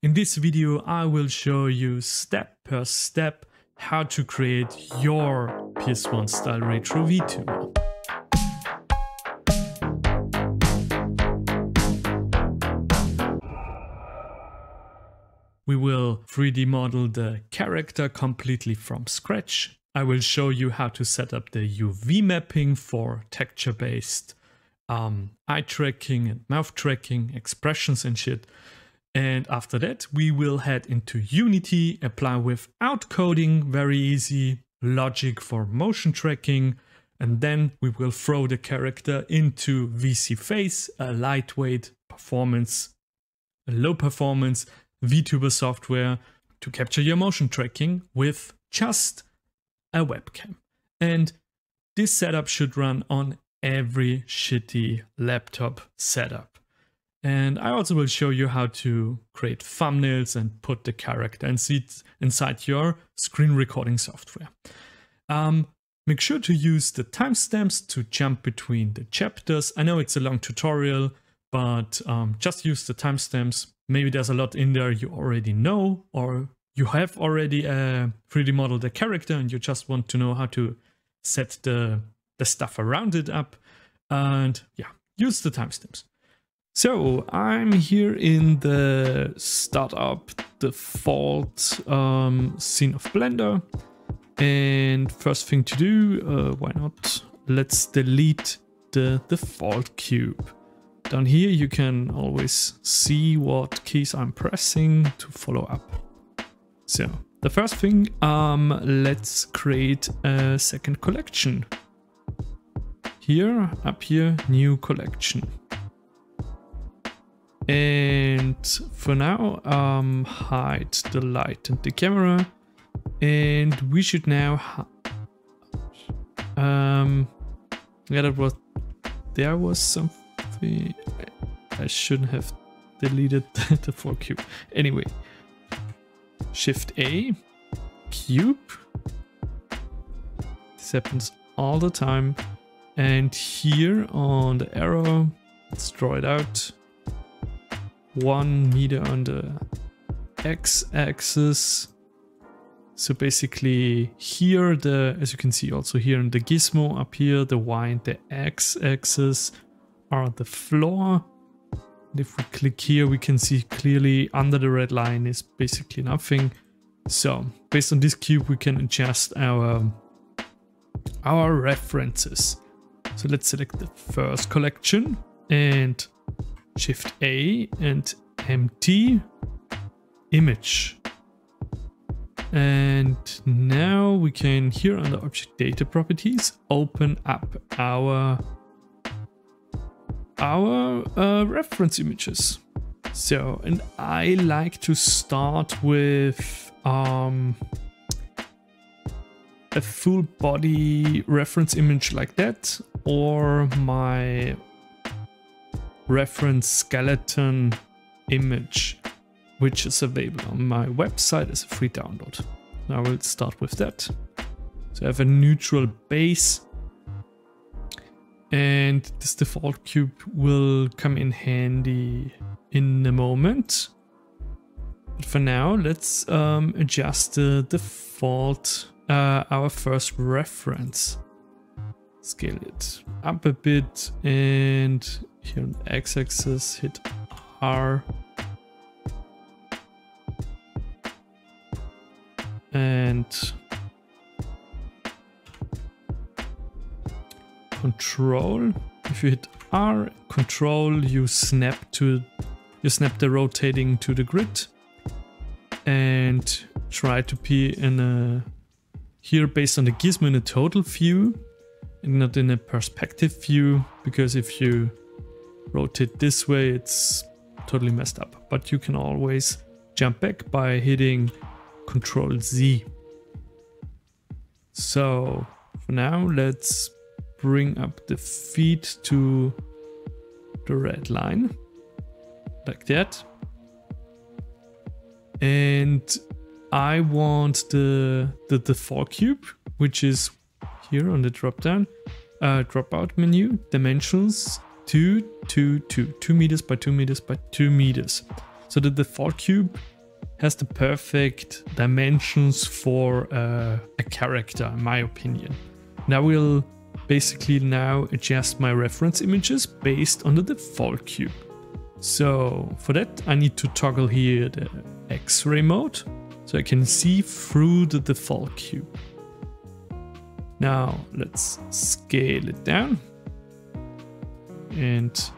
In this video I will show you step per step how to create your PS1 style retro Vtuber. We will 3D model the character completely from scratch. I will show you how to set up the UV mapping for texture-based eye tracking and mouth tracking, expressions and shit. And after that, we will head into Unity, apply without coding, very easy, logic for motion tracking. And then we will throw the character into VseeFace, a lightweight performance, a low performance Vtuber software to capture your motion tracking with just a webcam. And this setup should run on every shitty laptop setup. And I also will show you how to create thumbnails and put the character inside your screen recording software. Make sure to use the timestamps to jump between the chapters. I know it's a long tutorial, but just use the timestamps. Maybe there's a lot in there you already know, or you have already 3D modeled the character and you just want to know how to set the stuff around it up. And yeah, use the timestamps. So I'm here in the startup default scene of Blender. And first thing to do, why not? Let's delete the default cube. Down here you can always see what keys I'm pressing to follow up. So the first thing, let's create a second collection. Here, up here, new collection. And for now, hide the light and the camera. And we should now, yeah, there was something. I shouldn't have deleted the full cube. Anyway, Shift A, cube. This happens all the time. And here on the arrow, let's draw it out. 1 meter on the x-axis. So basically here, as you can see also here in the gizmo up here, the y and the x-axis are the floor. And if we click here, we can see clearly under the red line is basically nothing. So based on this cube, we can adjust our references. So let's select the first collection and Shift A and empty image. And now we can, here under object data properties, open up our reference images. So, and I like to start with a full body reference image like that, or my reference skeleton image, which is available on my website as a free download. I will start with that. So I have a neutral base, and this default cube will come in handy in a moment. But for now, let's adjust the default, our first reference. Scale it up a bit, and here on the x-axis, hit R. And Control. If you hit R, Control, you snap the rotating to the grid, and try to be in a here based on the gizmo in a total view and not in a perspective view, because if you rotate this way, it's totally messed up. But you can always jump back by hitting Control Z. So for now, let's bring up the feet to the red line like that. And I want the default cube, which is here on the dropout menu, dimensions 2 meters by 2 meters by 2 meters. So the default cube has the perfect dimensions for a character, in my opinion. Now we'll basically now adjust my reference images based on the default cube. So for that I need to toggle here the X-ray mode so I can see through the default cube. Now let's scale it down, and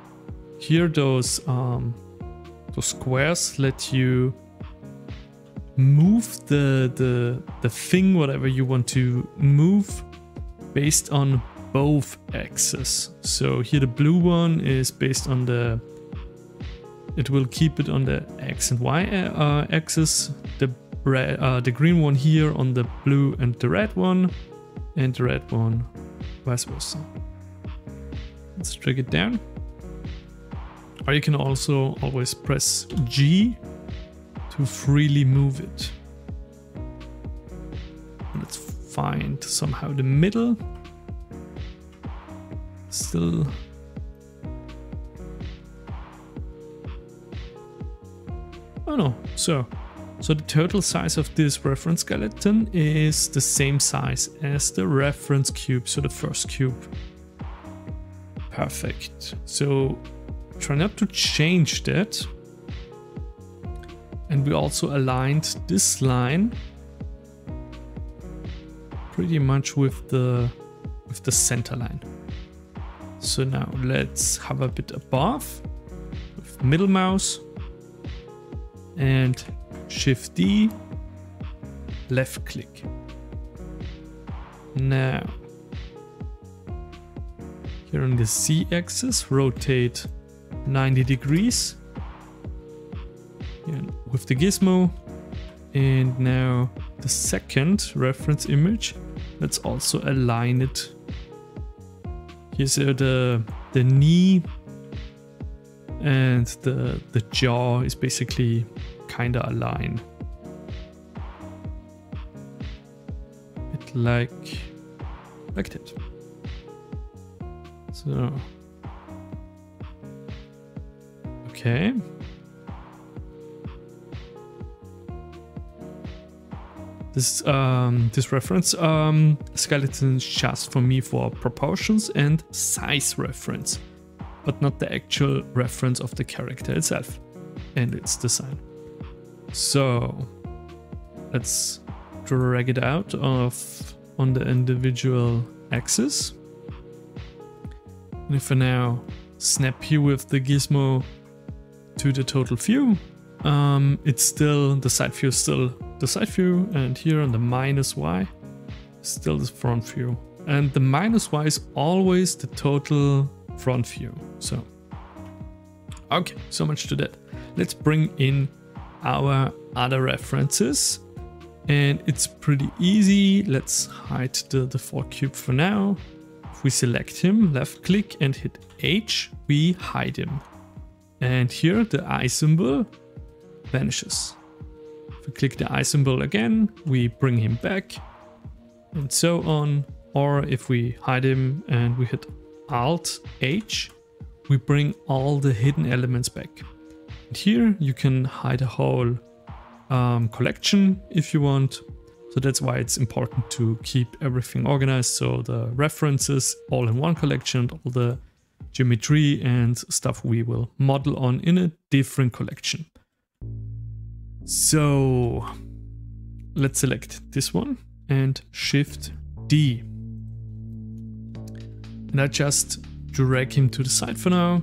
here those squares let you move the thing, whatever you want to move, based on both axes. So here the blue one is based on it will keep it on the X and Y axis, the green one here on the blue and the red one, and the red one vice versa. Let's drag it down. Or you can also always press G to freely move it. Let's find somehow the middle. Still. Oh no, so the total size of this reference skeleton is the same size as the reference cube, so the first cube. Perfect. So try not to change that. And we also aligned this line pretty much with the center line. So now let's hover a bit above with middle mouse and Shift D, left click. Now here on the Z axis, rotate 90 degrees and with the gizmo. And now the second reference image, let's also align it. Here's the knee and the jaw is basically kinda aligned. Bit like that. So okay. This reference skeleton is just for me for proportions and size reference, but not the actual reference of the character itself and its design. So let's drag it out on the individual axis. And if I now snap here with the gizmo to the total view, it's still, the side view is still the side view, and here on the -Y still the front view, and the -Y is always the total front view. So okay, so much to that. Let's bring in our other references, and it's pretty easy. Let's hide the default cube for now. If we select him, left click and hit H, we hide him, and here the eye symbol vanishes. If we click the eye symbol again, we bring him back, and so on. Or if we hide him and we hit Alt H, we bring all the hidden elements back. And here you can hide a whole collection if you want. So that's why it's important to keep everything organized. So the references all in one collection, all the geometry and stuff we will model on in a different collection. So let's select this one and Shift D. And I just drag him to the side for now.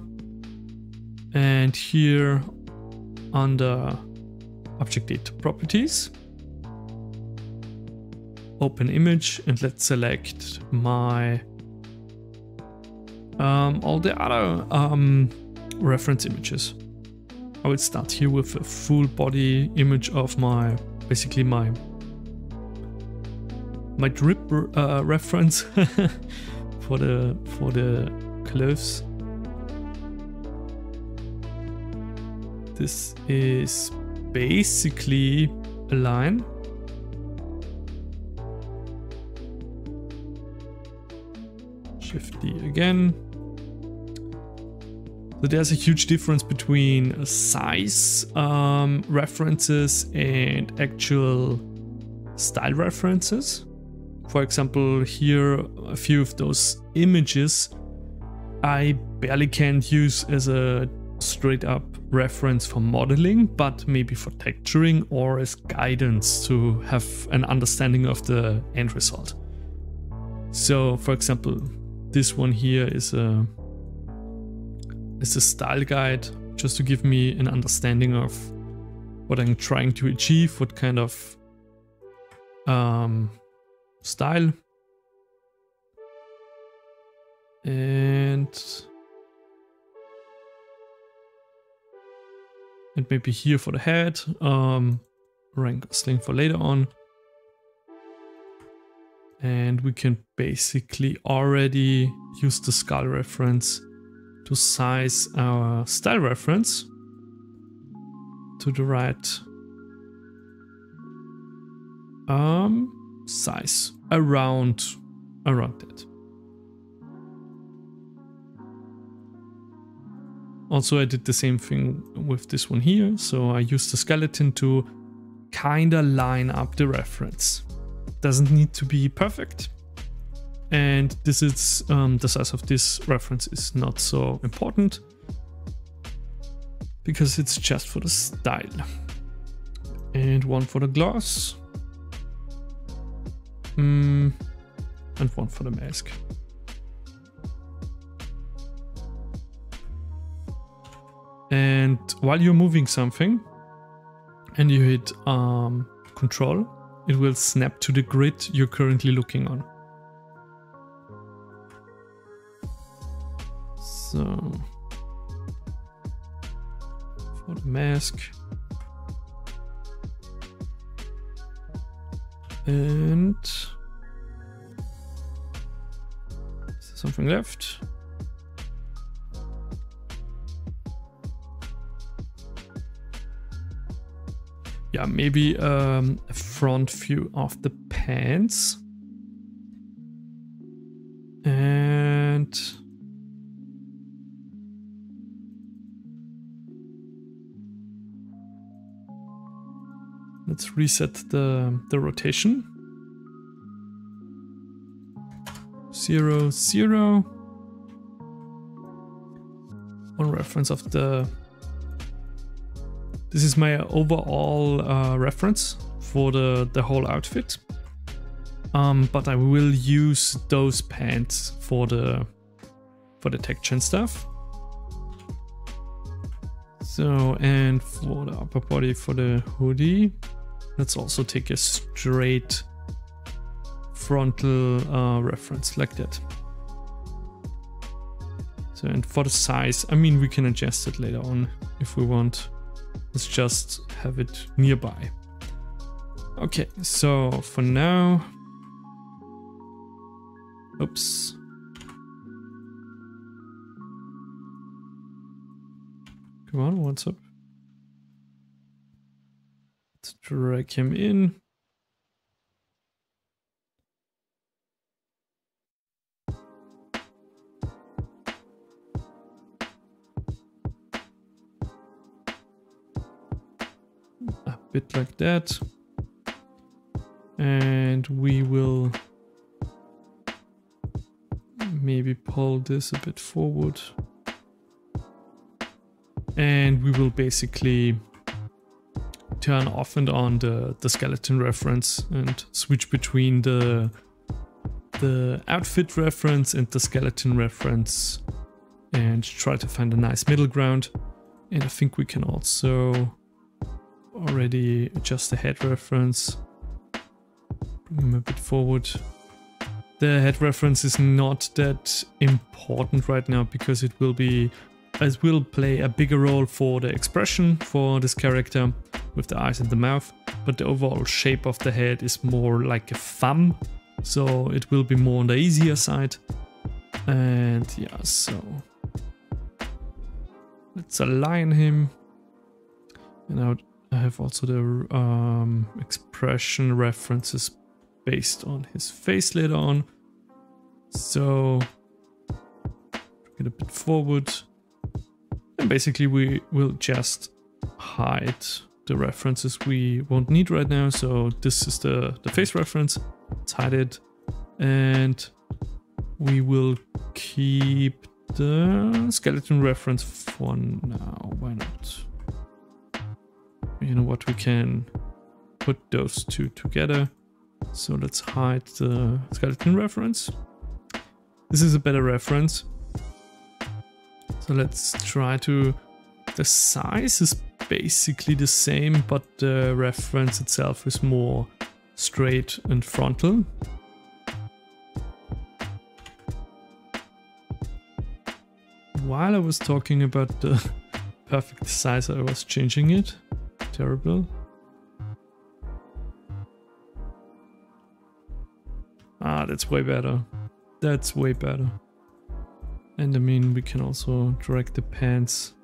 And here under Object Data Properties, open image, and let's select my all the other reference images. I will start here with a full body image of basically my drip reference for the clothes. This is basically a line. Shift D again. So there's a huge difference between size references and actual style references. For example, here a few of those images I barely can use as a straight up reference for modeling, but maybe for texturing or as guidance to have an understanding of the end result. So for example, this one here is a style guide, just to give me an understanding of what I'm trying to achieve, what kind of style. And maybe here for the head, rank sling for later on. And we can basically already use the skull reference to size our style reference to the right size around that. Also, I did the same thing with this one here. So I used the skeleton to kinda line up the reference. Doesn't need to be perfect. And this is the size of this reference is not so important because it's just for the style. And one for the gloss. And one for the mask. And while you're moving something and you hit Control, it will snap to the grid you're currently looking on. So for the mask, and is there something left? Yeah, maybe a front view of the pants. And let's reset the rotation. 0, 0. One reference of the... This is my overall reference for the whole outfit. But I will use those pants for the texture and stuff. So, and for the upper body for the hoodie, let's also take a straight frontal reference like that. So, and for the size, I mean, we can adjust it later on if we want. Let's just have it nearby. Okay, so for now, oops. Come on, what's up? Let's drag him in. A bit like that. And we will maybe pull this a bit forward. And we will basically turn off and on the skeleton reference and switch between the outfit reference and the skeleton reference and try to find a nice middle ground. And I think we can also already adjust the head reference. Bring him a bit forward. The head reference is not that important right now because it will play a bigger role for the expression for this character with the eyes and the mouth, but the overall shape of the head is more like a thumb, so it will be more on the easier side. And yeah, so let's align him. And now I have also the expression references based on his face later on. So get a bit forward. And basically we will just hide the references we won't need right now. So this is the face reference. Let's hide it. And we will keep the skeleton reference for now. Why not? You know what, we can put those two together. So let's hide the skeleton reference. This is a better reference. So let's try to... The size is basically the same, but the reference itself is more straight and frontal. While I was talking about the perfect size, I was changing it. Terrible. Ah, that's way better. That's way better. And I mean, we can also drag the pants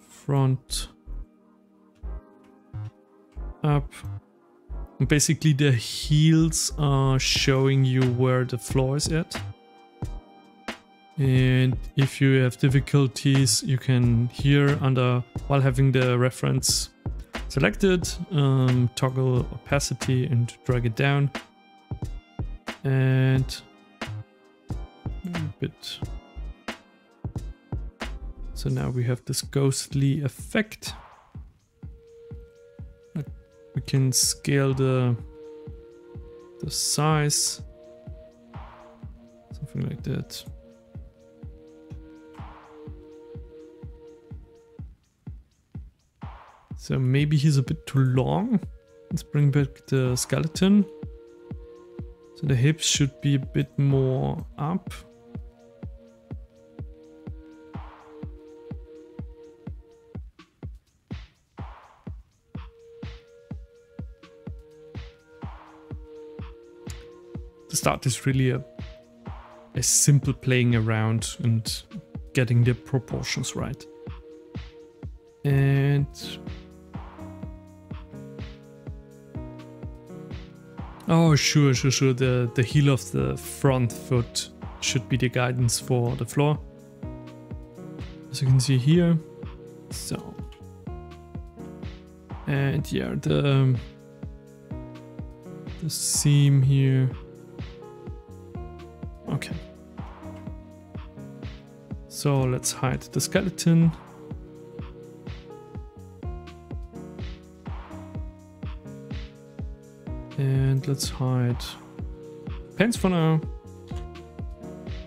front up. And basically the heels are showing you where the floor is at. And if you have difficulties, you can here under, while having the reference selected, toggle opacity and drag it down. And a bit. So now we have this ghostly effect. We can scale the size, something like that. So maybe he's a bit too long. Let's bring back the skeleton. So the hips should be a bit more up. The start is really a simple playing around and getting the proportions right. And oh, sure. The heel of the front foot should be the guidance for the floor. As you can see here. So. And yeah, the seam here. Okay. So let's hide the skeleton. And let's hide pants for now.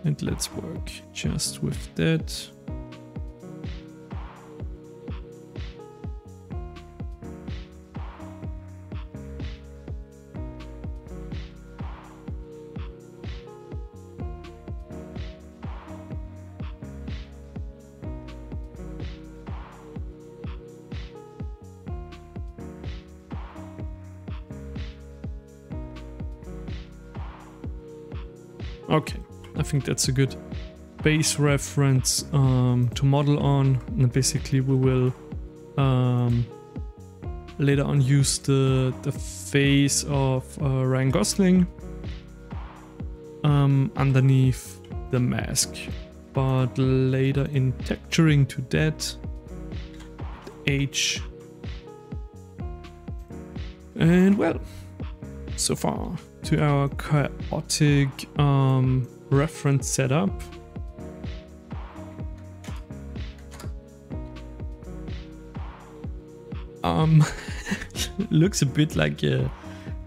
And let's work just with that. Okay, I think that's a good base reference to model on. And basically we will later on use the face of Ryan Gosling underneath the mask. But later in texturing to that, H. And well, so far to our chaotic reference setup. Looks a bit like a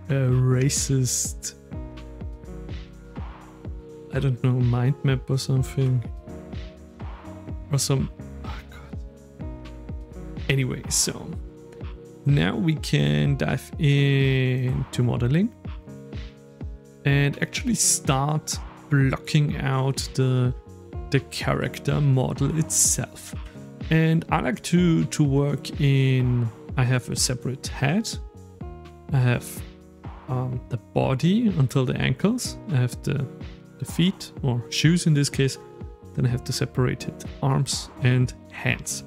racist, I don't know, mind map or something. Or some, oh god. Anyway, so now we can dive into modeling and actually start blocking out the character model itself. And I like to work in, I have a separate head, I have the body until the ankles, I have the feet or shoes in this case, then I have the separated arms and hands.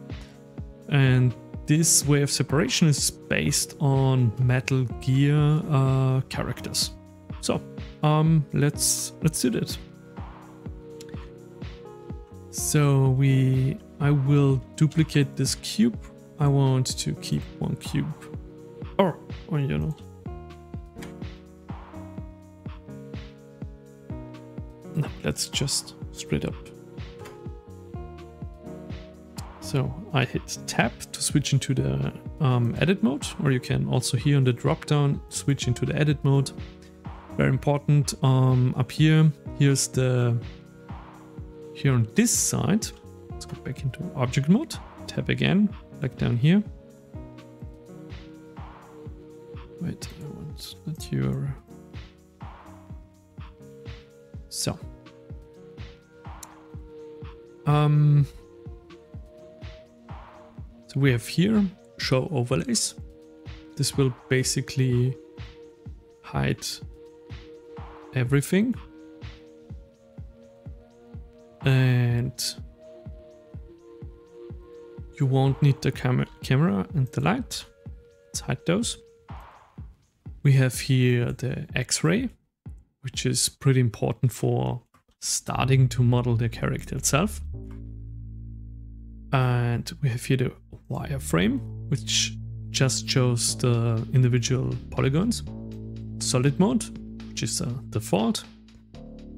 And this way of separation is based on Metal Gear characters. So let's do that. So I will duplicate this cube. I want to keep one cube. Or you know. No, let's just straight up. So I hit tab to switch into the edit mode, or you can also here on the drop down switch into the edit mode. Very important. Up here, here on this side, let's go back into object mode, tab again, like down here. Wait, I want that you're... So. So we have here show overlays. This will basically hide everything. And you won't need the camera and the light. Let's hide those. We have here the X-ray, which is pretty important for starting to model the character itself. And we have here the wireframe, which just shows the individual polygons. Solid mode, which is the default.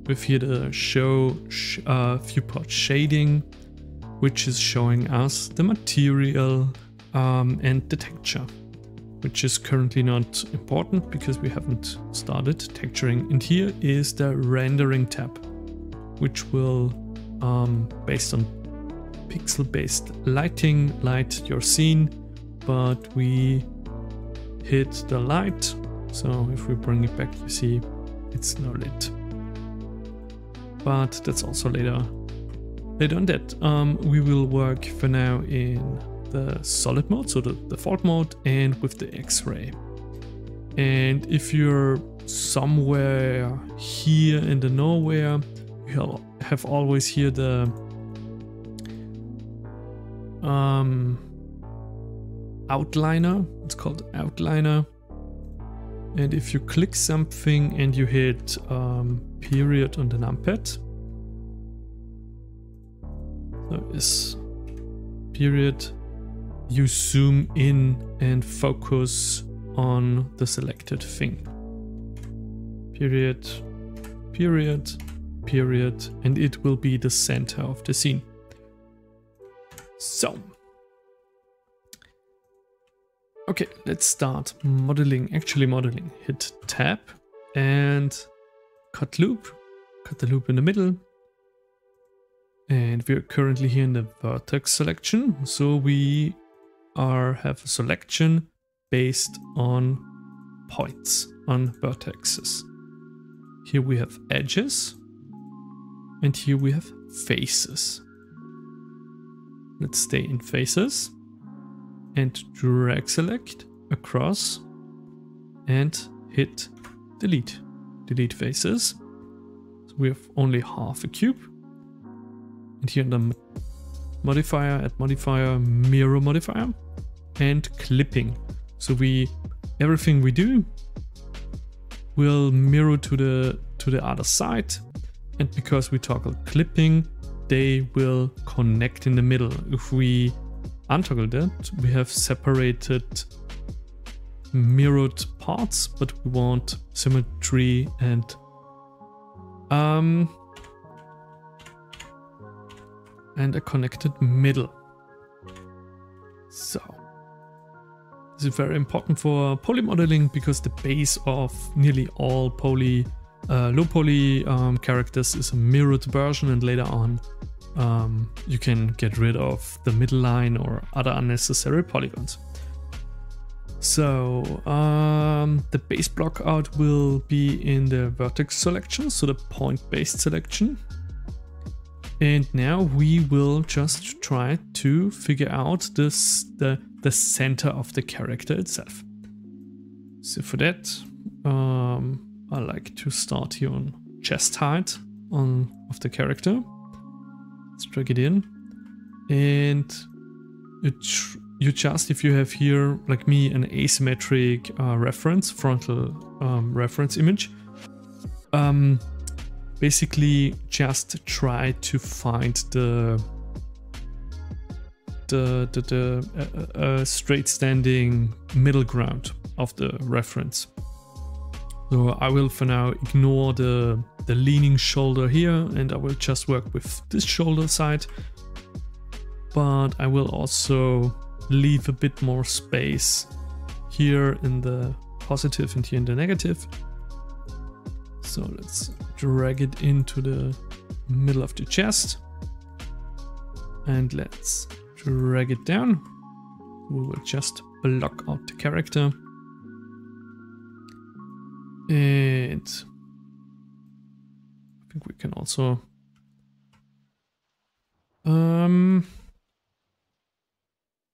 We have here the show viewport shading, which is showing us the material and the texture, which is currently not important because we haven't started texturing. And here is the rendering tab, which will, based on pixel-based lighting, light your scene, but we hit the light. So if we bring it back, you see it's now lit. But that's also later on that. We will work for now in the solid mode, so the default mode, and with the X-ray. And if you're somewhere here in the nowhere, you'll have always here the outliner. It's called outliner. And if you click something and you hit period on the numpad, so is period, you zoom in and focus on the selected thing. Period, period, period, and it will be the center of the scene. So, okay, let's start modeling, actually modeling. Hit tab and cut loop, cut the loop in the middle. And we're currently here in the vertex selection. So we have a selection based on points, on vertexes. Here we have edges, and here we have faces. Let's stay in faces and drag select across and hit delete. Delete faces. So we have only half a cube. And here in the modifier, add modifier, mirror modifier, and clipping. So everything we do will mirror to the other side. And because we toggle clipping, they will connect in the middle. If we untoggle that, we have separated mirrored parts, but we want symmetry and a connected middle. So this is very important for poly modeling because the base of nearly all low poly characters is a mirrored version, and later on you can get rid of the middle line or other unnecessary polygons. So the base block out will be in the vertex selection, so the point-based selection. And now we will just try to figure out the center of the character itself. So for that, I like to start here on chest height of the character. Let's drag it in, and you just, if you have here, like me, an asymmetric reference, frontal reference image, basically just try to find the straight standing middle ground of the reference. So I will for now ignore the leaning shoulder here, and I will just work with this shoulder side. But I will also leave a bit more space here in the positive and here in the negative. So let's drag it into the middle of the chest. And let's drag it down. We will just block out the character. And I think we can also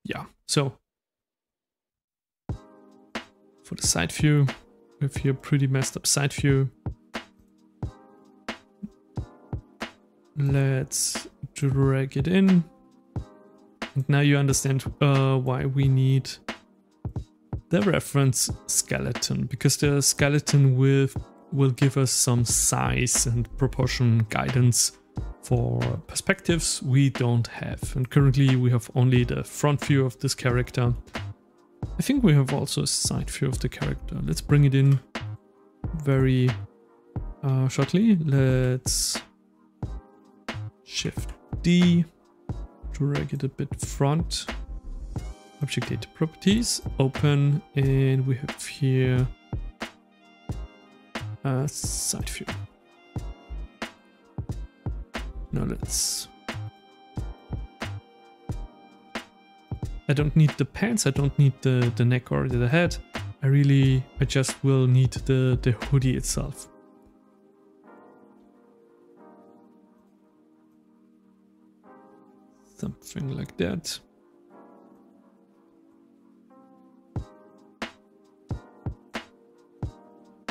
yeah, so for the side view, we have here pretty messed up side view. Let's drag it in. And now you understand why we need the reference skeleton, because the skeleton will give us some size and proportion guidance for perspectives we don't have. And currently we have only the front view of this character. I think we have also a side view of the character. Let's bring it in very shortly. Let's Shift D, drag it a bit front. Object data properties, open, and we have here a side view. Now I don't need the pants, I don't need the neck or the head. I just will need the hoodie itself. Something like that.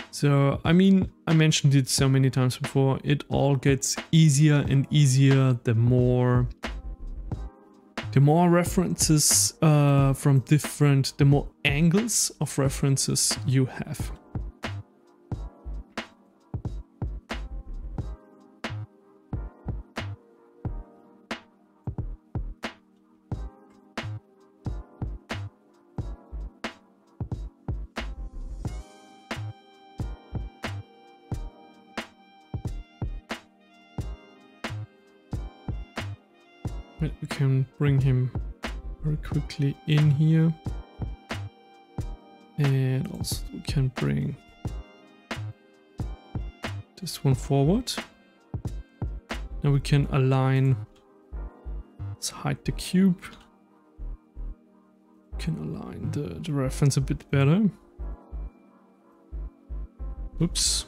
So, I mean, I mentioned it so many times before, it all gets easier and easier the more references the more angles of references you have. We can bring him very quickly in here, and also we can bring this one forward. Now we can align, let's hide the cube, we can align the reference a bit better. Oops,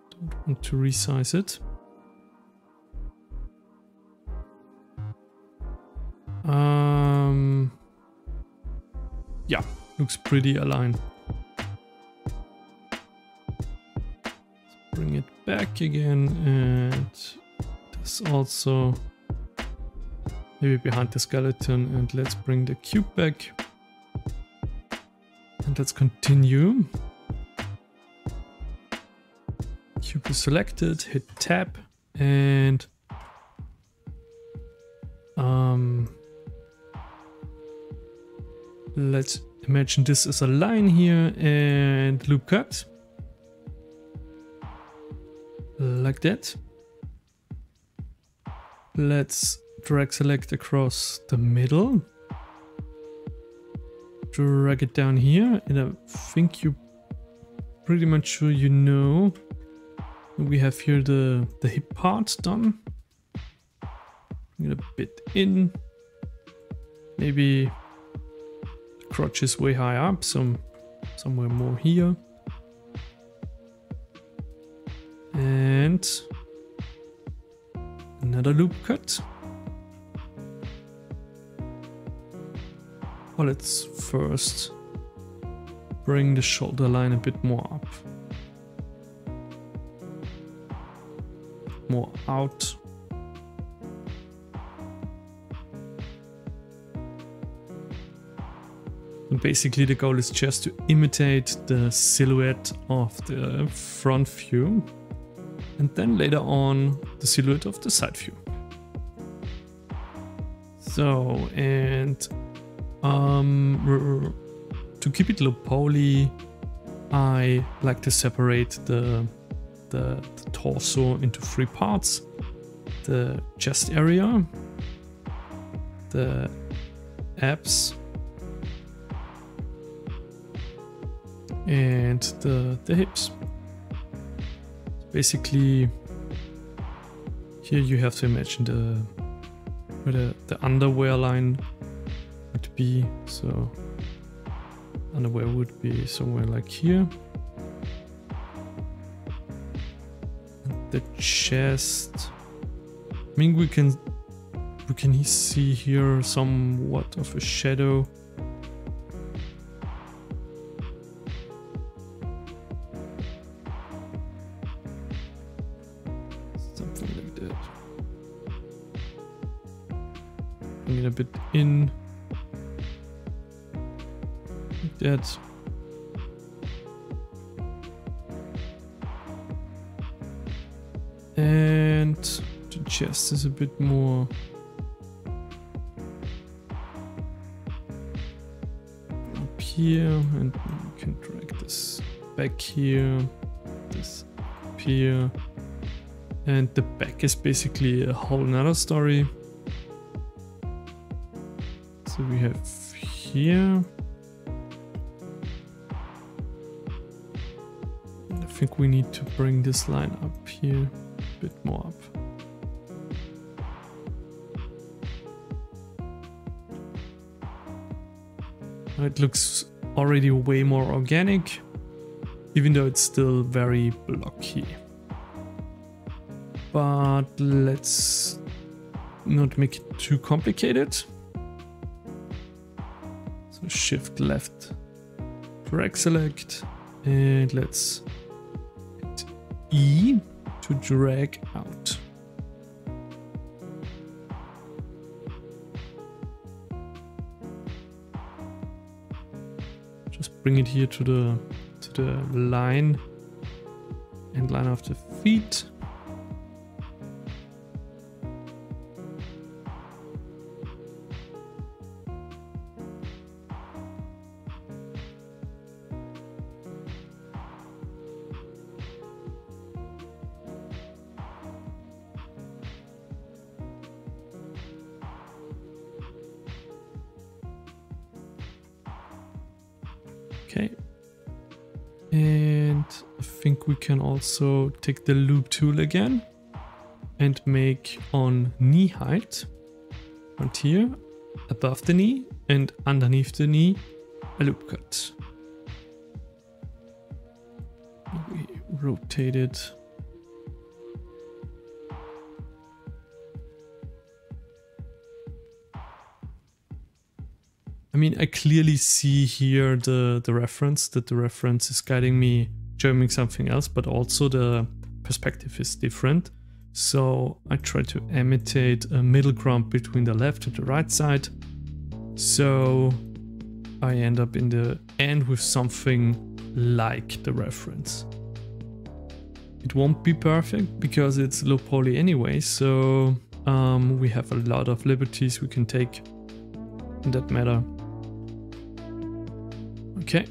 don't want to resize it. Yeah, looks pretty aligned. Let's bring it back again, and this also maybe behind the skeleton, and let's bring the cube back. And let's continue. Cube is selected, hit tab, and let's imagine this is a line here and loop cut. Like that. Let's drag select across the middle. Drag it down here, and I think you're pretty much sure you know. We have here the hip part done. Bring it a bit in. Maybe the crotch is way high up, somewhere more here. And another loop cut. Well, let's first bring the shoulder line a bit more up. More out. And basically the goal is just to imitate the silhouette of the front view. and then later on the silhouette of the side view. So, and to keep it low poly, I like to separate the torso into 3 parts: the chest area, the abs, and the hips. Basically, here you have to imagine where the underwear line would be. So underwear would be somewhere like here. And the chest, I mean, we can see here somewhat of a shadow. Something like that. Bring it a bit in. Like that. And the chest is a bit more up here, and you can drag this back here, this up here, and the back is basically a whole nother story. So we have here, and I think we need to bring this line up here a bit more up. It looks already way more organic, even though it's still very blocky. But let's not make it too complicated. So shift left, drag select, and let's hit E to drag out. Just bring it here to the line and line of the feet. Okay, and I think we can also take the loop tool again and make on knee height, right here, above the knee and underneath the knee, a loop cut. We rotate it. I mean, I clearly see here the reference, that the reference is guiding me, showing me something else, but also the perspective is different. So I try to imitate a middle ground between the left and the right side. So I end up in the end with something like the reference. It won't be perfect because it's low poly anyway, so we have a lot of liberties we can take in that matter. Okay.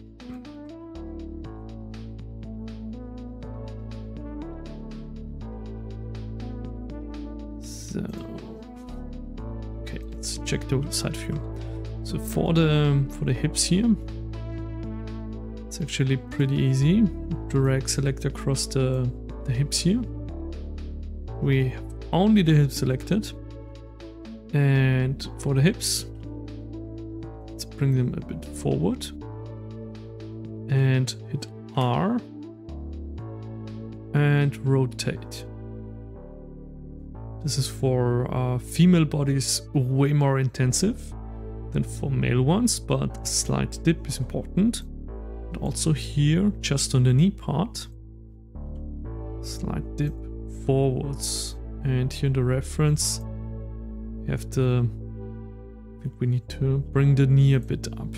So, okay, let's check the side view. So for the hips here, it's actually pretty easy. Drag select across the hips here. We have only the hips selected, and for the hips, let's bring them a bit forward and hit R and rotate. This is for female bodies way more intensive than for male ones, but a slight dip is important. And also here, just on the knee part, slight dip forwards. And here in the reference, we have I think we need to bring the knee a bit up.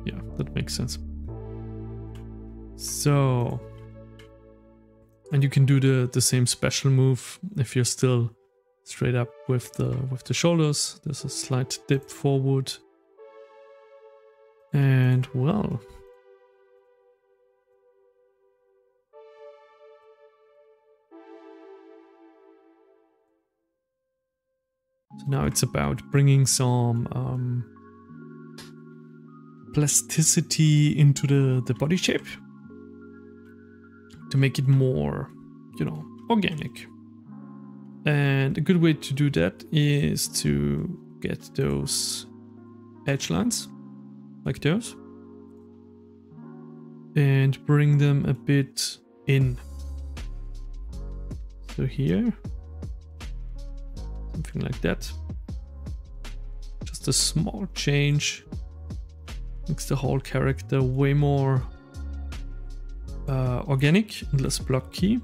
Yeah, that makes sense. So And you can do the same special move if you're still straight up with the shoulders. There's a slight dip forward. And well, so now it's about bringing some plasticity into the body shape to make it more, you know, organic. And a good way to do that is to get those edge lines like those and bring them a bit in. So here, something like that. Just a small change makes the whole character way more organic and less blocky.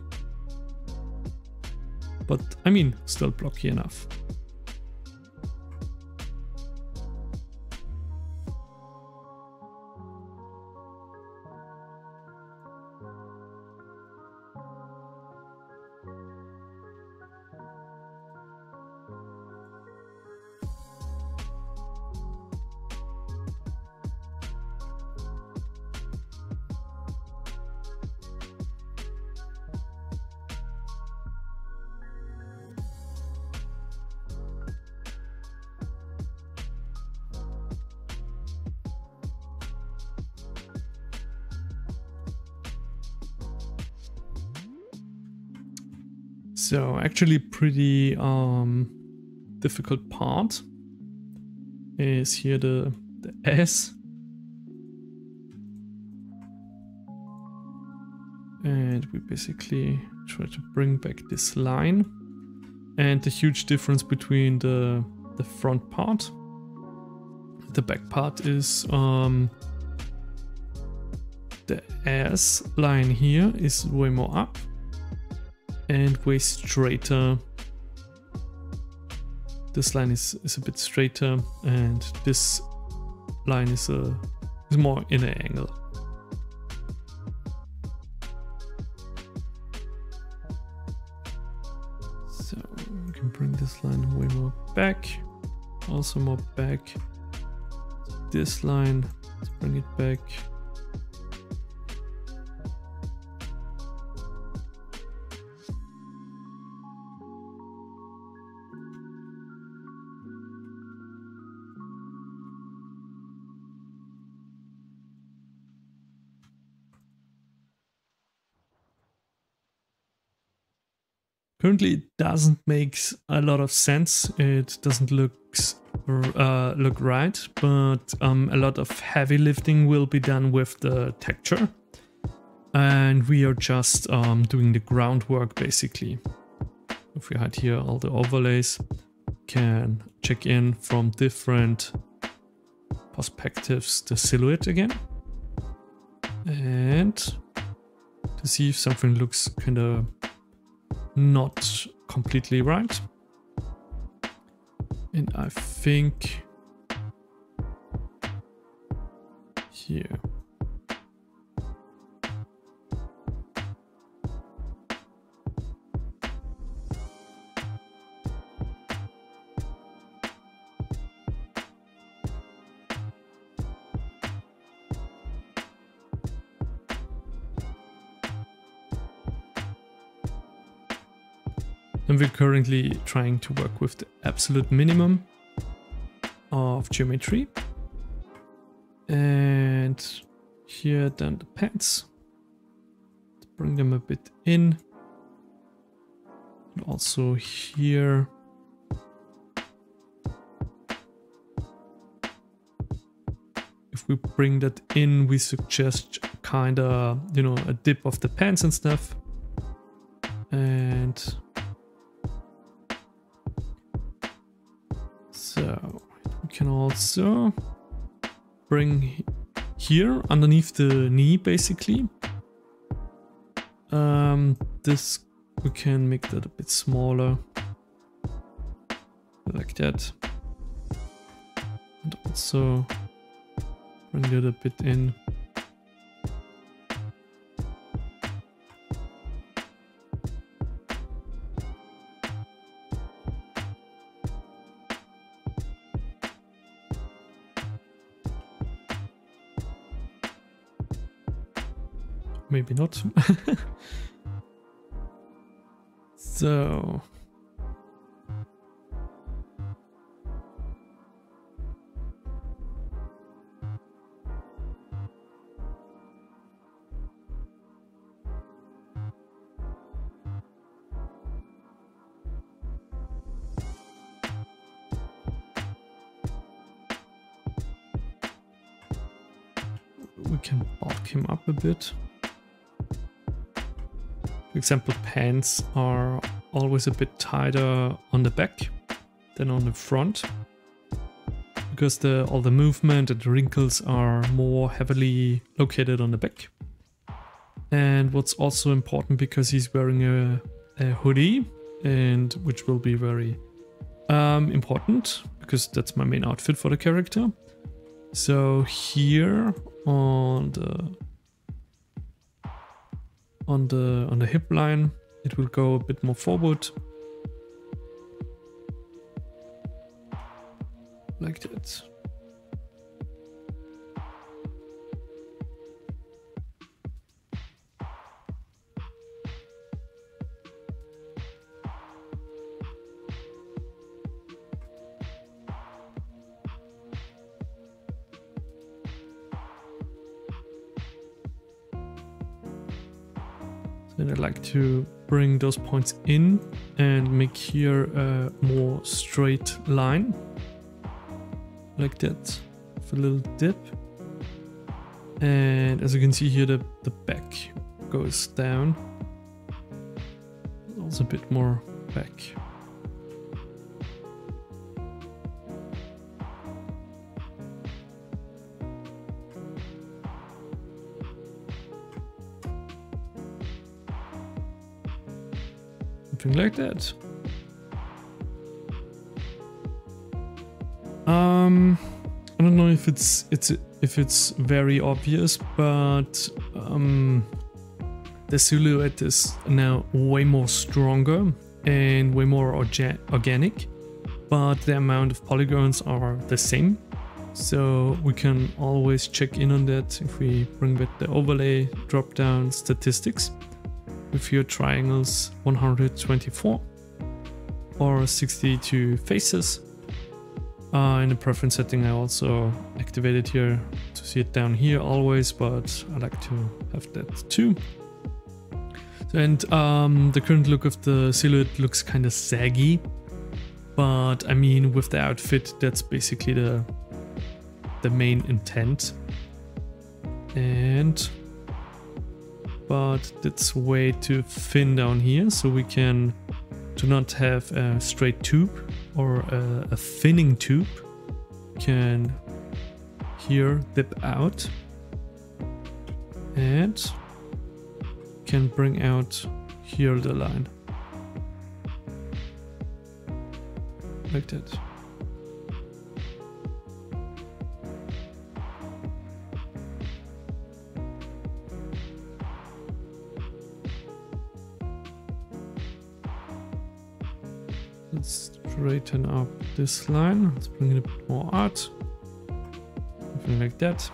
But I mean, still blocky enough. So actually pretty difficult part is here the S. And we basically try to bring back this line. And the huge difference between the front part, the back part is the S line here is way more up and way straighter. This line is a bit straighter, and this line is more in an angle. So we can bring this line way more back, also more back. This line, let's bring it back. Currently it doesn't make a lot of sense, it doesn't look right, but a lot of heavy lifting will be done with the texture. And we are just doing the groundwork basically. If we had here all the overlays, can check in from different perspectives the silhouette again. And to see if something looks kind of not completely right. And I think here. And we're currently trying to work with the absolute minimum of geometry. And here then the pants. Bring them a bit in. And also here. If we bring that in, we suggest kind of, you know, a dip of the pants and stuff. And so we can also bring here underneath the knee basically. This we can make that a bit smaller like that. And also bring that a bit in. maybe not. So we can bulk him up a bit. For example, pants are always a bit tighter on the back than on the front, because all the movement and the wrinkles are more heavily located on the back. And what's also important, because he's wearing a hoodie, and which will be very important, because that's my main outfit for the character. So here on the hip line, it will go a bit more forward, like that. Then I like to bring those points in and make here a more straight line, like that, with a little dip. And as you can see here, the back goes down, also a bit more back. Something like that. I don't know if it's very obvious, but the silhouette is now way more stronger and way more organic, but the amount of polygons are the same. So we can always check in on that if we bring back the overlay drop down statistics. With your triangles 124 or 62 faces. In the preference setting I also activated here to see it down here always, but I like to have that too. And the current look of the silhouette looks kind of saggy, but I mean with the outfit that's basically the main intent. But it's way too thin down here, so we can do not have a straight tube or a thinning tube. Can here dip out and can bring out here the line, like that. Let's straighten up this line. Let's bring in a bit more art. Something like that.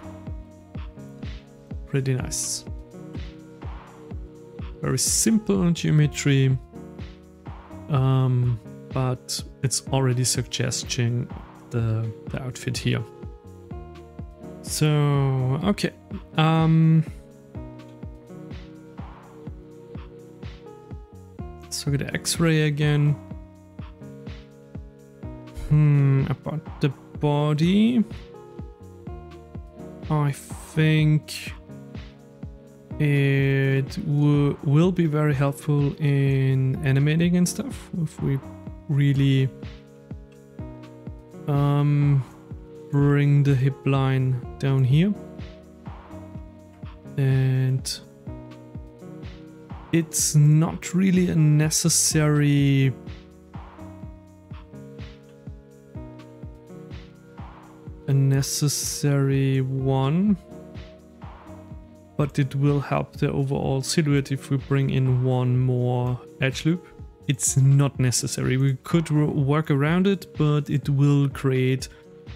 Pretty nice. Very simple geometry, but it's already suggesting the outfit here. So, okay. Let's look at the X-ray again. About the body, I think it will be very helpful in animating and stuff if we really bring the hip line down here, and it's not really a necessary one, but it will help the overall silhouette if we bring in one more edge loop. It's not necessary. We could work around it, but it will create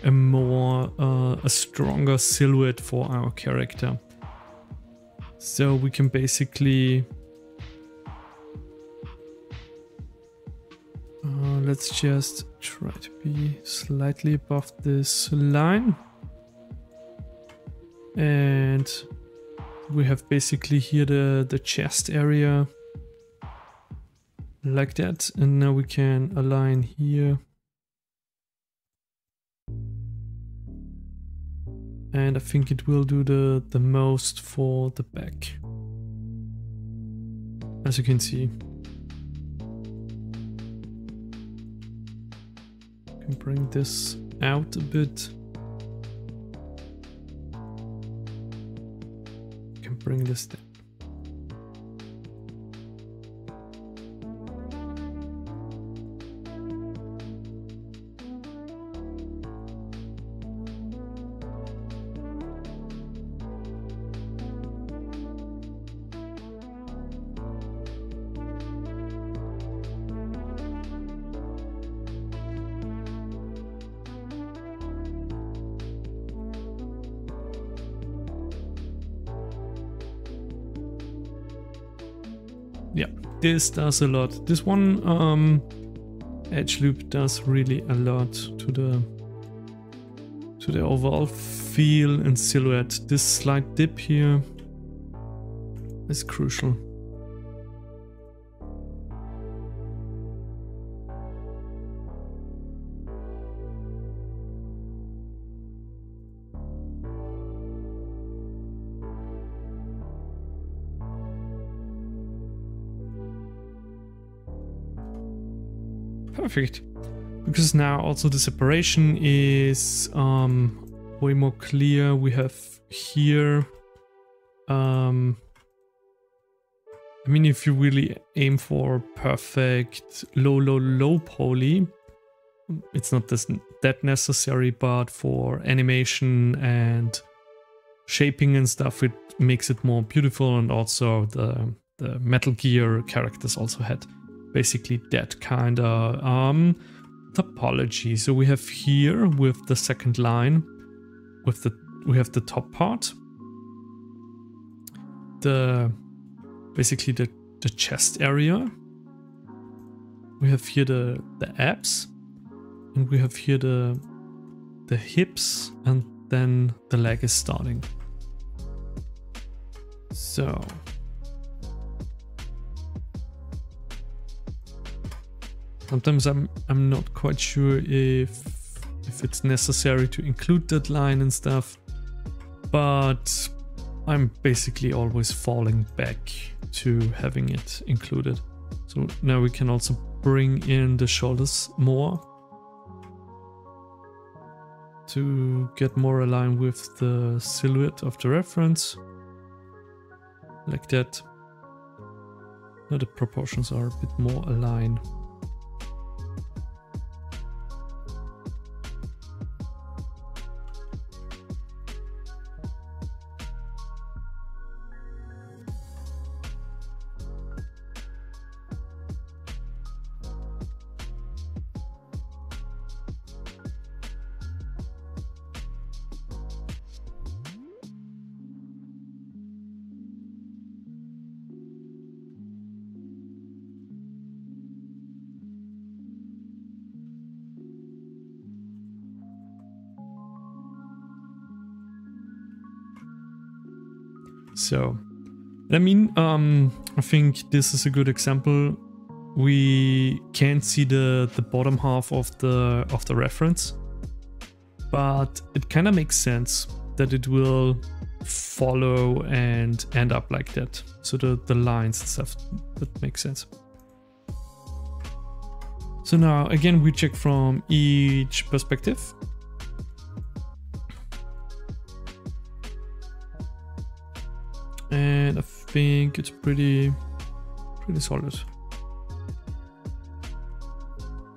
a stronger silhouette for our character. So we can basically let's just try to be slightly above this line, and we have basically here the chest area like that, and now we can align here, and I think it will do the most for the back, as you can see. Can bring this out a bit. Can bring this down. Yeah, this does a lot. This one edge loop does really a lot to the overall feel and silhouette. This slight dip here is crucial. Perfect, because now also the separation is way more clear. We have here, I mean, if you really aim for perfect low poly, it's not that necessary, but for animation and shaping and stuff, it makes it more beautiful. And also the Metal Gear characters also had basically that kind of topology. So we have here with the second line, we have the top part, basically the chest area. We have here the abs, and we have here the hips, and then the leg is starting. So sometimes I'm not quite sure if it's necessary to include that line and stuff, but I'm basically always falling back to having it included. So now we can also bring in the shoulders more to get more aligned with the silhouette of the reference, like that. Now the proportions are a bit more aligned. So, I mean, I think this is a good example. We can't see the bottom half of the reference, but it kind of makes sense that it will follow and end up like that. So the lines and stuff, that makes sense. So now again, we check from each perspective. And I think it's pretty solid.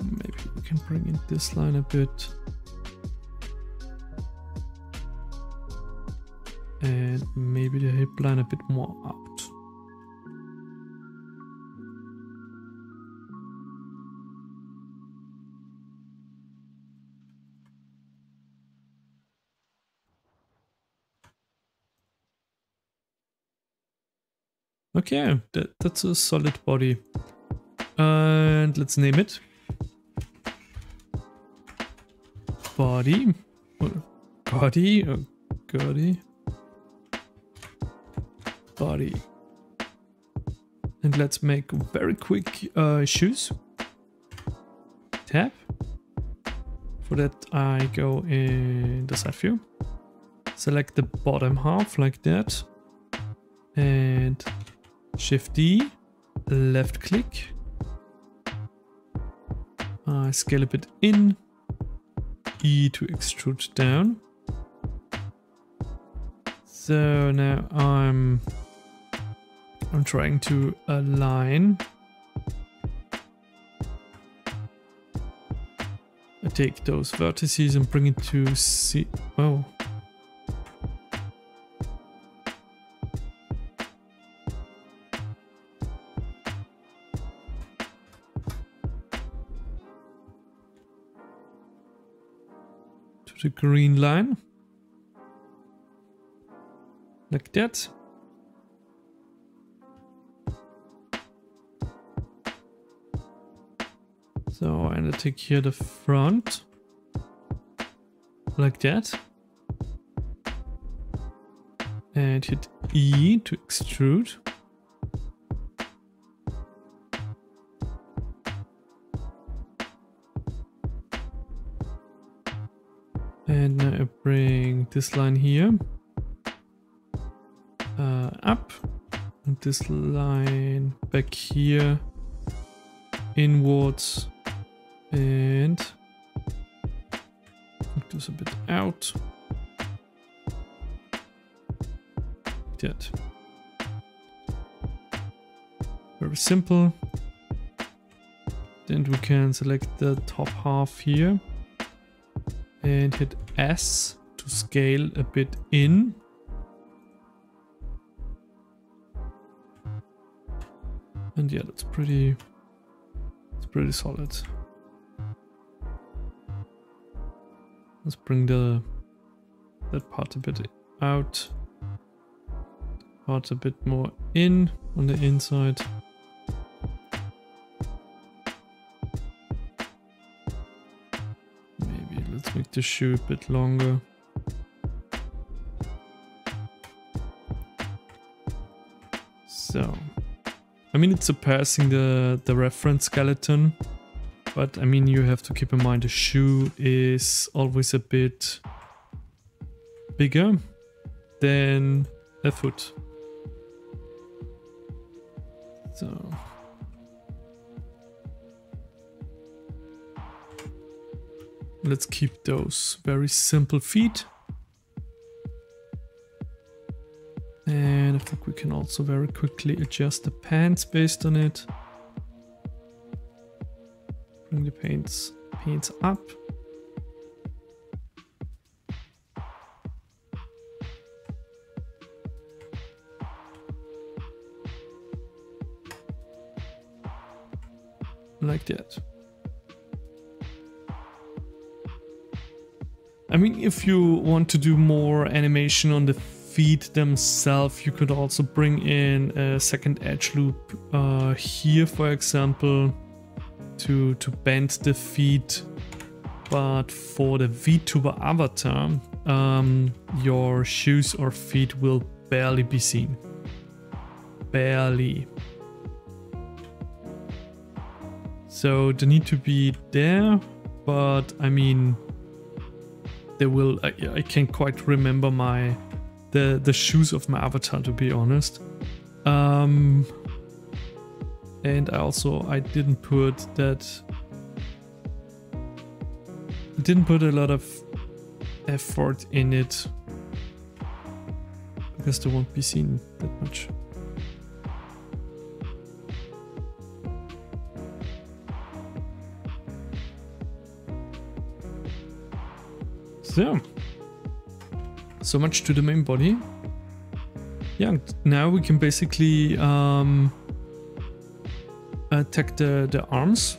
Maybe we can bring in this line a bit. And maybe the hip line a bit more out. Okay, that's a solid body. And let's name it. Body. Body. Body. Body. And let's make very quick shoes. Tab. For that I go in the side view. Select the bottom half like that. And Shift D. Left click. Scale a bit in. E to extrude down. So now I'm trying to align. I take those vertices and bring it to C. Oh. To the green line. Like that. So I'm gonna take here the front. Like that. And hit E to extrude. And now I bring this line here. Up, and this line back here, inwards, and take this a bit out. That. Very simple. Then we can select the top half here and hit S to scale a bit in. And yeah, that's pretty solid. Let's bring that part a bit out. Part a bit more in on the inside. Maybe let's make the shoe a bit longer. So I mean, it's surpassing the reference skeleton, but I mean, you have to keep in mind the shoe is always a bit bigger than a foot. So let's keep those very simple feet. And I think we can also very quickly adjust the pants based on it. Bring the paints up. Like that. I mean, if you want to do more animation on the feet themselves, you could also bring in a second edge loop here, for example, to bend the feet. But for the Vtuber avatar, your shoes or feet will barely be seen. Barely. So they need to be there, but I mean, they will. I can't quite remember the shoes of my avatar, to be honest. And I didn't put a lot of effort in it because they won't be seen that much. So much to the main body. Yeah, now we can basically attack the arms.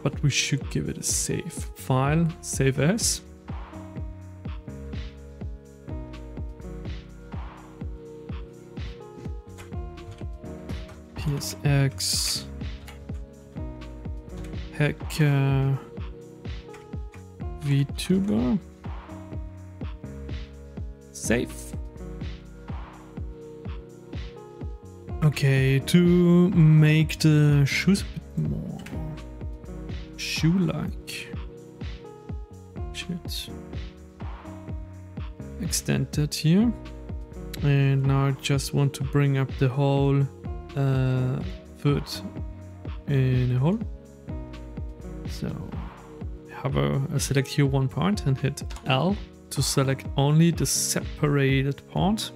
But we should give it a save. File, save as. Here's X. Hacker. Vtuber. Save. Okay, to make the shoes a bit more shoe-like. Shit. Extend that here. And now I just want to bring up the whole foot in a hole. So I select here one part and hit L to select only the separated part.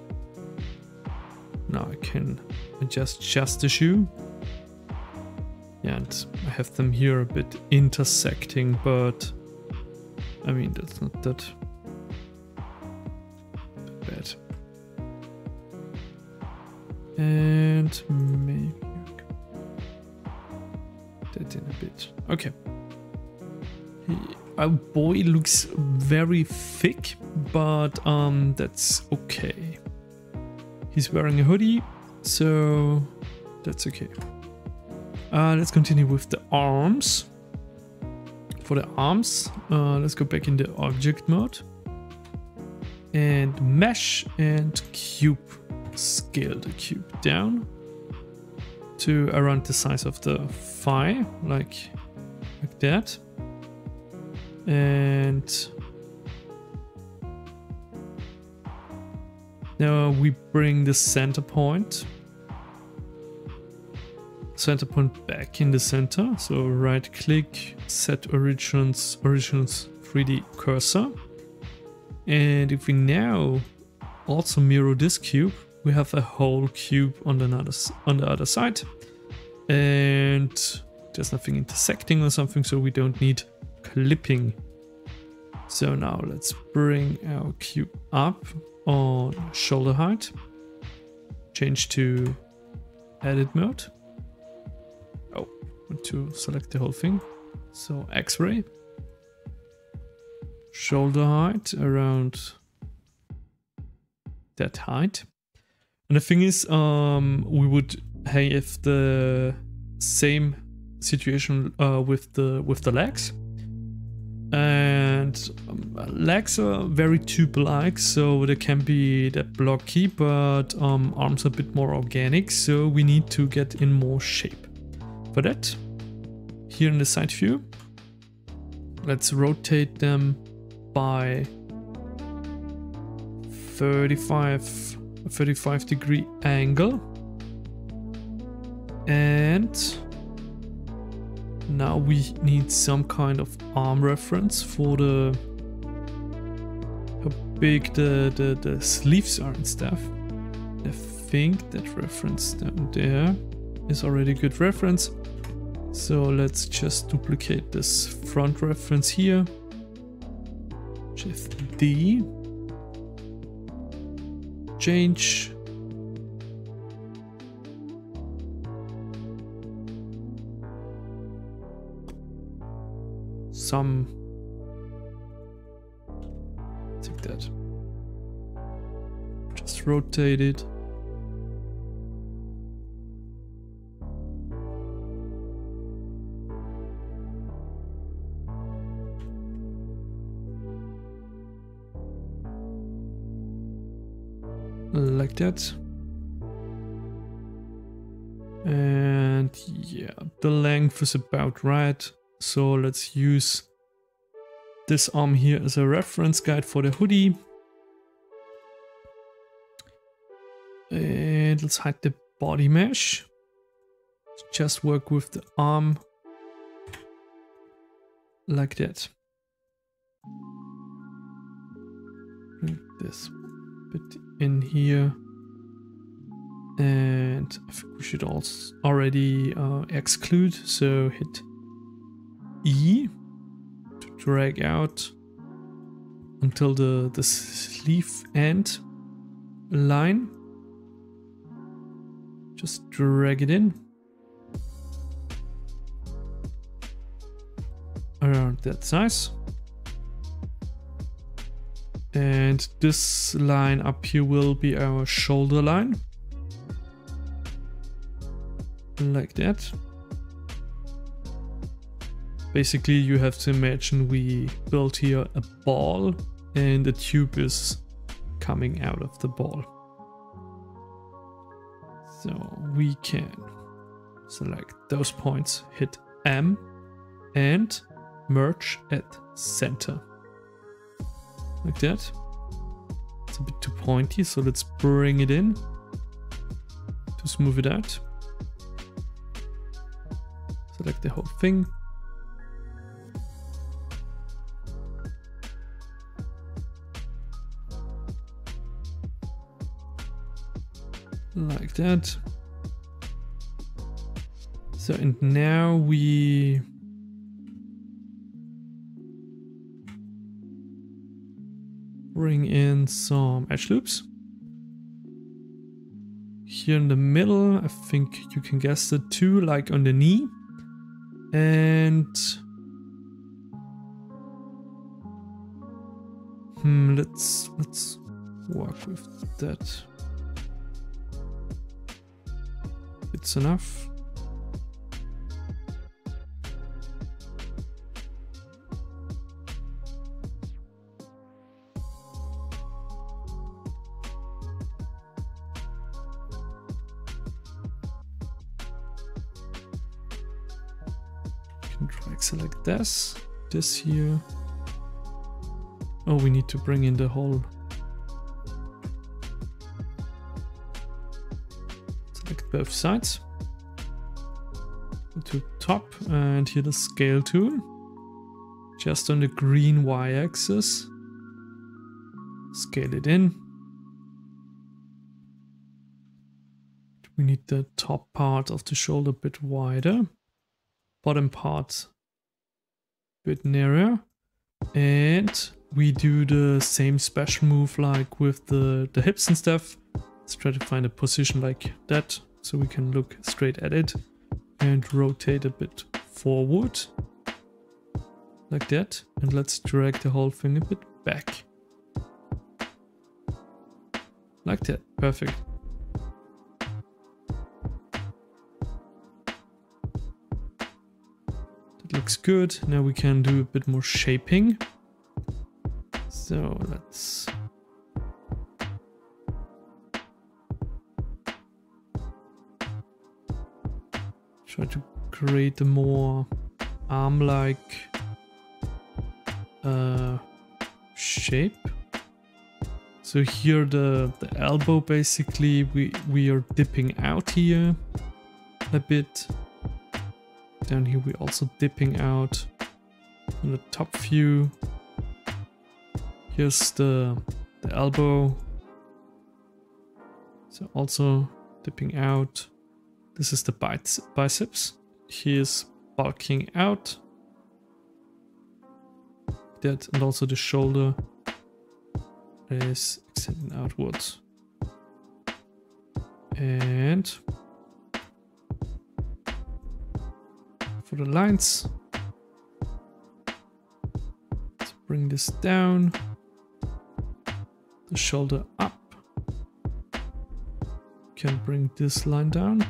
Now I can adjust just the shoe. Yeah, and I have them here a bit intersecting, but I mean, that's not that bad. And maybe that in a bit. Okay. Our boy looks very thick, but that's okay. He's wearing a hoodie, so that's okay. Let's continue with the arms. For the arms, let's go back in the object mode. And mesh and cube. Scale the cube down to around the size of the thigh, like that. And now we bring the center point back in the center. So right click, set origins 3D cursor. And if we now also mirror this cube, we have a whole cube on the other side. And there's nothing intersecting or something, so we don't need clipping. So now let's bring our cube up on shoulder height. Change to edit mode. Oh, want to select the whole thing. So X-ray. Shoulder height around that height. And the thing is, we would have the same situation with the legs. And legs are very tube-like, so they can be that blocky, but arms are a bit more organic, so we need to get in more shape. For that, here in the side view, let's rotate them by 35 degree angle. And now we need some kind of arm reference for how big the sleeves are and stuff. I think that reference down there is already a good reference. So let's just duplicate this front reference here. Shift D. Change. Take that. Just rotate it. Like that. And yeah, the length is about right. So let's use this arm here as a reference guide for the hoodie. And let's hide the body mesh. Just work with the arm like that. Bring this bit in here. And I think we should also already exclude, so hit E to drag out until the sleeve end line. Just drag it in around that size. And this line up here will be our shoulder line. like that. Basically, you have to imagine we built here a ball and the tube is coming out of the ball. So we can select those points, hit M and merge at center. Like that. It's a bit too pointy, so let's bring it in to smooth it out. Select the whole thing. Like that. So, and now we bring in some edge loops. Here in the middle, I think you can guess the two, like on the knee. And let's work with that. It's enough. Drag select this here. Oh, we need to bring in the whole. Select both sides. Go to top and here the scale tool. Just on the green y-axis. Scale it in. We need the top part of the shoulder a bit wider. Bottom part a bit narrower, and we do the same special move like with the hips and stuff. Let's try to find a position like that so we can look straight at it and rotate a bit forward like that, and let's drag the whole thing a bit back like that. Perfect. Looks good. Now we can do a bit more shaping. So let's try to create a more arm-like shape. So here the elbow, basically we are dipping out here a bit. Down here we're also dipping out on the top view. Here's the elbow. So also dipping out. This is the biceps. Here's bulking out. That, and also the shoulder is extending outwards. And for the lines, let's bring this down, the shoulder up, can bring this line down,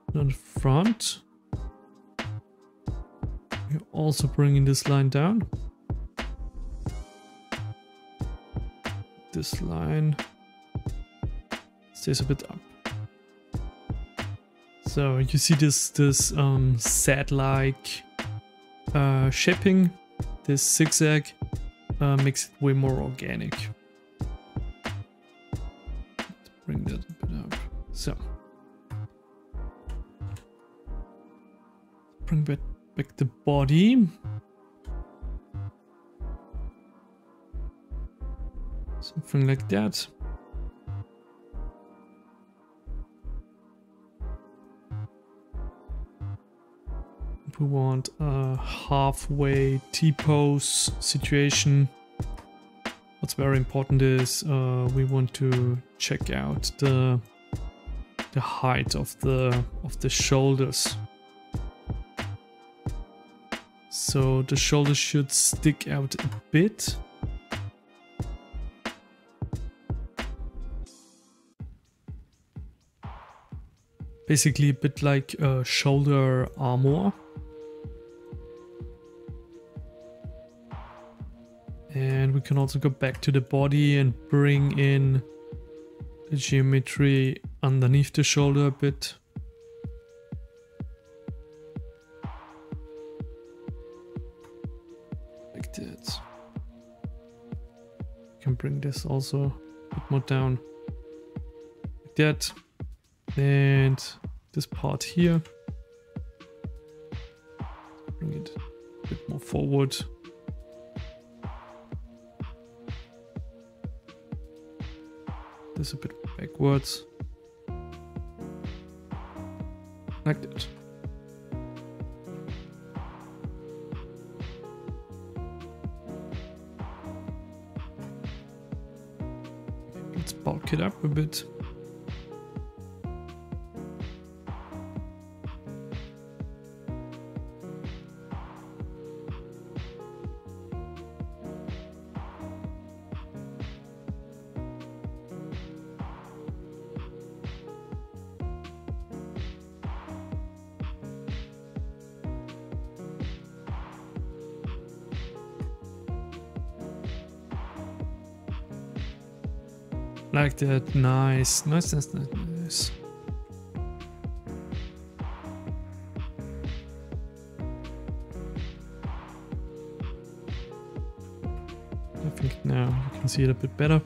and on the front, we're also bringing this line down, this line stays a bit up. So you see this sad-like shaping, this zigzag makes it way more organic. Let's bring that a bit up. So bring back the body. Something like that. We want a halfway T-pose situation. What's very important is we want to check out the height of the shoulders. So the shoulders should stick out a bit. Basically a bit like shoulder armor. And we can also go back to the body and bring in the geometry underneath the shoulder a bit. Like that. Can bring this also a bit more down. Like that. And this part here. Bring it a bit more forward. This a bit backwards. Like that. Let's bulk it up a bit. Like that, nice, nice, nice, nice, nice. I think now you can see it a bit better.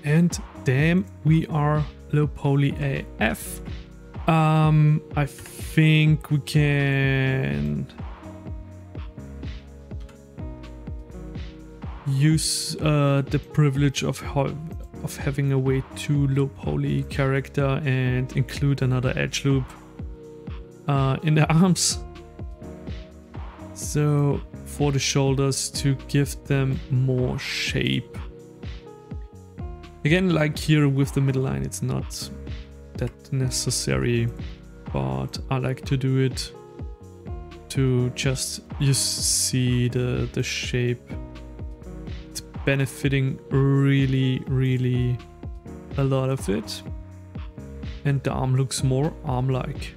And damn, we are Lowpoly AF. I think we can use the privilege of having a way to Lowpoly character and include another edge loop in the arms. So for the shoulders to give them more shape. Again, like here with the middle line, it's not that necessary, but I like to do it to just see the shape. Benefiting really a lot of it, and the arm looks more arm-like.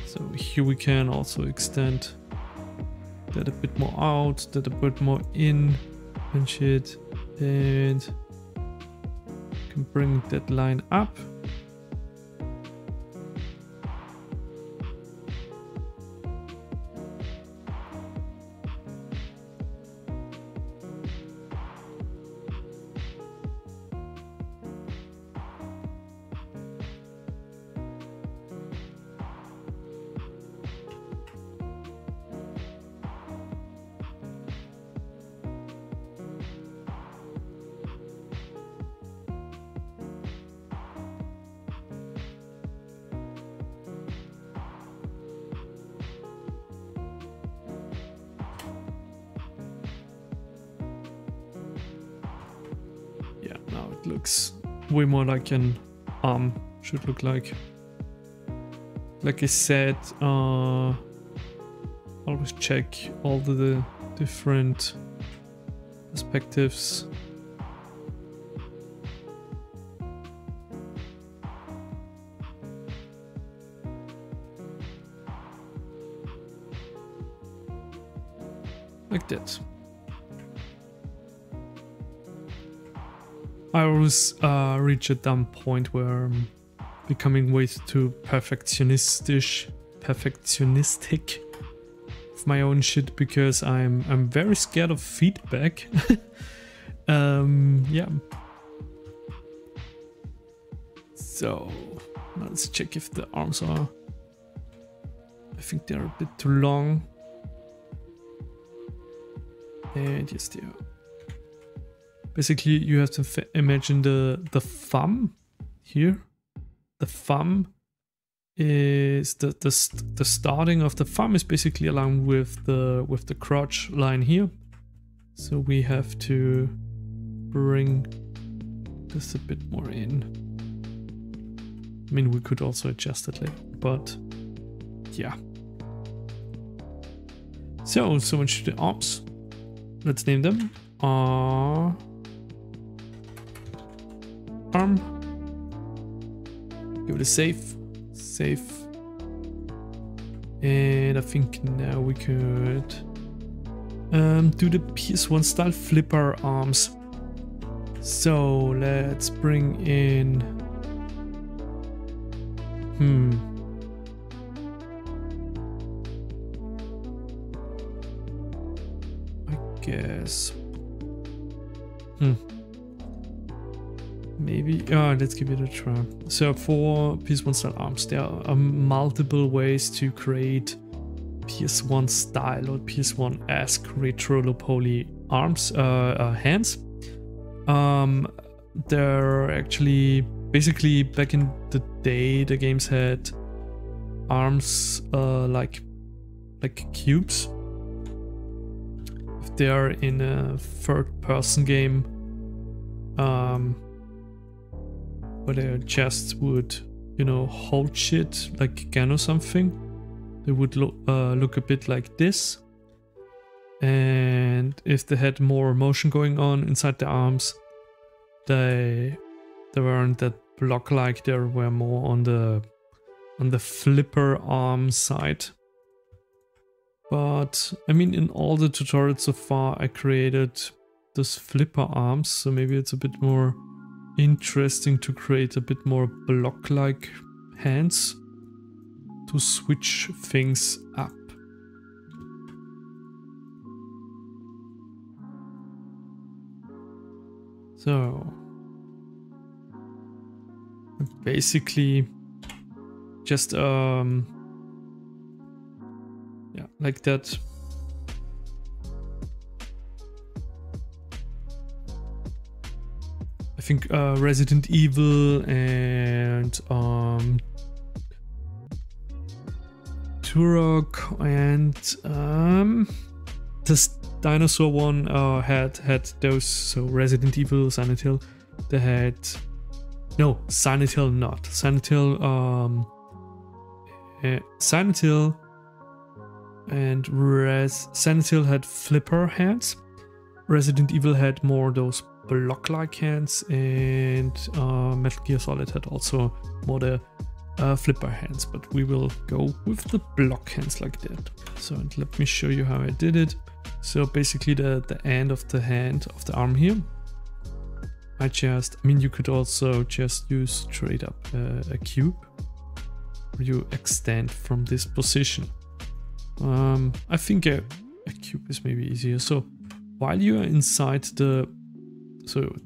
So here we can also extend that a bit more out, that a bit more in and shit, and can bring that line up. Yeah, now it looks way more like an arm should look like. Like I said, always check all the different perspectives. Like that. I always reach a dumb point where I'm becoming way too perfectionistic of my own shit, because I'm very scared of feedback. Yeah. So let's check if the arms are. I think they're a bit too long. And yes, they are. Basically, you have to imagine the thumb here. The thumb is the starting of the thumb is basically along with the crotch line here. So we have to bring this a bit more in. I mean, we could also adjust it later, but yeah. So much to the arms. Let's name them. arm. Give it a save. Save. And I think now we could do the PS1 style flipper arms. So let's bring in. I guess. Maybe. Let's give it a try. So for PS1 style arms, there are multiple ways to create PS1 style or PS1-esque retro Lowpoly arms, hands. They're actually basically back in the day the games had arms like cubes. If they are in a third-person game, where they just would, you know, hold shit like a gun or something, they would look a bit like this. And if they had more motion going on inside the arms, they weren't that block-like. They were more on the flipper arm side. But I mean, in all the tutorials so far, I created those flipper arms, so maybe it's a bit more interesting to create a bit more block-like hands to switch things up. So basically just yeah, like that. I think Resident Evil and Turok and this dinosaur one had those. So Resident Evil, Silent Hill, they had Silent Hill not. Silent Hill Silent Hill and Silent Hill had flipper hands. Resident Evil had more those block-like hands, and Metal Gear Solid had also more the flipper hands, but we will go with the block hands like that. So and let me show you how I did it. So basically the end of the hand of the arm here, I mean you could also just use straight up a cube, where you extend from this position. I think a cube is maybe easier. So while you are inside the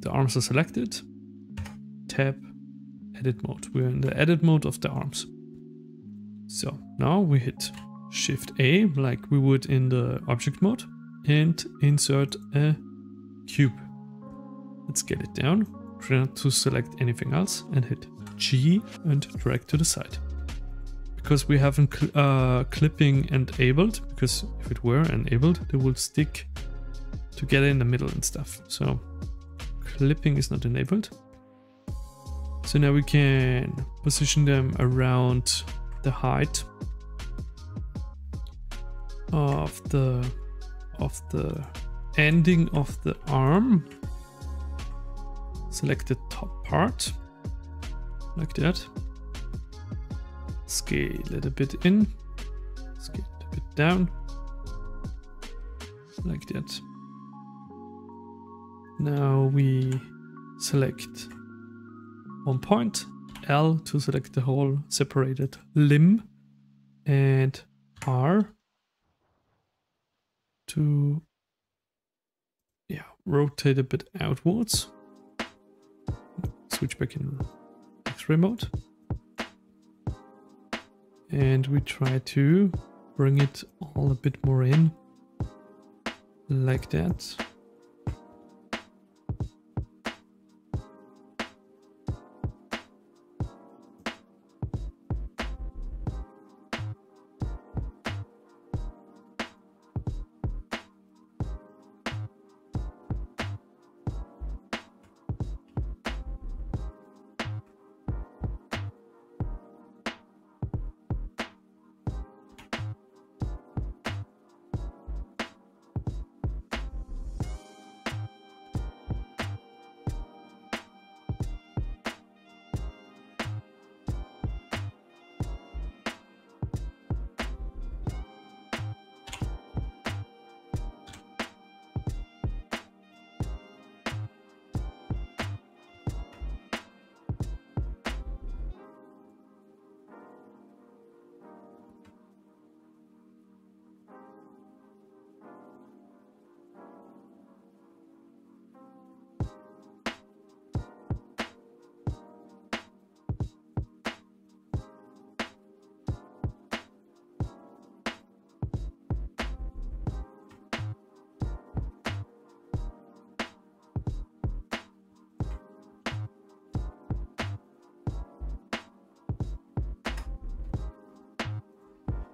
arms are selected, tab edit mode. We're in the edit mode of the arms. So now we hit Shift A like we would in the object mode and insert a cube. Let's get it down. Try not to select anything else and hit G and drag to the side. Because we haven't clipping enabled, because if it were enabled, they would stick together in the middle and stuff. So clipping is not enabled. So now we can position them around the height of the ending of the arm. Select the top part like that. Scale it a bit in, scale it a bit down like that. Now we select one point, L to select the whole separated limb, and R to rotate a bit outwards. Switch back in X-ray mode. And we try to bring it all a bit more in, like that.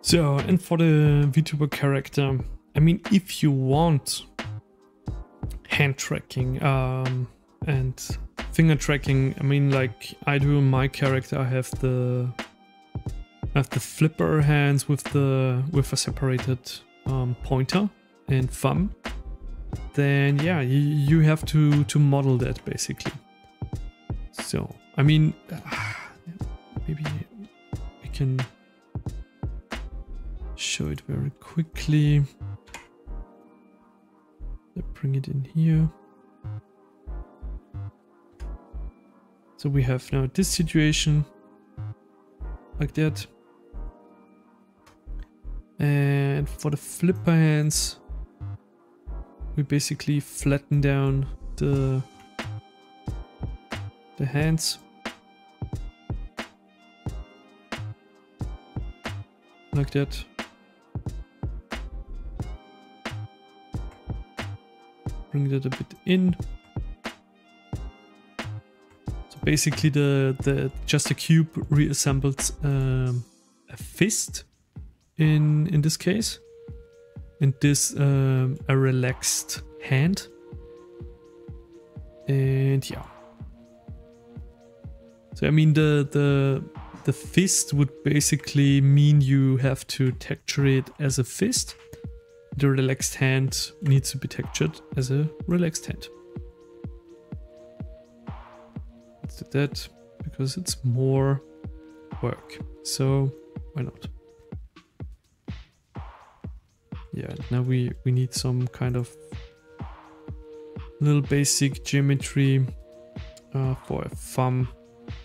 So, and for the Vtuber character, I mean, if you want hand tracking and finger tracking, I mean, like I do in my character, I have the flipper hands with a separated pointer and thumb. Then yeah, you have to model that basically. So I mean, maybe we can show it very quickly. Let's bring it in here. So we have now this situation like that. And for the flipper hands, we basically flatten down the hands. Like that. Bring that a bit in. So basically just a cube reassembles a fist in this case. And this a relaxed hand. And yeah. So I mean the fist would basically mean you have to texture it as a fist. The relaxed hand needs to be textured as a relaxed hand. Let's do that because it's more work. So why not? Yeah, now we need some kind of little basic geometry for a thumb,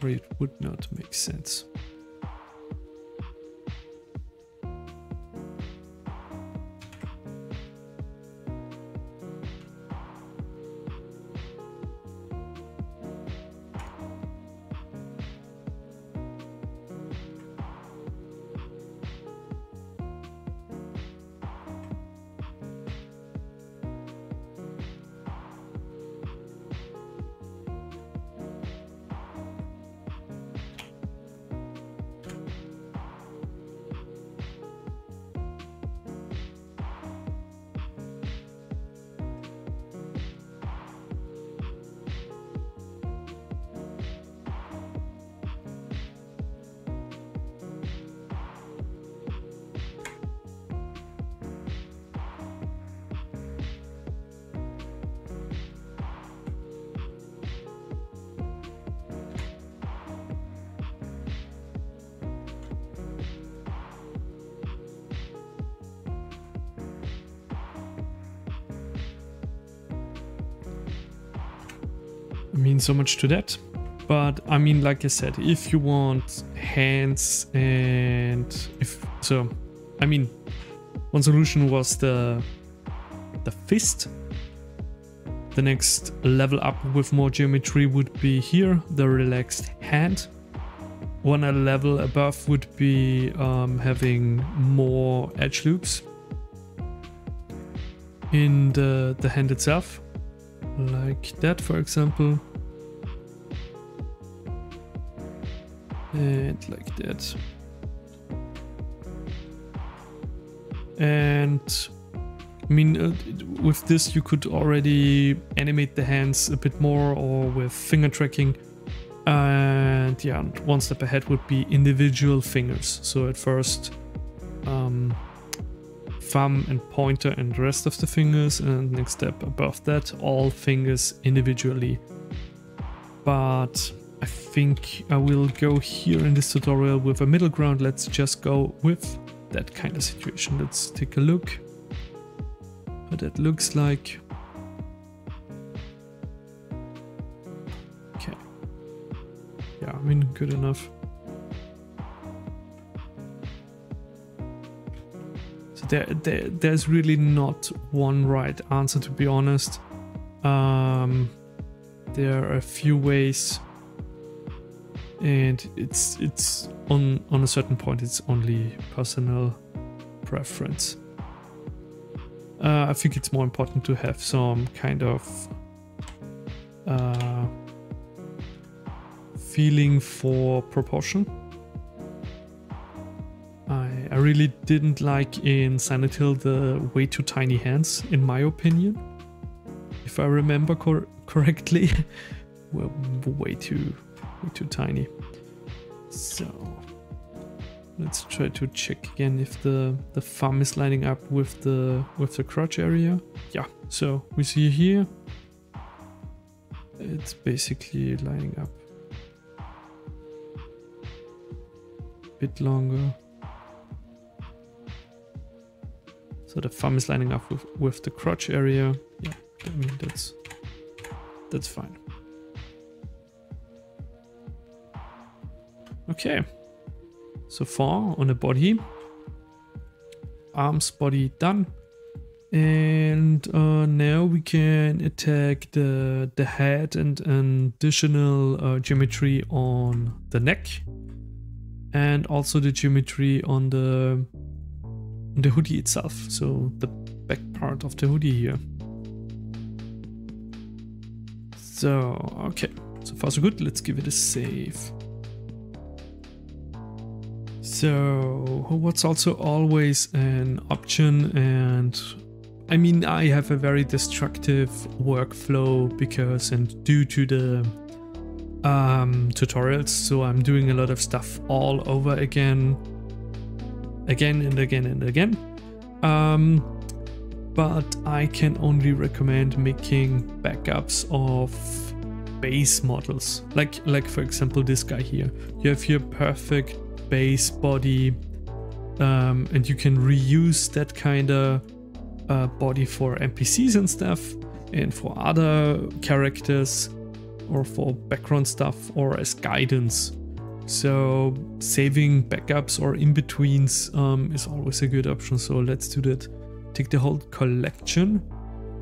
where it would not make sense. I mean, so much to that. But I mean, like I said, if you want hands and I mean, one solution was the fist. The next level up with more geometry would be here, the relaxed hand. One level above would be having more edge loops in the hand itself, like that, for example. And like that. And I mean, with this you could already animate the hands a bit more, or with finger tracking. And yeah, one step ahead would be individual fingers. So at first thumb and pointer and the rest of the fingers, and next step above that, all fingers individually. But I think I will go here in this tutorial with a middle ground. Let's just go with that kind of situation. Let's take a look what that looks like. Okay. Yeah, I mean, good enough. So there's really not one right answer, to be honest. There are a few ways. And it's on a certain point, it's only personal preference. I think it's more important to have some kind of feeling for proportion. I I really didn't like in Silent Hill the way too tiny hands, in my opinion. If I remember correctly, well, way too tiny. So let's try to check again if the thumb is lining up with the crotch area. Yeah, so we see here it's basically lining up. A bit longer. So the thumb is lining up with the crotch area. Yeah, I mean that's fine. Okay, so far on the body, arms, body done, and now we can attack the head and an additional geometry on the neck, and also the geometry on the hoodie itself, so the back part of the hoodie here. So okay, so far so good. Let's give it a save. So what's also always an option, and I mean I have a very destructive workflow because and due to the tutorials, so I'm doing a lot of stuff all over again and again. But I can only recommend making backups of base models, like for example this guy here. You have here perfect base body, and you can reuse that kind of body for NPCs and stuff, and for other characters, or for background stuff, or as guidance. So saving backups or in-betweens is always a good option, so let's do that. Take the whole collection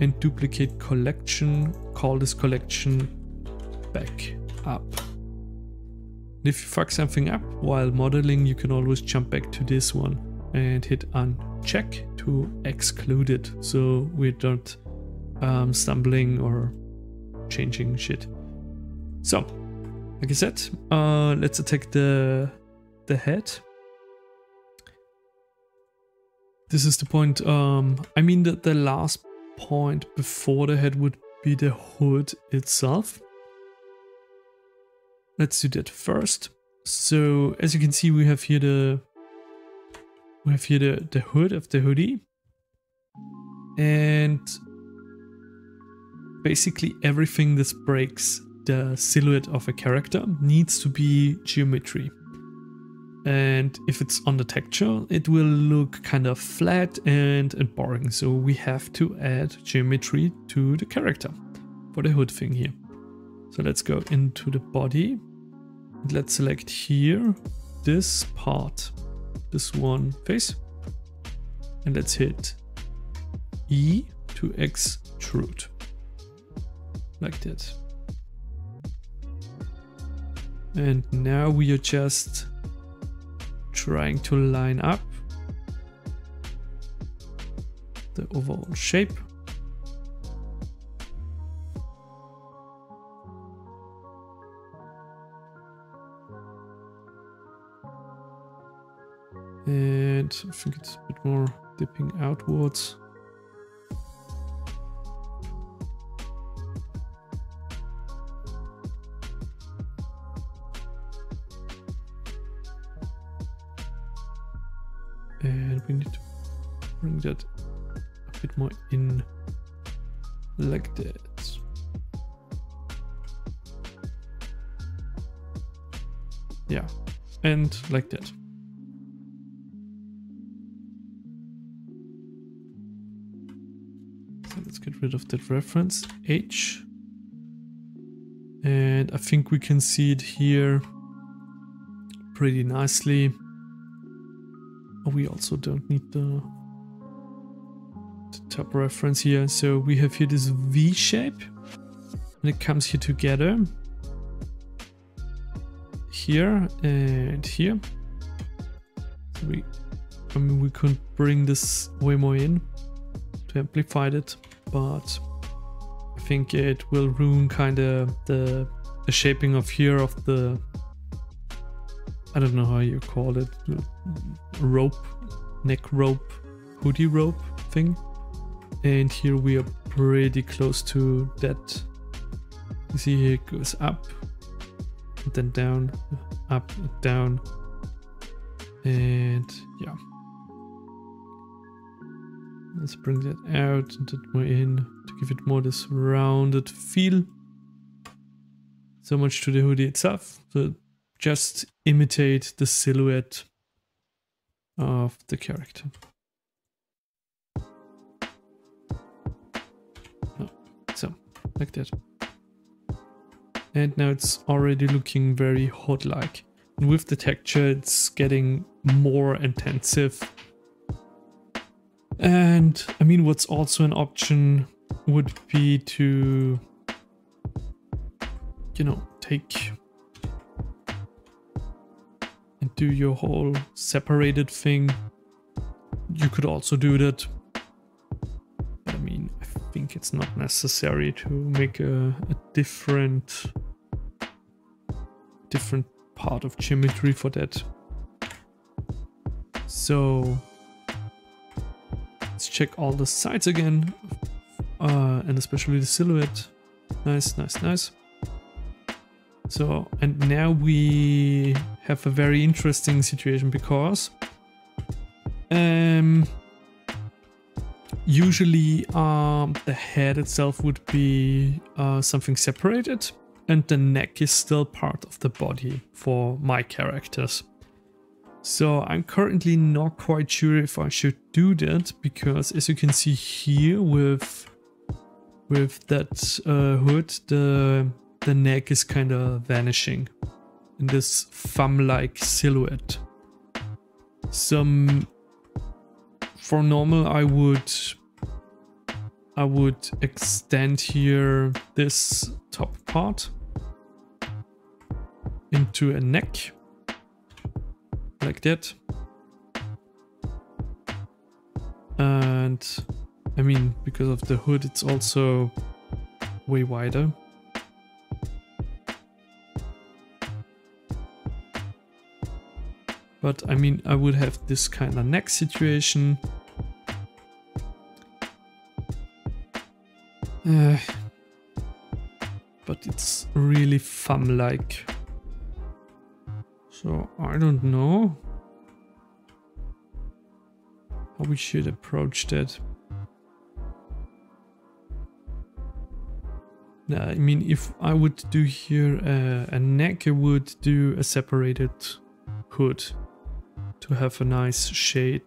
and duplicate collection, call this collection back up. If you fuck something up while modeling, you can always jump back to this one and hit uncheck to exclude it, so we're not stumbling or changing shit. So, like I said, let's attack the head. This is the point, I mean that the last point before the head would be the hood itself. Let's do that first. So as you can see, we have here the hood of the hoodie, and basically everything that breaks the silhouette of a character needs to be geometry. And if it's on the texture, it will look kind of flat and boring. So we have to add geometry to the character for the hood thing here. So let's go into the body. And let's select here this part, this one face. And let's hit E to extrude. Like that. And now we are just trying to line up the overall shape. And I think it's a bit more dipping outwards. And we need to bring that a bit more in like that. Yeah, and like that. So let's get rid of that reference, H. And I think we can see it here pretty nicely. We also don't need the top reference here. So we have here this V shape, and it comes here together, here and here. So we could bring this way more in to amplify it, but I think it will ruin kind of the shaping of here of the, I don't know how you call it, rope neck rope, hoodie rope thing. And here we are pretty close to that. You see here it goes up, and then down, up, down. And yeah. Let's bring that out and that more in to give it more this rounded feel. So much to the hoodie itself. So just imitate the silhouette of the character. Oh, so, like that. And now it's already looking very hood-like. And with the texture, it's getting more intensive. And I mean, what's also an option would be to, you know, take and do your whole separated thing. You could also do that. But I mean, I think it's not necessary to make a different part of geometry for that. So let's check all the sides again, and especially the silhouette. Nice, nice, nice. So, and now we have a very interesting situation because usually the head itself would be something separated, and the neck is still part of the body for my characters. So I'm currently not quite sure if I should do that, because as you can see here with that hood, the neck is kind of vanishing in this thumb-like silhouette. For normal, I would extend here this top part into a neck, like that. And I mean, because of the hood, it's also way wider. But I mean, I would have this kind of neck situation. But it's really thumb-like. So I don't know how we should approach that. Now, I mean, if I would do here a neck, I would do a separated hood to have a nice shape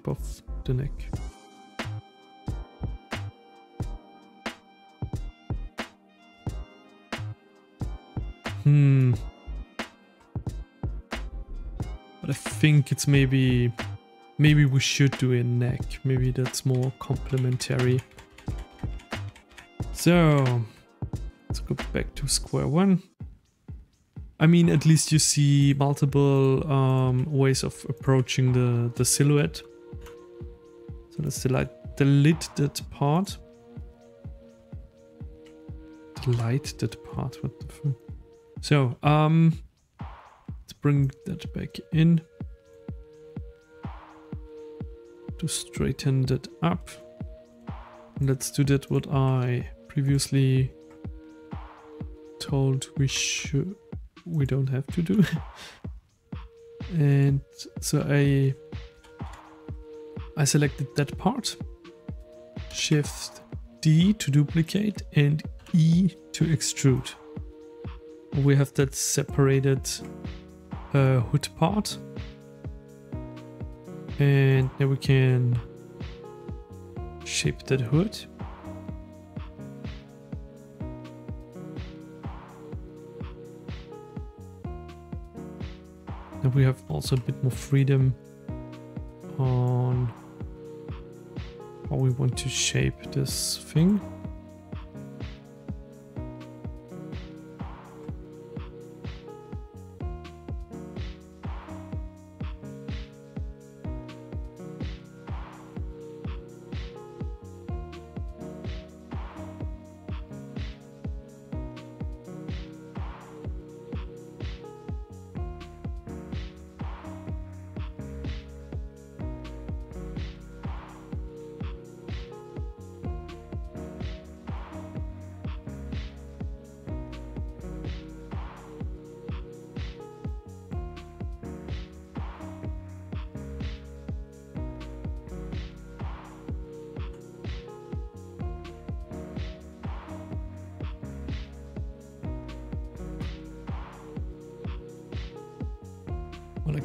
of the neck. But I think it's maybe we should do a neck. Maybe that's more complementary. So let's go back to square one. I mean, at least you see multiple ways of approaching the silhouette. So let's delete that part. Delete that part, what the fuck? So, let's bring that back in to straighten that up. And let's do that what I previously told we don't have to do. And so I selected that part, Shift D to duplicate and E to extrude. We have that separated hood part, and now we can shape that hood. Now we have also a bit more freedom on how we want to shape this thing.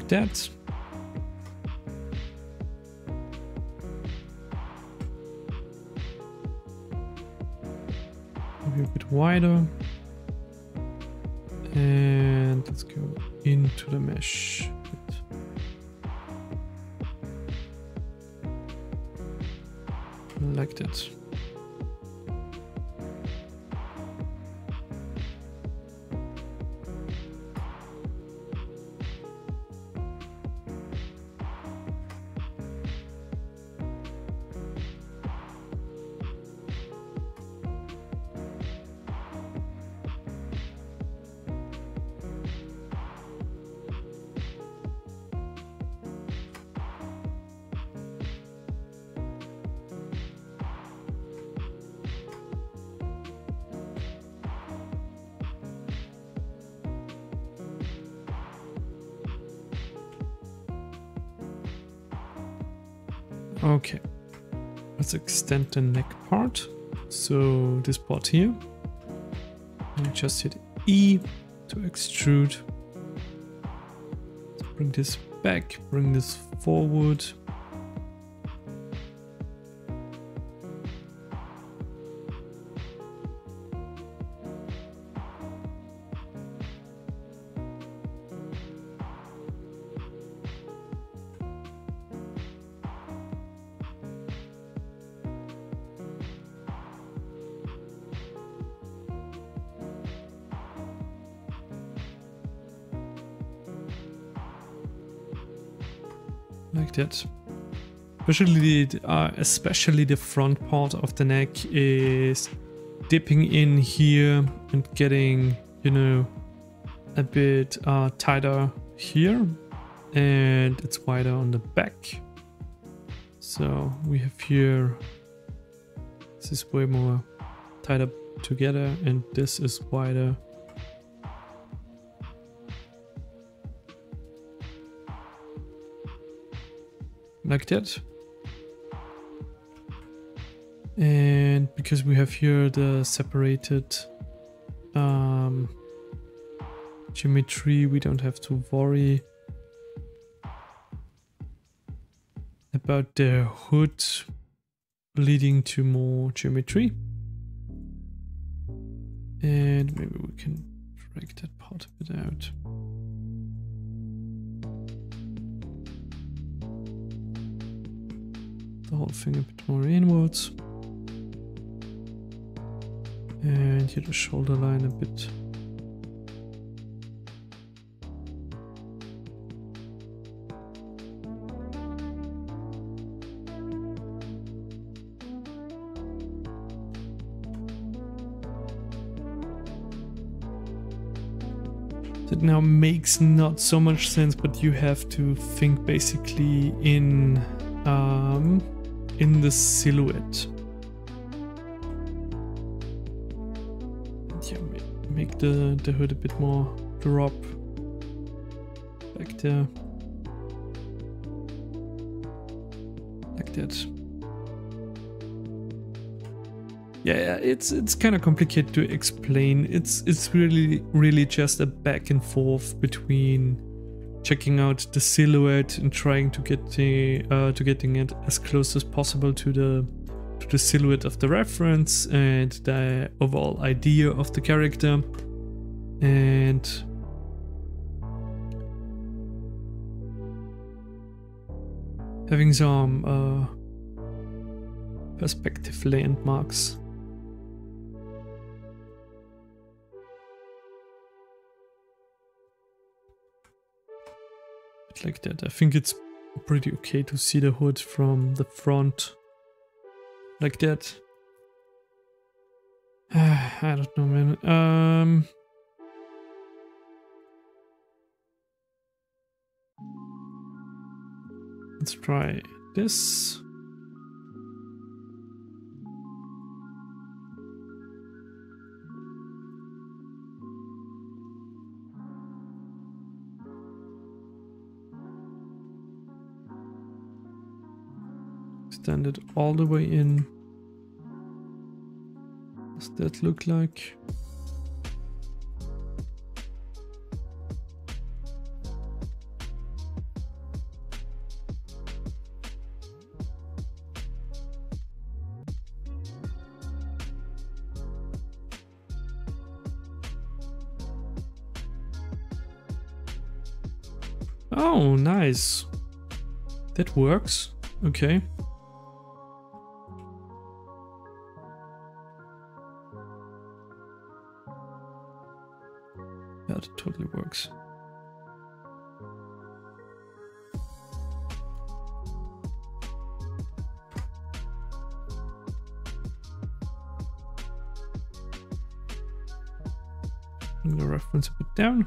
like that. Maybe a bit wider. And let's go into the mesh. Like that. Okay, let's extend the neck part. So this part here, and just hit E to extrude. Let's bring this back, bring this forward. Like that. Especially the front part of the neck is dipping in here and getting, you know, a bit tighter here, and it's wider on the back. So we have here, this is way more tied up together, and this is wider. Like that. And because we have here the separated geometry, we don't have to worry about the hood leading to more geometry. And maybe we can drag that part a bit out. The whole thing a bit more inwards. And here the shoulder line a bit. That now makes not so much sense, but you have to think basically in the silhouette. Yeah, make the hood a bit more drop back there, like that. Yeah, it's kind of complicated to explain. It's really just a back and forth between checking out the silhouette and trying to getting it as close as possible to the silhouette of the reference and the overall idea of the character, and having some perspective landmarks. Like that. I think it's pretty okay to see the hood from the front like that. I don't know, man. Let's try this. Extend it all the way in. Does that look like? Oh, nice. That works. Okay. Yeah, that totally works. I'm gonna reference a bit down.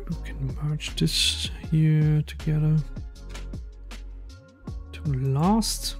We can merge this here together to last.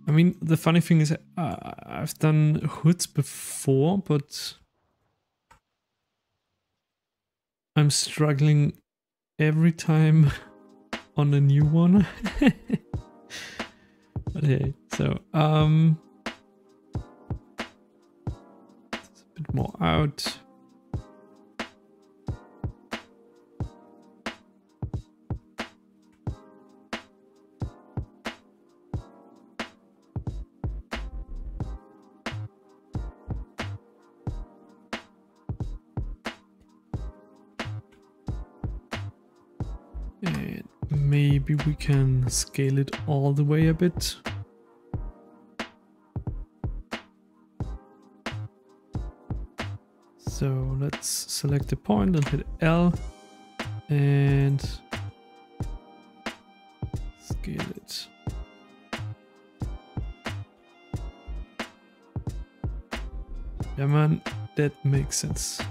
I mean, the funny thing is I've done hoods before, but I'm struggling every time on a new one. But hey, so it's a bit more out. And maybe we can scale it all the way a bit. So let's select the point and hit L and scale it. Yeah man, that makes sense.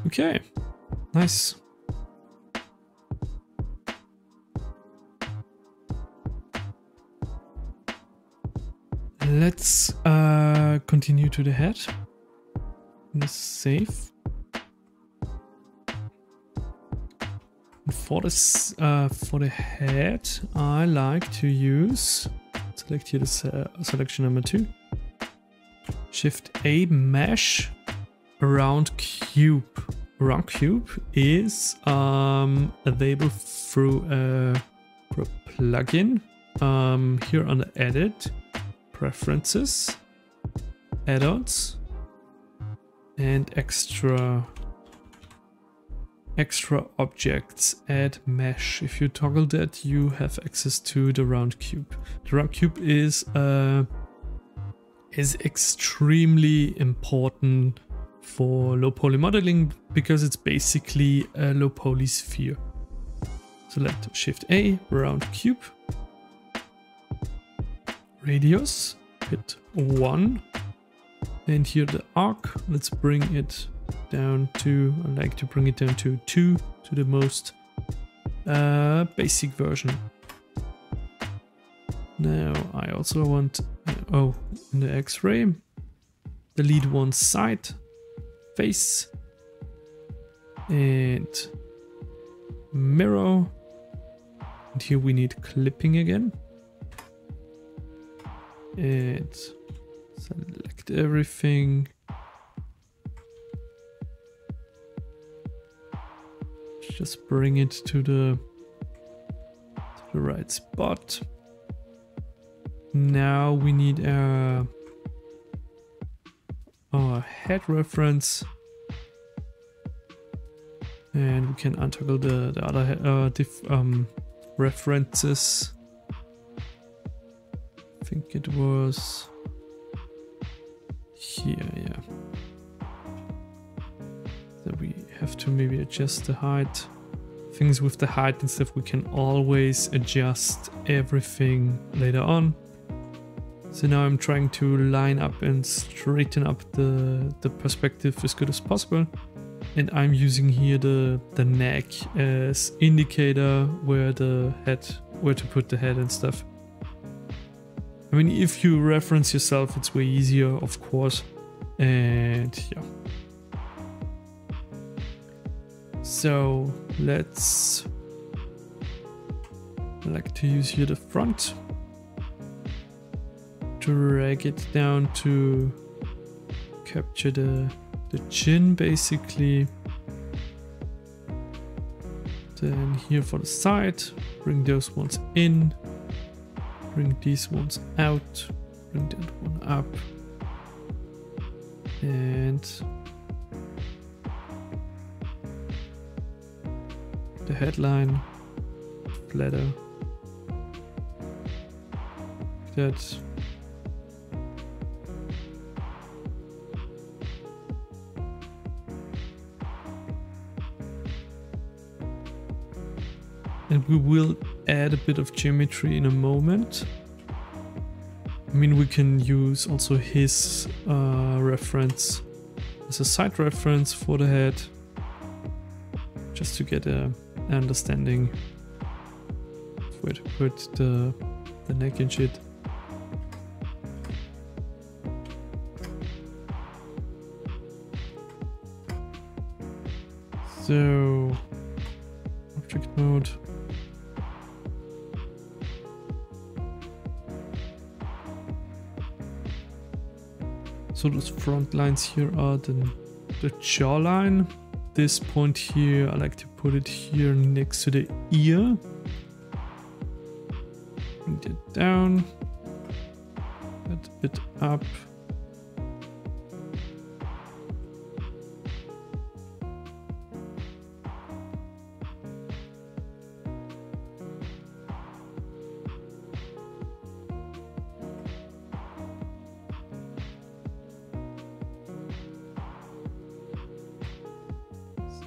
Okay, nice. Let's continue to the head. This save. For this, for the head, I like to use. Select here this selection number 2. Shift A, mesh around cube. Around cube is available through a plugin. Here under Edit, Preferences, Add-ons, and extra objects. Add mesh. If you toggle that, you have access to the round cube. The round cube is extremely important for low poly modeling because it's basically a low poly sphere. Select Shift A, round cube, radius, hit 1, and here the arc, let's bring it down to, I like to bring it down to 2, to the most basic version. Now I also want, in the X-ray, delete one side face and mirror And here we need clipping again. And select everything. Just bring it to the right spot. Now we need our head reference. And we can untoggle the other references. I think it was here, yeah. So we have to maybe adjust the height. Things with the height and stuff, we can always adjust everything later on. So now I'm trying to line up and straighten up the perspective as good as possible. And I'm using here the neck as indicator where to put the head and stuff. I mean, if you reference yourself, it's way easier, of course. And yeah. So let's, I like to use here the front. Drag it down to capture the chin basically. Then here for the side, bring those ones in, bring these ones out, bring that one up, and the headline flatter that. And we will add a bit of geometry in a moment. I mean, we can use also his reference as a side reference for the head, just to get an understanding of where to put the neck and shit. So, object mode. So those front lines here are the jawline. This point here, I like to put it here next to the ear. Bring that down. That bit up.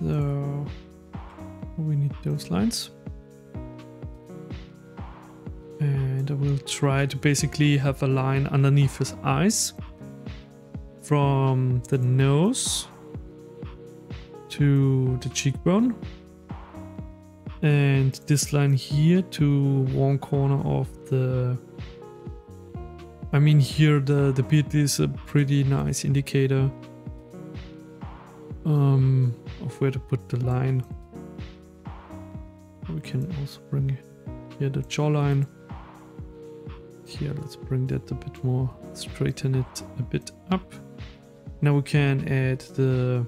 So we need those lines. And I will try to basically have a line underneath his eyes from the nose to the cheekbone. And this line here to one corner of the... I mean, here the beard is a pretty nice indicator of where to put the line. We can also bring here the jawline. Here, let's bring that a bit more, straighten it a bit up. Now we can add the,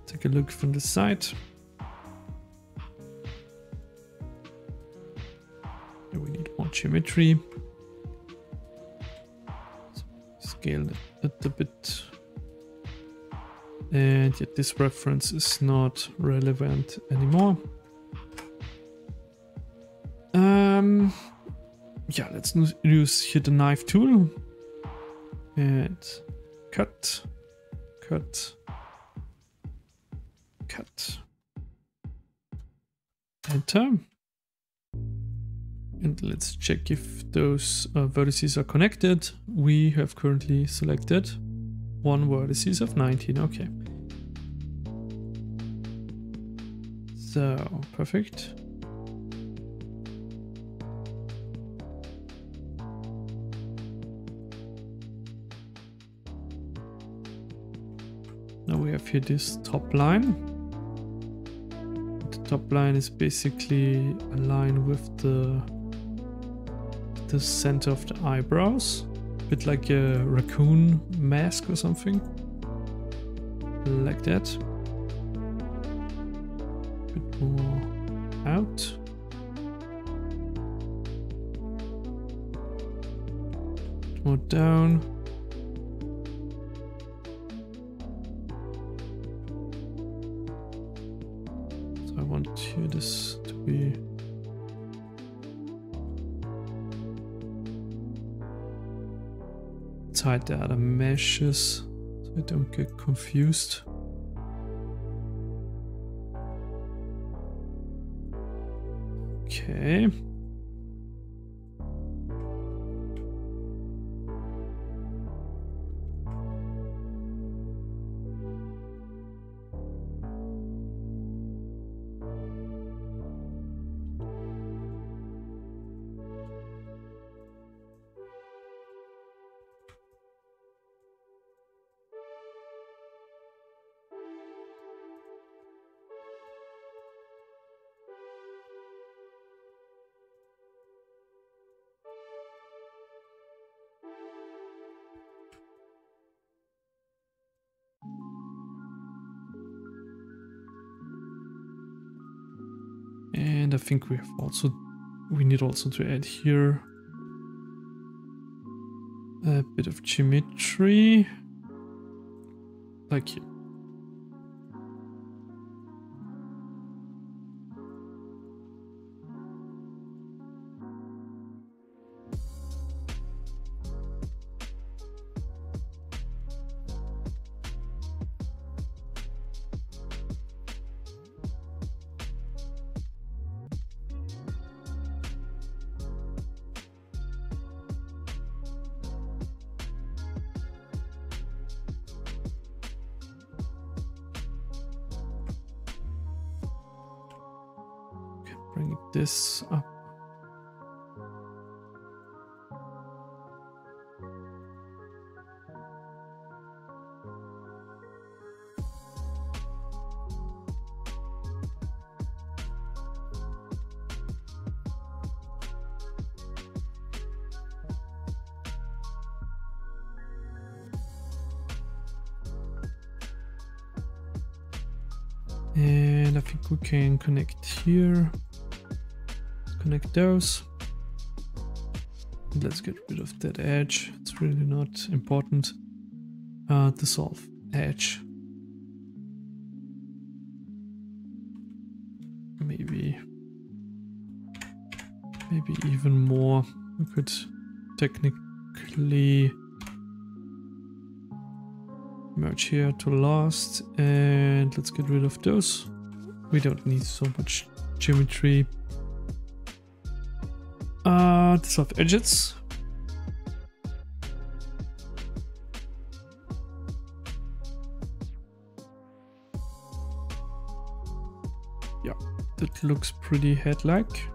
take a look from the side. Here we need more geometry. So scale it a bit. And yet this reference is not relevant anymore. Yeah, let's use here the knife tool and cut, cut, cut, enter. And let's check if those vertices are connected. We have currently selected one vertices of 19, okay. So, perfect. Now we have here this top line. The top line is basically aligned with the center of the eyebrows. A bit like a raccoon mask or something. Like that. A bit more out. More down. So I want here this to be hide the other meshes so I don't get confused. Okay. And I think we need also to add here a bit of geometry, like here. Bring this up. And I think we can connect here. Connect those. And let's get rid of that edge. It's really not important. Dissolve edge. Maybe even more. We could technically merge here to last, and let's get rid of those. We don't need so much geometry. Dissolve edges. Yeah, that looks pretty head-like.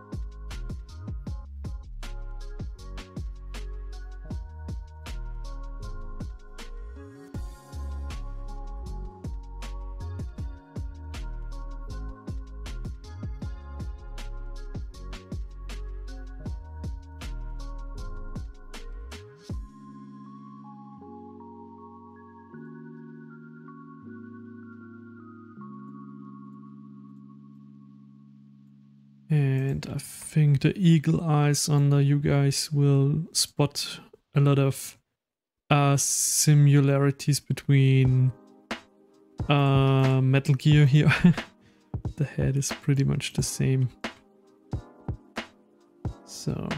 And I think the eagle eyes under you guys will spot a lot of similarities between Metal Gear here. The head is pretty much the same. So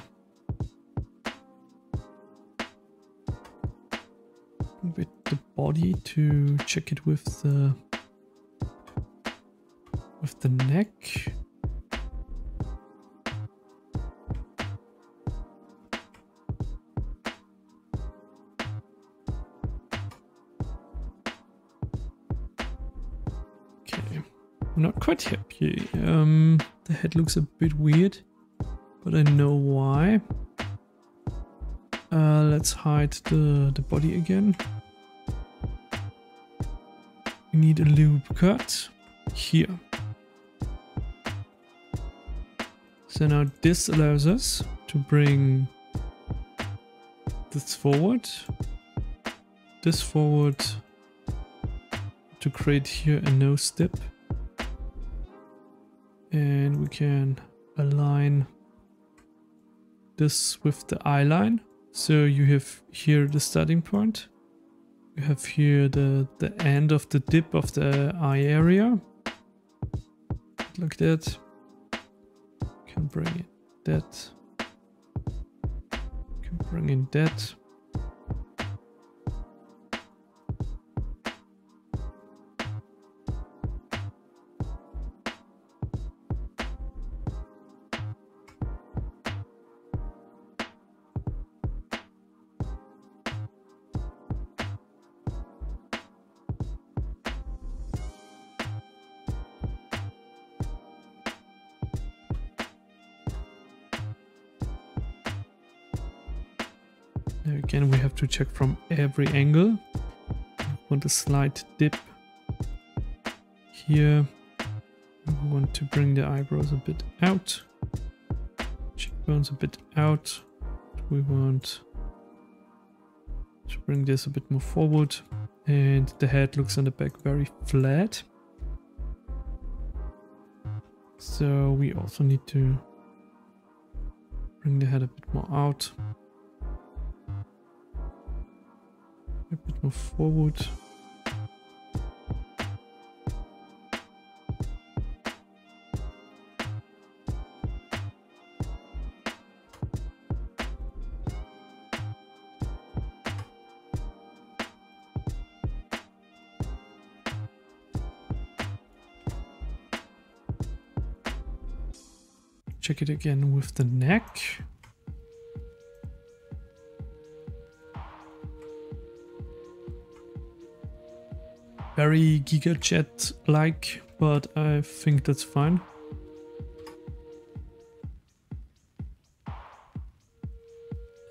with the body to check it with the neck. I'm not quite happy. The head looks a bit weird, but I know why. Let's hide the body again. We need a loop cut here. So now this allows us to bring this forward, to create here a nose dip. And we can align this with the eye line. So you have here the starting point. You have here the end of the dip of the eye area. Like that. Can bring in that. Can bring in that. Now again, we have to check from every angle. We want a slight dip here. We want to bring the eyebrows a bit out, cheekbones a bit out. We want to bring this a bit more forward, and the head looks on the back very flat. So we also need to bring the head a bit more out. A bit more forward. Check it again with the neck. Very GigaChat-like, but I think that's fine.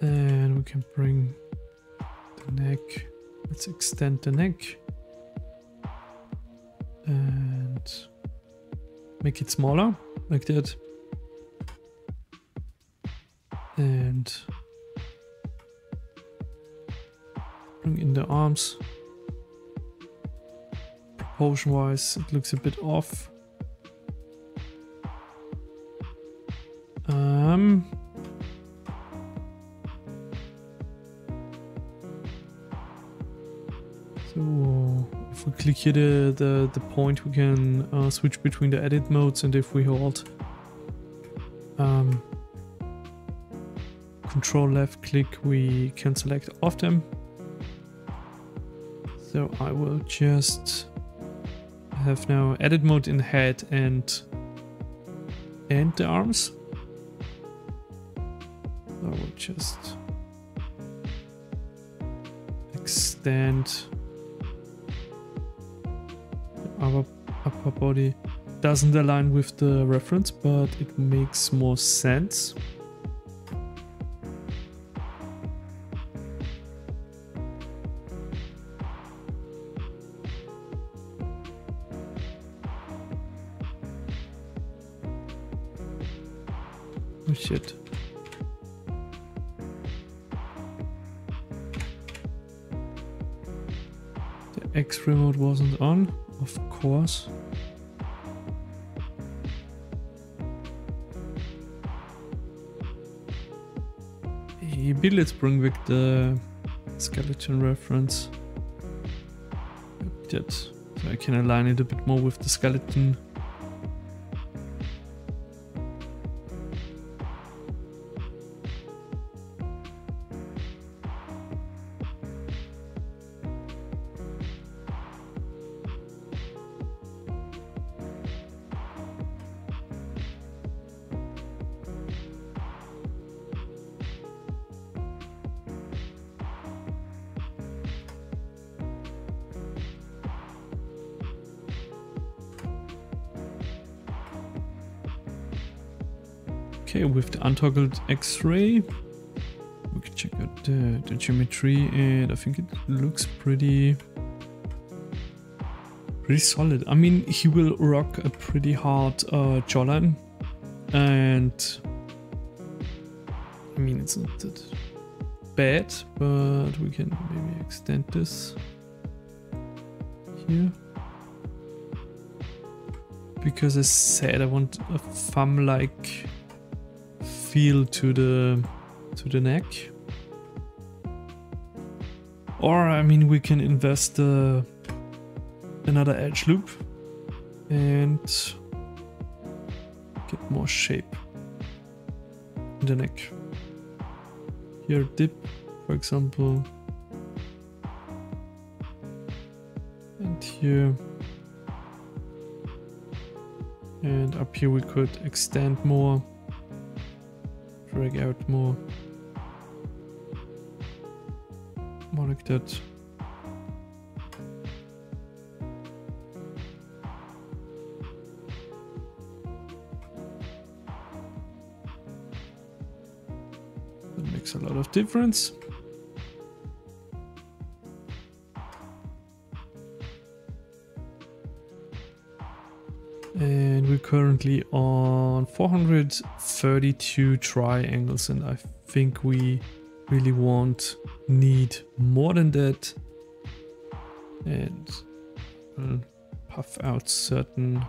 And we can bring the neck. Let's extend the neck. And make it smaller, like that. And bring in the arms. Proportion wise, it looks a bit off. So if we click here the point, we can switch between the edit modes, and if we hold Control left click, we can select all of them. So I will just have now edit mode in the head and the arms. I will just extend the upper body. Doesn't align with the reference, but it makes more sense. Oh shit. The X remote wasn't on, of course. Maybe let's bring back the skeleton reference. Like that. So I can align it a bit more with the skeleton. Okay, with the untoggled X-ray, we can check out the geometry, and I think it looks pretty solid. I mean, he will rock a pretty hard jawline, And I mean, it's not that bad, but we can maybe extend this here. Because as said, I want a thumb-like feel to the neck. Or I mean, we can invest another edge loop and get more shape in the neck. Here, dip, for example, and here. And up here we could extend more, drag out more like that. That makes a lot of difference. And we're currently on 432 triangles, and I think we really won't need more than that. And we'll puff out certain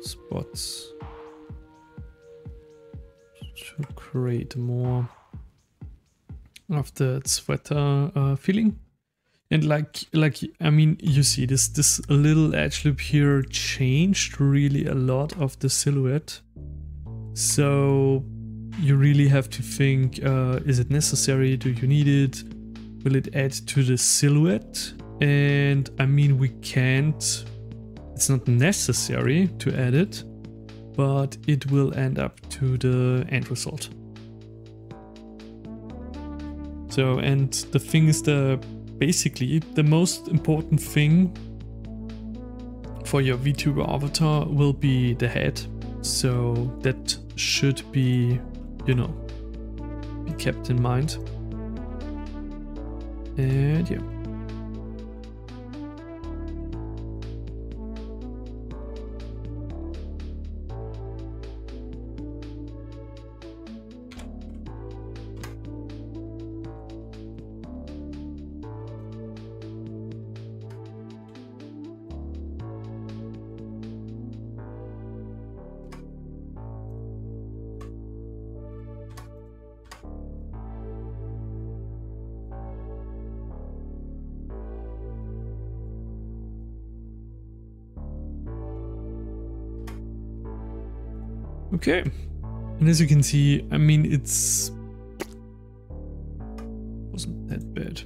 spots to create more of the sweater feeling. And like I mean, you see this little edge loop here changed really a lot of the silhouette. So you really have to think, is it necessary? Do you need it? Will it add to the silhouette? And I mean, we can't, it's not necessary to add it, but it will end up to the end result. So, and the thing is, basically the most important thing for your VTuber avatar will be the head. So that should be, you know, be kept in mind. And yeah. Okay, and as you can see, I mean, wasn't that bad.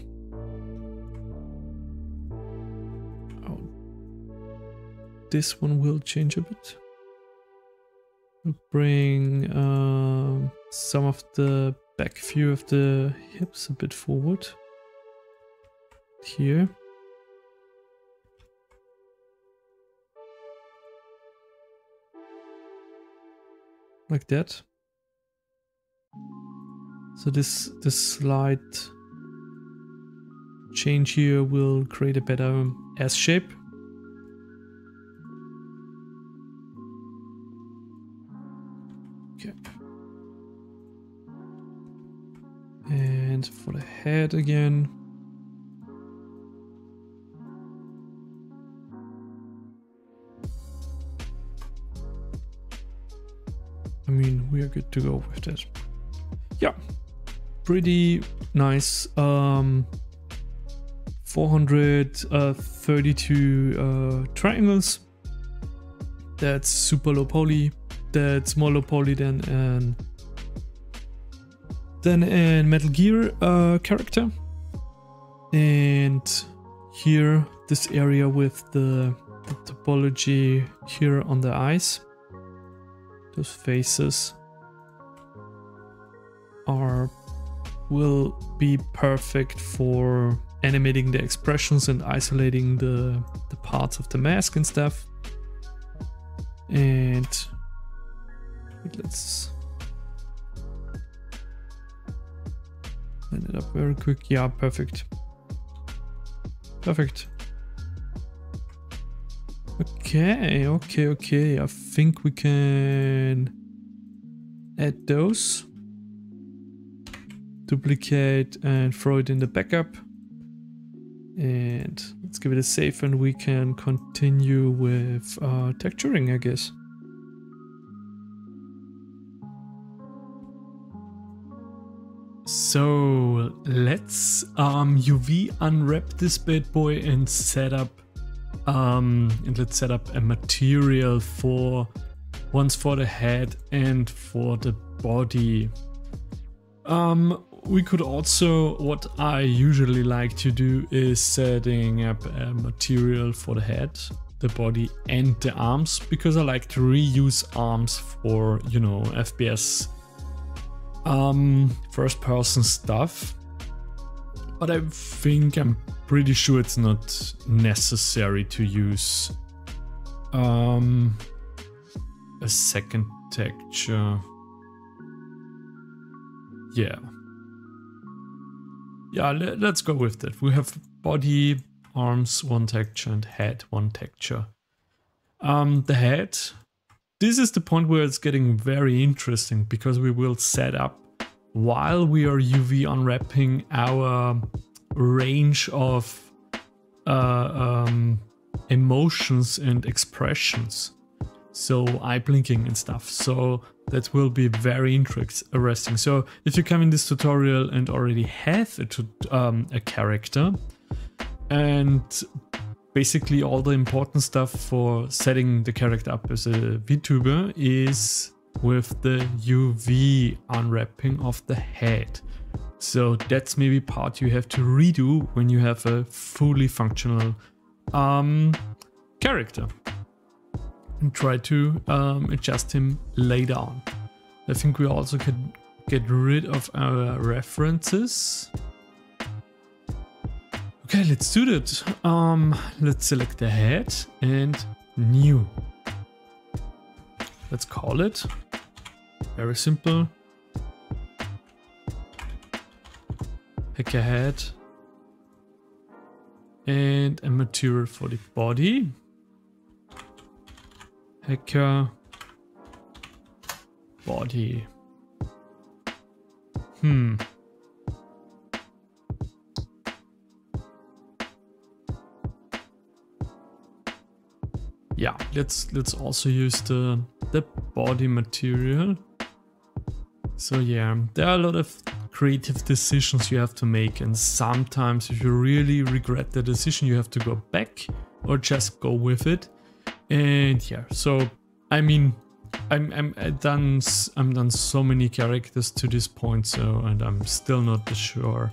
Oh, this one will change a bit. We'll bring some of the back view of the hips a bit forward here. Like that. So this slight change here will create a better S shape. Okay. And for the head again. I mean, we are good to go with that. Yeah, pretty nice. 432 triangles. That's super low poly. That's more low poly than a Metal Gear character. And here, this area with the topology here on the eyes. Those faces will be perfect for animating the expressions and isolating the parts of the mask and stuff. And let's line it up very quick. Yeah, perfect. Perfect. Okay. I think we can add those. Duplicate and throw it in the backup. And let's give it a save and we can continue with texturing, I guess. So let's UV unwrap this bad boy and set up let's set up a material for once for the head and for the body. We could also, what I usually like to do is setting up a material for the head, the body and the arms, because I like to reuse arms for, you know, FPS first person stuff. But I think I'm pretty sure it's not necessary to use a second texture. Yeah, let's go with that. We have body, arms, one texture, and head, one texture. The head, this is the point where it's getting very interesting, because we will set up, while we are UV unwrapping, our range of emotions and expressions. So eye blinking and stuff. So that will be very interesting. So if you come in this tutorial and already have a character, and basically all the important stuff for setting the character up as a VTuber is with the UV unwrapping of the head. So that's maybe part you have to redo when you have a fully functional character. And try to adjust him later on. I think we also can get rid of our references. Okay, let's do that. Let's select the head and new. Let's call it. Very simple. Pick a head. And a material for the body. Hacker body. Yeah, let's also use the body material. So yeah, there are a lot of creative decisions you have to make, and sometimes if you really regret the decision, you have to go back or just go with it. And yeah, so I mean, I've done so many characters to this point, so, and I'm still not sure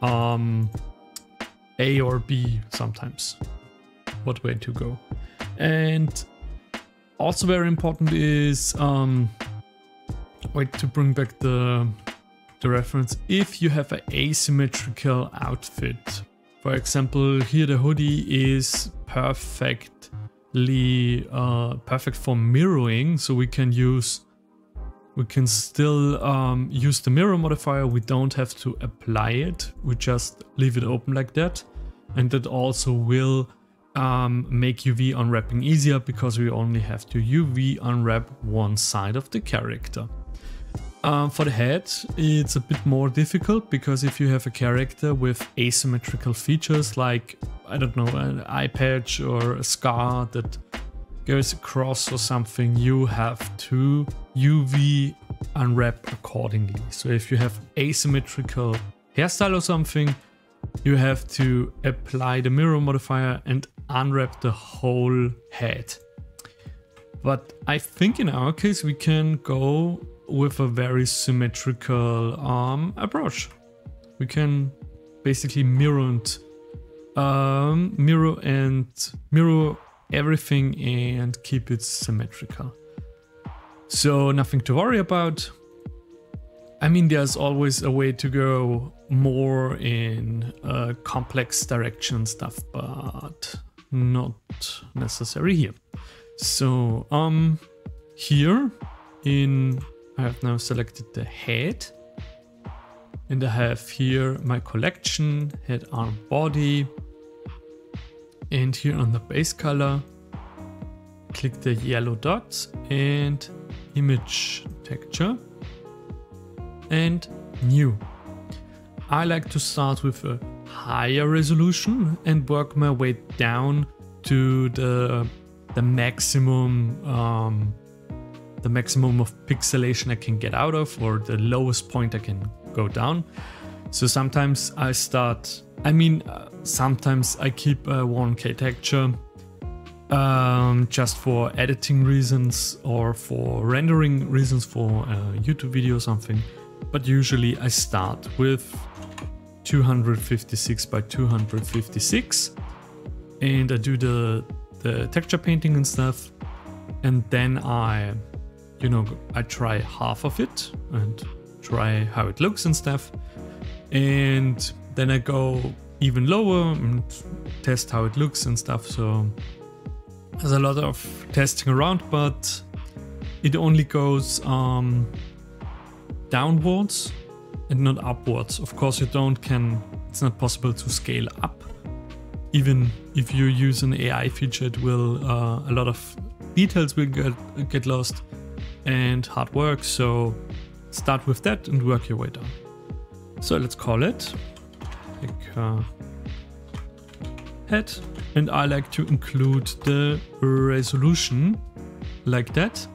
A or B sometimes what way to go. And also very important is wait to bring back the reference. If you have an asymmetrical outfit, for example, here the hoodie is perfect for mirroring, so we can still use the mirror modifier. We don't have to apply it, we just leave it open like that, and that also will make UV unwrapping easier, because we only have to UV unwrap one side of the character. For the head, it's a bit more difficult, because if you have a character with asymmetrical features, like, I don't know, an eye patch or a scar that goes across or something, you have to UV unwrap accordingly. So if you have asymmetrical hairstyle or something, you have to apply the mirror modifier and unwrap the whole head. But I think in our case we can go with a very symmetrical approach. We can basically mirror everything and keep it symmetrical. So nothing to worry about. I mean, there's always a way to go more in complex direction stuff, but not necessary here. So here I have now selected the head, and I have here my collection, head, arm, body, and here on the base color click the yellow dots and image texture and new. I like to start with a higher resolution and work my way down to the maximum of pixelation I can get out of, or the lowest point I can go down. So sometimes I start, sometimes I keep a 1K texture just for editing reasons or for rendering reasons for a YouTube video or something. But usually I start with 256 by 256 and I do the texture painting and stuff, and then I try half of it and try how it looks and stuff, and then I go even lower and test how it looks and stuff. So there's a lot of testing around, but it only goes downwards and not upwards. Of course it's not possible to scale up. Even if you use an AI feature, it will a lot of details will get lost and hard work. So start with that and work your way down. So let's call it like head, and I like to include the resolution like that.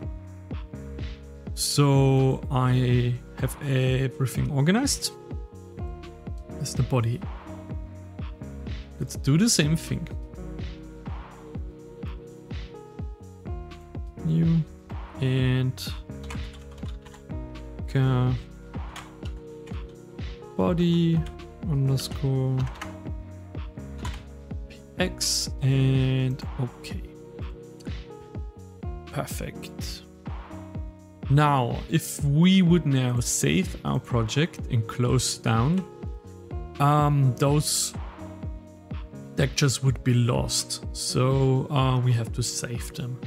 So I have everything organized. That's the body. Let's do the same thing. New and body underscore px and okay. Perfect. Now, if we would now save our project and close down, those textures would be lost. So we have to save them.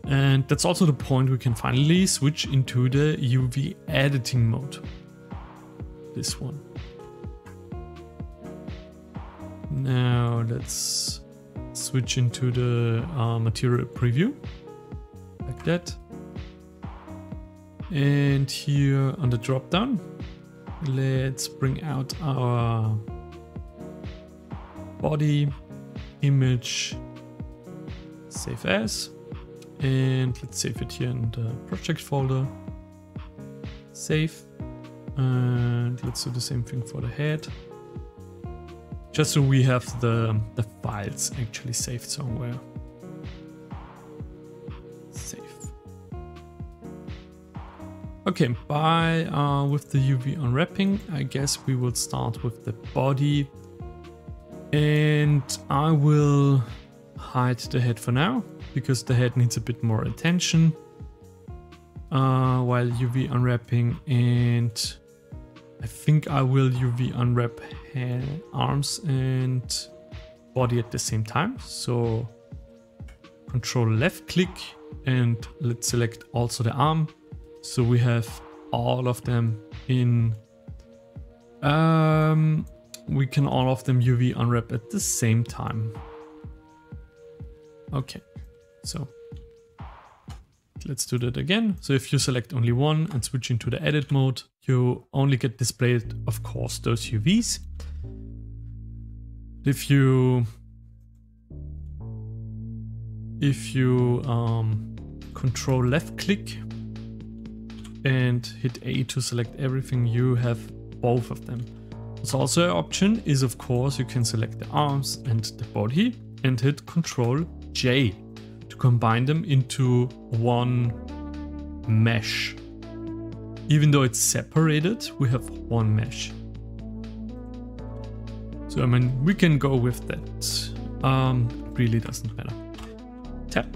And that's also the point we can finally switch into the UV editing mode. This one. Now let's switch into the material preview like that. And here on the drop down, let's bring out our body image, save as, and let's save it here in the project folder. Save, and let's do the same thing for the head, just so we have the files actually saved somewhere. Save. Okay, with the UV unwrapping, I guess we will start with the body, and I will hide the head for now because the head needs a bit more attention while UV unwrapping, and I think I will UV unwrap arms and body at the same time. So control left click and let's select also the arm. So we have all of them in, we can all of them UV unwrap at the same time. Okay, so let's do that again. So if you select only one and switch into the edit mode, you only get displayed, of course, those UVs. If you control left click and hit A to select everything, you have both of them. What's also an option is, of course, you can select the arms and the body and hit Control J to combine them into one mesh. Even though it's separated, we have one mesh. So I mean, we can go with that. Really doesn't matter. Tap,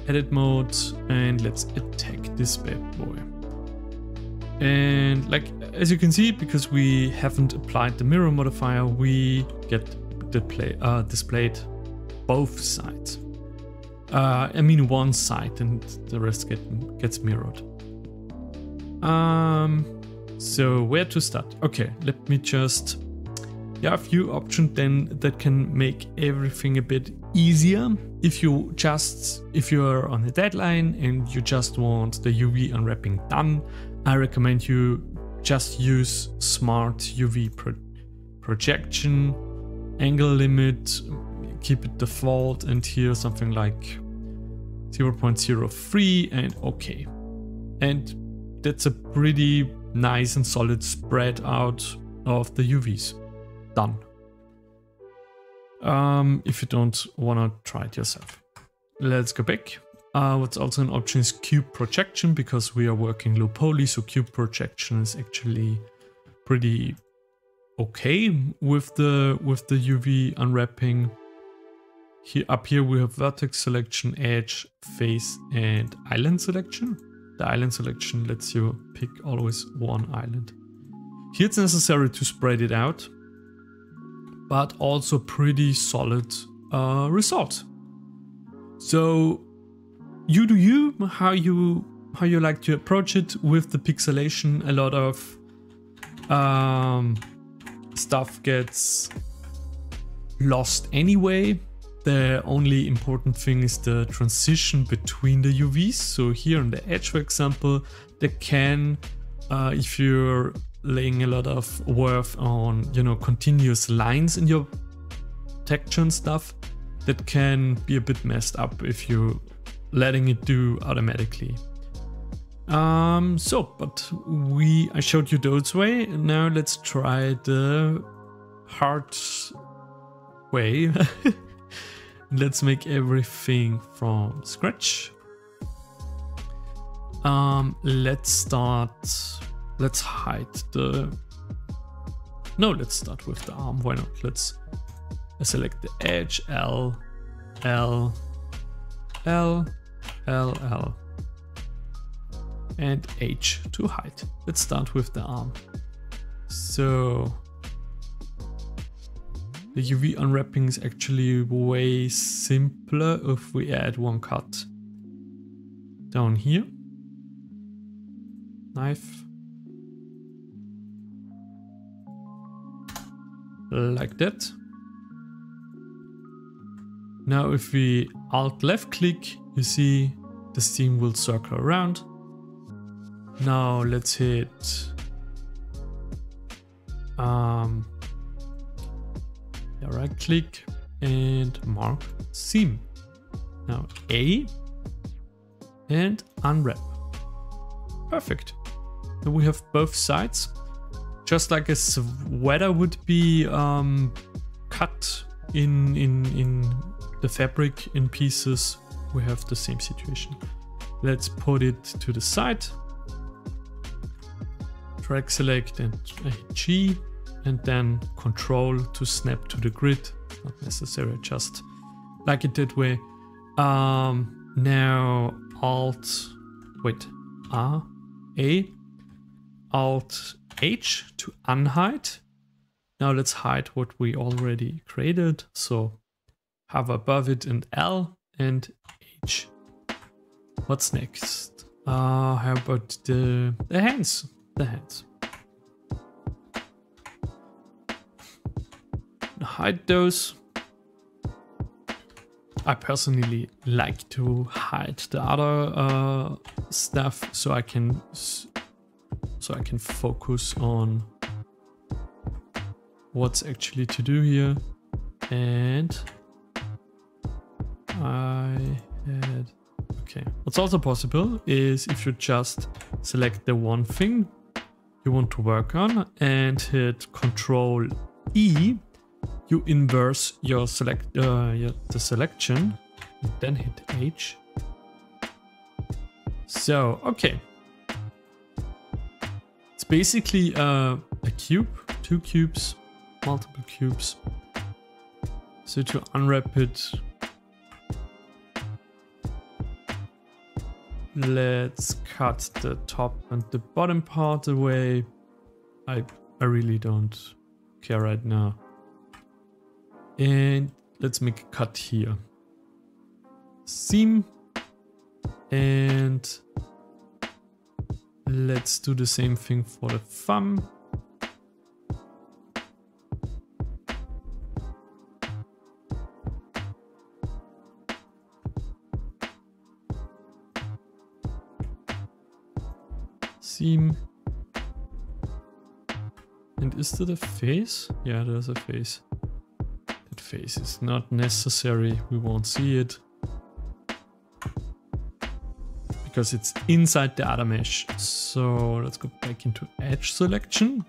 edit mode, and let's attack this bad boy. And like, as you can see, because we haven't applied the mirror modifier, we get displayed both sides. I mean one side, and the rest gets mirrored. So where to start? Okay, let me just, there are a few options then that can make everything a bit easier if you're on a deadline and you just want the UV unwrapping done. I recommend you just use smart UV projection, angle limit, keep it default, and here something like 0.03 and okay. And that's a pretty nice and solid spread out of the UVs. Done. If you don't want to try it yourself. Let's go back. What's also an option is cube projection, because we are working low poly, so cube projection is actually pretty okay with the UV unwrapping. Here up here we have vertex selection, edge, face, and island selection. The island selection lets you pick always one island. Here it's necessary to spread it out, but also pretty solid result. So you do you, how you like to approach it with the pixelation. A lot of stuff gets lost anyway. The only important thing is the transition between the UVs. So here on the edge, for example, they can, if you're laying a lot of work on, continuous lines in your texture and stuff, that can be a bit messed up if you're letting it do automatically. But I showed you those way. Now let's try the hard way. Let's make everything from scratch. Let's hide let's start with the arm. Why not? Let's select the edge, L, L, L, L, L, and H to hide. Let's start with the arm. So the UV unwrapping is actually way simpler if we add one cut down here. Knife. Like that. Now if we Alt left click, you see the steam will circle around. Now let's hit right click and mark seam. Now A and unwrap. Perfect. Now we have both sides. Just like a sweater would be cut in the fabric in pieces, we have the same situation. Let's put it to the side. Drag select and G, and then Control to snap to the grid. Not necessary, just like it that way. Now Alt, A, Alt H to unhide. Now let's hide what we already created. So hover above it and L and H. What's next? How about the hands? The hands. Hide those. I personally like to hide the other stuff so I can focus on what's actually to do here. And okay. What's also possible is if you just select the one thing you want to work on and hit Control E, you inverse your the selection, and then hit H. So, okay. It's basically a cube, two cubes, multiple cubes. So to unwrap it, let's cut the top and the bottom part away. I really don't care right now. And let's make a cut here. Seam. And let's do the same thing for the thumb. seam. And is that a face? Yeah, there's a face. That face is not necessary. We won't see it. Because it's inside the other mesh. So let's go back into edge selection.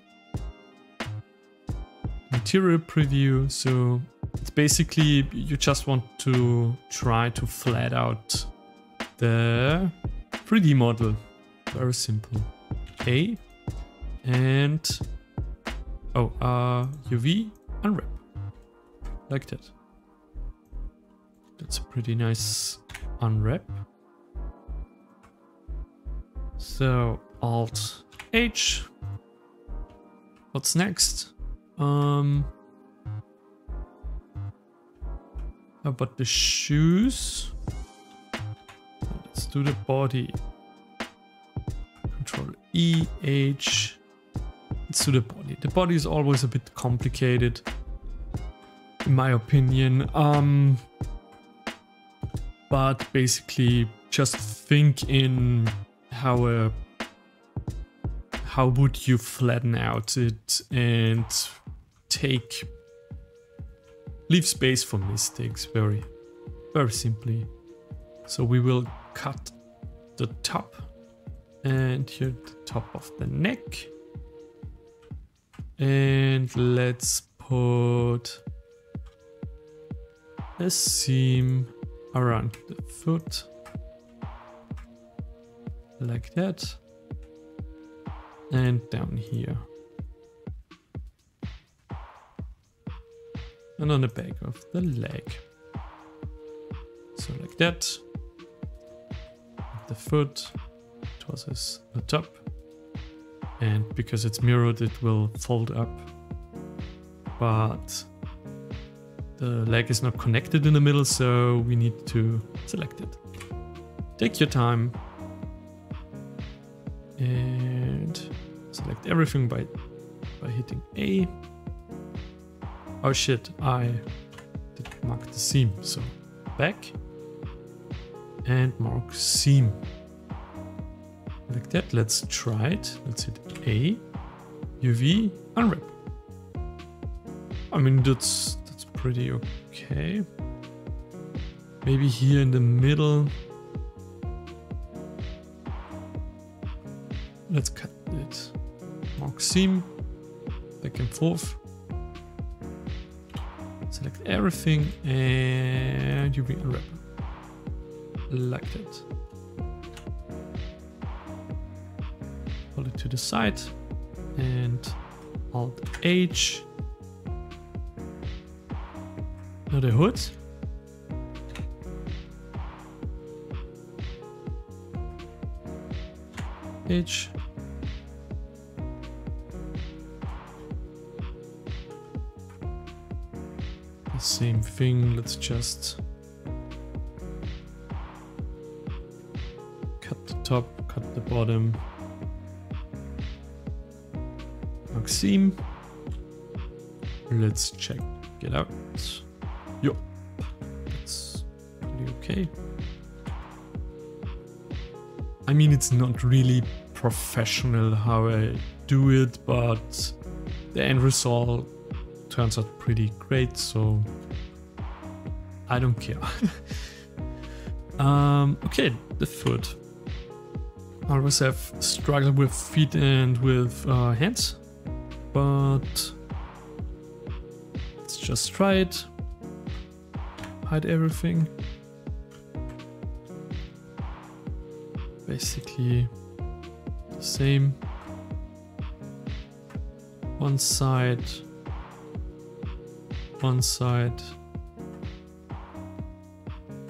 Material preview. So it's basically, you just want to try to flat out the 3D model. Very simple. A and UV unwrap. Like that. That's a pretty nice unwrap. So Alt H. What's next? How about the shoes? Let's do the body. Control E, H. Let's do the body. The body is always a bit complicated, in my opinion. But basically, just think in how would you flatten out it and leave space for mistakes, very simply. So we will cut the top and here the top of the neck. And let's put a seam around the foot. Like that. And down here. And on the back of the leg. So like that. The foot, torsos, the top. And because it's mirrored, it will fold up. But the leg is not connected in the middle, so we need to select it. Take your time. And select everything by hitting A. Oh shit, I did mark the seam. So back and mark seam. Like that, let's try it. Let's hit A, UV, unwrap. I mean, that's pretty okay. Maybe here in the middle. Let's cut it. Mark seam, back and forth. Select everything and UV unwrap. Like that. Pull it to the side and Alt H. Now the hood. H. The same thing, let's just cut the top, cut the bottom. Mark seam. Let's check it out. Yo, that's pretty okay. I mean, it's not really professional how I do it, but the end result turns out pretty great, so I don't care. Okay, the foot. I always have struggled with feet and with hands, but let's just try it. Hide everything. Basically the same. One side,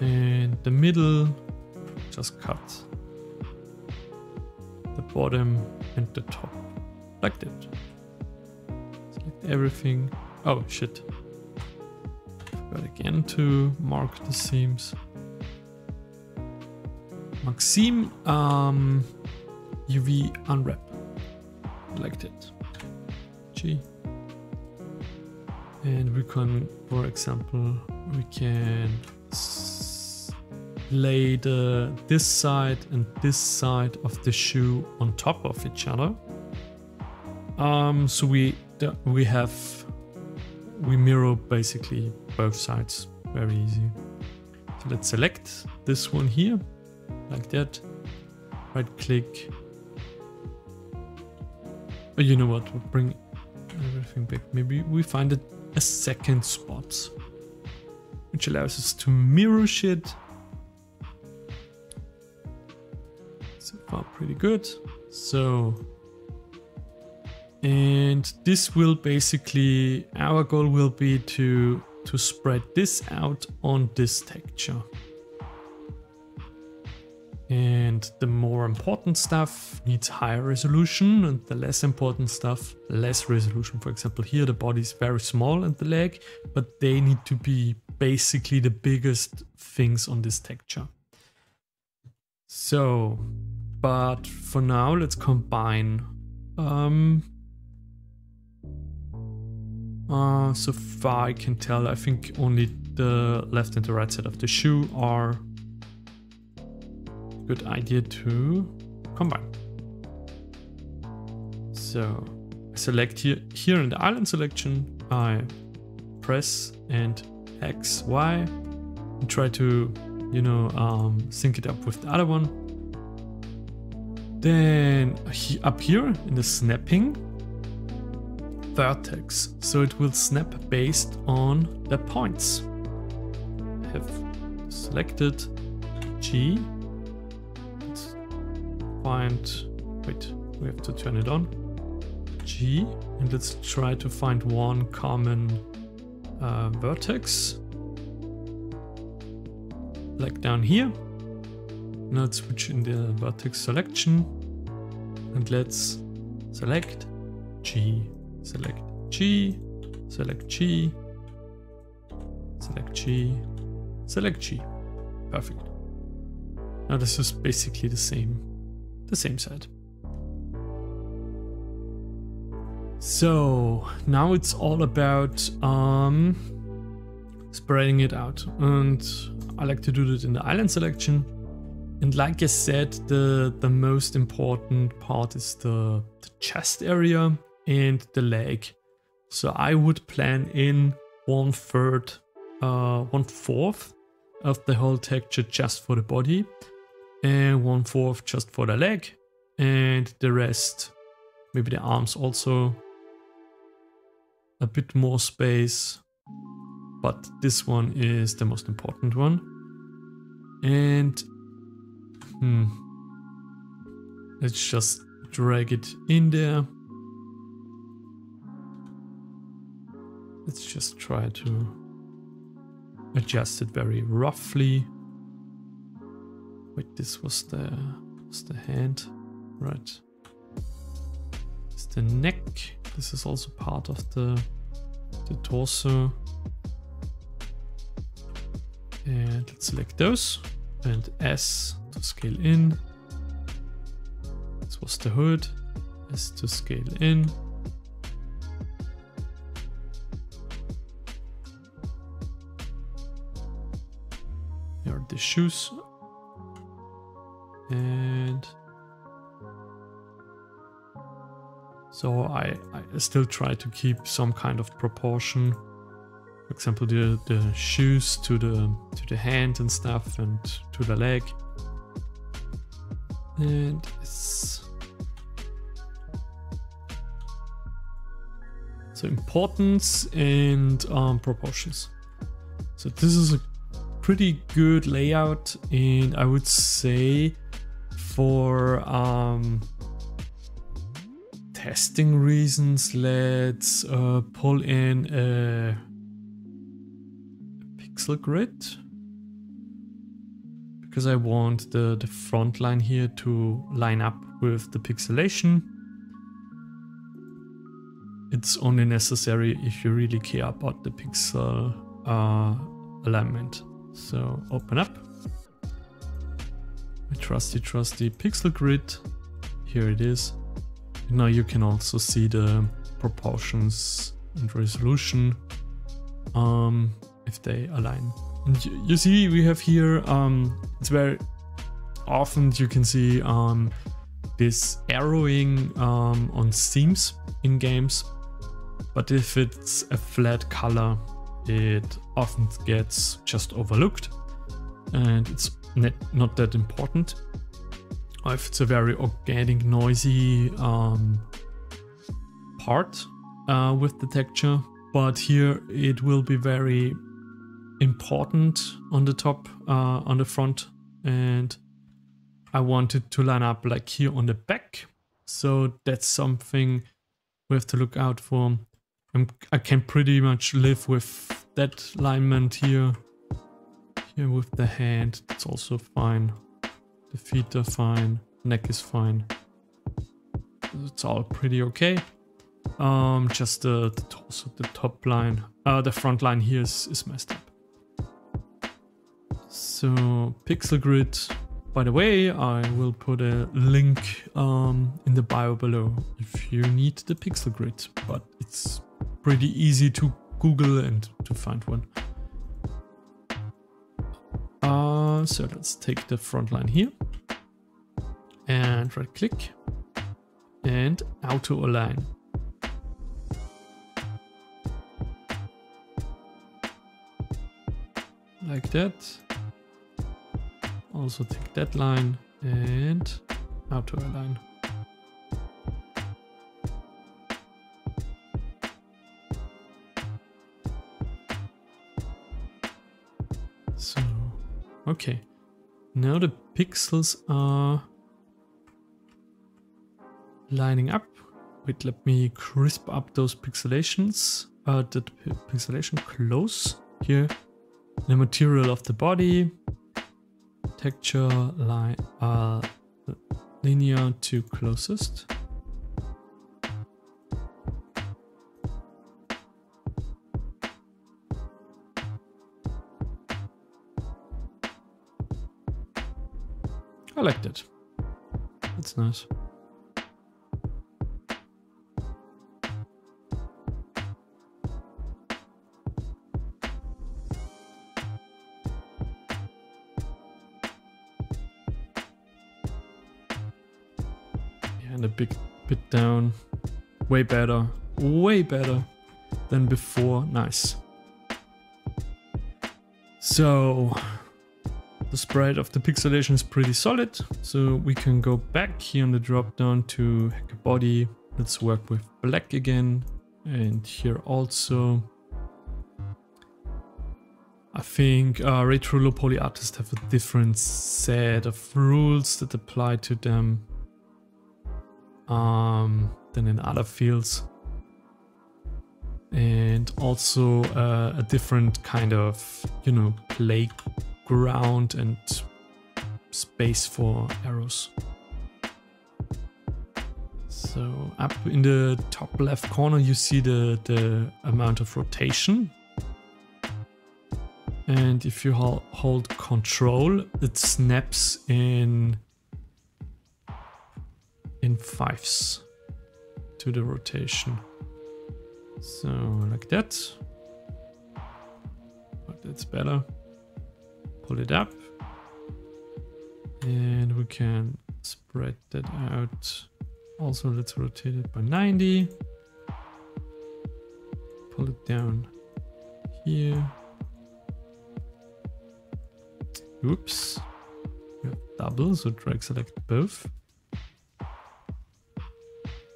and the middle, just cut the bottom and the top, like that. Select everything. Oh shit. Forgot again to mark the seams. Mark seam, UV unwrap, like that. G. And we can, for example, we can lay this side and this side of the shoe on top of each other. So we mirror basically both sides, very easy. So let's select this one here, like that. Right click. Oh, you know what? We'll bring everything back. Maybe we find a second spot, which allows us to mirror shit. So far, pretty good. So, and this will basically, our goal will be to spread this out on this texture. And the more important stuff needs higher resolution, and the less important stuff, less resolution. For example, here the body is very small and the leg, but they need to be basically the biggest things on this texture. So, but for now, let's combine. So far I can tell, I think only the left and the right side of the shoe are a good idea to combine. So I select here in the island selection, I press and X, Y, and try to, you know, sync it up with the other one. Then up here in the snapping, vertex, so it will snap based on the points. I have selected G. Let's find, wait, we have to turn it on. G, and let's try to find one common vertex, like down here. Now let's switch in the vertex selection, and let's select G. Select G, select G, select G, select G. Perfect. Now this is basically the same side. So now it's all about spreading it out, and I like to do that in the island selection. And like I said, the most important part is the chest area and the leg. So I would plan in 1/4 of the whole texture just for the body, and 1/4 just for the leg, and the rest, maybe the arms also, a bit more space, but this one is the most important one. And let's just drag it in there. Let's just try to adjust it very roughly. Wait, this was the hand, right? It's the neck. This is also part of the torso. And let's select those and S to scale in. This was the hood. S to scale in. Here are the shoes. And so I still try to keep some kind of proportion. For example, the shoes to the hand and stuff, and to the leg. And it's so importance and proportions. So this is a pretty good layout, and I would say for testing reasons, let's pull in a Pixelgrid, because I want the front line here to line up with the pixelation. It's only necessary if you really care about the pixel alignment. So open up my trusty Pixelgrid. Here it is. And now you can also see the proportions and resolution if they align And you see we have here, it's very often you can see this arrowing on seams in games, but if it's a flat color, it often gets just overlooked and it's not that important. Or if it's a very organic, noisy part with the texture, but here it will be very important on the top, on the front, and I wanted to line up like here on the back, so that's something we have to look out for. I can pretty much live with that alignment here. Here with the hand, it's also fine. The feet are fine, neck is fine. It's all pretty okay. Just the torso, the top line, the front line here is messed up. So Pixelgrid, by the way, I will put a link in the bio below if you need the Pixelgrid, but it's pretty easy to Google and to find one. So let's take the front line here and right click and auto align. Like that. Also take that line and auto align. So, okay. Now the pixels are lining up. Wait, let me crisp up those pixelations. The pixelation close here. The material of the body. Texture line linear to closest. I like that. That's nice. And a big bit down. Way better than before. Nice. So the sprite of the pixelation is pretty solid. So we can go back here on the drop down to hacker body. Let's work with black again. And here also. I think retro low poly artists have a different set of rules that apply to them than in other fields, and also a different kind of, you know, playground and space for arrows. So up in the top left corner you see the amount of rotation, and if you hold Control, it snaps in fives to the rotation. So like that. But that's better. Pull it up. And we can spread that out. Also, let's rotate it by 90. Pull it down here. Oops. We have double, so drag select both.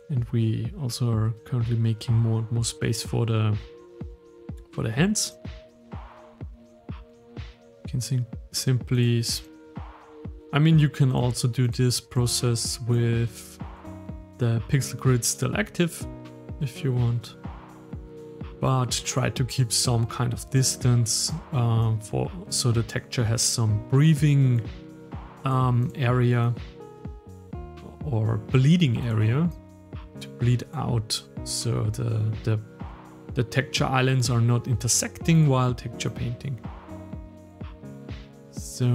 And we also are currently making more space for the hands. You can simply, I mean, you can also do this process with the pixel grid still active if you want, but try to keep some kind of distance so the texture has some breathing area or bleeding area to bleed out, so the texture islands are not intersecting while texture painting. So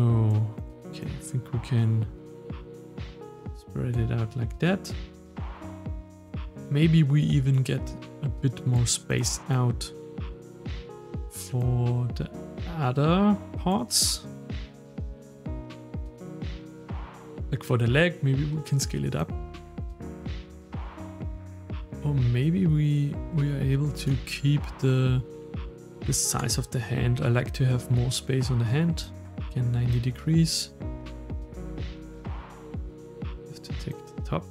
okay, I think we can spread it out like that. Maybe we even get a bit more space out for the other parts. Like for the leg, maybe we can scale it up. Or maybe we are able to keep the size of the hand. I like to have more space on the hand. Again, 90 degrees. Have to take the top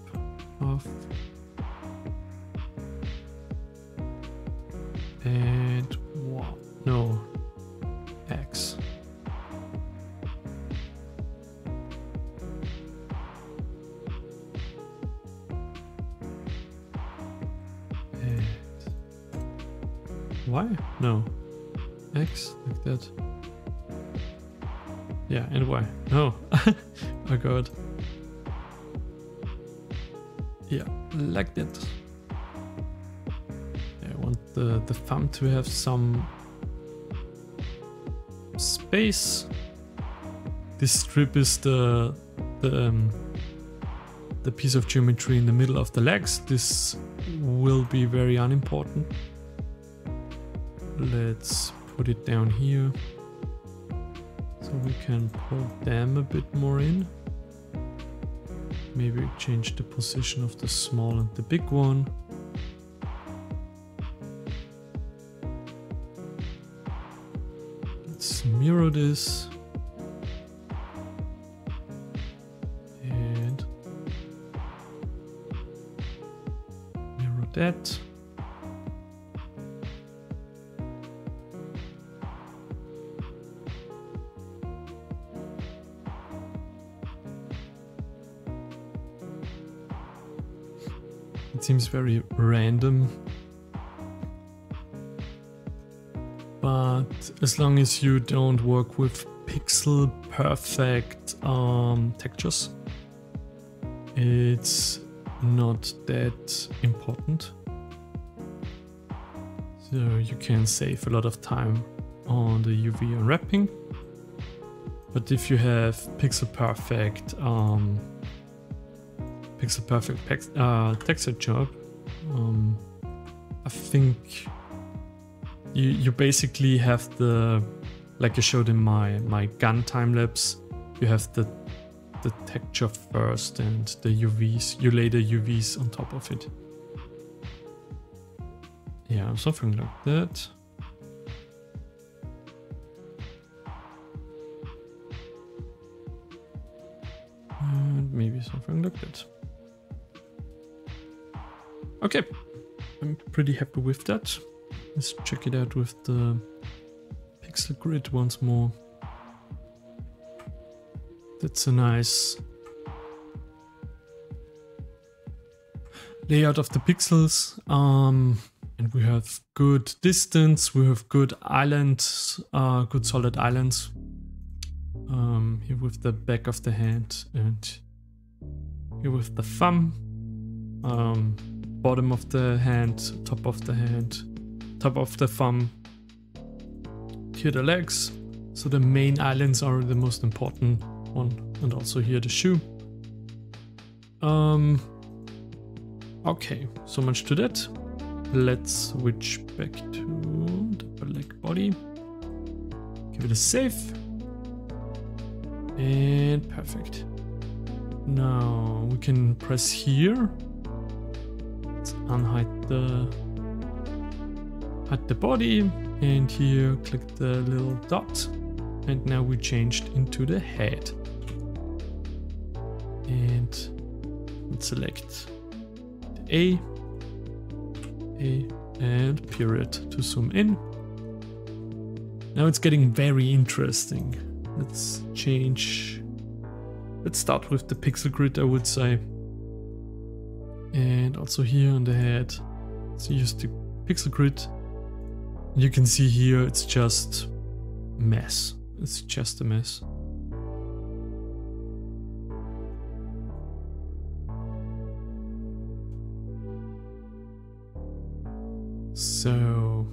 off. And wow, no, X. And Y? No. X, like that. Yeah, and Y. No. Oh god. Yeah, like that. I want the thumb to have some space. This strip is the piece of geometry in the middle of the legs. This will be very unimportant. Let's put it down here so we can pull them a bit more in. Maybe change the position of the small and the big one. Let's mirror this. And mirror that. It seems very random, but as long as you don't work with pixel perfect textures, it's not that important. So you can save a lot of time on the UV unwrapping, but if you have pixel perfect texture job, I think you basically have the, like I showed in my gun time lapse, you have the texture first and the UVs, you lay the UVs on top of it. Yeah, something like that. And maybe something like that. Okay, I'm pretty happy with that. Let's check it out with the Pixelgrid once more. That's a nice layout of the pixels. And we have good distance, we have good islands, good solid islands. Here with the back of the hand and here with the thumb. Bottom of the hand, top of the hand, top of the thumb. Here the legs. So the main islands are the most important one, and also here the shoe. Okay, so much to that. Let's switch back to the black body. Give it a save. And perfect. Now we can press here. Let's unhide the body, and here click the little dot, and now we changed into the head. And let's select the A and period to zoom in. Now it's getting very interesting. Let's change. Let's start with the Pixelgrid, I would say. And also here on the head, let's use the Pixelgrid. You can see here it's just a mess. It's just a mess. So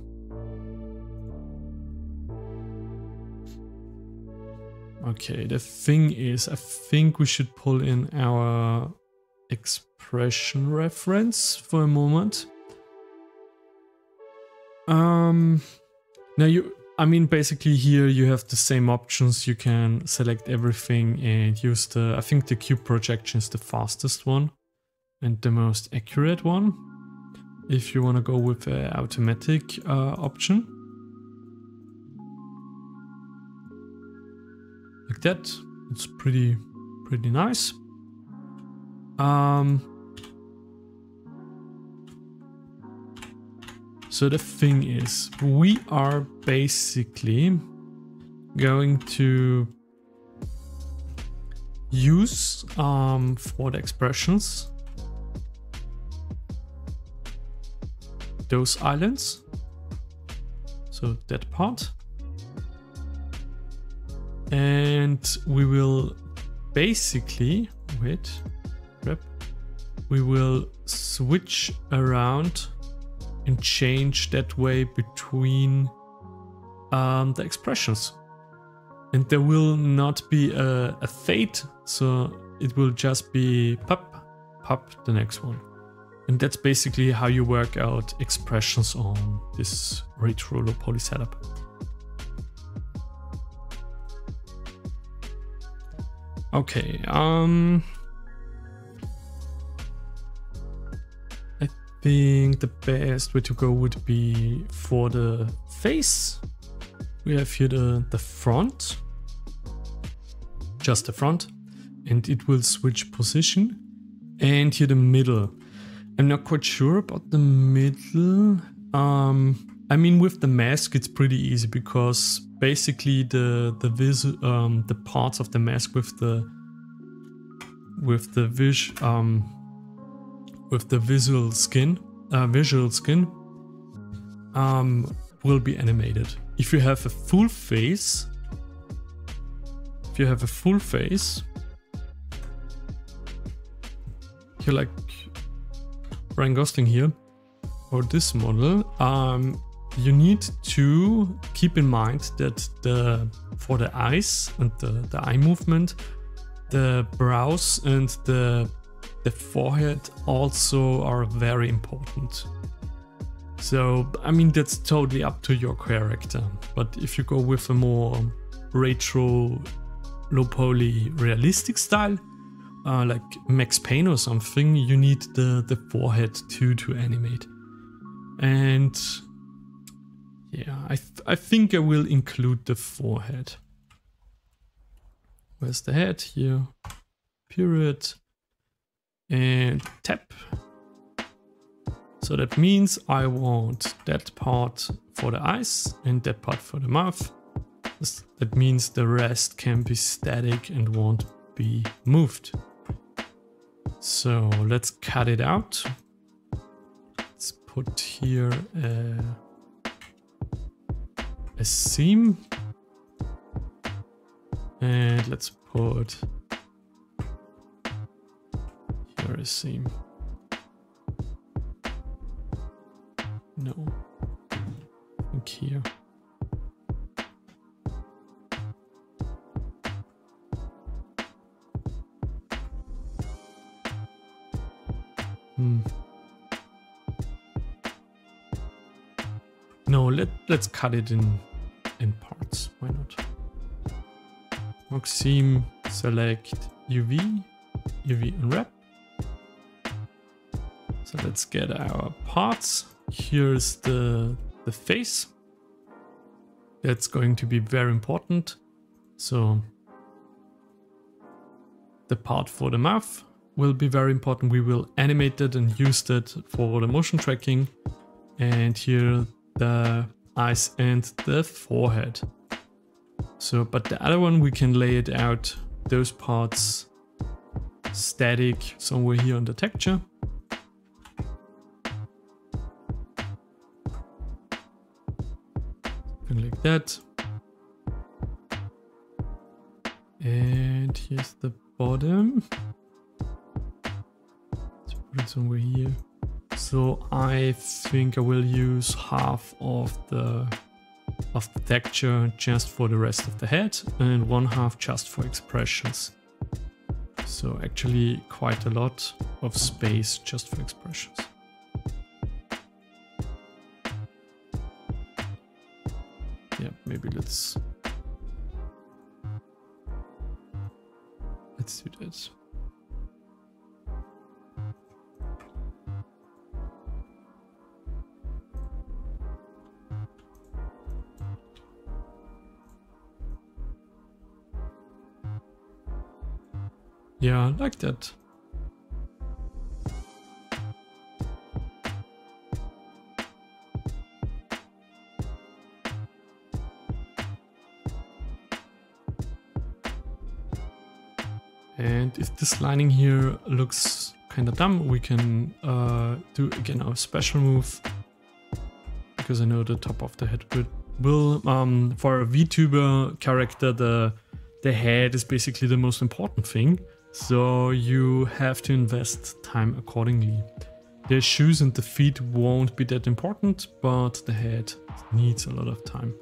okay, the thing is, I think we should pull in our expression reference for a moment. Now I mean, basically here you have the same options. You can select everything and use I think the cube projection is the fastest one and the most accurate one. If you want to go with the automatic option. Like that, it's pretty nice. So the thing is, we are basically going to use for the expressions those islands, so that part, and we will basically we will switch around and change that way between the expressions, and there will not be a fade, so it will just be pop the next one. And that's basically how you work out expressions on this retro Lowpoly setup. Okay, I think the best way to go would be for the face. We have here the front, just the front, and it will switch position. And here the middle. I'm not quite sure about the middle. I mean, with the mask, it's pretty easy because basically the parts of the mask with the visual skin will be animated. If you have a full face, you're like Ryan Gosling here, or this model, you need to keep in mind that for the eyes and the eye movement, the brows and the forehead also are very important. So, I mean, that's totally up to your character. But if you go with a more retro, low-poly, realistic style, like Max Payne or something, you need the forehead too to animate. And yeah, I think I will include the forehead. Where's the head? Here, period, and tap. So that means I want that part for the eyes and that part for the mouth. That means the rest can be static and won't be moved. So let's cut it out. Let's put here a seam. And let's put here a seam. No, I think here. No, let's cut it in parts. Why not? Mark seam, select UV unwrap. So let's get our parts. Here's the face. That's going to be very important. So the part for the mouth will be very important. We will animate it and use that for the motion tracking. And here the eyes and the forehead. So, but the other one we can lay it out, those parts static somewhere here on the texture. Something like that. And here's the bottom. Let's put it somewhere here. So I think I will use half of the texture just for the rest of the head and one half just for expressions. So actually quite a lot of space just for expressions. Yeah, maybe let's do that. Yeah, like that. And if this lining here looks kind of dumb, we can do again our special move, because I know the top of the head will for a Vtuber character, the head is basically the most important thing, so you have to invest time accordingly. The shoes and the feet won't be that important, but the head needs a lot of time.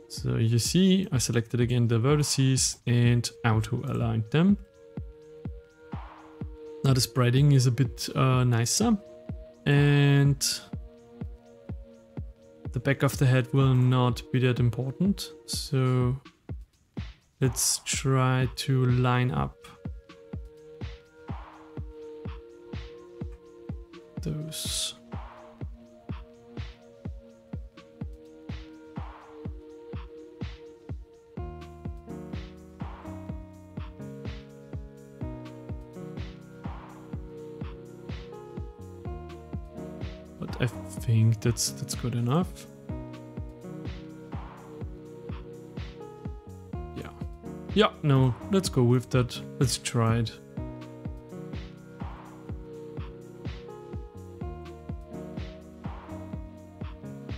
So you see, I selected again the vertices and auto-aligned them. Now the spreading is a bit nicer, and the back of the head will not be that important. So let's try to line up those. But I think that's good enough. Yeah, no, let's go with that. Let's try it.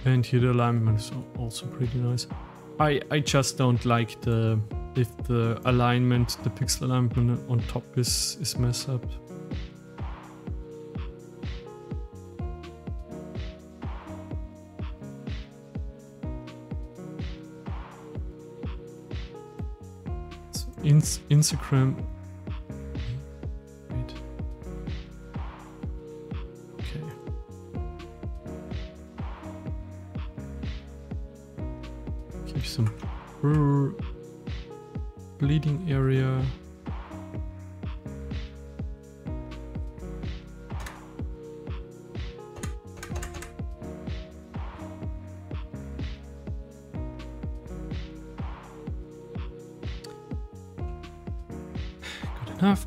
And here the alignment is also pretty nice. I just don't like if the alignment, the pixel alignment on top is messed up. Instagram. Wait. Okay. Give some bleeding area.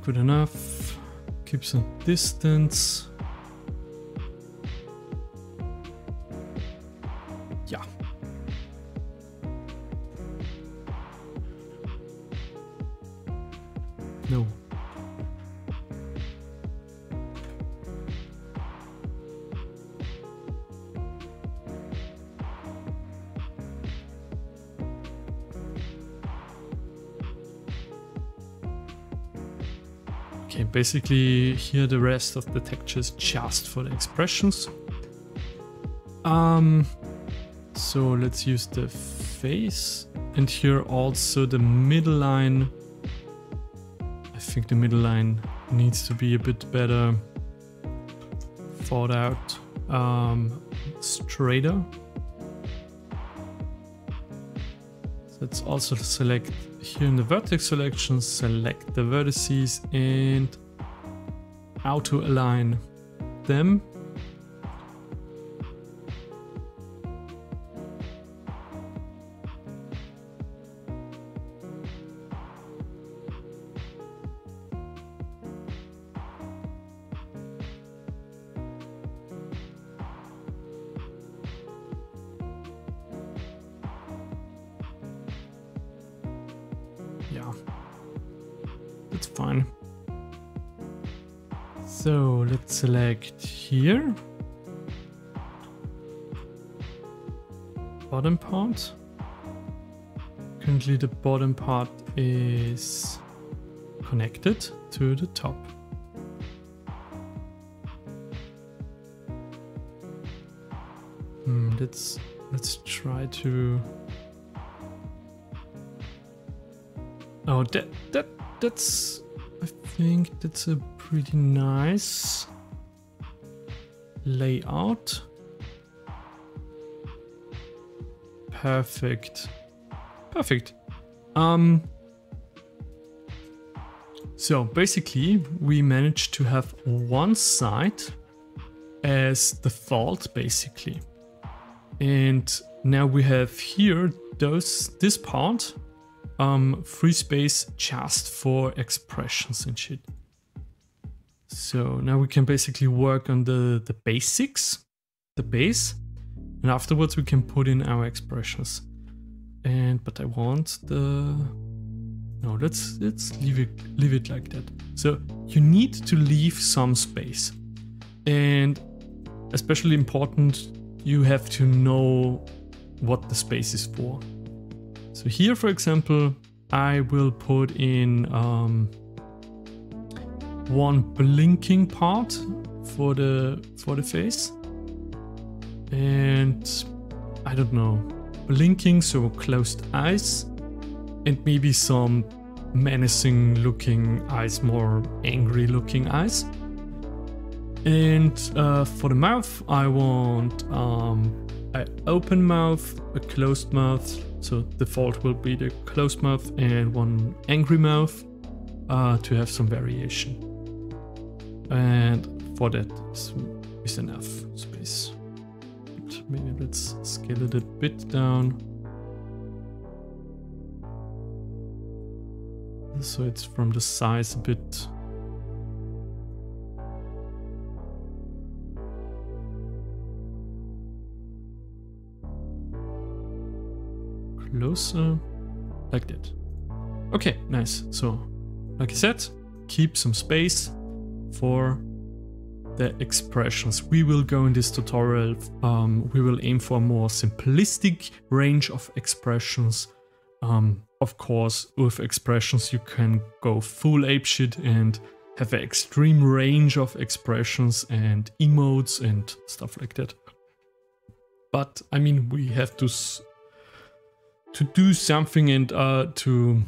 Good enough. Keep some distance. Yeah. No. Okay, basically here the rest of the texture is just for the expressions. So let's use the face, and here also the middle line. I think the middle line needs to be a bit better thought out, straighter. So let's also select here in the vertex selection, select the vertices and auto align them. Yeah, that's fine. So let's select here, bottom part. Currently the bottom part is connected to the top. Let's try to. Oh, that's. I think that's a pretty nice layout. Perfect. Perfect. So basically we managed to have one side as default basically. And now we have here this part, free space just for expressions and shit. So now we can basically work on the basics, the base, and afterwards we can put in our expressions. But I want no, let's leave it like that. So you need to leave some space, and especially important, you have to know what the space is for. So here, for example, I will put in one blinking part for the face, and I don't know, blinking, so closed eyes, and maybe some menacing looking eyes, more angry looking eyes. And for the mouth, I want an open mouth, a closed mouth. So default will be the closed mouth, and one angry mouth to have some variation. And for that is enough space. But maybe let's scale it a bit down. So it's from the size a bit. Closer, like that. Okay, nice. So, like I said, keep some space for the expressions. We will go in this tutorial, we will aim for a more simplistic range of expressions. Of course, with expressions you can go full apeshit and have an extreme range of expressions and emotes and stuff like that. But I mean, we have to do something and to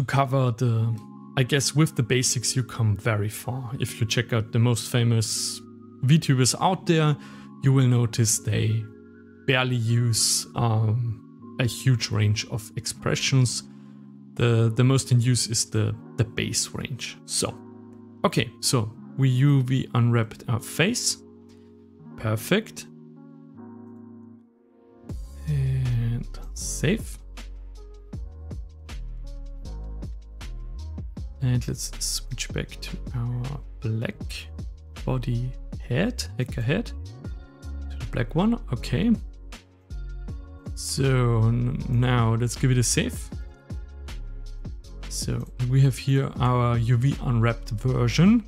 cover the, I guess with the basics you come very far. If you check out the most famous VTubers out there, you will notice they barely use a huge range of expressions. The most in use is the base range. So, okay, so we UV unwrapped our face. Perfect. And save. And let's switch back to our black body head, hacker head, to the black one. Okay. So now let's give it a save. So we have here our UV unwrapped version,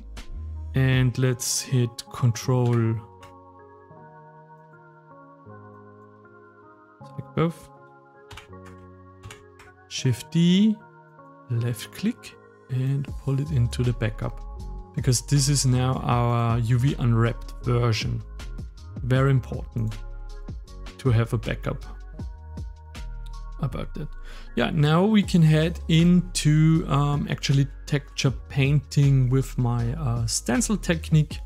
and let's hit Control, select both, Shift D, left click, and pull it into the backup, because this is now our UV unwrapped version. Very important to have a backup about that. Yeah, now we can head into actually texture painting with my stencil technique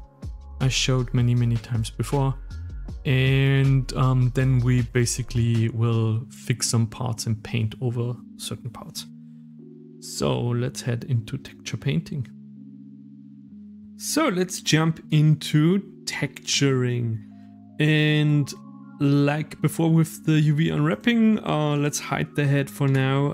I showed many times before, and then we basically will fix some parts and paint over certain parts. So let's head into texture painting. So let's jump into texturing, and like before with the UV unwrapping, let's hide the head for now.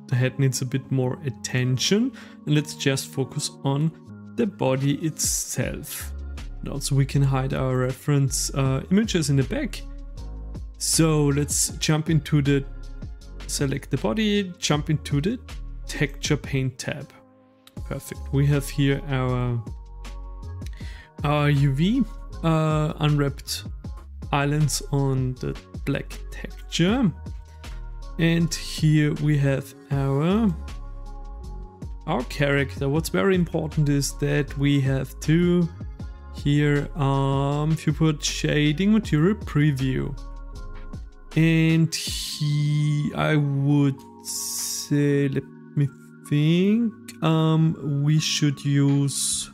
The head needs a bit more attention, and let's just focus on the body itself. And also we can hide our reference images in the back. So let's jump into the, select the body, jump into the texture paint tab. Perfect. We have here our UV unwrapped islands on the black texture, and here we have our character. What's very important is that we have to here if you put shading material preview, and I would say, let me think, we should use,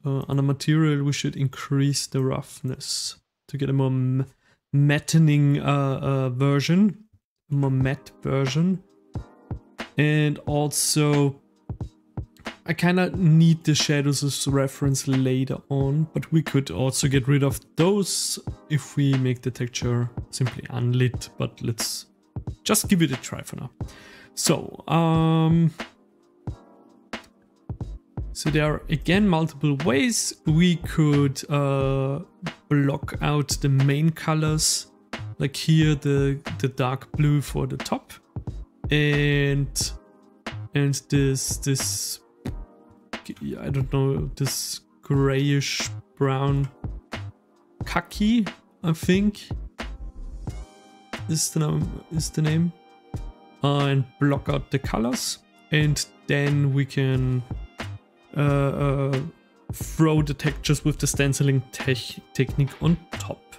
on a material we should increase the roughness to get a more mattening version, more matte version. And also I kind of need the shadows as reference later on, but we could also get rid of those if we make the texture simply unlit, but let's just give it a try for now. So, so there are again multiple ways we could block out the main colors, like here the dark blue for the top, and this I don't know, this grayish brown khaki, I think is the name, and block out the colors, and then we can throw the textures with the stenciling technique on top.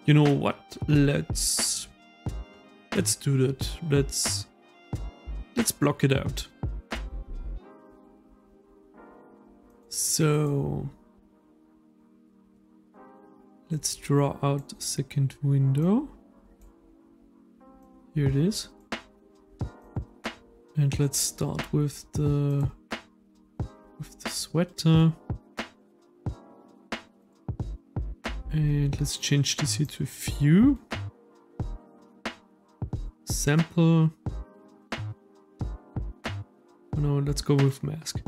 You know what? Let's do that. Let's block it out. So let's draw out a second window. Here it is. And let's start with the sweater. And let's change this here to view. Sample. No, let's go with mask.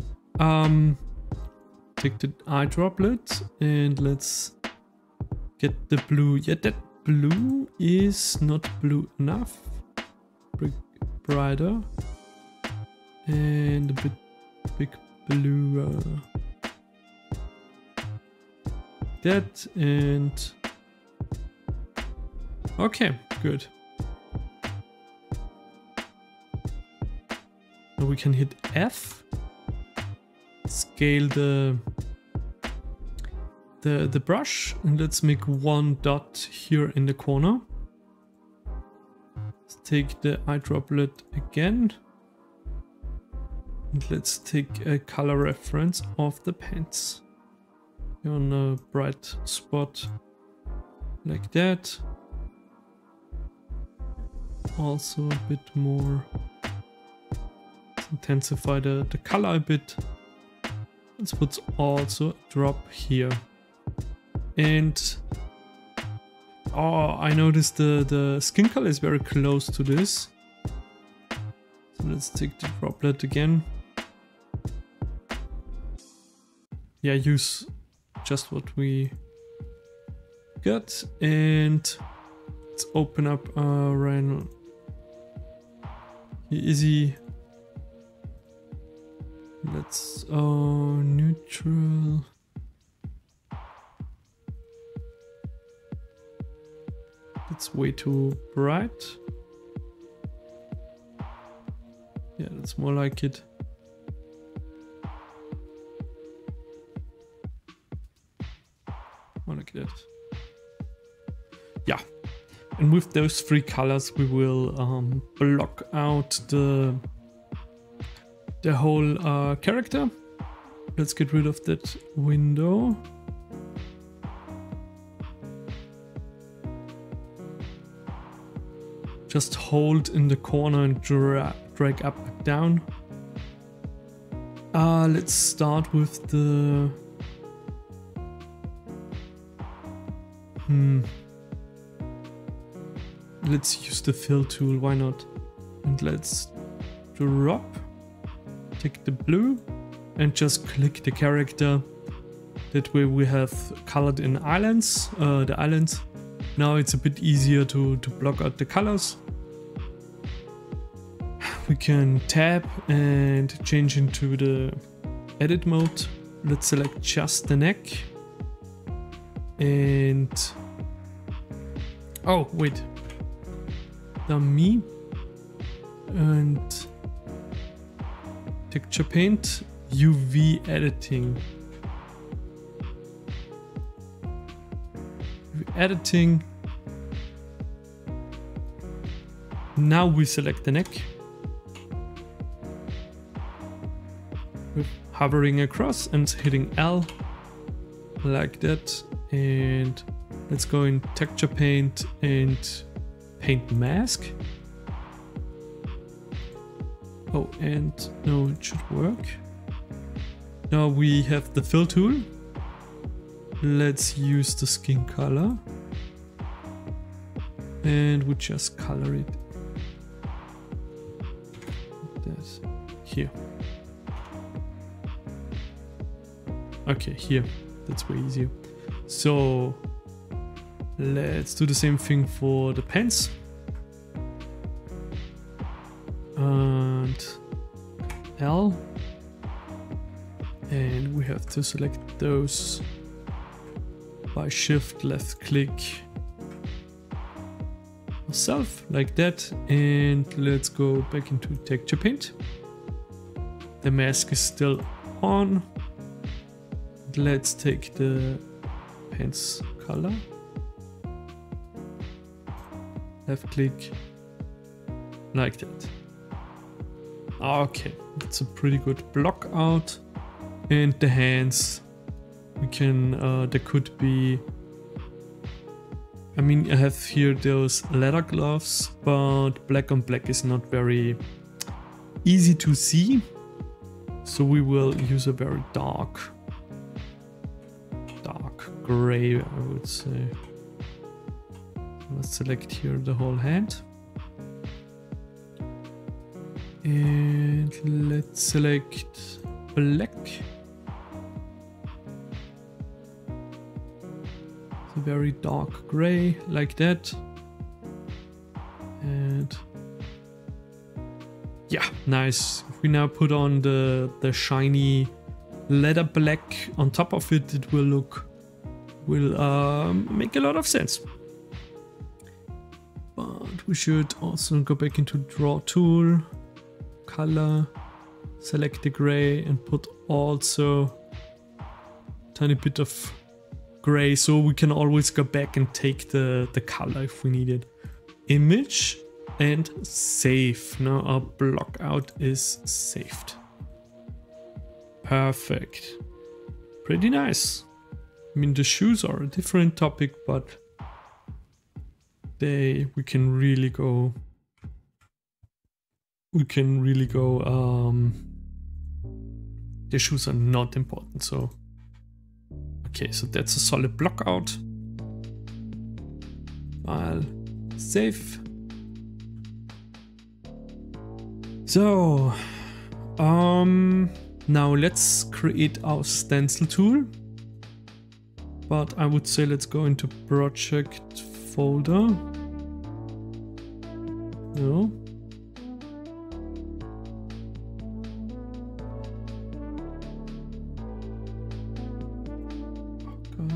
Take the eye droplet and let's get the blue. Yeah, that blue is not blue enough. Brighter. And a big blue. That and okay, good. Now we can hit F, scale the brush, and let's make one dot here in the corner. Let's take the eye droplet again, and let's take a color reference of the pants on a bright spot like that. Also a bit more, intensify the color a bit. Let's put also a drop here. And oh, I noticed the skin color is very close to this. So let's take the droplet again. Yeah, use just what we got, and let's open up random. Easy. Let's neutral. It's way too bright. Yeah, that's more like it. More like that. Yeah. And with those three colors we will block out the whole character. Let's get rid of that window. Just hold in the corner and drag up and down. Let's start with the let's use the fill tool, why not? And let's drop, take the blue and just click the character. That way we have colored in islands, the islands. Now it's a bit easier to block out the colors. We can tab and change into the edit mode. Let's select just the neck. And oh wait, dummy, and texture paint, UV editing. Editing. Now we select the neck with hovering across and hitting L like that, and Let's go in texture paint and paint mask. Oh, and no, it should work. Now we have the fill tool. Let's use the skin color. And we just color it. That's here. Okay, here. That's way easier. So let's do the same thing for the pants. And L. And we have to select those by shift left click ourselves like that. And let's go back into texture paint. The mask is still on. Let's take the pants color. Left click like that. Okay, that's a pretty good block out. And the hands, we can, there could be, I mean, I have here those leather gloves, but black on black is not very easy to see. So we will use a very dark gray, I would say. Let's select here the whole hand. And let's select black. It's a very dark gray like that. And yeah, nice. If we now put on the shiny leather black on top of it, it will make a lot of sense. But we should also go back into draw tool, color, select the gray and put also a tiny bit of gray, so we can always go back and take the color if we need it. Image and save. Now our block out is saved. Perfect. Pretty nice. I mean, the shoes are a different topic, but we can really go. The shoes are not important, so okay. So that's a solid block out. I'll save. So now let's create our stencil tool. But I would say let's go into project folder. No. Oh God.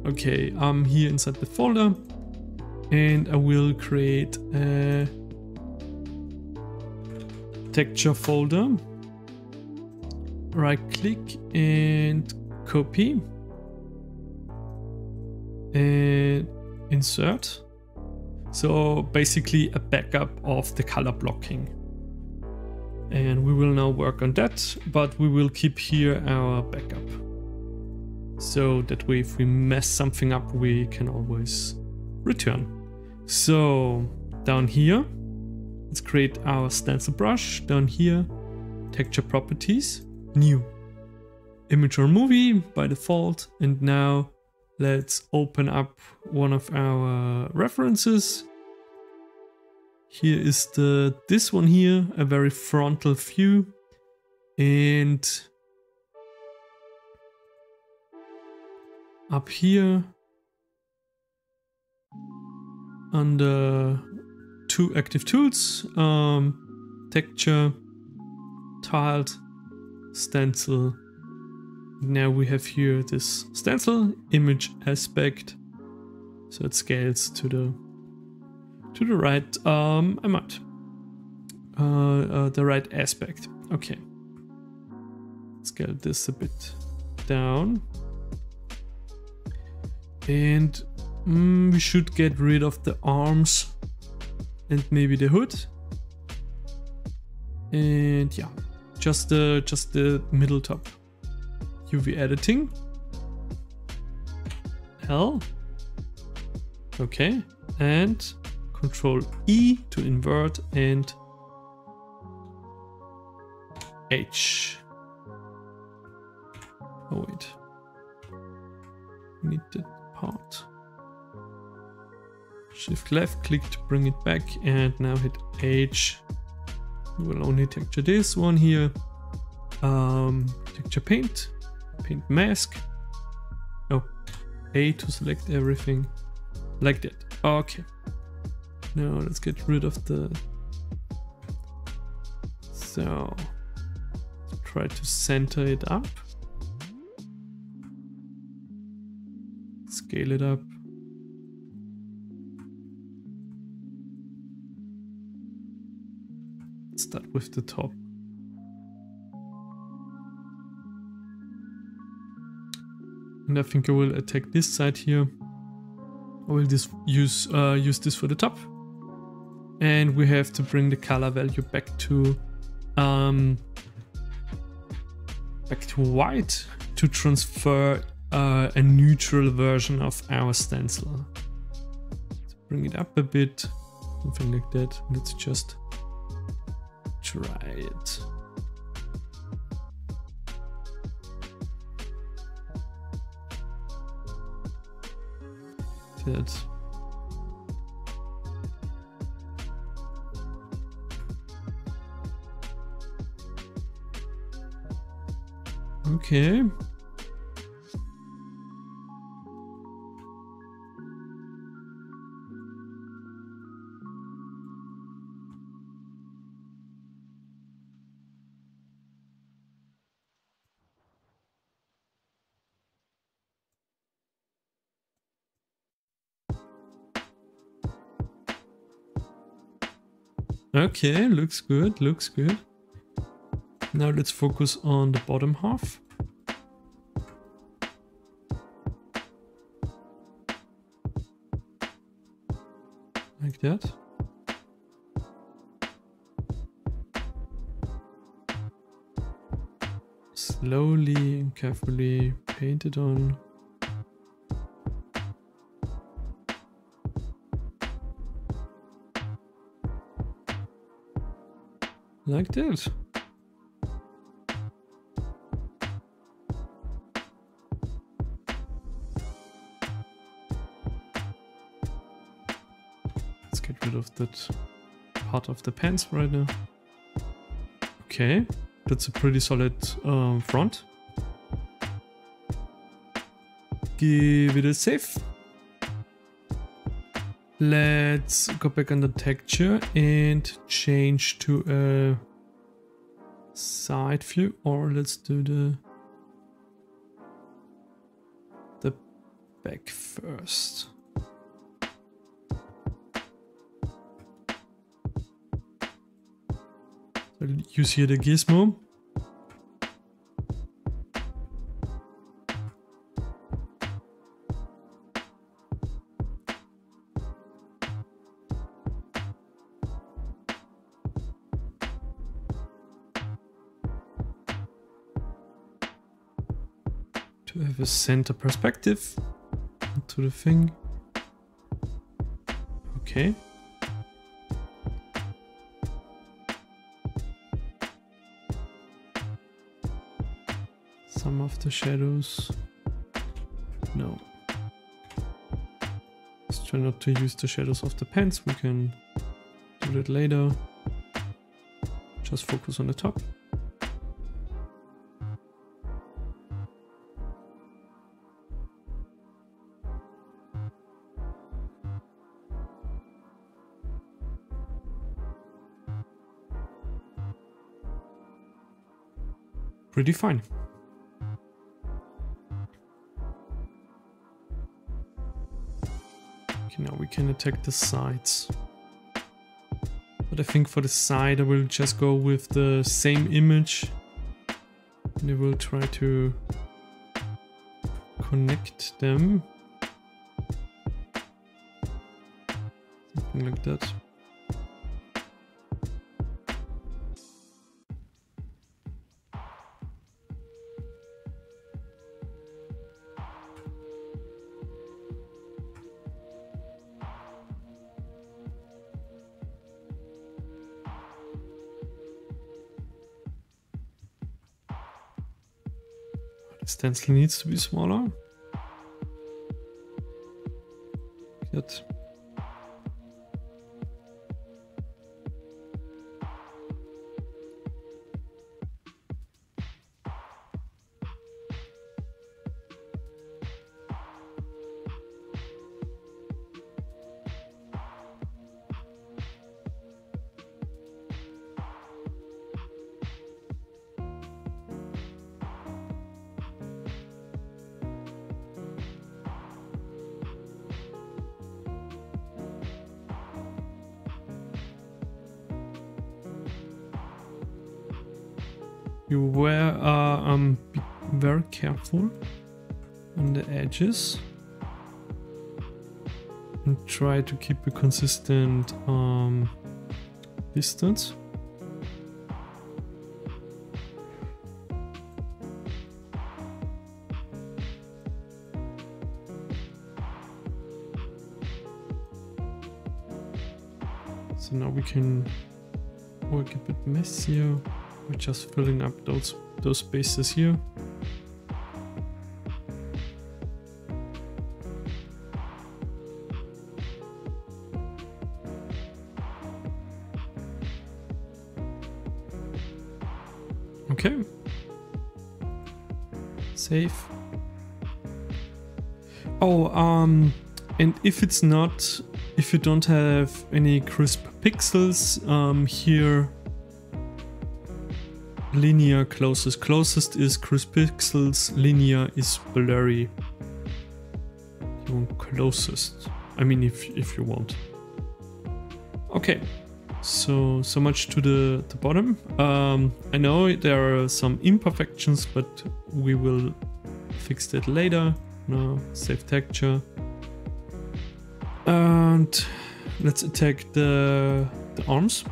Okay, I'm here inside the folder and I will create a texture folder. Right click and copy and insert. So basically a backup of the color blocking. And we will now work on that, but we will keep here our backup. So that way if we mess something up, we can always return. So down here, let's create our stencil brush. Down here, texture properties, new. Image or movie by default. And now let's open up one of our references. Here is this one here, a very frontal view. And up here, under two active tools, texture, tiled, stencil. Now we have here this stencil image aspect, so it scales to the right amount, the right aspect. Okay, scale this a bit down. And We should get rid of the arms and maybe the hood. And yeah, just the middle top. UV editing. L. Okay, and Control E to invert and H. Oh wait, we need that part. Shift left click to bring it back and now hit H. We will only texture this one here. Texture paint, paint mask. Oh, A to select everything like that. Okay. Now let's get rid of the. So try to center it up. Scale it up. Start with the top. And I think I will attack this side here. I will use this for the top. And we have to bring the color value back to white to transfer a neutral version of our stencil. So bring it up a bit, something like that. Let's just try it. That. Okay. Okay, looks good, looks good. Now let's focus on the bottom half. Like that. Slowly and carefully paint it on. Like that. Let's get rid of that part of the pants right now. Okay, that's a pretty solid front. Give it a save. Let's go back on the texture and change to a side view, or let's do the back first. So use here the gizmo. To have a center perspective to the thing. Okay. Some of the shadows. No. Let's try not to use the shadows of the pants. We can do that later. Just focus on the top. Pretty fine. Okay, now we can attack the sides. But I think for the side I will just go with the same image. And I will try to connect them. something like that. The stencil needs to be smaller. Good. You be very careful on the edges and try to keep a consistent distance. So now we can work a bit messier. We're just filling up those spaces here. Okay. Save. Oh, and if it's not, if you don't have any crisp pixels, here linear closest is crisp pixels, linear is blurry. You want closest, I mean if you want. Okay, so much to the bottom. I know there are some imperfections, but we will fix that later. Now save texture and let's attack the arms.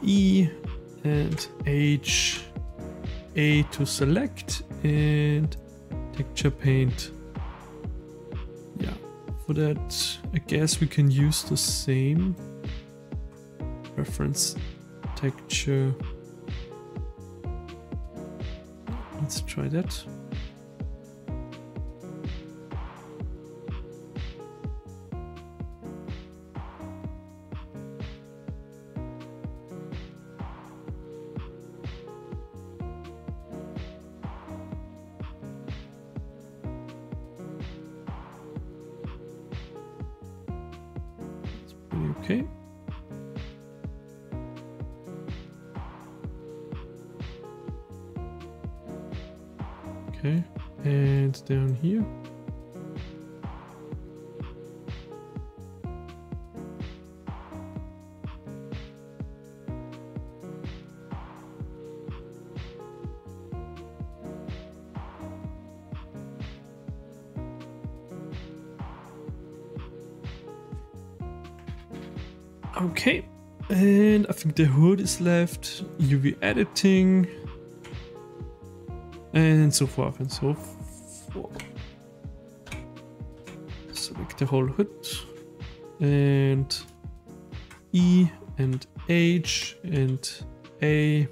E and H, A to select, and texture paint. Yeah, for that I guess we can use the same reference texture. Let's try that. Okay. Okay, and down here. Okay, and I think the hood is left, UV editing, and so forth and so forth. Select the whole hood, and E and H and A.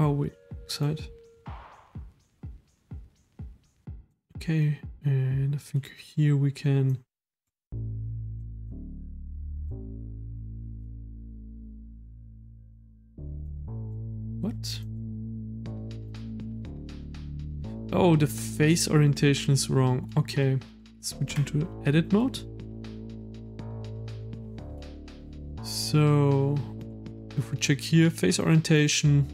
Oh wait, side. Okay, and I think here we can what? Oh, the face orientation is wrong. Okay, switch into edit mode. So if we check here, face orientation,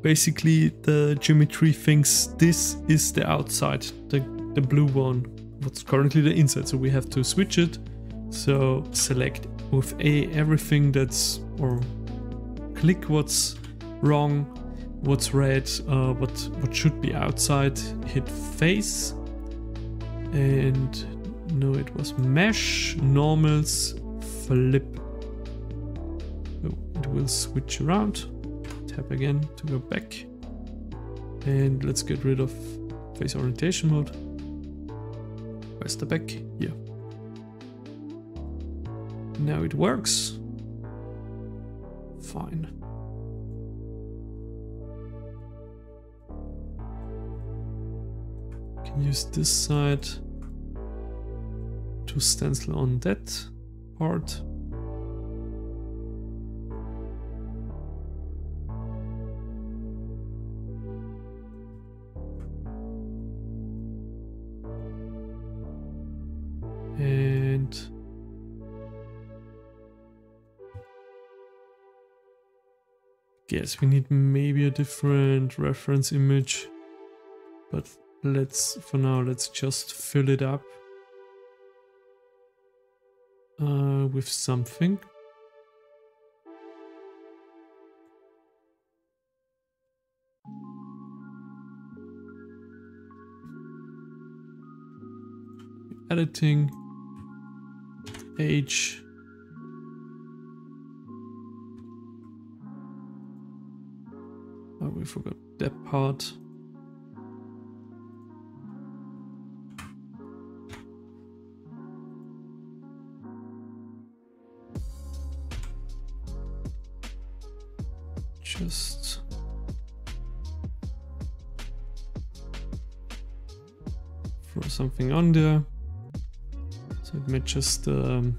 basically the geometry thinks this is the outside, the blue one, what's currently the inside. So we have to switch it. So select with A everything that's, or click what's wrong, what's red, what should be outside, hit face, and no, it was mesh, normals, flip. So it will switch around. Tap again to go back, and let's get rid of face orientation mode. Where's the back? Here. Now it works. Fine. Can use this side to stencil on that part. And guess we need maybe a different reference image, but for now let's just fill it up with something. Editing, age, oh, we forgot that part. Just throw something on there so it matches the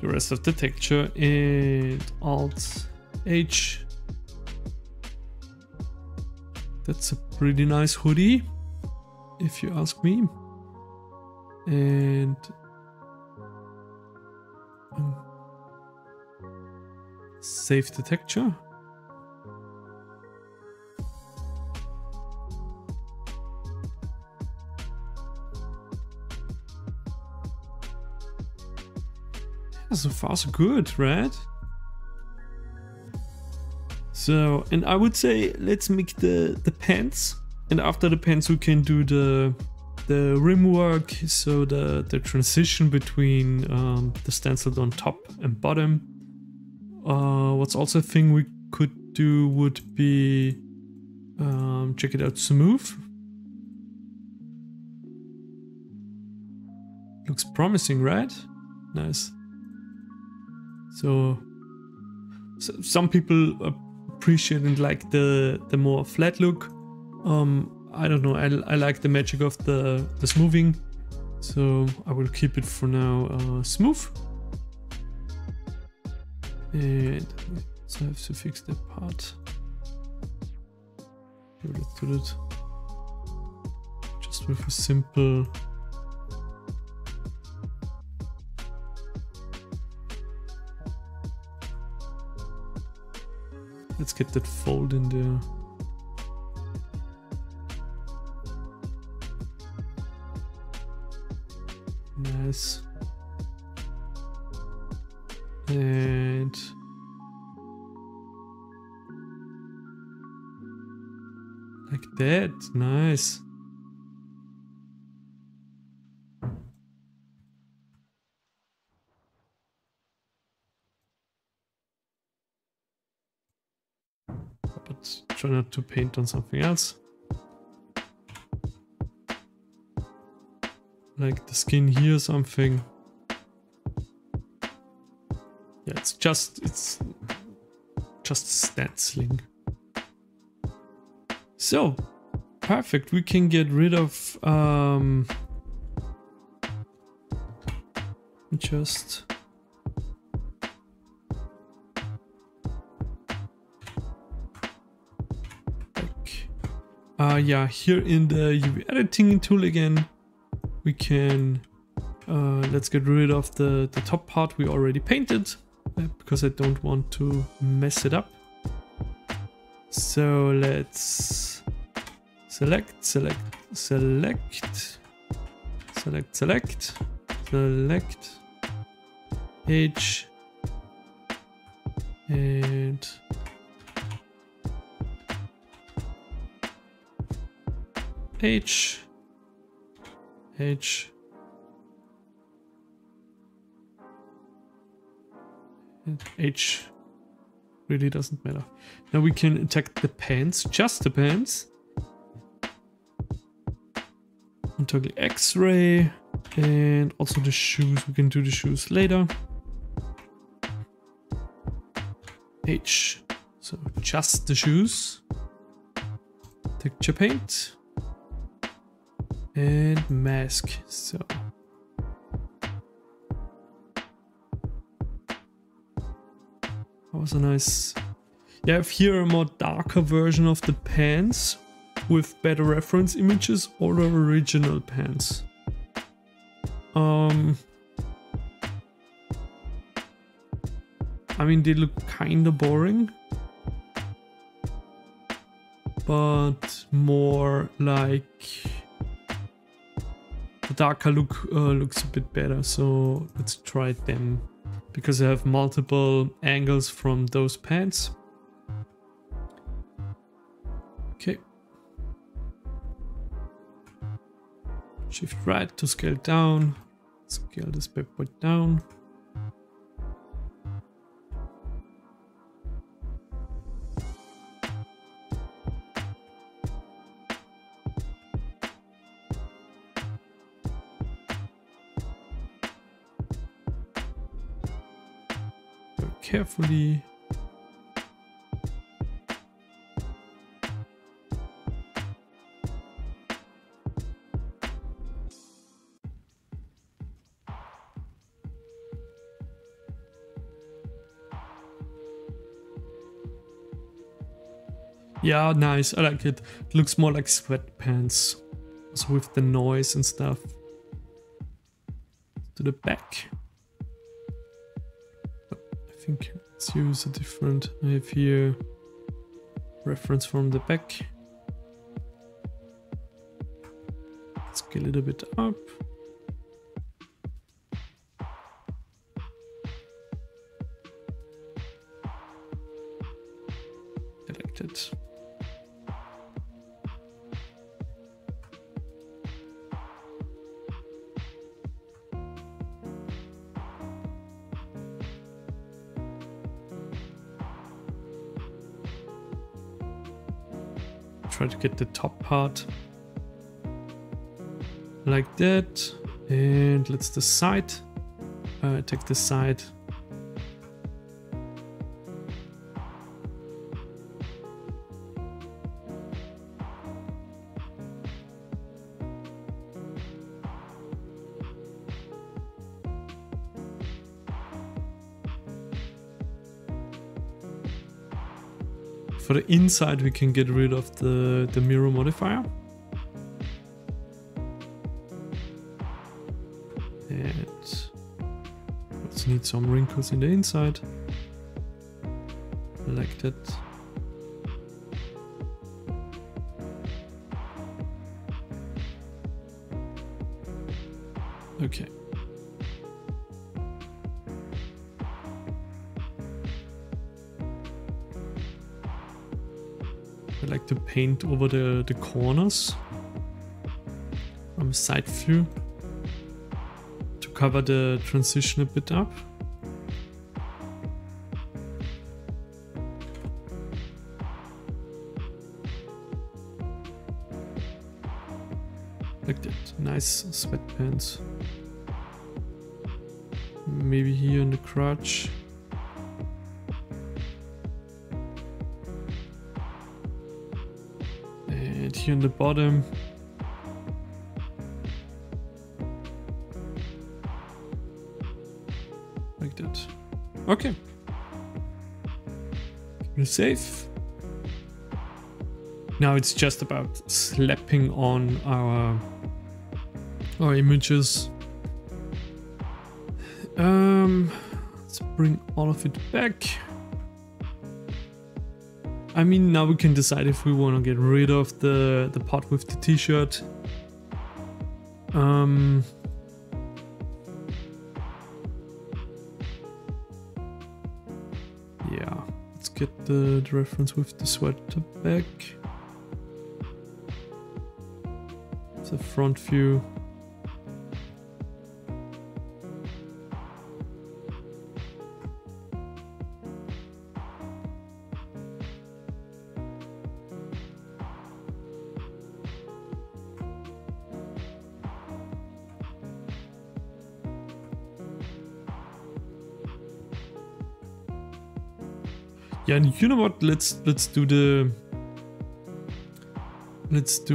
rest of the texture, and Alt H. That's a pretty nice hoodie, if you ask me. And save the texture. Yeah, so far so good, right? So, and I would say let's make the pants, and after the pants we can do the rim work, so the transition between the stenciled on top and bottom. What's also a thing we could do would be check it out, smooth. Looks promising, right? Nice. So some people appreciate and like the more flat look. I don't know, I like the magic of the smoothing, so I will keep it for now smooth. And so I have to fix that part. Let's do it just with a simple let's get that fold in there. Nice. And like that, nice. But try not to paint on something else. Like the skin here, something. Yeah, it's just stenciling. So perfect. We can get rid of just like yeah, here in the UV editing tool again, we can Let's get rid of the top part we already painted because I don't want to mess it up. So let's select, H, and H, and H really doesn't matter. Now we can attack the pants, just the pants. And toggle X-ray, and also the shoes. We can do the shoes later. H, so just the shoes. Texture paint and mask. So that was a nice. Yeah, I have here a more darker version of the pants with better reference images or the original pants. I mean, they look kind of boring, but more like the darker look looks a bit better. So let's try them because I have multiple angles from those pants. Okay. Shift right to scale down. Scale this bad boy down. Very carefully. Yeah, nice. I like it. It looks more like sweatpants. So with the noise and stuff. To the back. But I think let's use a different. I have here reference from the back. Scale it a bit up. Select it. Try to get the top part like that, and let's the side. Take the side. For the inside, we can get rid of the mirror modifier. And let's need some wrinkles in the inside. Like that. Okay. I like to paint over the corners from side view to cover the transition a bit up. Like that, nice sweatpants. Maybe here in the crotch. And here in the bottom. Like that. Okay. Keep it safe. Now it's just about slapping on our images. Let's bring all of it back. I mean, now we can decide if we want to get rid of the part with the t-shirt. Yeah, let's get the reference with the sweater back. The front view. Yeah, and you know what? Let's do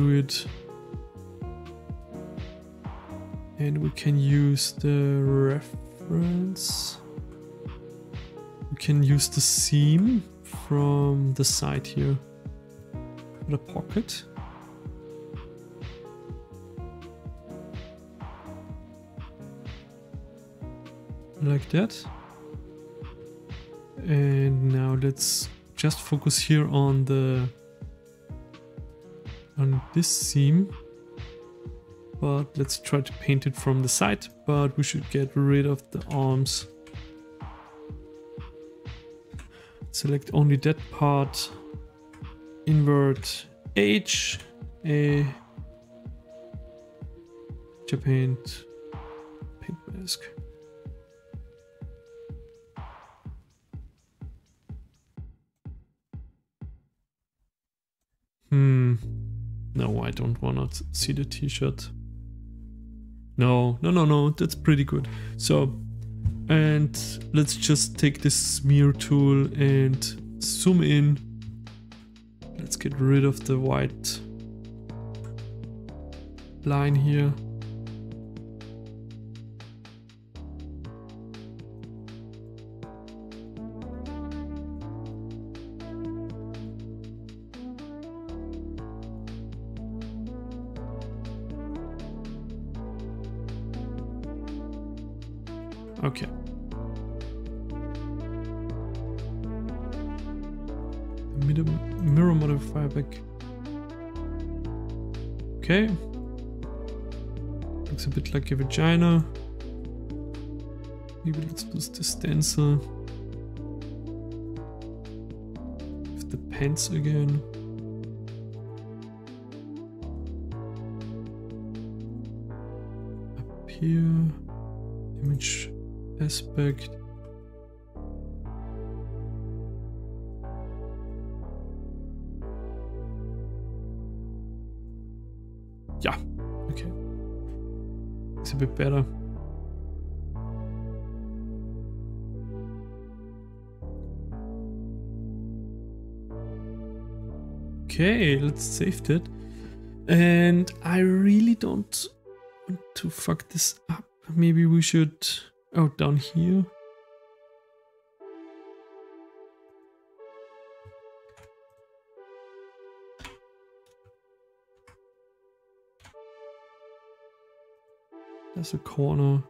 it. And we can use the reference. We can use the seam from the side here for the pocket. Like that. And now let's just focus here on this seam. But let's try to paint it from the side, but we should get rid of the arms. Select only that part. Invert H, A, paint mask. No, I don't want to see the t-shirt. No, that's pretty good. So, and let's just take this smear tool and zoom in. Let's get rid of the white line here. Okay. Mirror modifier back. Okay. Looks a bit like a vagina. Maybe let's use the stencil. With the pants again. Up here. Image aspect. Yeah, okay. It's a bit better. Okay, let's save that. And I really don't want to fuck this up. Maybe we should... Oh, down here. There's a corner.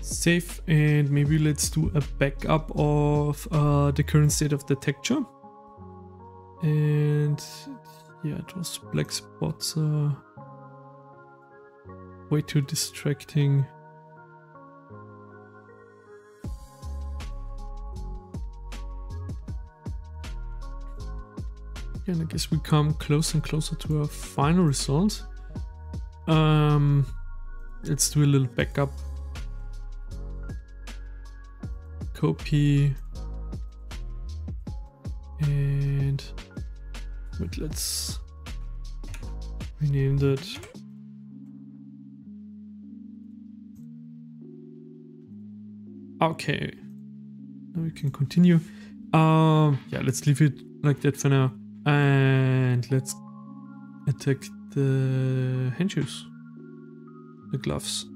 Save, and maybe let's do a backup of the current state of the texture. And yeah, those black spots are way too distracting. And I guess we come closer and closer to our final result. Let's do a little backup. copy, and wait, let's rename that. Okay, now we can continue. Yeah, let's leave it like that for now, and let's attack the hand shoes, the gloves.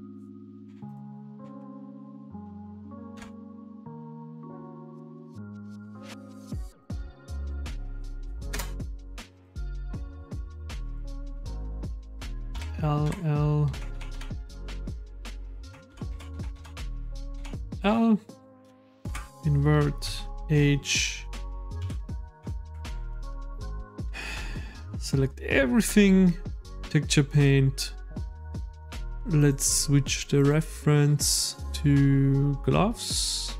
L, invert, H, select everything, texture paint, let's switch the reference to gloves.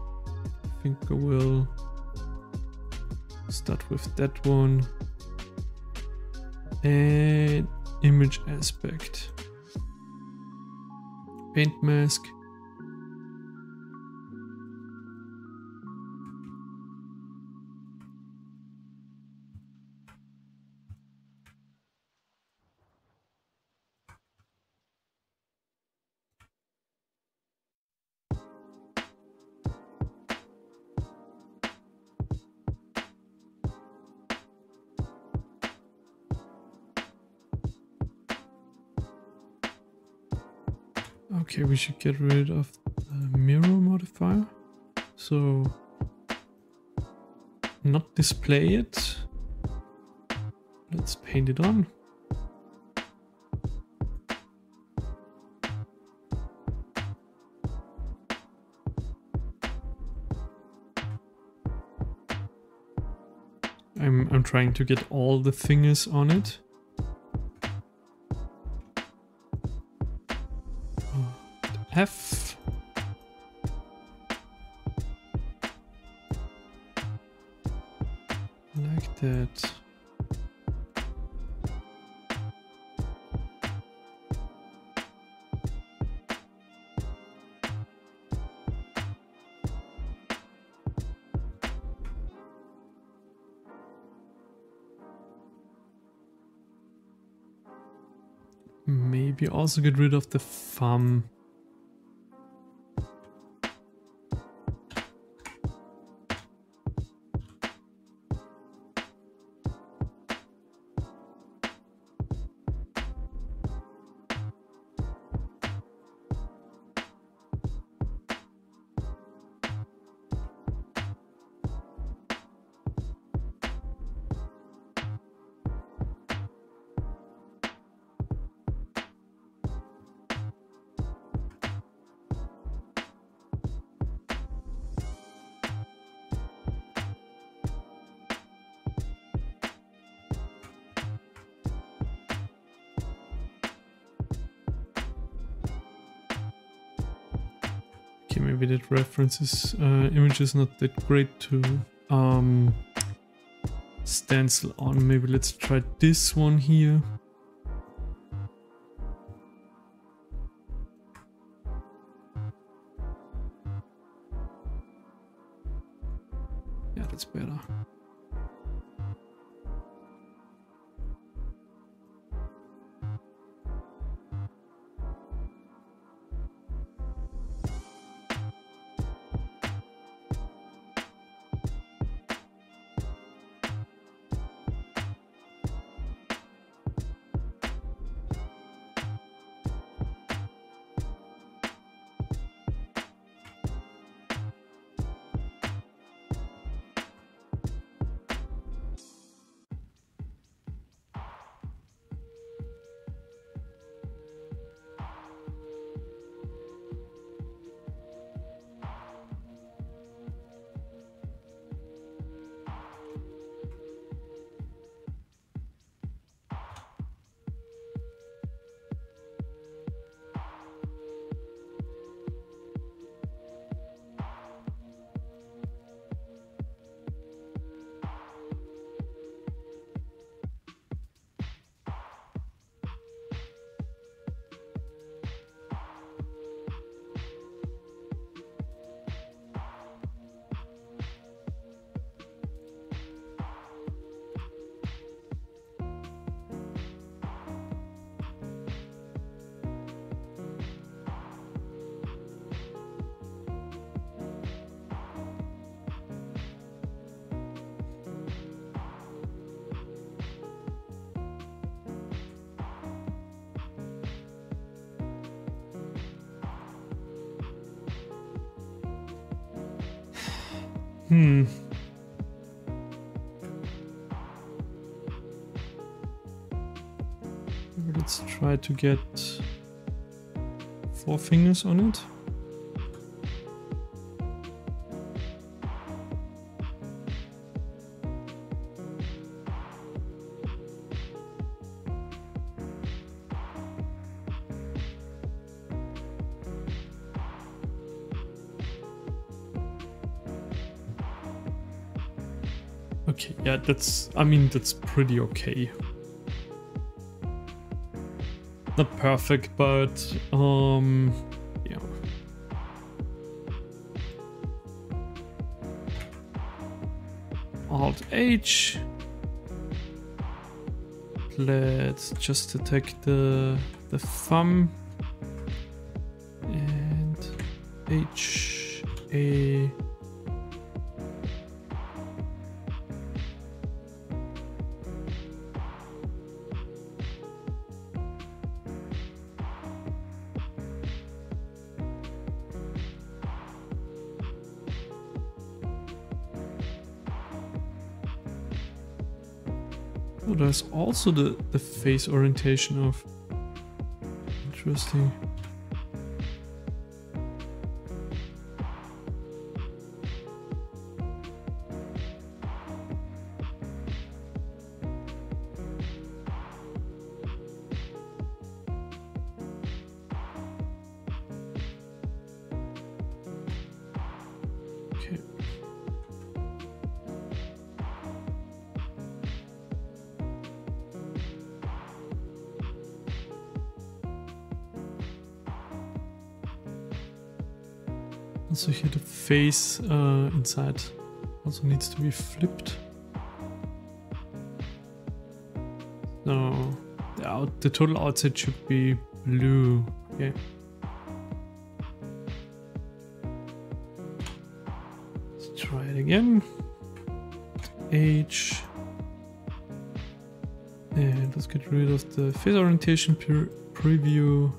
I think I will start with that one, and image aspect, paint mask, okay, we should get rid of the mirror modifier, so not display it. Let's paint it on. I'm trying to get all the fingers on it. F. Like that. Maybe also get rid of the thumb. Okay, maybe that references image is not that great to stencil on. Maybe let's try this one here. Yeah, that's better. Let's try to get 4 fingers on it. Okay, yeah, I mean, that's pretty okay. Not perfect, but yeah. Alt H. Let's just attack the thumb and H A. Oh, there's also the face orientation of. Interesting. Okay. Also here the face inside also needs to be flipped. So the total outside should be blue. Okay. Let's try it again. H. And let's get rid of the face orientation preview.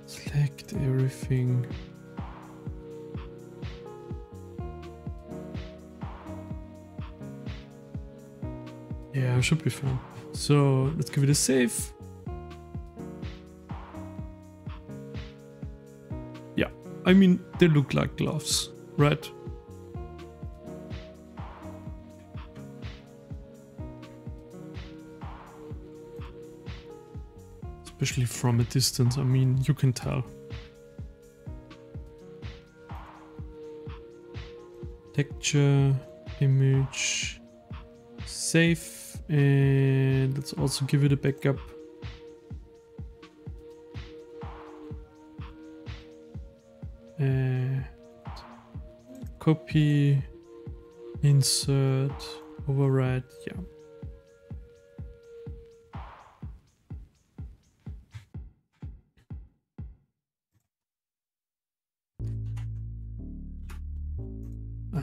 Select everything. Yeah, should be fine. So let's give it a save. Yeah, I mean, they look like gloves, right? Especially from a distance, I mean, you can tell. Texture, image, save, and let's also give it a backup. Copy, insert, override, yeah.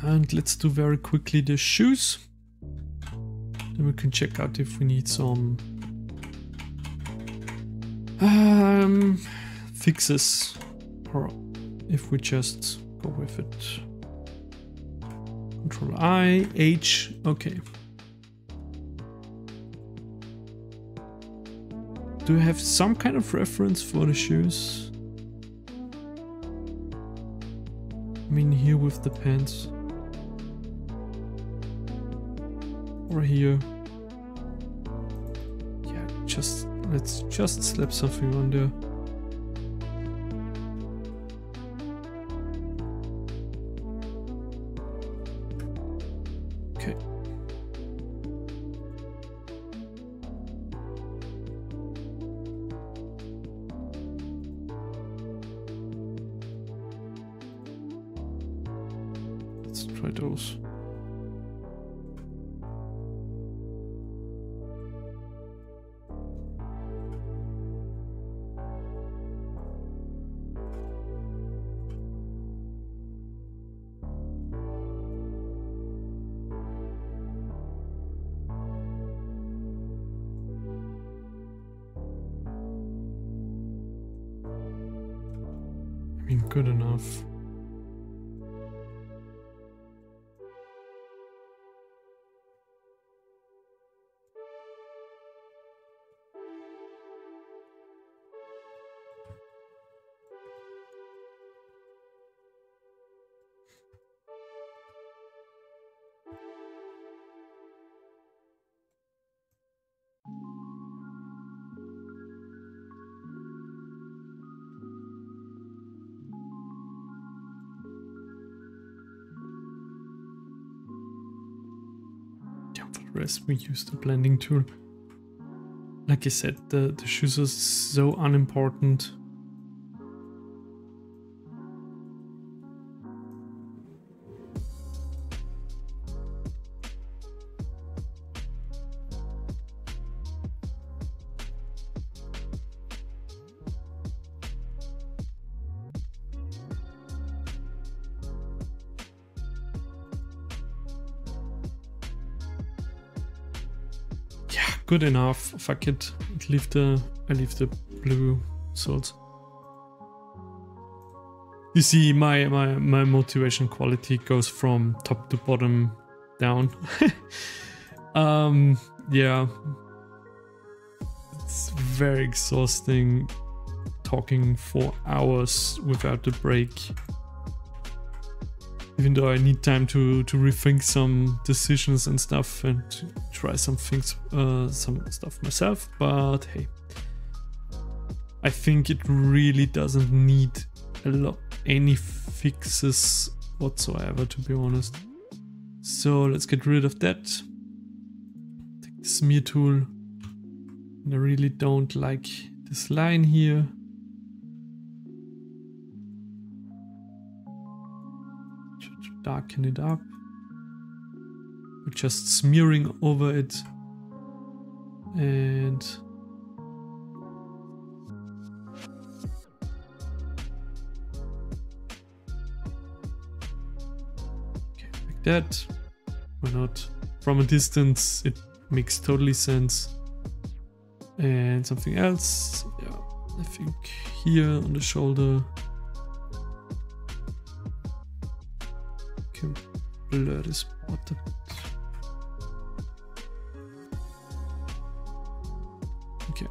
And let's do very quickly the shoes. Then we can check out if we need some fixes, or if we just go with it. Control I, H, okay. Do you have some kind of reference for the shoes? I mean, here with the pants. Or here. Yeah, let's just slap something on there. Okay. Let's try those. Good enough. rest we use the blending tool. Like I said, the shoes are so unimportant. Good enough. Fuck it. I leave the blue soles. You see, my motivation quality goes from top to bottom down. Yeah, it's very exhausting talking for hours without a break. Even though I need time to rethink some decisions and stuff and try some things, some stuff myself, but hey, I think it really doesn't need any fixes whatsoever, to be honest. So let's get rid of that. Take the smear tool. And I really don't like this line here. Darken it up. We're just smearing over it, and okay, like that. Why not? From a distance, it makes totally sense. And something else, yeah, I think here on the shoulder. Blur this spot a bit. Okay.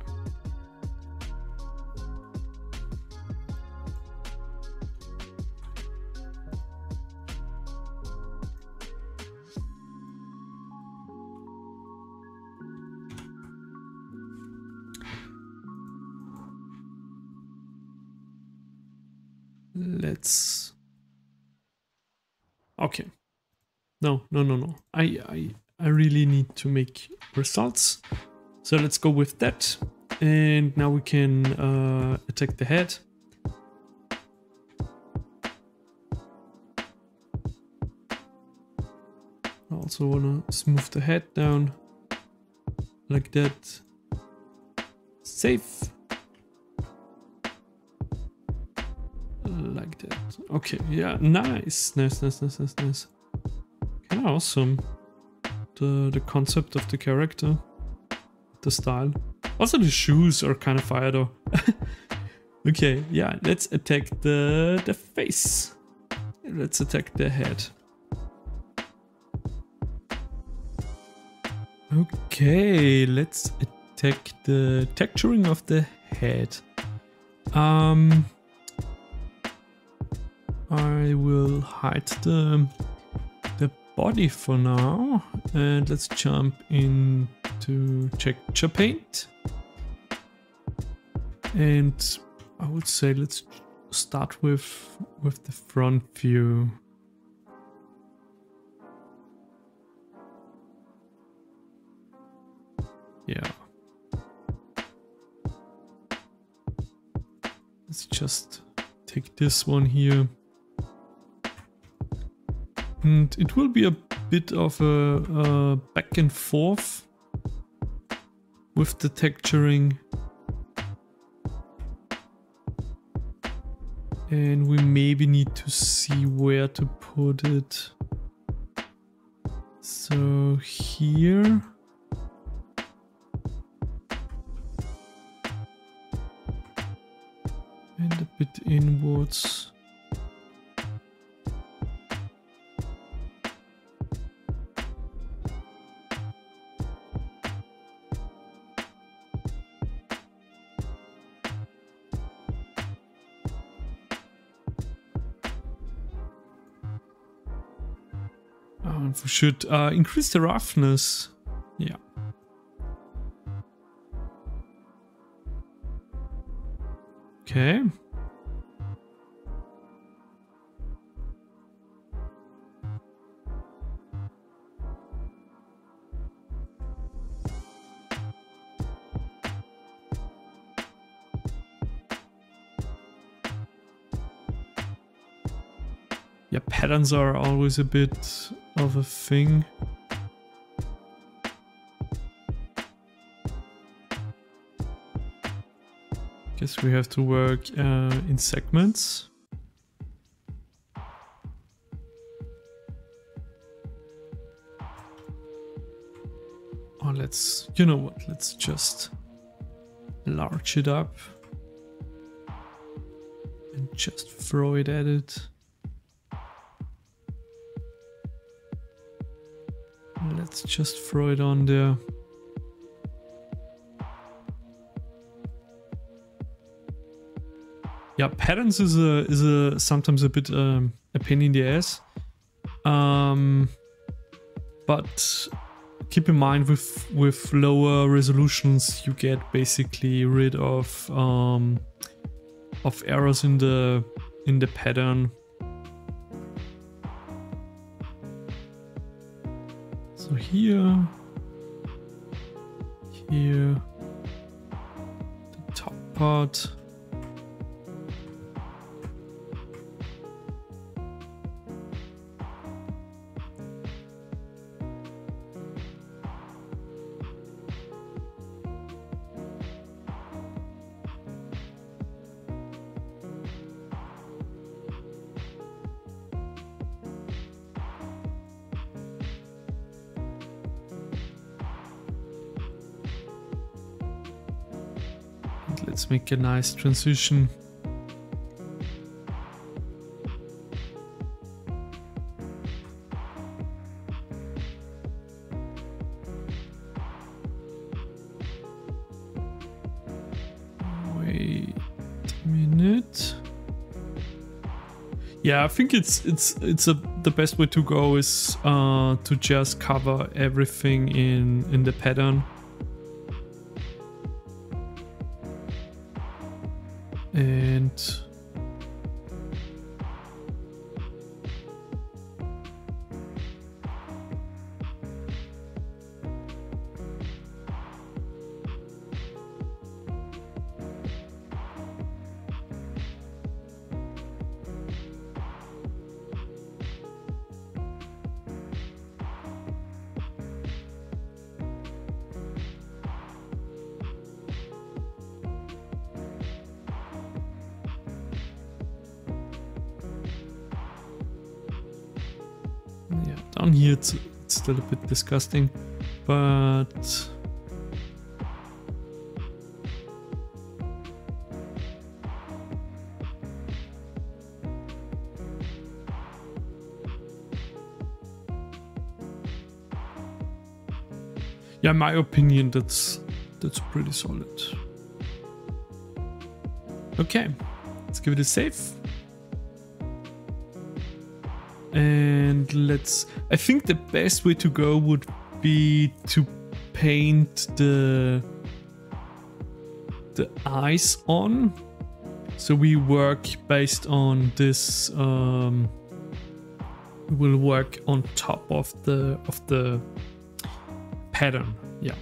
Let's. Okay. No. I really need to make results. So let's go with that. And now we can attack the head. I also want to smooth the head down like that. Save. Like that. Okay, yeah, nice. Okay, awesome. The concept of the character, the style. Also the shoes are kind of fire though. Okay, yeah, let's attack the face. Let's attack the head. Okay, let's attack the texturing of the head. I will hide the body for now, and let's jump into texture paint. And I would say let's start with the front view. Yeah. Let's just take this one here. And it will be a bit of a back and forth with the texturing. And we maybe need to see where to put it. So here. And a bit inwards. We should increase the roughness. Yeah. Okay. Yeah, patterns are always a bit of a thing. Guess we have to work in segments. Or let's, you know what, let's just large it up and just throw it at it. Let's just throw it on there. Yeah, patterns is a sometimes a bit a pain in the ass. But keep in mind with lower resolutions you get basically rid of errors in the pattern. So here, the top part. Let's make a nice transition. Wait a minute. Yeah, I think the best way to go is to just cover everything in the pattern. And yeah, down here it's still a bit disgusting, but yeah, in my opinion, that's pretty solid. Okay, let's give it a save. And I think the best way to go would be to paint the eyes on. So we work based on this, we'll work on top of the pattern, yeah.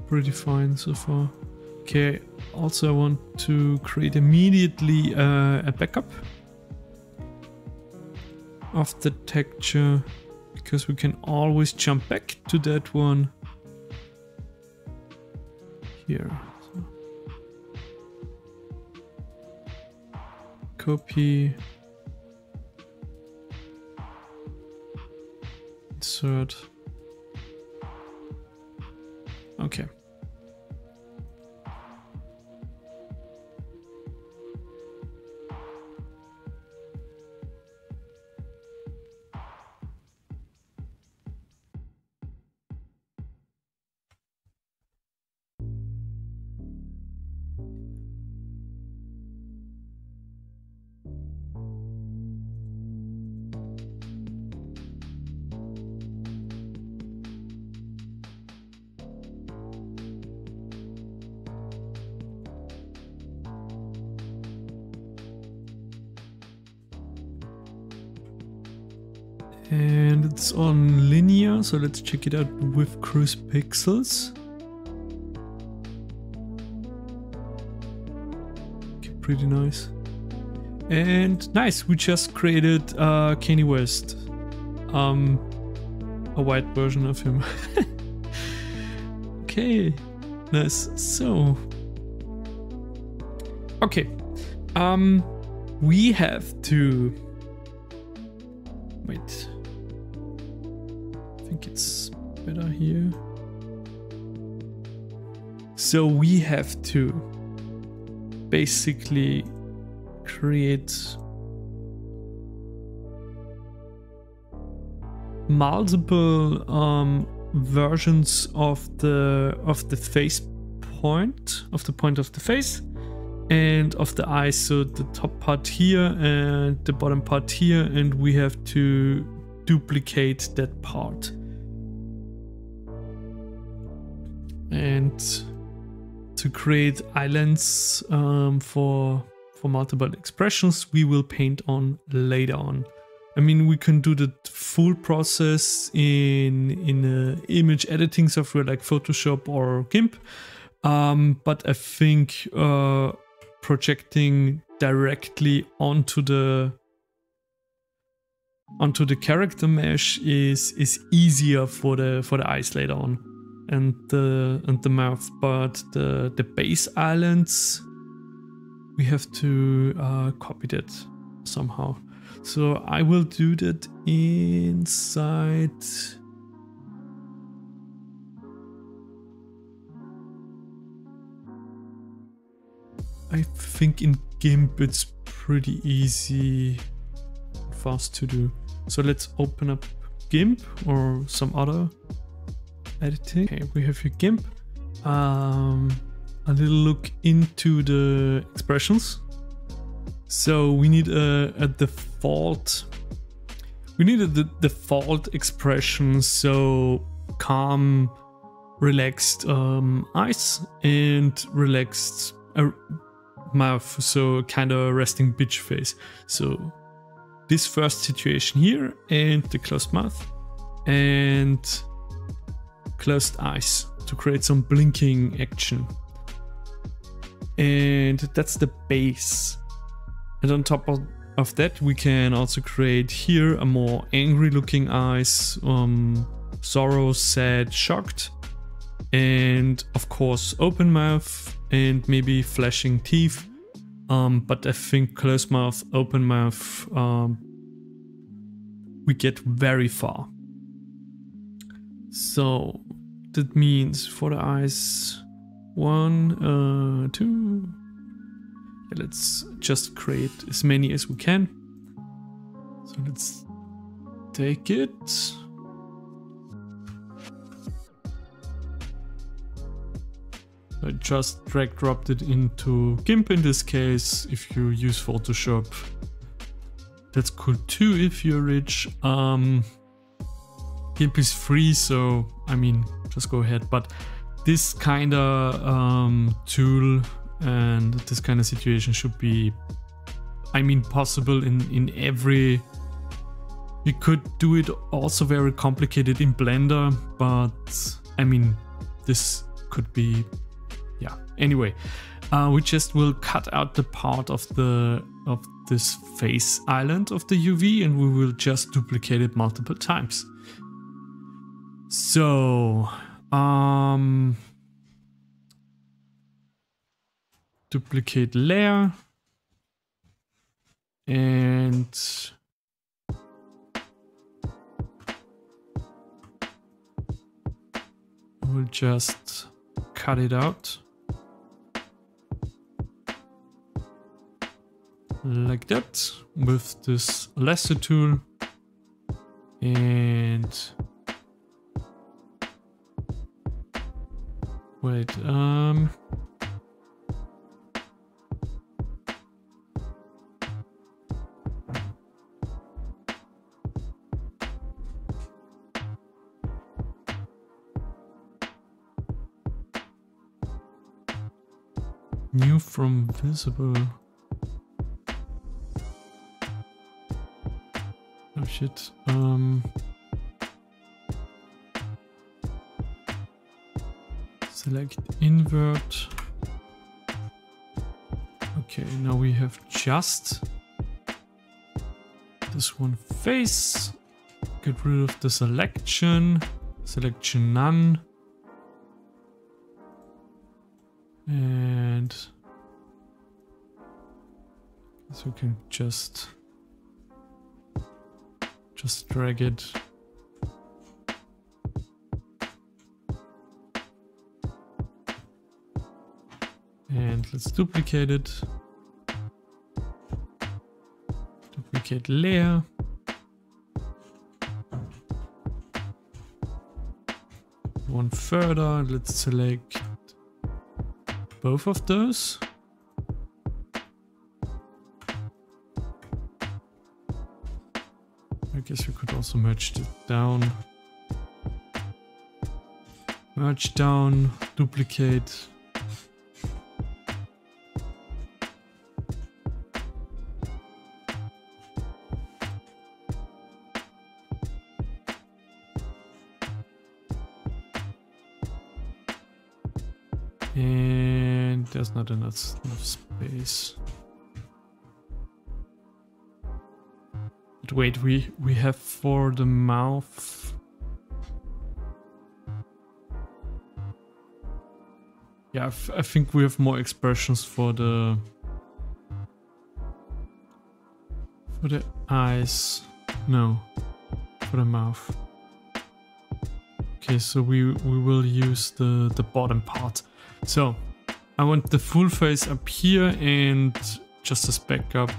Pretty fine so far. Okay, also I want to create immediately a backup of the texture, because we can always jump back to that one here. So, copy, insert. Okay. And it's on linear, so let's check it out with cruise pixels. Okay, pretty nice. And nice, we just created Kanye West. A white version of him. Okay, nice. So, okay, we have to wait. I think it's better here. So we have to basically create multiple versions of the face point, of the face and of the eyes. So the top part here and the bottom part here, and we have to duplicate that part. And to create islands for multiple expressions, we will paint on later on. I mean, we can do the full process in image editing software like Photoshop or GIMP, but I think projecting directly onto the character mesh is easier for the eyes later on, and the mouth. But the base islands, we have to copy that somehow. So I will do that inside. I think in GIMP it's pretty easy, fast to do. So let's open up GIMP or some other editing. Okay, we have here GIMP. A little look into the expressions. So we need a default. We need a default expression. So calm, relaxed eyes and relaxed mouth. So kind of resting bitch face. So this first situation here, and the closed mouth and closed eyes to create some blinking action. And that's the base. And on top of that, we can also create here a more angry looking eyes, sorrow, sad, shocked, and of course open mouth and maybe flashing teeth. But I think closed mouth, open mouth, we get very far. So that means for the eyes, 1, 2. Let's just create as many as we can. So let's take it. I just drag dropped it into GIMP in this case. If you use Photoshop, that's cool too if you're rich. GIMP is free, so I mean, just go ahead. But this kind of tool and this kind of situation should be, I mean, possible in every. You could do it also very complicated in Blender, but I mean, this could be, yeah. Anyway, we just will cut out the part of this face island of the UV, and we will just duplicate it multiple times. So, duplicate layer, and we'll just cut it out like that with this lasso tool, and wait, new from visible. Oh shit. Select invert. Okay, now we have just this one face. Get rid of the selection. Selection none. And so we can just drag it. And let's duplicate it. Duplicate layer. One further, let's select both of those. I guess we could also merge it down. Merge down, duplicate. And there's not enough space. But wait, we have for the mouth. Yeah, I think we have more expressions for the eyes. No, for the mouth. Okay, so we will use the bottom part. So I want the full face up here and just as backup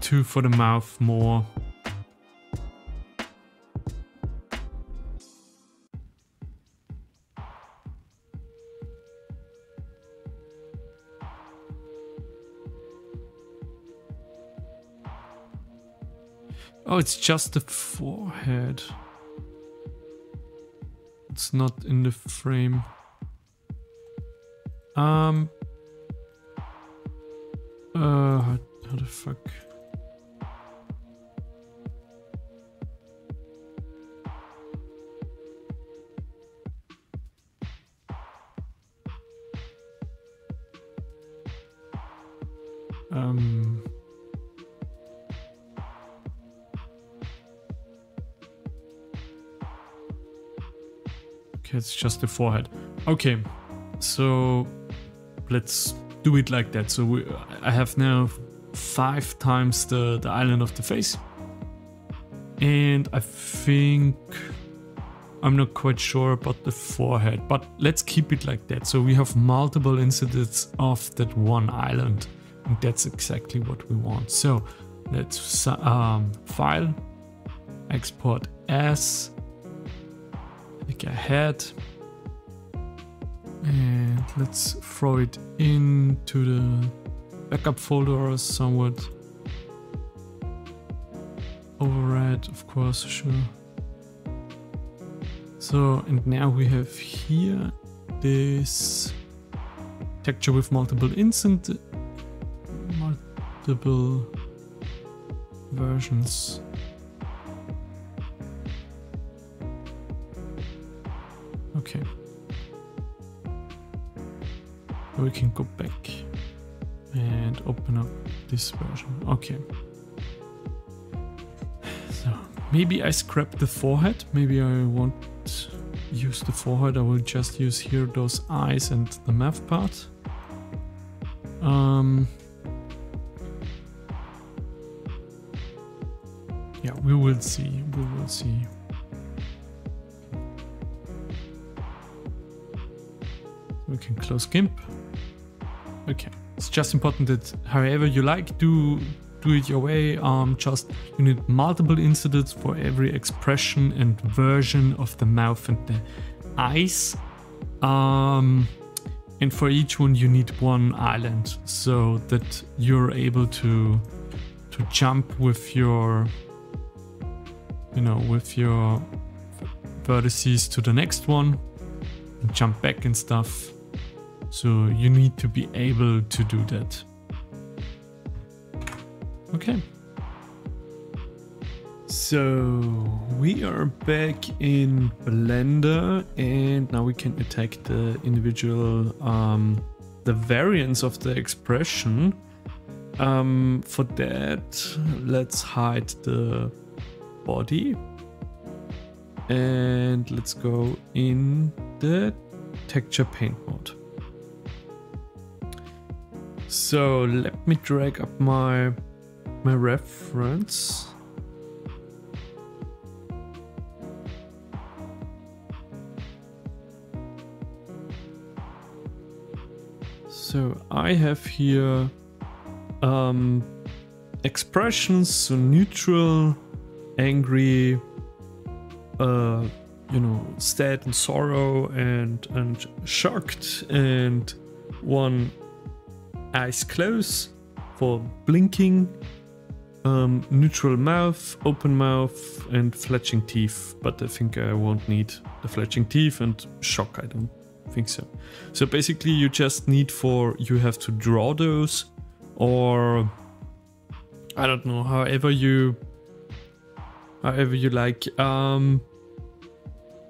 2 for the mouth more. Oh, it's just the forehead. It's not in the frame. How the fuck? Okay, it's just the forehead. Okay, so let's do it like that. So I have now 5 times the island of the face. And I think I'm not quite sure about the forehead, but let's keep it like that. So we have multiple incidents of that one island. And that's exactly what we want. So let's file, export as, click ahead, and let's throw it into the backup folder or somewhat. Override, of course, sure. So, and now we have here this texture with multiple versions. Okay. We can go back and open up this version. Okay. So maybe I scrap the forehead. Maybe I won't use the forehead. I will just use here those eyes and the mouth part. Yeah, we will see. We will see. We can close GIMP. Okay, it's just important that however you like, do it your way. Just you need multiple incidents for every expression and version of the mouth and the eyes. And for each one you need one island so that you're able to jump with your, you know, with your vertices to the next one and jump back and stuff. So you need to be able to do that. Okay. So we are back in Blender, and now we can attack the individual, the variants of the expression. For that, let's hide the body, and let's go in the texture paint mode. So let me drag up my reference. So I have here expressions, so neutral, angry, you know, sad and sorrow, and shocked, and one eyes closed for blinking, neutral mouth, open mouth, and fletching teeth. But I think I won't need the fletching teeth, and shock I don't think so. So basically you just need you have to draw those, or I don't know, however you like.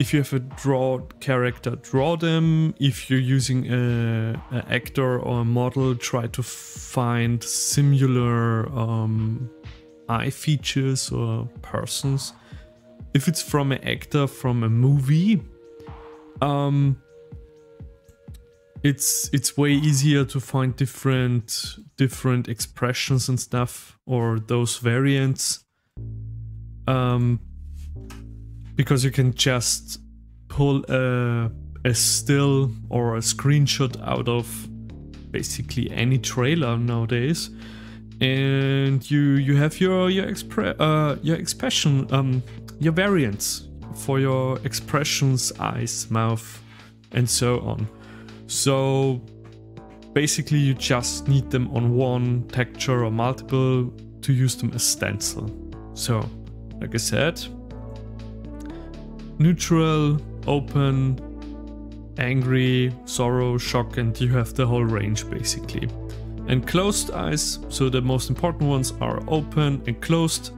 If you have a draw character, draw them. If you're using an actor or a model, try to find similar eye features or persons. If it's from an actor from a movie, it's way easier to find different expressions and stuff, or those variants, because you can just pull a still or a screenshot out of basically any trailer nowadays, and you have your expression, your variants for your expressions, eyes, mouth, and so on. So basically you just need them on one texture or multiple to use them as stencil. So like I said, neutral, open, angry, sorrow, shock, and you have the whole range basically. And closed eyes, so the most important ones are open and closed,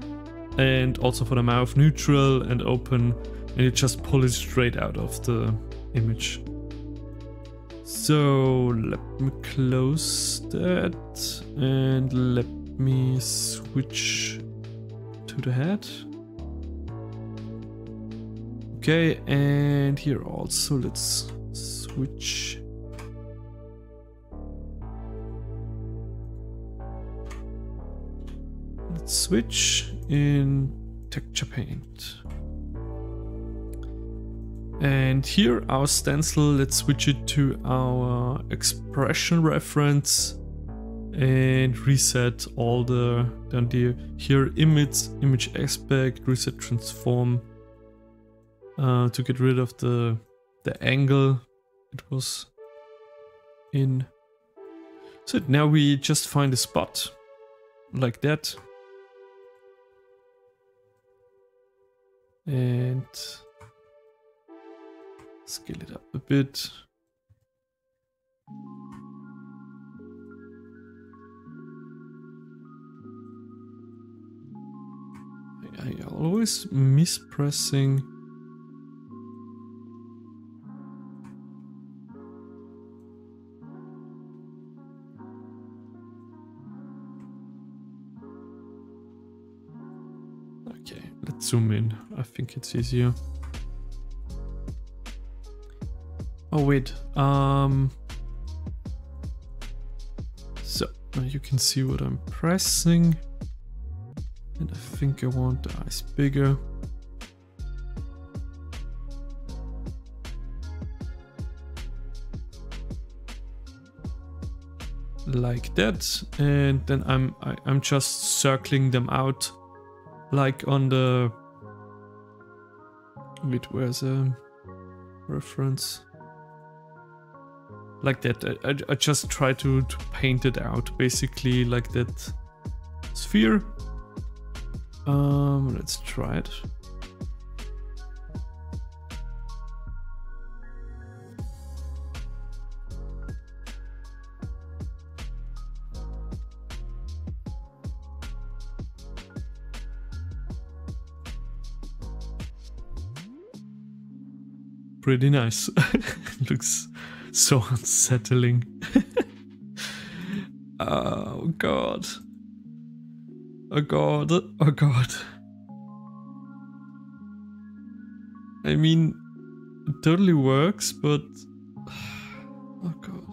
and also for the mouth, neutral and open, and you just pull it straight out of the image. So let me close that, and let me switch to the head. Okay, and here also let's switch. Let's switch in texture paint. And here our stencil, let's switch it to our expression reference and reset all down here image aspect, reset transform, to get rid of the angle it was in. So now we just find a spot like that, and scale it up a bit. I always mispressing. Okay, let's zoom in. I think it's easier. Oh wait, so now you can see what I'm pressing, and I think I want the eyes bigger. Like that, and then I'm just circling them out, like on the, wait, where's a reference? Like that. I just try to paint it out basically like that sphere. Let's try it. pretty nice. Looks so unsettling. Oh god. Oh god. Oh god. I mean, it totally works, but oh god.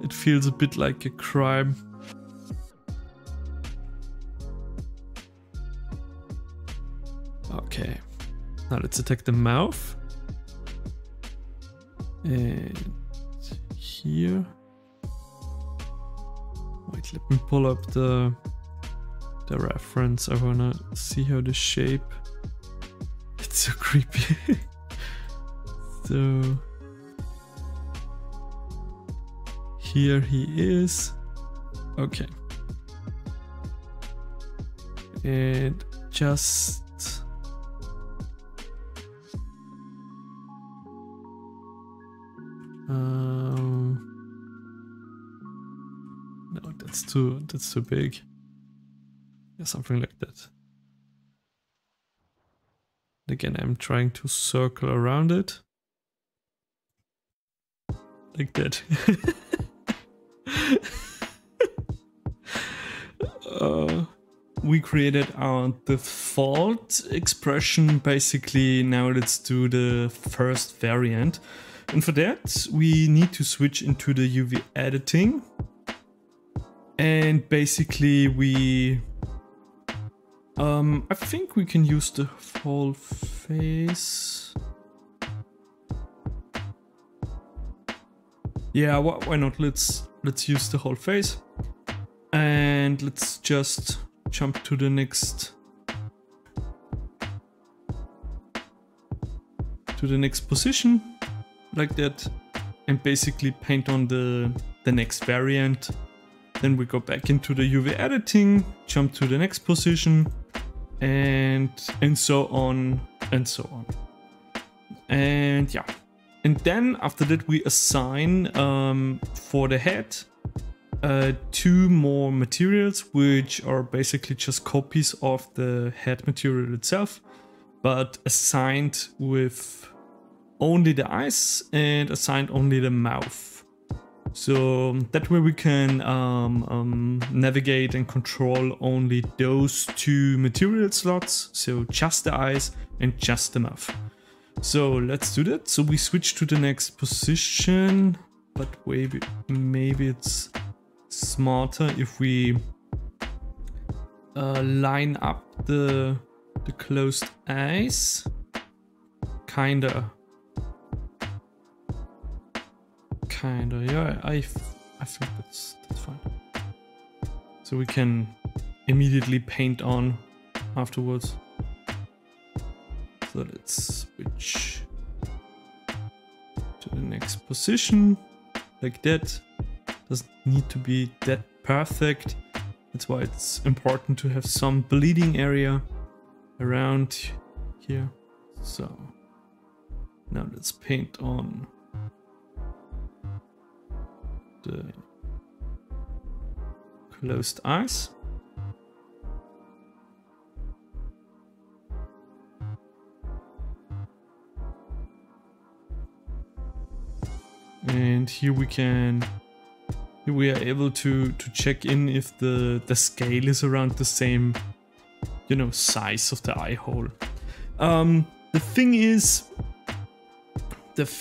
It feels a bit like a crime. Okay. Now let's attack the mouth. And here. Wait, let me pull up the reference. I wanna see how the shape. It's so creepy. So here he is. Okay. And just no, that's too big. Yeah, something like that. Again, I'm trying to circle around it. Like that. We created our default expression. Basically, now let's do the first variant. And for that, we need to switch into the UV editing. And basically we... I think we can use the whole face. Yeah, why not? Let's use the whole face. And let's just jump to the next position. Like that, and basically paint on the next variant. Then we go back into the UV editing, jump to the next position, and so on and so on. And yeah, and then after that we assign for the head 2 more materials, which are basically just copies of the head material itself, but assigned with only the eyes and assigned only the mouth. So that way we can navigate and control only those 2 material slots. So just the eyes and just the mouth. So let's do that. So we switch to the next position, but maybe it's smarter if we line up the closed eyes. Kinda, yeah, I think that's fine. So we can immediately paint on afterwards. So let's switch to the next position, like that. Doesn't need to be that perfect. That's why it's important to have some bleeding area around here. So now let's paint on the closed eyes. And here we are able to check in if the scale is around the same, you know, size of the eye hole. The thing is, it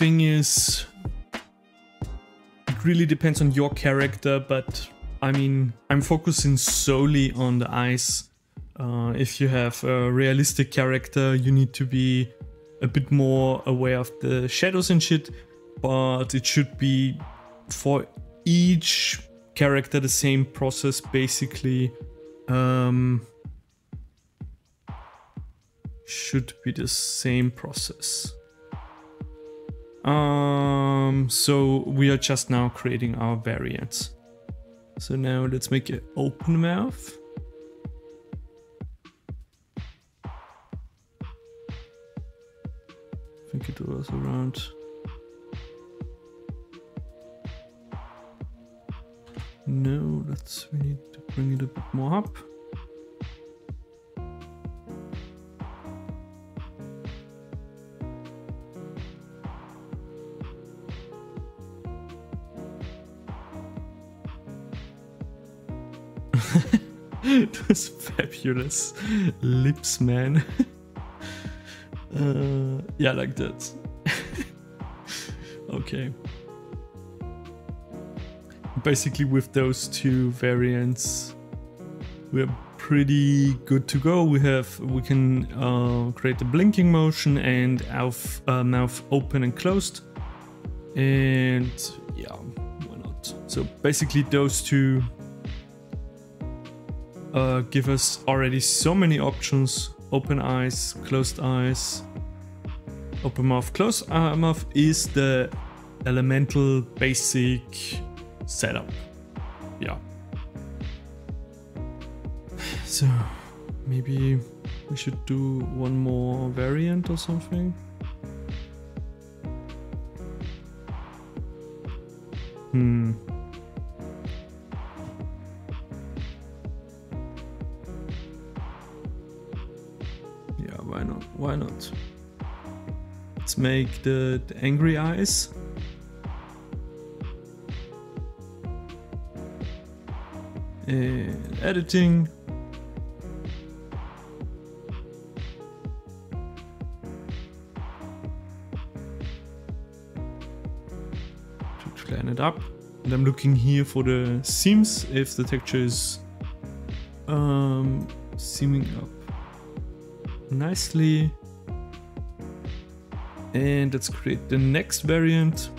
really depends on your character, but I mean, I'm focusing solely on the eyes. If you have a realistic character, you need to be a bit more aware of the shadows and shit, but it should be for each character the same process, basically. Should be the same process. So we are just now creating our variants. So now let's make an open mouth. I think it was around. No, we need to bring it a bit more up. Those fabulous lips, man. Yeah, like that. Okay. Basically, with those two variants, we're pretty good to go. We can create a blinking motion and mouth open and closed, and yeah, why not? So basically, those two give us already so many options. Open eyes, closed eyes, open mouth, closed mouth is the elemental basic setup. Yeah. So maybe we should do one more variant or something. Yeah, why not? Why not? Let's make the angry eyes. And editing. To clean it up. And I'm looking here for the seams, if the texture is seaming up nicely. And let's create the next variant.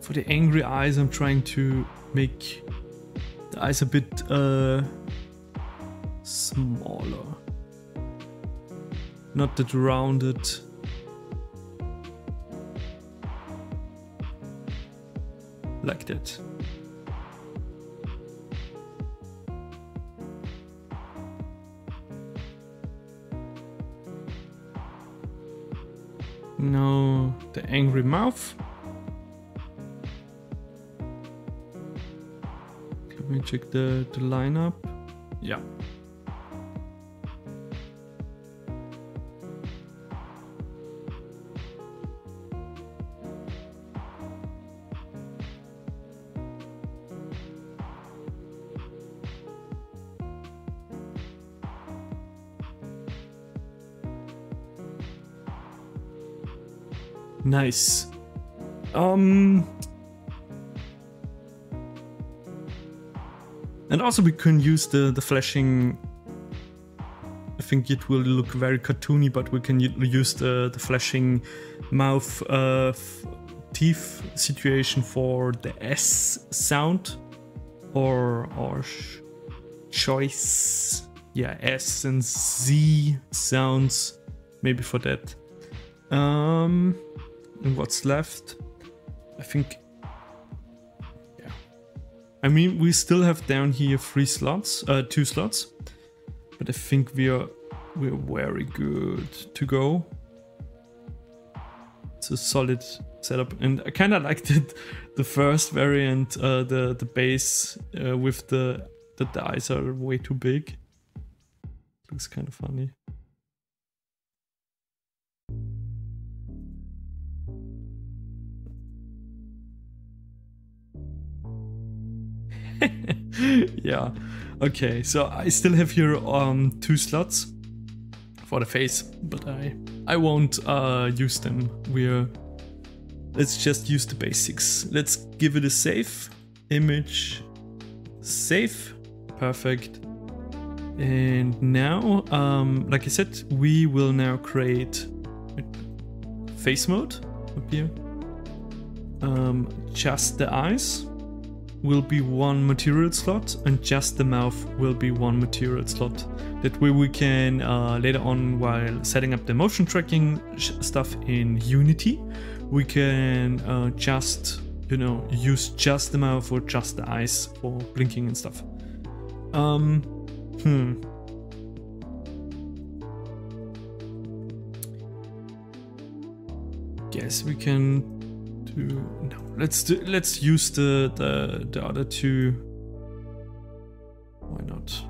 For the angry eyes, I'm trying to make the eyes a bit smaller. Not that rounded. Like that. Now the angry mouth. Let me check the lineup. Yeah. Nice. And also we can use the flashing. I think it will look very cartoony, but we can use the flashing mouth teeth situation for the S sound or choice. Yeah, S and Z sounds maybe for that. And what's left? I think, yeah. I mean, we still have down here 2 slots, but I think we're very good to go. It's a solid setup, and I kind of liked it. The first variant, the base with the eyes are way too big. Looks kind of funny. Yeah, okay, so I still have here 2 slots for the face, but I won't use them. Let's just use the basics. Let's give it a save. Image, save, perfect. And now, like I said, we will now create face mode up here. Just the eyes will be 1 material slot, and just the mouth will be 1 material slot. That way we can later on, while setting up the motion tracking stuff in Unity, we can just, you know, use just the mouth or just the eyes for blinking and stuff. Guess we can do, no, let's use the other 2. Why not?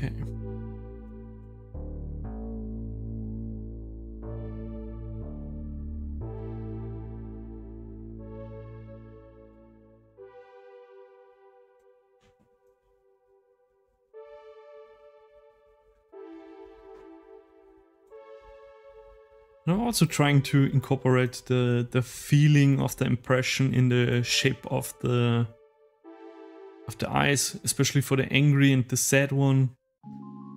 Okay. I'm also trying to incorporate the feeling of the impression in the shape of the eyes, especially for the angry and the sad one.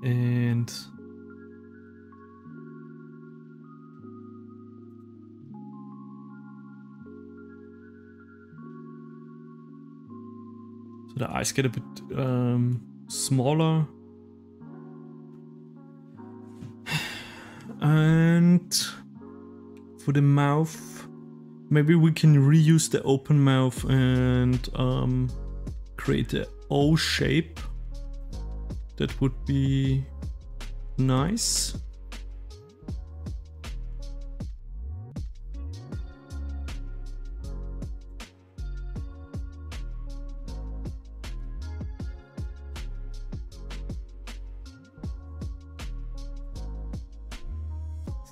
And so the eyes get a bit smaller. And for the mouth, maybe we can reuse the open mouth and create an O shape. That would be nice.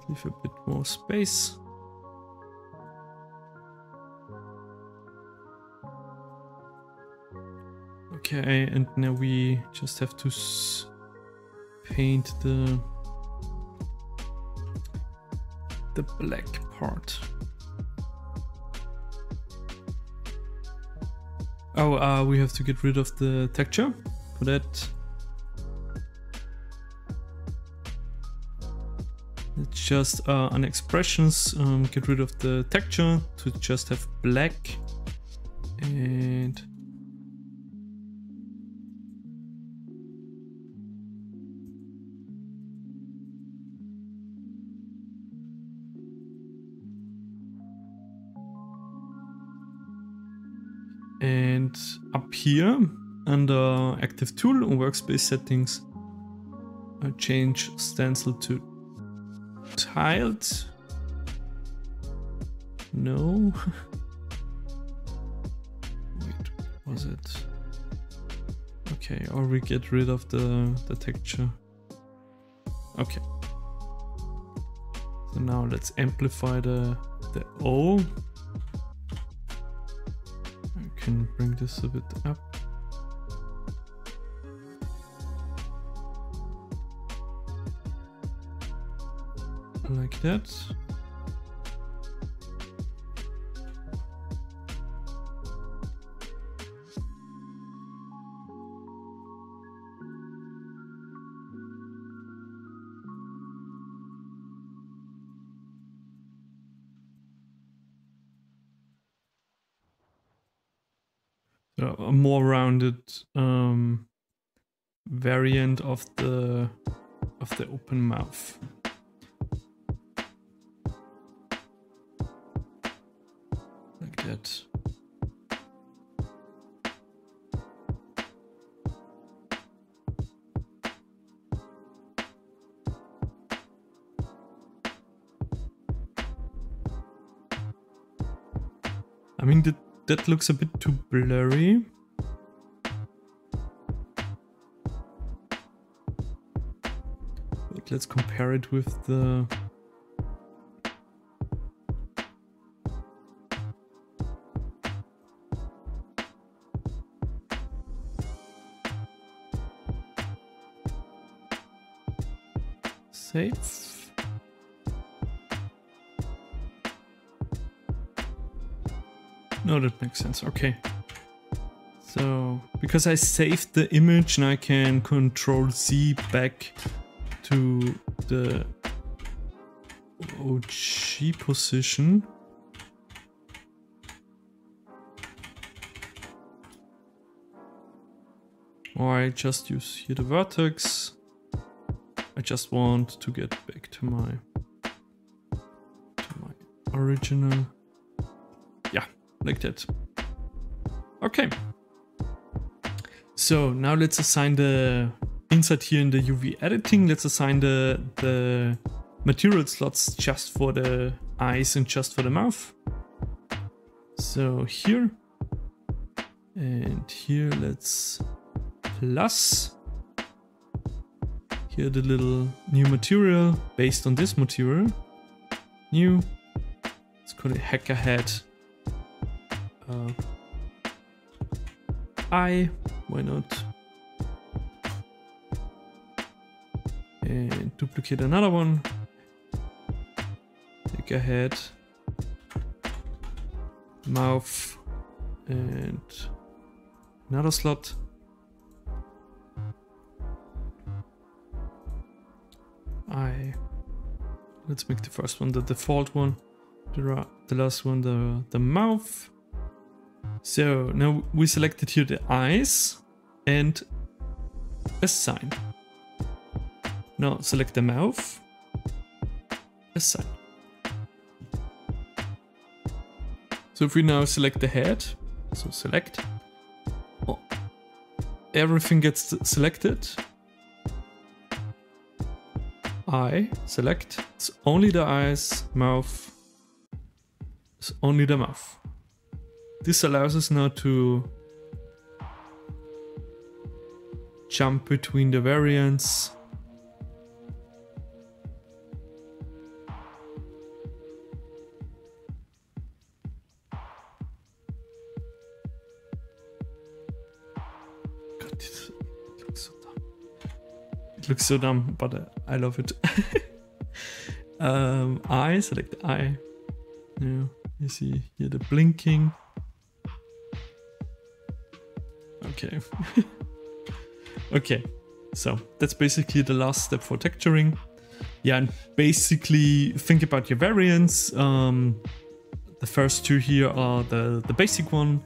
Leave a bit more space. Okay, and now we just have to paint the black part. Oh, we have to get rid of the texture for that. It's just on expressions, get rid of the texture to just have black. And up here under active tool and workspace settings, I change stencil to tiled. No. Wait, was it? Okay, or we get rid of the texture. Okay. So now let's amplify the O. I can bring this a bit up. Like that. So a more rounded variant of the open mouth. That. I mean, that looks a bit too blurry. But let's compare it with the save. No, that makes sense. Okay. So, because I saved the image, now I can Control Z back to the OG position. Or I just use here the vertex. I just want to get back to my original. Yeah, like that. Okay. So now let's assign the inside here in the UV editing. Let's assign the material slots just for the eyes and just for the mouth. So here and here, let's plus. Here the little new material based on this material. New. Let's call it hacker head. I. Why not? And duplicate another one. Hacker head. Mouth. And another slot. Let's make the first one the default one. The last one the mouth. So now we selected here the eyes and a sign. Now select the mouth, a sign. So if we now select the head, so select, oh, everything gets selected. Eye, select, it's only the eyes, mouth, it's only the mouth. This allows us now to jump between the variants. God, it looks so dumb. It looks so dumb, but I love it. Eye, select the eye. Yeah, you see here the blinking. Okay. Okay, so that's basically the last step for texturing. Yeah, and basically think about your variants. The first two here are the basic one.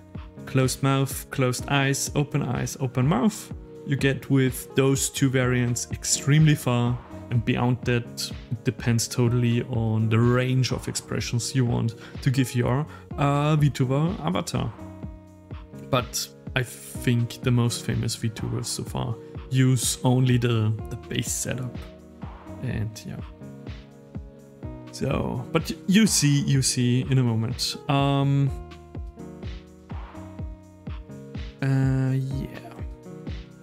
Closed mouth, closed eyes, open mouth. You get with those two variants extremely far, and beyond that it depends totally on the range of expressions you want to give your VTuber avatar. But I think the most famous VTubers so far use only the base setup, and yeah. So, but you see in a moment. Yeah.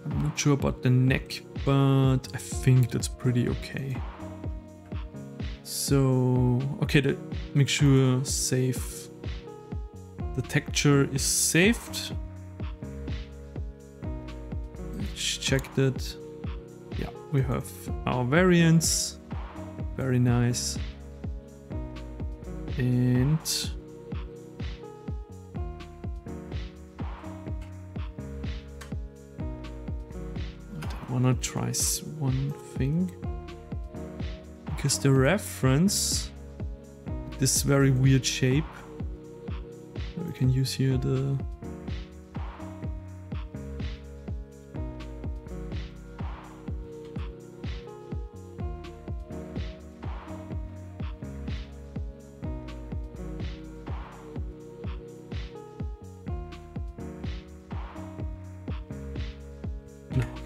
I'm not sure about the neck, but I think that's pretty okay. So, okay, make sure save. The texture is saved. Let's check that. Yeah, we have our variants. Very nice. And I wanna try one thing, because the reference, this very weird shape, we can use here the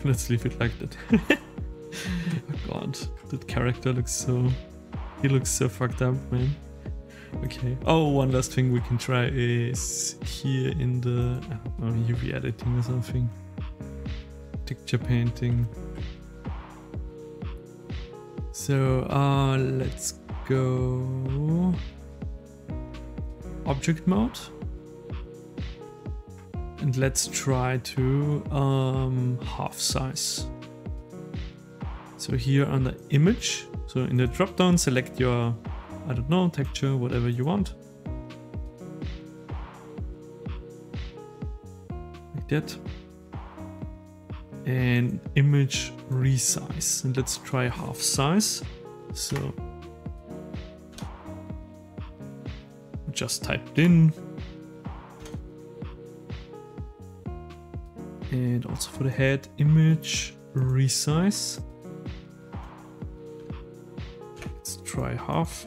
let's leave it like that. Oh god, that character looks so... he looks so fucked up, man. Okay. Oh, one last thing we can try is here in the UV editing or something. Texture painting. So, let's go... object mode. And let's try to half size. So here under image, so in the drop down select your, I don't know, texture, whatever you want. Like that. And image resize. And let's try half size. So just typed in. And also for the head, image resize. Let's try half.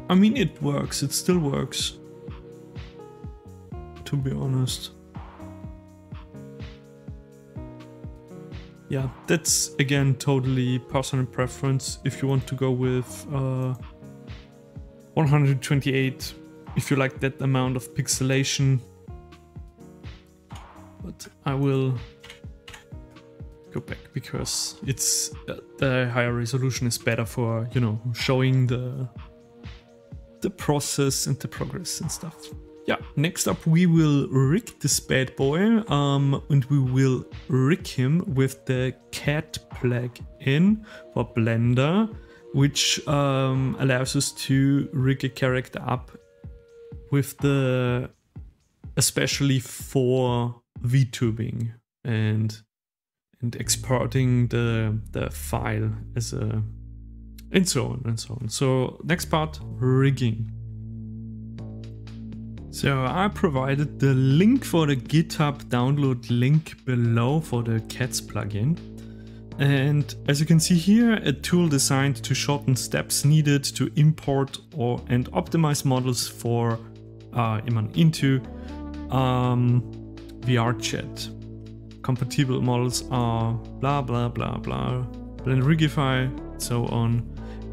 I mean it works, it still works. To be honest. yeah, that's again totally personal preference. If you want to go with 128, if you like that amount of pixelation, but I will go back because it's the higher resolution is better for, you know, showing the process and the progress and stuff. Yeah, next up we will rig this bad boy, and we will rig him with the cat plugin for Blender, which allows us to rig a character up with the, especially for Vtubing and exporting the file as a, and so on and so on. So next part, rigging. So I provided the link for the GitHub download link below for the cats plugin. And as you can see here, a tool designed to shorten steps needed to import and optimize models for into VRChat. Compatible models are blah blah blah blah, Blender, so on.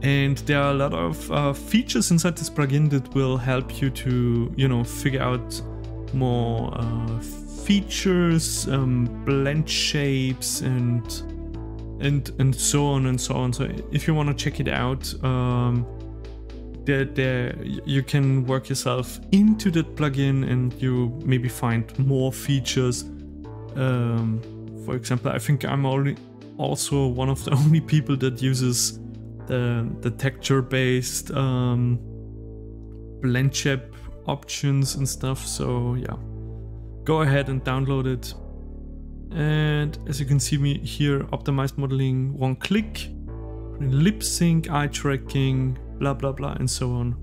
And there are a lot of features inside this plugin that will help you to, you know, figure out more features, blend shapes, and so on and so on. So if you want to check it out, you can work yourself into that plugin and you maybe find more features. For example, I think I'm also one of the only people that uses the texture-based blend shape options and stuff. So yeah, go ahead and download it. And as you can see me here, optimized modeling, one click, lip sync, eye tracking, blah blah blah, and so on.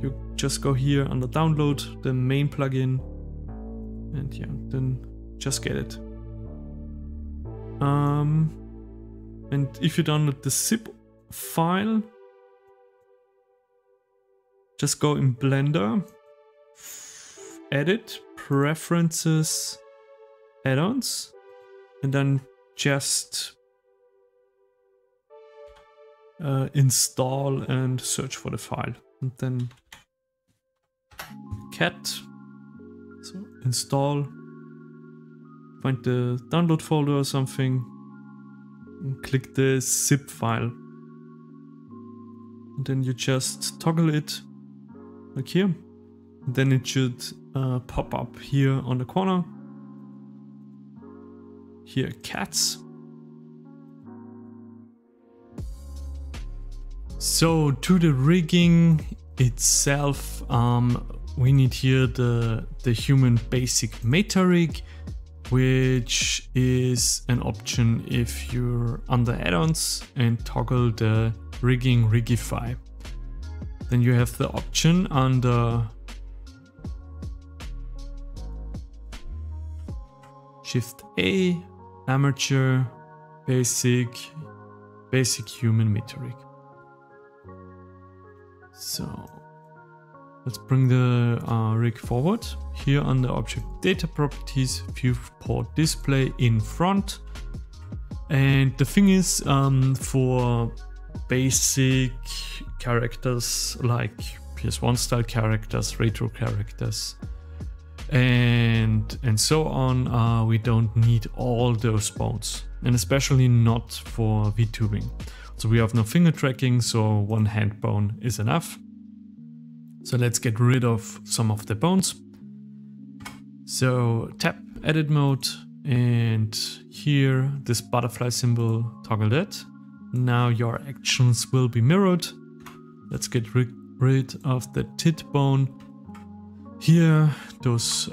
You just go here under download, the main plugin, and yeah, then just get it. And if you download the zip file, just go in Blender, edit, preferences, add-ons, and then just install and search for the file, and then cat, so install, find the download folder or something, and click the zip file. And then you just toggle it like here. And then it should pop up here on the corner. Here, cats. So to the rigging itself, we need here the human basic meta rig, which is an option if you're under add-ons and toggle the rigging rigify. Then you have the option under Shift A, amateur, basic human meta rig. So let's bring the rig forward. Here under object data properties, viewport display in front. And the thing is, for basic characters like PS1 style characters, retro characters, and so on, we don't need all those bones, and especially not for Vtubing. So we have no finger tracking, so one hand bone is enough. So let's get rid of some of the bones. So tap edit mode, and here this butterfly symbol, toggle that. Now your actions will be mirrored. Let's get rid of the tit bone. Here, those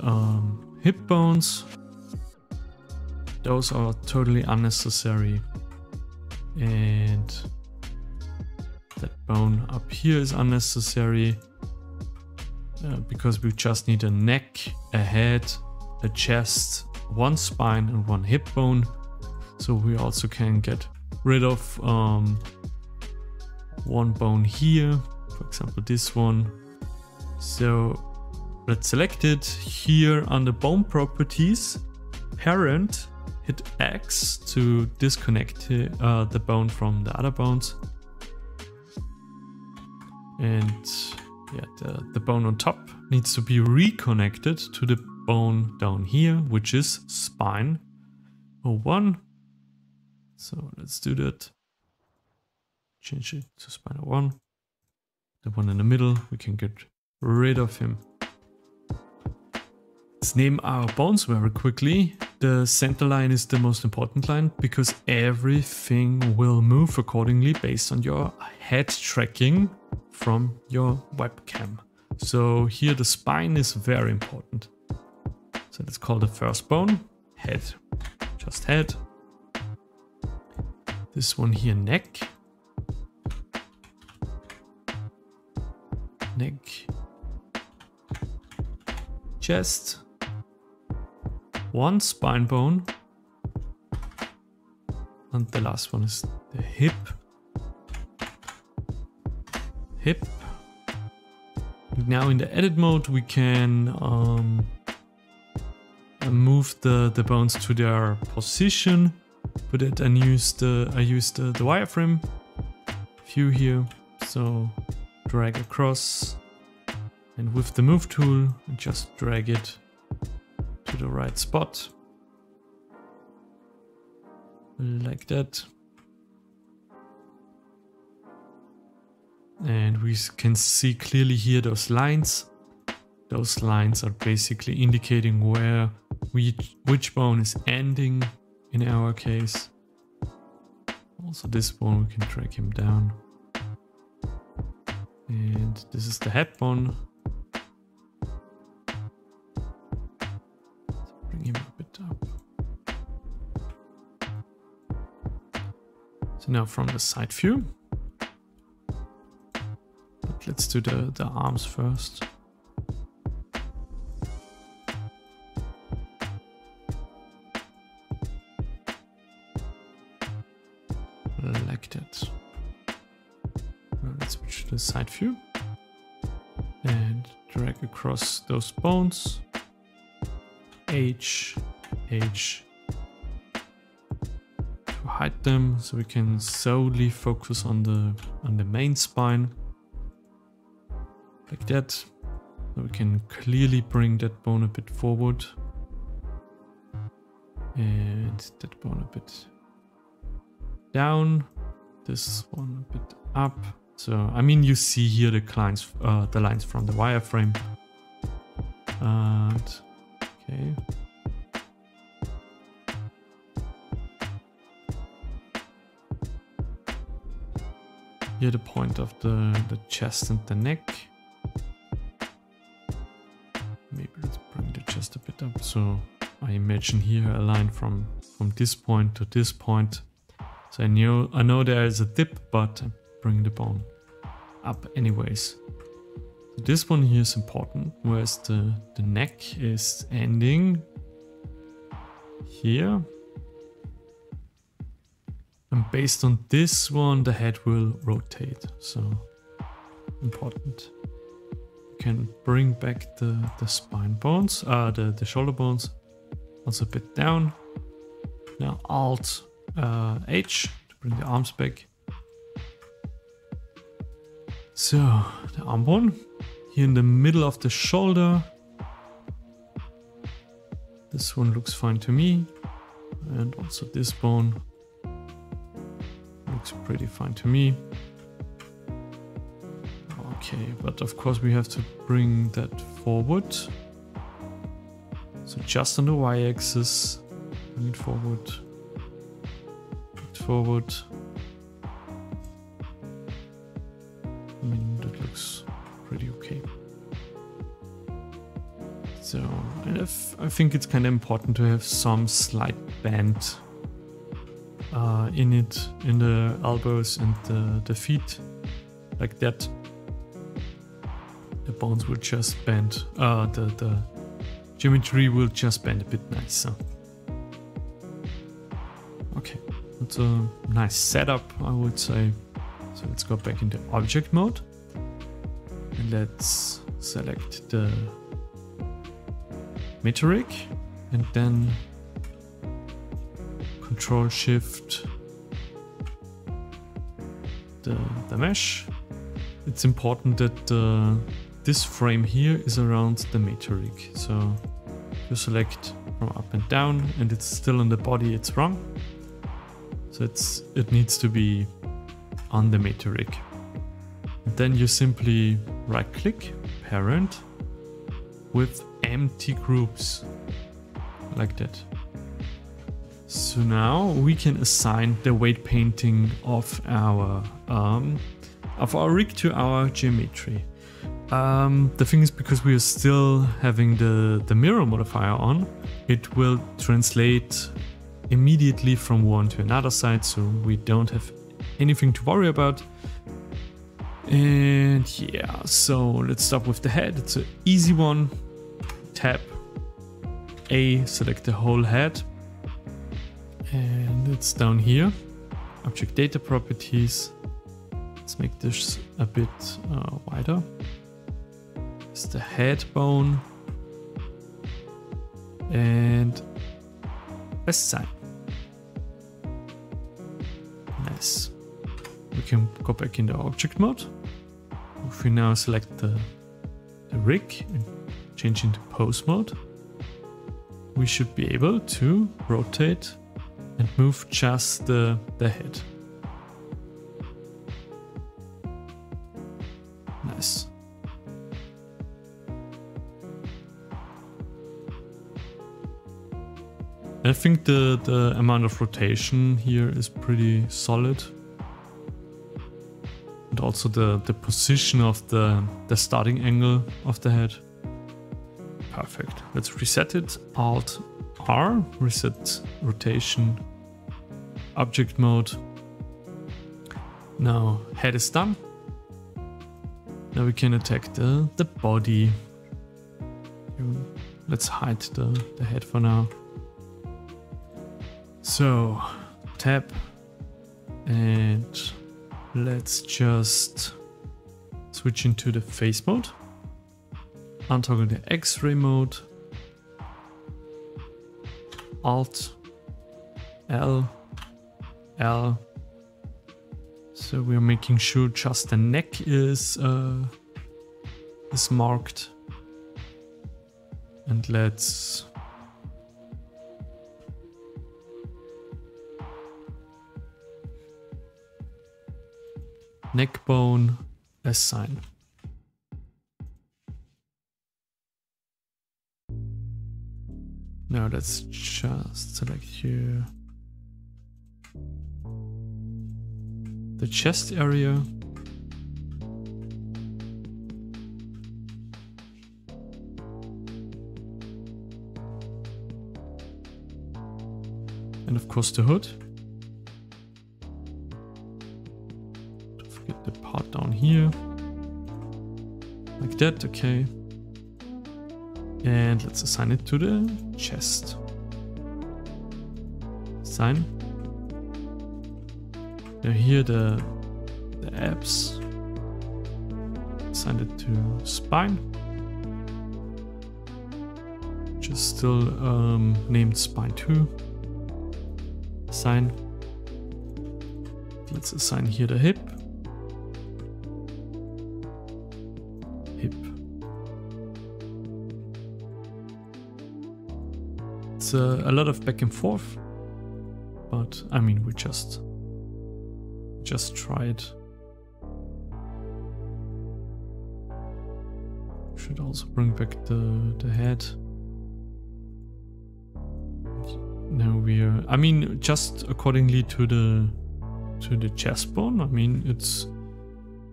hip bones, those are totally unnecessary. And that bone up here is unnecessary because we just need a neck, a head, a chest, one spine and one hip bone. So we also can get rid of one bone here, for example this one. So let's select it. Here under bone properties, parent hit X to disconnect the bone from the other bones. And yeah, the bone on top needs to be reconnected to the bone down here, which is spine 01. So let's do that. Change it to spine 01. The one in the middle, we can get rid of him. Let's name our bones very quickly. The center line is the most important line because everything will move accordingly based on your head tracking from your webcam. So here the spine is very important. So let's call the first bone head, just head. This one here neck. Neck. Chest. One spine bone. And the last one is the hip. Hip. Now in the edit mode we can move the bones to their position. For that I used the wireframe view here. So drag across, and with the move tool just drag it to the right spot. Like that. And we can see clearly here those lines. Those lines are basically indicating where which bone is ending in our case. Also this bone we can drag him down. And this is the head bone. Let's bring him a bit up. So now from the side view. But let's do the arms first. Like that. Now let's switch to the side view and drag across those bones. H to hide them, so we can solely focus on the main spine. Like that. So we can clearly bring that bone a bit forward and that bone a bit down, this one a bit up. So I mean you see here the lines from the wireframe. And okay. Here the point of the chest and the neck. Maybe let's bring the chest a bit up. So I imagine here a line from this point to this point. So I know there is a dip, but I bring the bone up anyways. So this one here is important, whereas the neck is ending here. And based on this one, the head will rotate. So important. You can bring back the spine bones, the shoulder bones, also a bit down. Now Alt H to bring the arms back. So the arm bone here in the middle of the shoulder. This one looks fine to me, and also this bone looks pretty fine to me. Okay, but of course we have to bring that forward. So just on the y-axis, bring it forward. Forward. I mean, that looks pretty okay. So, and I think it's kind of important to have some slight bend in it, in the elbows and the feet, like that. The bones will just bend, the geometry will just bend a bit nicer. Okay. It's a nice setup, I would say. So let's go back into object mode. And let's select the metric and then Control Shift the mesh. It's important that this frame here is around the metric. So you select from up and down and it's still on the body, it's wrong. So it needs to be on the metric. Then you simply right click, parent, with empty groups, like that. So now we can assign the weight painting of our rig to our geometry. The thing is, because we are still having the mirror modifier on, it will translate immediately from one to another side, so we don't have anything to worry about. And yeah, so let's start with the head. It's an easy one. Tab A, select the whole head, and it's down here. Object data properties. Let's make this a bit wider. It's the head bone and assign. Nice. We can go back into object mode. If we now select the rig and change into pose mode, we should be able to rotate and move just the head. Nice. I think the amount of rotation here is pretty solid. And also the position of the starting angle of the head. Perfect. Let's reset it. Alt R, reset rotation, object mode. Now head is done. Now we can attack the body. Let's hide the head for now. So tab and let's just switch into the face mode. Untoggle the X-ray mode. Alt L. So we're making sure just the neck is marked. And let's neck bone assign. Now let's just select here the chest area. And of course the hood. Don't forget the part down here. Like that, okay. And let's assign it to the chest. Assign. Now here the abs. Assign it to spine. Which is still named spine 2. Assign. Let's assign here the hip. Hip. It's a lot of back and forth, but I mean we just tried. Should also bring back the head. Now we're, I mean, just accordingly to the chest bone. I mean, it's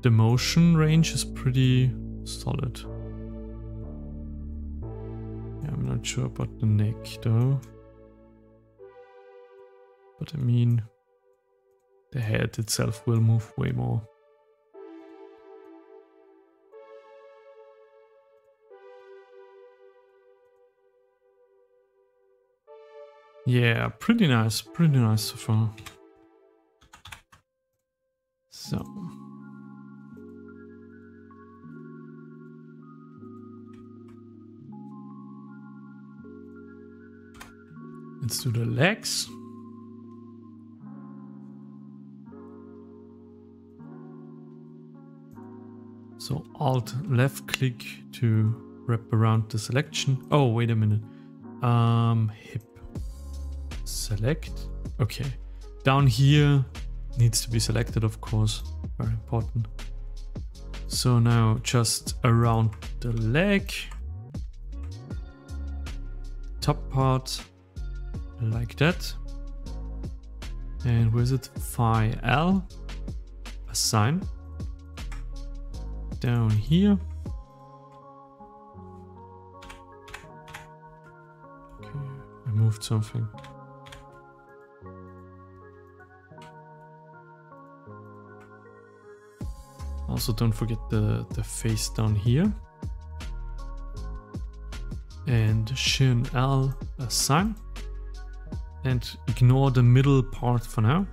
the motion range is pretty solid. Yeah, I'm not sure about the neck though. But I mean, the head itself will move way more. Yeah, pretty nice so far. So. Let's do the legs. So Alt left click to wrap around the selection. Oh, wait a minute. Hip select. Okay. Down here needs to be selected, of course. Very important. So now just around the leg. Top part like that. And where is it? Phi L. Assign. Down here. Okay, I moved something. Also don't forget the face down here. And Shin L assign. And ignore the middle part for now.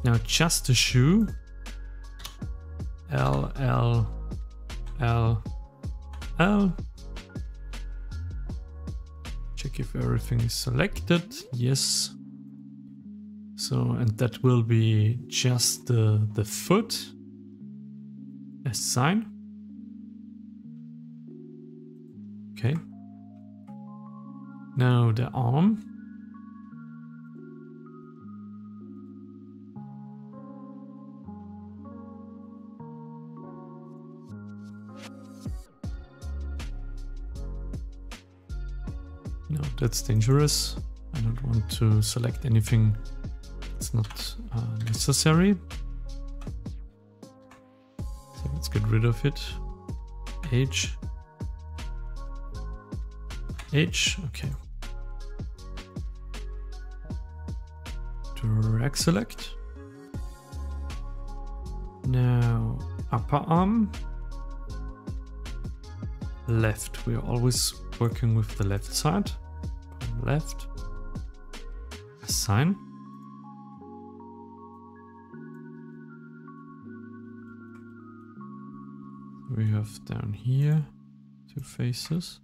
Now just the shoe. L, L, L, L. Check if everything is selected. Yes. So, and that will be just the foot. Assign. Okay. Now the arm. No, that's dangerous. I don't want to select anything that's not necessary. So let's get rid of it. H. H, okay. Drag select. Now upper arm. Left, we're always working with the left side. Left. Assign. We have down here 2 faces.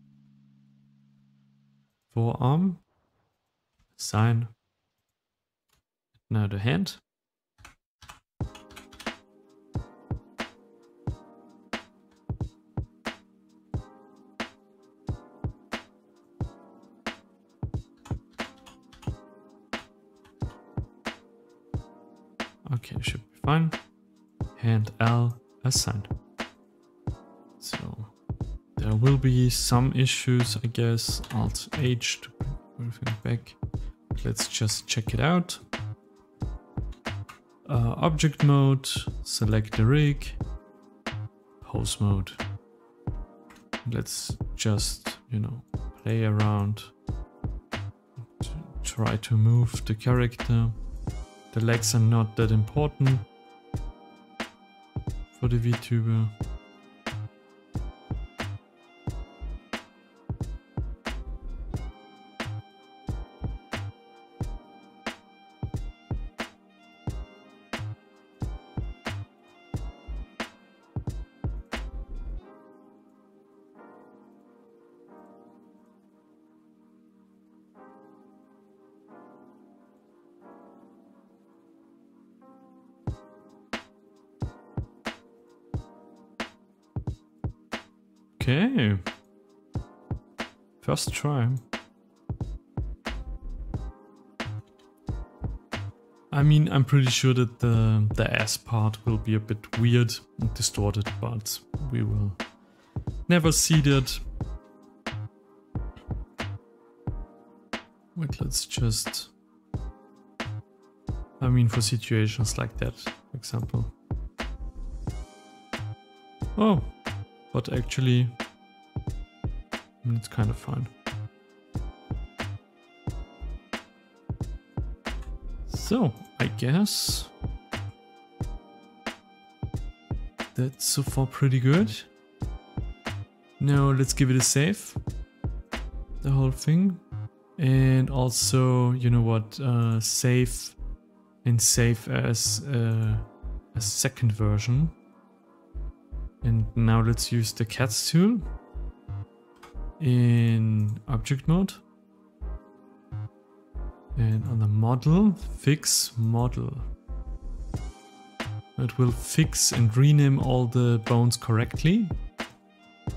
Forearm. Assign. Now the hand. Okay, should be fine. Hand L assigned. So there will be some issues, I guess. Alt H to bring everything back. Let's just check it out. Object mode, select the rig, pose mode. Let's just, you know, play around, try to move the character. The legs are not that important for the VTuber. Okay, first try. I mean, I'm pretty sure that the ass part will be a bit weird and distorted, but we will never see that. Wait, let's just... I mean, for situations like that, for example. Oh, but actually, I mean, it's kind of fun. So, I guess that's so far pretty good. Now let's give it a save, the whole thing. And also, you know what, save and save as a second version. And now let's use the cats tool in object mode. And on the model, fix model. It will fix and rename all the bones correctly.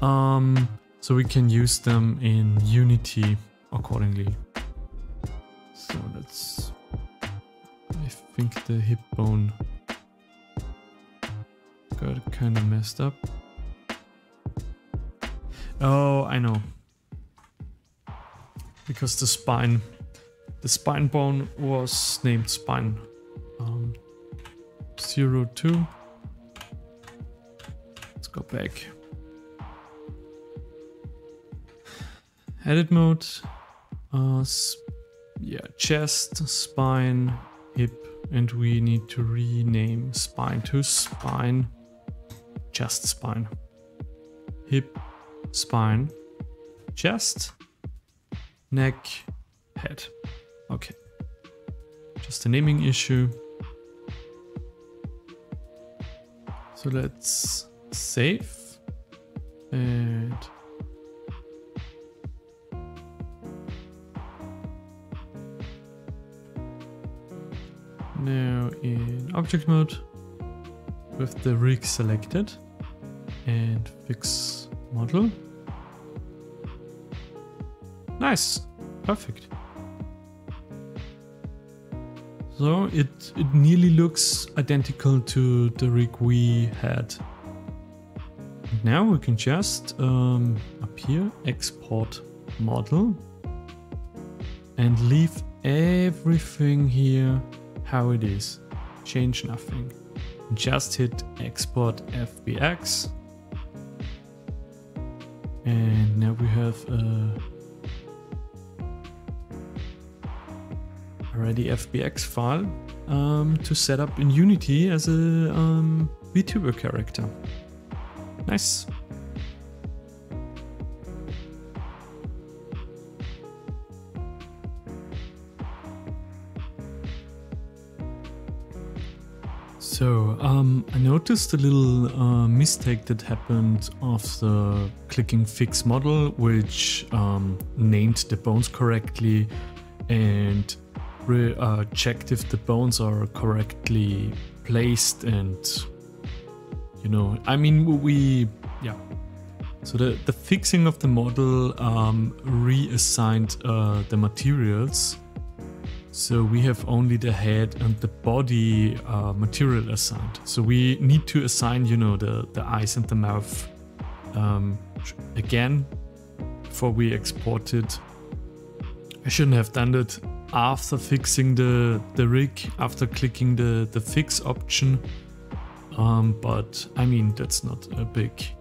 So we can use them in Unity accordingly. So let's, I think the hip bone got kind of messed up. Oh, I know. Because the spine bone was named spine 02. Let's go back. Edit mode. Yeah, chest, spine, hip, and we need to rename spine to spine, chest, spine, hip, spine, chest, neck, head. Okay, just a naming issue. So let's save and now in object mode with the rig selected and fix model. Nice, perfect. So it nearly looks identical to the rig we had. Now we can just up here export model and leave everything here how it is. Change nothing. Just hit export FBX. And now we have already FBX file to set up in Unity as a Vtuber character. Nice. So I noticed a little mistake that happened after clicking fix model, which named the bones correctly and checked if the bones are correctly placed, and you know, I mean, yeah. So the fixing of the model reassigned the materials. So we have only the head and the body material assigned. So we need to assign, you know, the eyes and the mouth again before we export it. I shouldn't have done that after fixing the rig, after clicking the fix option. But I mean, that's not a big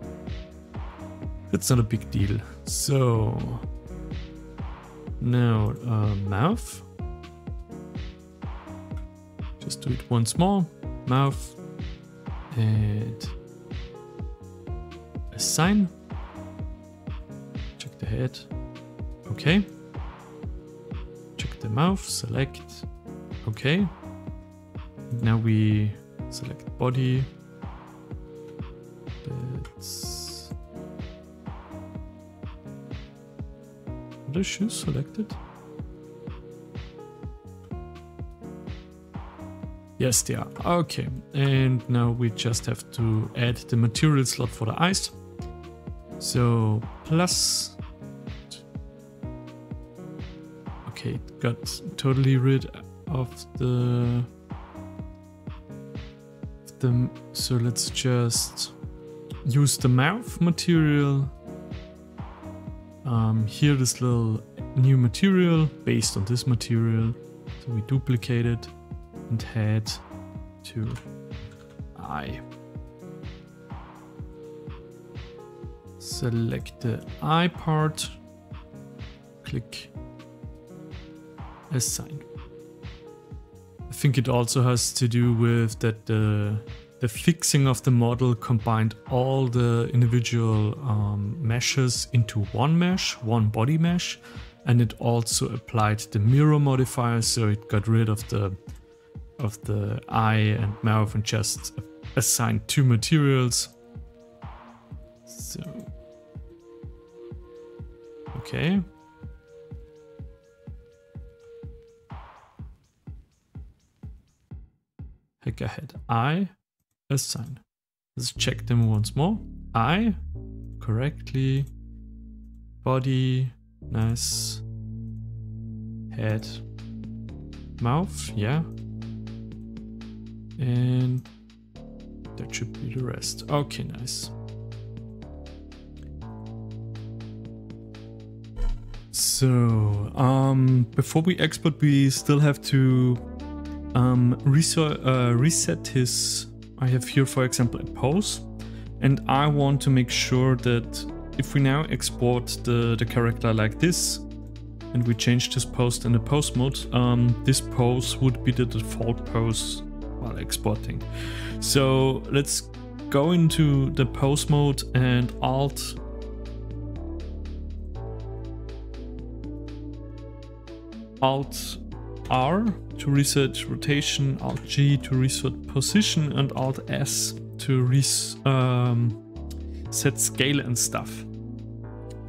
deal. So now mouth. Just do it once more, mouth, and assign, check the head, okay, check the mouth, select, okay, now we select body, that's, are the shoes selected? Yes, they are. Okay, and now we just have to add the material slot for the eyes. So plus, okay, it got totally rid of the, so let's just use the mouth material. Here, this little new material based on this material. So we duplicate it and head to eye. Select the eye part, click assign. I think it also has to do with that the fixing of the model combined all the individual meshes into one mesh, one body mesh, and it also applied the mirror modifier, so it got rid of the eye and mouth and just assigned two materials. So, okay. Heck ahead, eye, assign. Let's check them once more. Eye, correctly. Body, nice. Head, mouth, yeah. And that should be the rest. Okay, nice. So, before we export, we still have to reset his. I have here, for example, a pose, and I want to make sure that if we now export the character like this, and we change this pose in the pose mode, this pose would be the default pose while exporting. So let's go into the pose mode and Alt R to reset rotation, Alt G to reset position, and Alt S to set scale and stuff.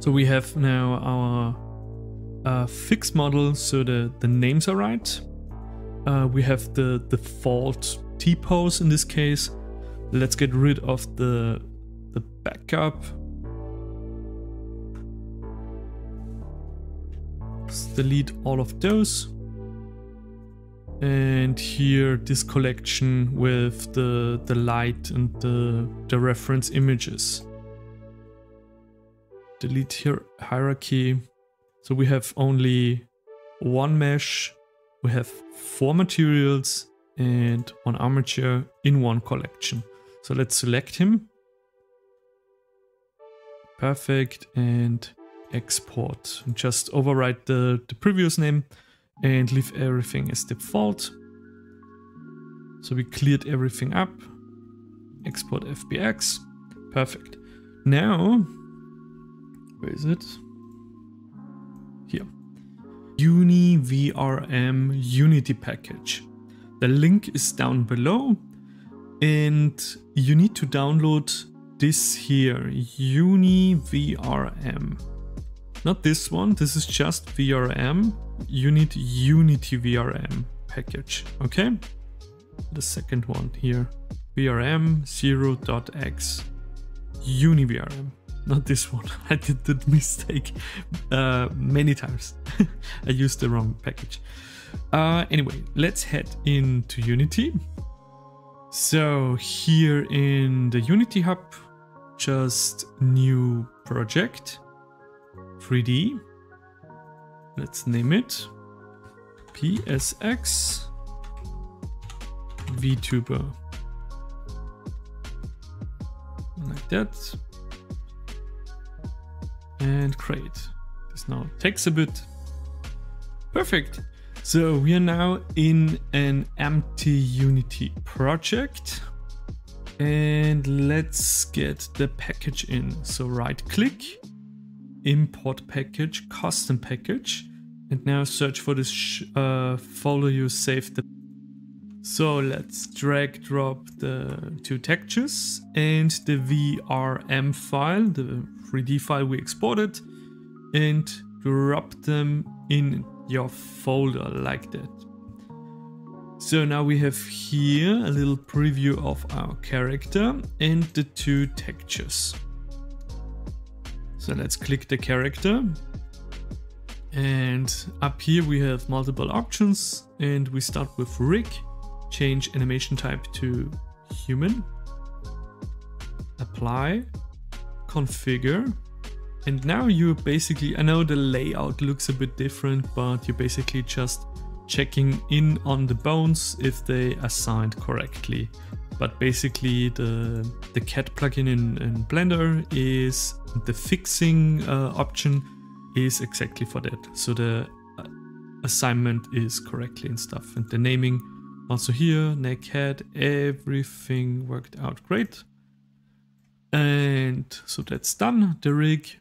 So we have now our fixed model, so the names are right. We have the default T-pose in this case. Let's get rid of the backup. Let's delete all of those. And here, this collection with the light and the reference images. Delete here hierarchy. So we have only one mesh, we have 4 materials and 1 armature in one collection. So let's select him. Perfect, and export. And just overwrite the previous name and leave everything as default. So we cleared everything up. Export FBX. Perfect. Now, where is it? Here. UniVRM Unity package. The link is down below, and you need to download this here, UniVRM. Not this one, this is just VRM. You need Unity VRM package, okay? The second one here, VRM 0.x, UniVRM. Not this one. I did that mistake many times. I used the wrong package. Anyway, let's head into Unity. So here in the Unity Hub, just new project, 3D. Let's name it PSX Vtuber. Like that. And create. This now takes a bit. Perfect. So we are now in an empty Unity project. And let's get the package in. So right click, import package, custom package. And now search for this folder you saved. So let's drag drop the 2 textures and the VRM file, the 3D file we exported, and drop them in your folder like that. So now we have here a little preview of our character and the 2 textures. So let's click the character, and up here we have multiple options, and we start with rig, change animation type to human, apply, configure, and now you basically, I know the layout looks a bit different, but you're basically just checking in on the bones if they assigned correctly. But basically the CAD plugin in Blender is the fixing option is exactly for that. So the assignment is correctly and stuff, and the naming also here, neck, head, everything worked out great. And so that's done. The rig,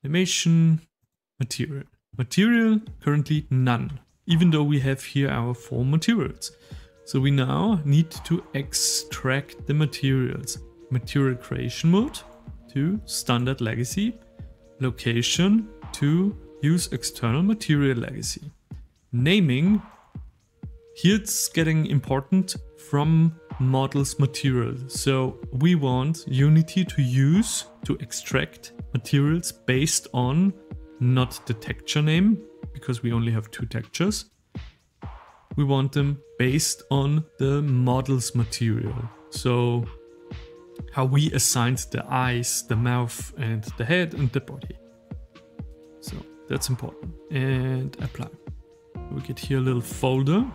animation, material. Material, currently none, even though we have here our 4 materials. So we now need to extract the materials. Material creation mode to standard legacy. Location to use external material legacy. Naming, here it's getting important from models material. So we want Unity to use to extract materials based on not the texture name, because we only have 2 textures. We want them based on the models material. So how we assigned the eyes, the mouth and the head and the body. So that's important. And apply. We get here a little folder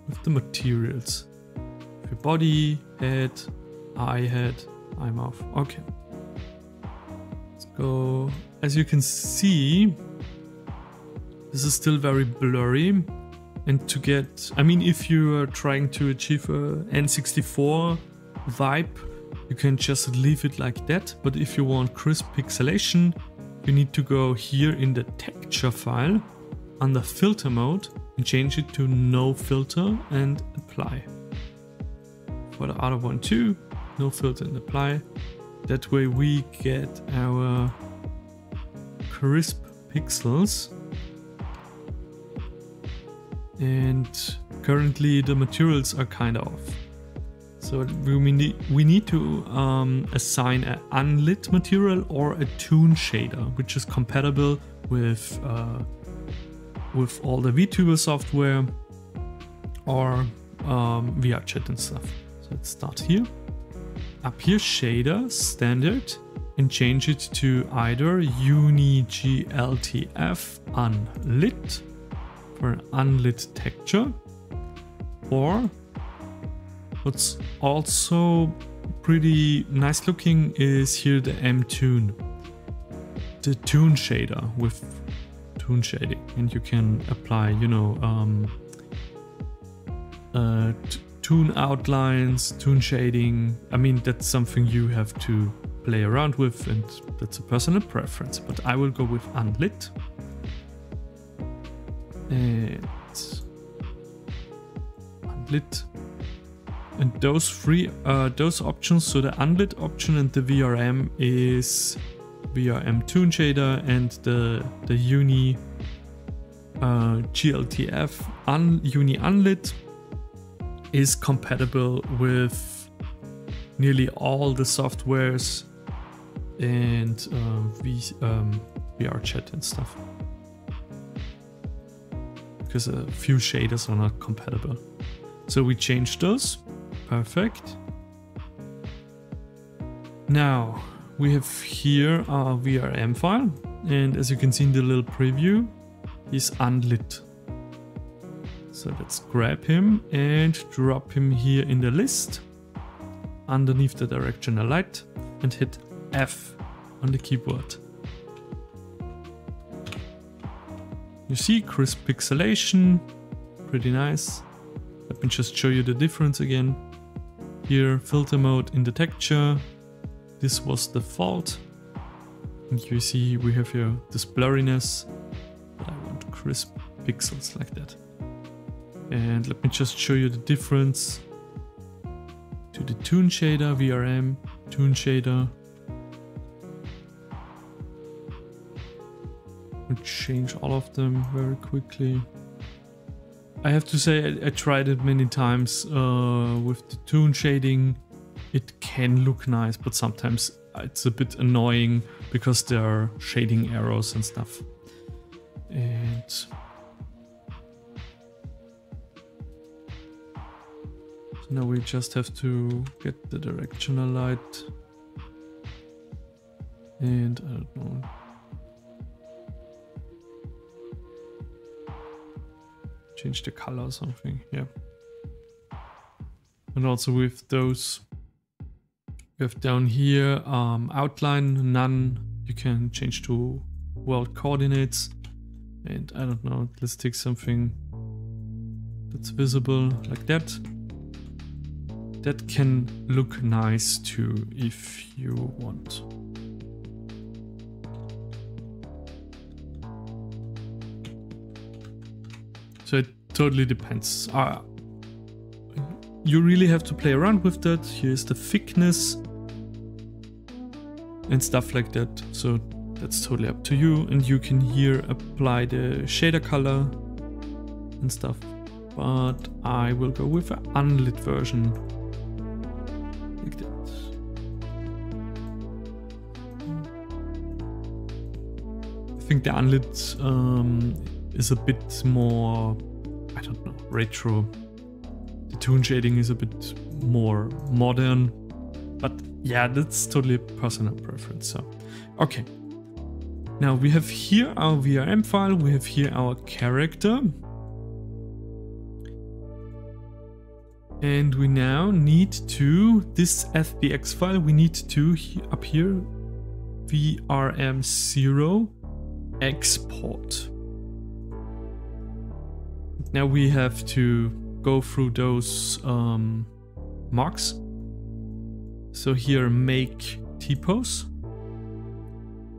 with the materials. Your body, head, eye, mouth. Okay. Let's go. As you can see, this is still very blurry. And to get, I mean, if you are trying to achieve a N64 vibe, you can just leave it like that. But if you want crisp pixelation, you need to go here in the texture file under filter mode and change it to no filter and apply. For the other one too, no filter and apply. That way we get our crisp pixels. And currently the materials are kind of off. So we need to assign an unlit material or a toon shader, which is compatible with all the Vtuber software or VRChat and stuff. So let's start here. Up here, shader, standard, and change it to either UniGLTF unlit for an unlit texture, or what's also pretty nice looking is here the mToon, the toon shader with toon shading, and you can apply, you know, toon outlines, toon shading. I mean, that's something you have to play around with, and that's a personal preference, but I will go with unlit. And unlit, and those options, so the unlit option and the VRM is VRM toon shader, and the uni GLTF uni unlit is compatible with nearly all the softwares and VRChat and stuff, because a few shaders are not compatible. So we changed those. Perfect. Now we have here our VRM file, and as you can see in the little preview, he's unlit. So let's grab him and drop him here in the list underneath the directional light and hit F on the keyboard. You see crisp pixelation, pretty nice. Let me just show you the difference again. Here, filter mode in the texture. This was default. And you see we have here this blurriness, but I want crisp pixels like that. And let me just show you the difference to the toon shader, VRM, toon shader. We'll change all of them very quickly. I have to say I tried it many times with the toon shading. It can look nice, but sometimes it's a bit annoying because there are shading errors and stuff. And so now we just have to get the directional light. And I don't know. Change the color or something, yeah. And also with those, we have down here outline, none. You can change to world coordinates. And I don't know, let's take something that's visible like that. That can look nice too if you want. So it totally depends. You really have to play around with that. Here's the thickness and stuff like that. So that's totally up to you. And you can here apply the shader color and stuff. But I will go with an unlit version like that. I think the unlit is a bit more, I don't know, retro. The toon shading is a bit more modern, but yeah, that's totally personal preference. So, okay. Now we have here our VRM file, we have here our character. And we now need to, this FBX file, we need to, up here, VRM0 export. Now we have to go through those marks. So here, make T-pose.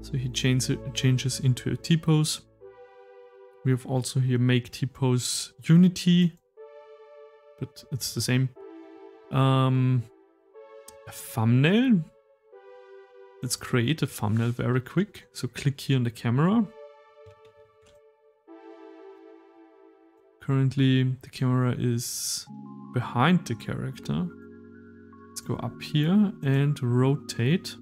So he changes into a T-pose. We have also here make T-pose Unity, but it's the same. A thumbnail. Let's create a thumbnail very quick. So click here on the camera. Currently the camera is behind the character. Let's go up here and rotate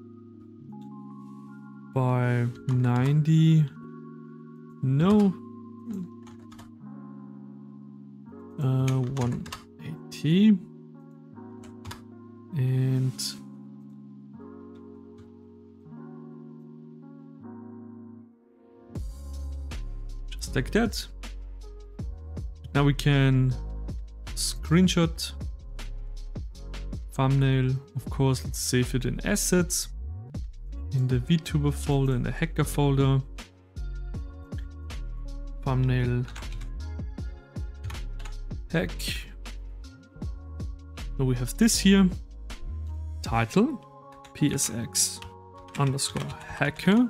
by 90, no, 180, and just like that. Now we can screenshot thumbnail. Of course, let's save it in assets, in the Vtuber folder, in the hacker folder. Thumbnail hack. So we have this here. Title PSX_hacker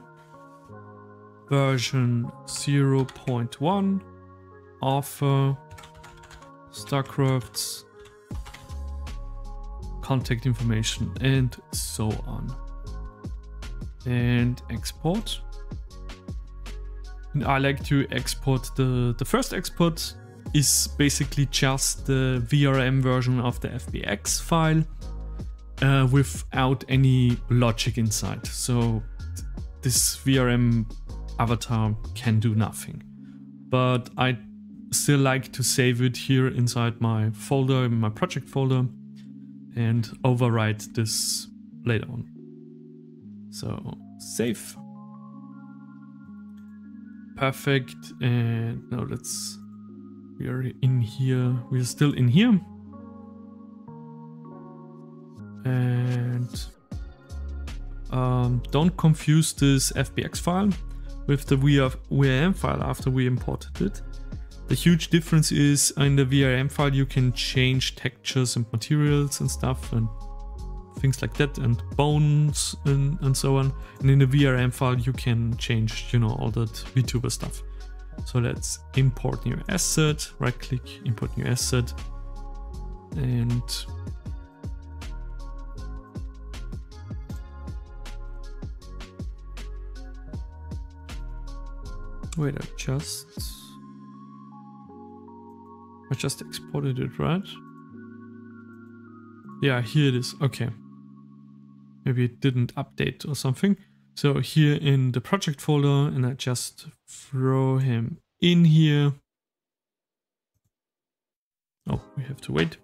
version 0.1. Author, StarkCrafts, contact information, and so on. And export. And I like to export the first export is basically just the VRM version of the FBX file without any logic inside. So this VRM avatar can do nothing. But I still like to save it here inside my folder, in my project folder, and overwrite this later on. So save. Perfect. And now we are in here. We are still in here. And don't confuse this FBX file with the VRM file after we imported it. The huge difference is in the VRM file you can change textures and materials and stuff and things like that, and bones and so on. And in the VRM file you can change, you know, all that Vtuber stuff. So let's import new asset, right click, import new asset, and wait, I just exported it, right? Yeah, here it is. Okay. Maybe it didn't update or something. So here in the project folder, and I just throw him in here. Oh, we have to wait.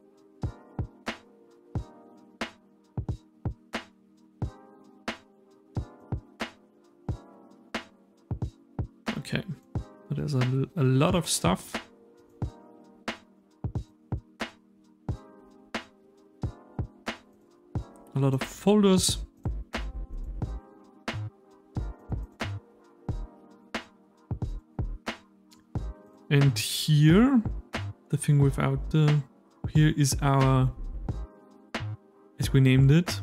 Okay. But there's a lot of stuff. A lot of folders. And here, the thing without the, here is our, as we named it.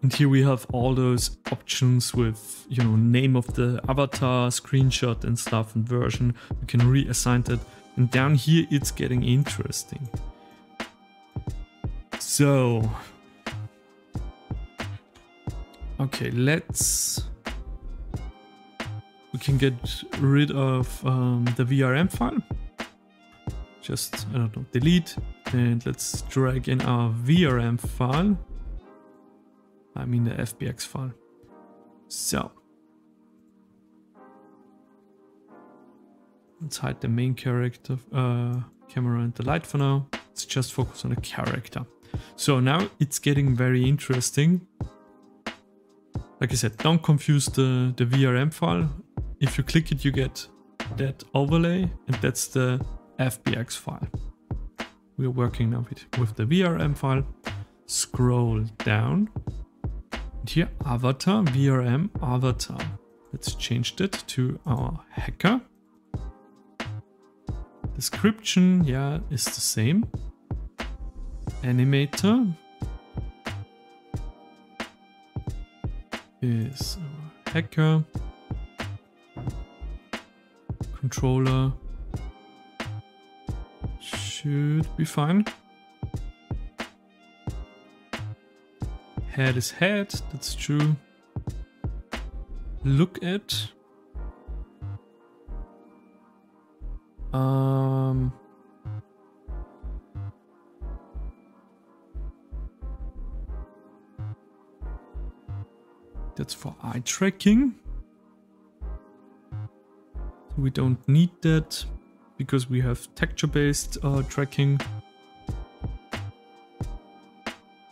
And here we have all those options with, you know, name of the avatar, screenshot and stuff, and version. You can reassign that. And down here, it's getting interesting. So, okay, we can get rid of the VRM file. Just, I don't know, delete. And let's drag in our VRM file. I mean the FBX file. So let's hide the main character, camera and the light for now. Let's just focus on the character. So now it's getting very interesting. Like I said, don't confuse the VRM file. If you click it, you get that overlay, and that's the FBX file. We're working now with the VRM file. Scroll down. And here, avatar, VRM, avatar. Let's change that to our hacker. Description, yeah, is the same. Animator is our hacker. Controller should be fine. Head is head, that's true. Look at. That's for eye tracking. We don't need that because we have texture-based tracking.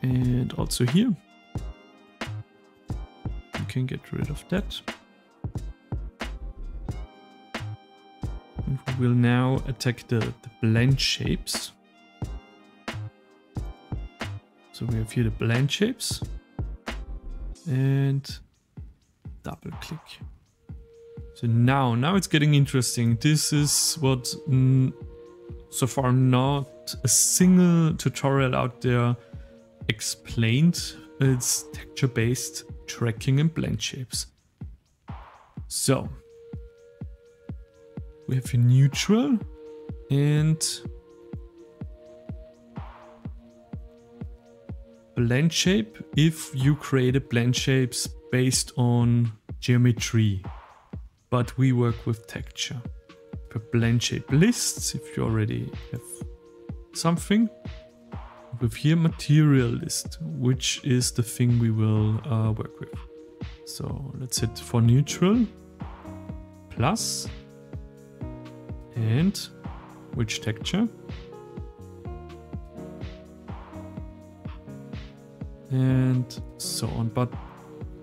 And also here, we can get rid of that. And we will now attack the blend shapes. So we have here the blend shapes. And double click. So now it's getting interesting. This is what so far not a single tutorial out there explained. It's texture-based tracking and blend shapes. So we have a neutral and blend shape if you created blend shapes based on geometry, but we work with texture. For blend shape lists, if you already have something, with here material list, which is the thing we will work with. So let's hit for neutral, plus, and which texture, and so on, but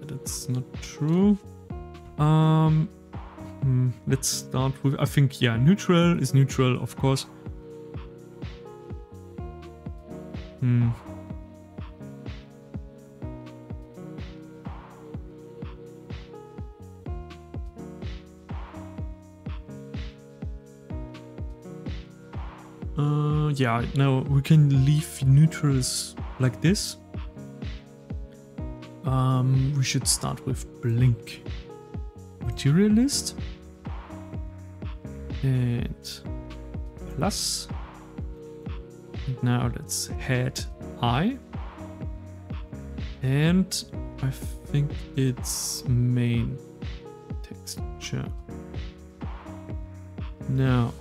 that's not true. Let's start with, I think, yeah, neutral is neutral, of course. Yeah, no, we can leave neutrals like this. We should start with blink. Material list and plus, and now let's head eye, and I think it's main texture. Now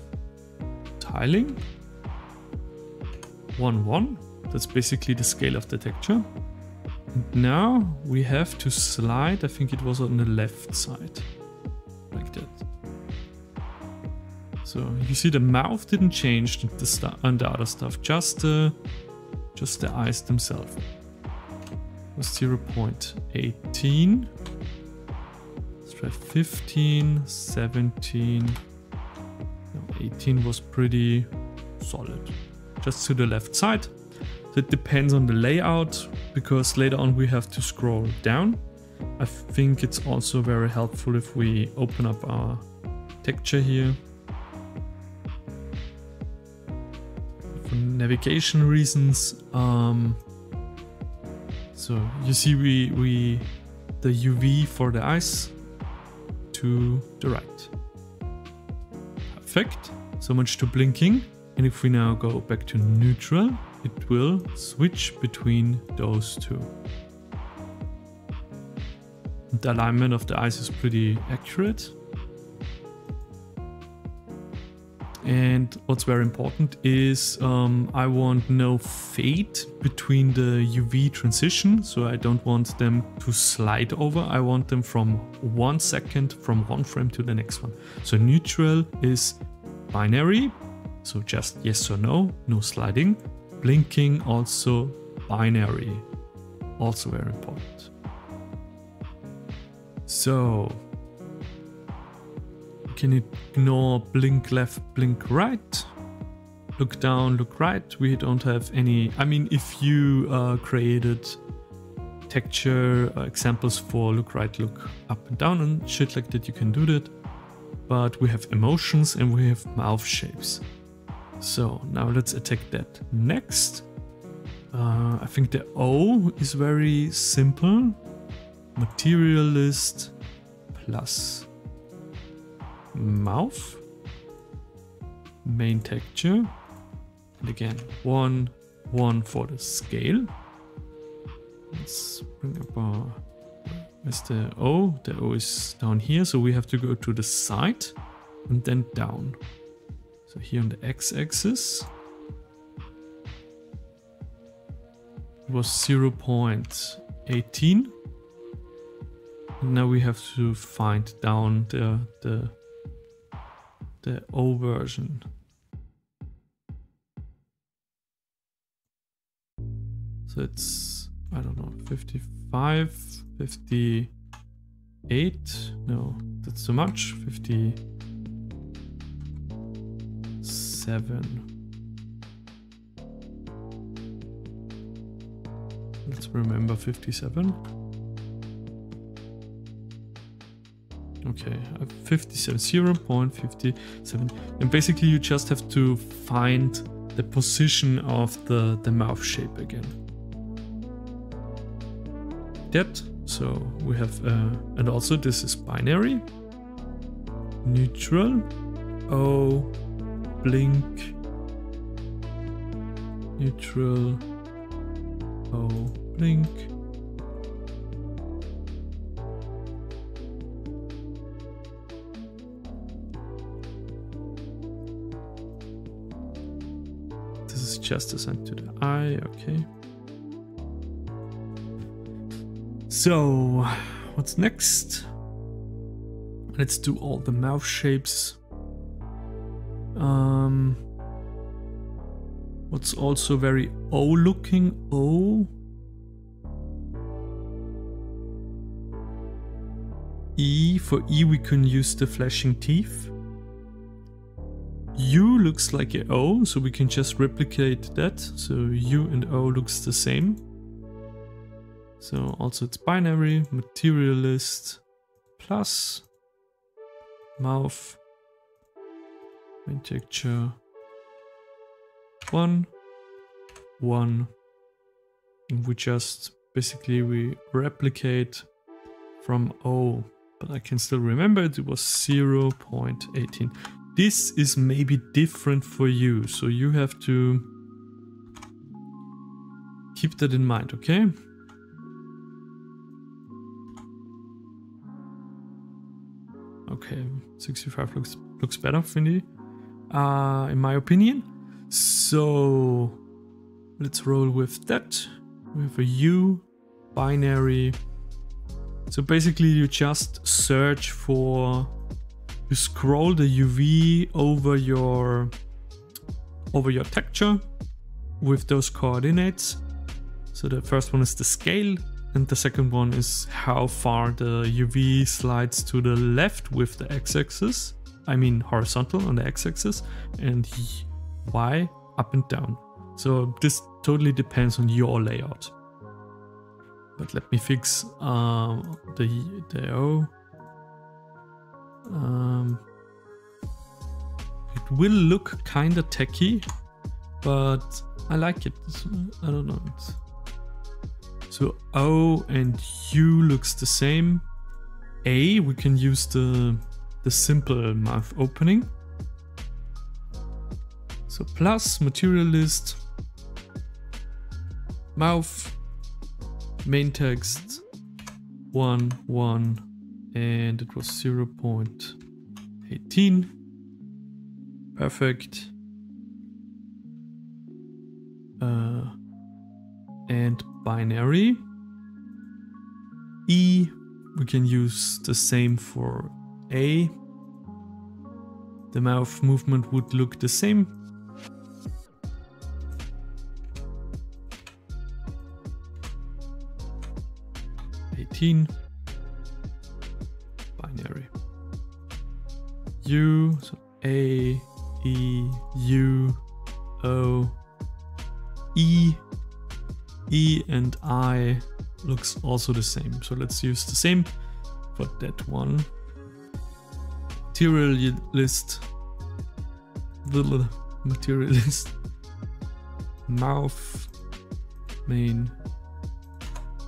tiling 1:1, that's basically the scale of the texture. And now we have to slide, I think it was on the left side, like that. So you see the mouth didn't change and the other stuff, just the eyes themselves. It was 0.18. Let's try 15, 17. No, 18 was pretty solid. Just to the left side. So it depends on the layout, because later on we have to scroll down. I think it's also very helpful if we open up our texture here. For navigation reasons. So you see the UV for the eyes to the right. Perfect. So much to blinking. And if we now go back to neutral, it will switch between those two. The alignment of the eyes is pretty accurate. And what's very important is I want no fade between the UV transition. So I don't want them to slide over. I want them from 1 second from one frame to the next one. So neutral is binary. So just yes or no, no sliding. Blinking also binary. Also very important. So can ignore blink left, blink right, look down, look right. We don't have any, I mean, if you created texture examples for look right, look up and down and shit like that, you can do that. But we have emotions and we have mouth shapes. So now let's attack that next. I think the O is very simple. Materialist plus mouth, main texture, and again 1, 1 for the scale. Let's bring up our, where's the O? The O is down here, so we have to go to the side and then down. So here on the x-axis it was 0.18. Now we have to find down the O version. So it's, I don't know, 55, 58, no, that's too much, 57. Let's remember 57. Okay, 57, 0.57. And basically you just have to find the position of the mouth shape again. That, so we have, and also this is binary. Neutral, O, blink, neutral, O, blink. Just assigned to the eye, okay. So, what's next? Let's do all the mouth shapes. What's also very O looking, O. E, for E we can use the flashing teeth. U looks like a O, so we can just replicate that. So U and O looks the same. So also it's binary, materialist, plus, mouth, main texture, 1, 1. And we just, basically we replicate from O, but I can still remember it was 0.18. This is maybe different for you, so you have to keep that in mind, okay? Okay, 65 looks better, finde ich, in my opinion. So let's roll with that. We have a U, binary. So basically you just search for, you scroll the UV over your texture with those coordinates. So the first one is the scale and the second one is how far the UV slides to the left with the x-axis. I mean horizontal on the x-axis, and Y up and down. So this totally depends on your layout. But let me fix the O. It will look kinda tacky, but I like it. I don't know. So O and U looks the same. A, we can use the simple mouth opening. So plus, materialist, mouth, main text, 1, 1, and it was 0.18. Perfect. And binary. E, we can use the same for A. The mouth movement would look the same. Binary. U, so A, E, U, O, E. E and I looks also the same. So let's use the same for that one. Material list. Little material list. Mouth. Main.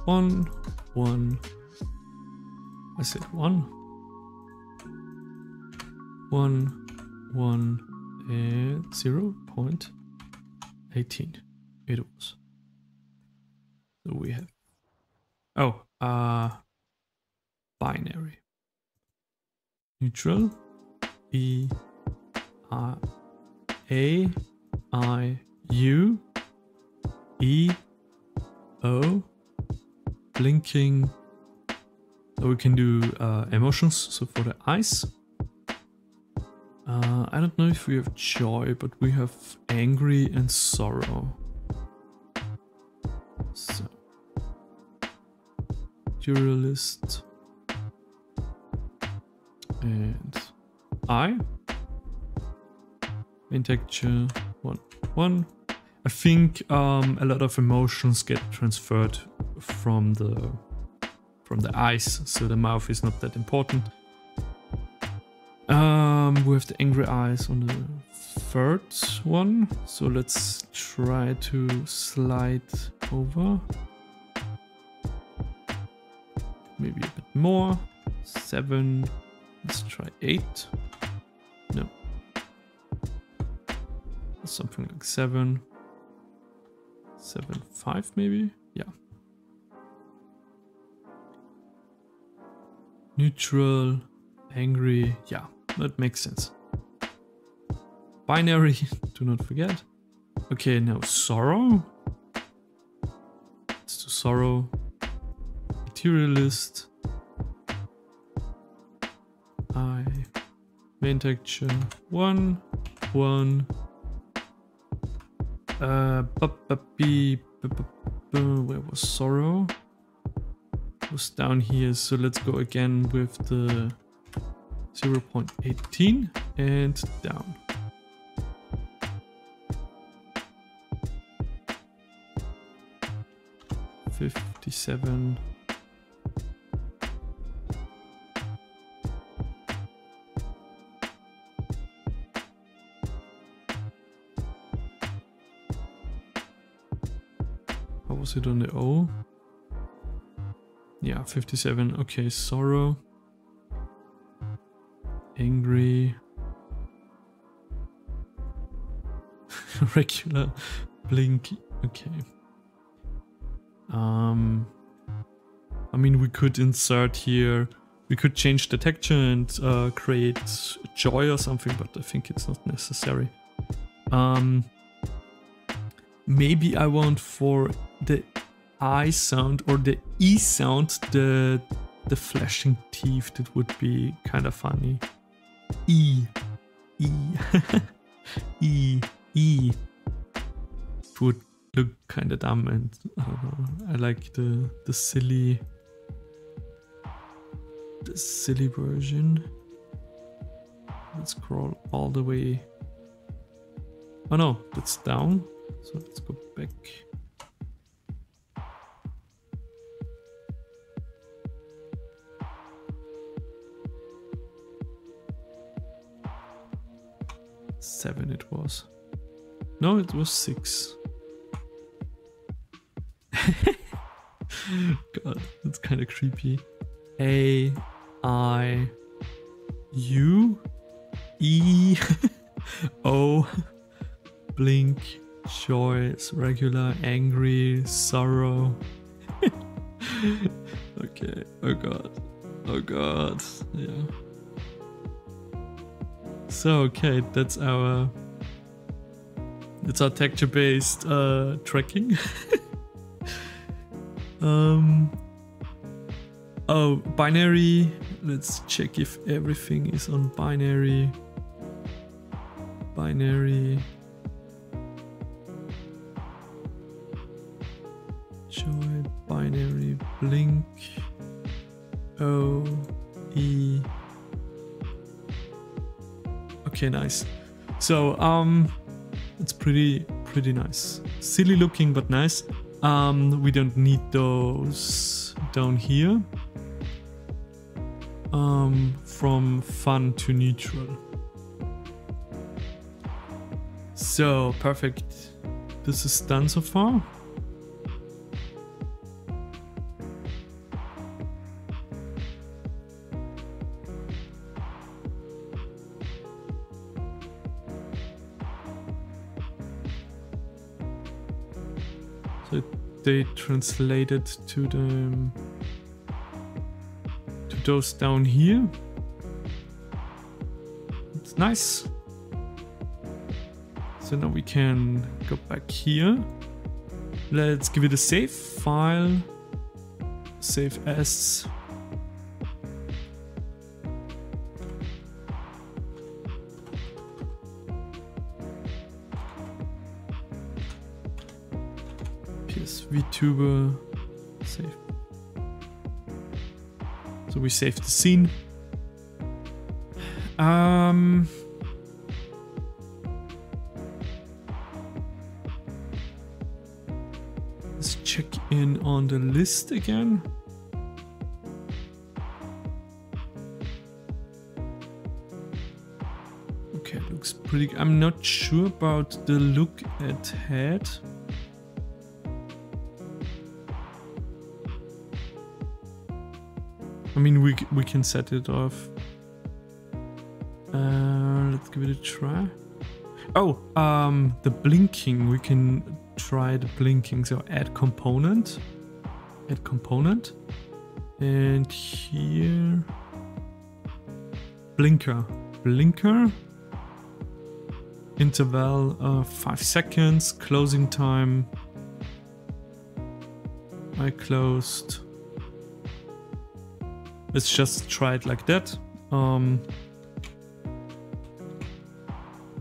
1, 1. I said 1. 1, 1, and 0.18. It was. So we have, binary. Neutral. E, A, I, U, E, O, blinking. So we can do emotions, so for the eyes. I don't know if we have joy, but we have angry and sorrow. So, materialist and I. Main texture 1, 1. I think a lot of emotions get transferred from the eyes, so the mouth is not that important. We have the angry eyes on the third one, so let's try to slide over. Maybe a bit more. 7. Let's try 8. No. Something like 7. 7, 5 maybe? Yeah. Neutral, angry, yeah, that makes sense. Binary, do not forget. Okay, now sorrow. Let's do sorrow. Materialist. I. Main texture 1, 1. Where was sorrow? It was down here, so let's go again with the 0.18 and down. $57. How was it on the O? Yeah, 57. Okay, sorrow. Angry. Regular. Blink. Okay. I mean, we could insert here, we could change the texture and create joy or something, but I think it's not necessary. Maybe I want for the I sound or the E sound, the flashing teeth. That would be kind of funny. E. E. It would look kind of dumb, and I don't know. I like the silly version. Let's scroll all the way. Oh no, that's down. So let's go back. Seven it was. No, it was 6. God, that's kind of creepy. A, I, U, E, O, blink, joy, regular, angry, sorrow. Okay, oh god, yeah. So okay, that's our texture-based tracking. Oh, binary. Let's check if everything is on binary. Binary. Joy, binary, blink, O, E. Okay, nice. So it's pretty nice. Silly looking, but nice. We don't need those down here. From fun to neutral. So perfect. This is done so far. So they translated to those down here. It's nice. So now we can go back here. Let's give it a save file. Save as. Vtuber save. So we saved the scene. Let's check in on the list again. Okay, looks pretty. I'm not sure about the look ahead. I mean, we can set it off. Let's give it a try. Oh, the blinking. We can try the blinking. So add component. Add component. And here. Blinker. Blinker. Interval 5 seconds. Closing time. I closed. Let's just try it like that.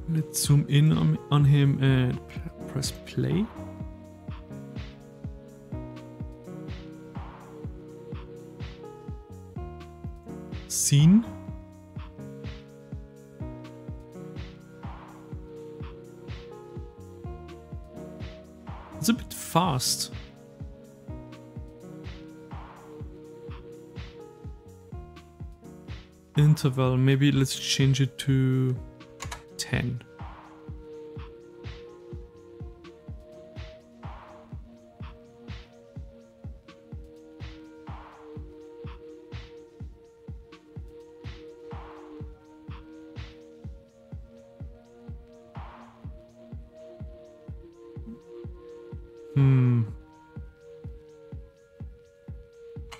Let's zoom in on him and press play. Scene. It's a bit fast. Interval, maybe let's change it to 10.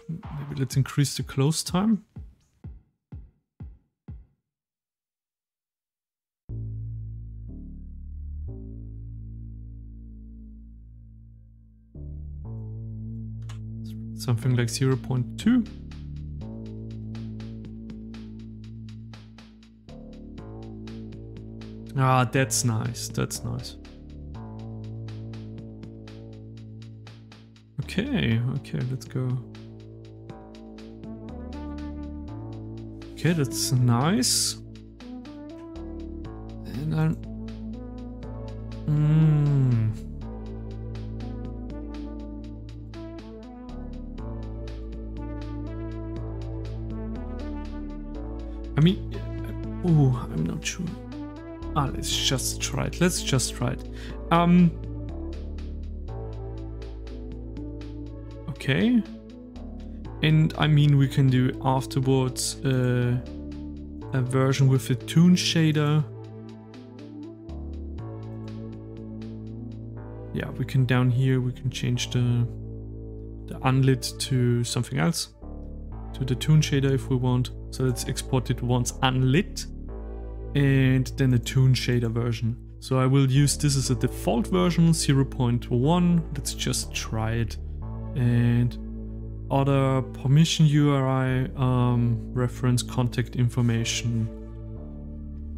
Maybe let's increase the close time. Something like 0.2. Ah, that's nice. That's nice. Okay, let's go. Okay, that's nice. And then I mean, I'm not sure. Let's just try it. Let's just try it. Okay. And I mean, we can do afterwards a version with the toon shader. Yeah, we can down here, we can change the unlit to something else. To the toon shader if we want. So let's export it once unlit. and then a toon shader version. So I will use this as a default version, 0.1. Let's just try it. And other permission URI, reference contact information.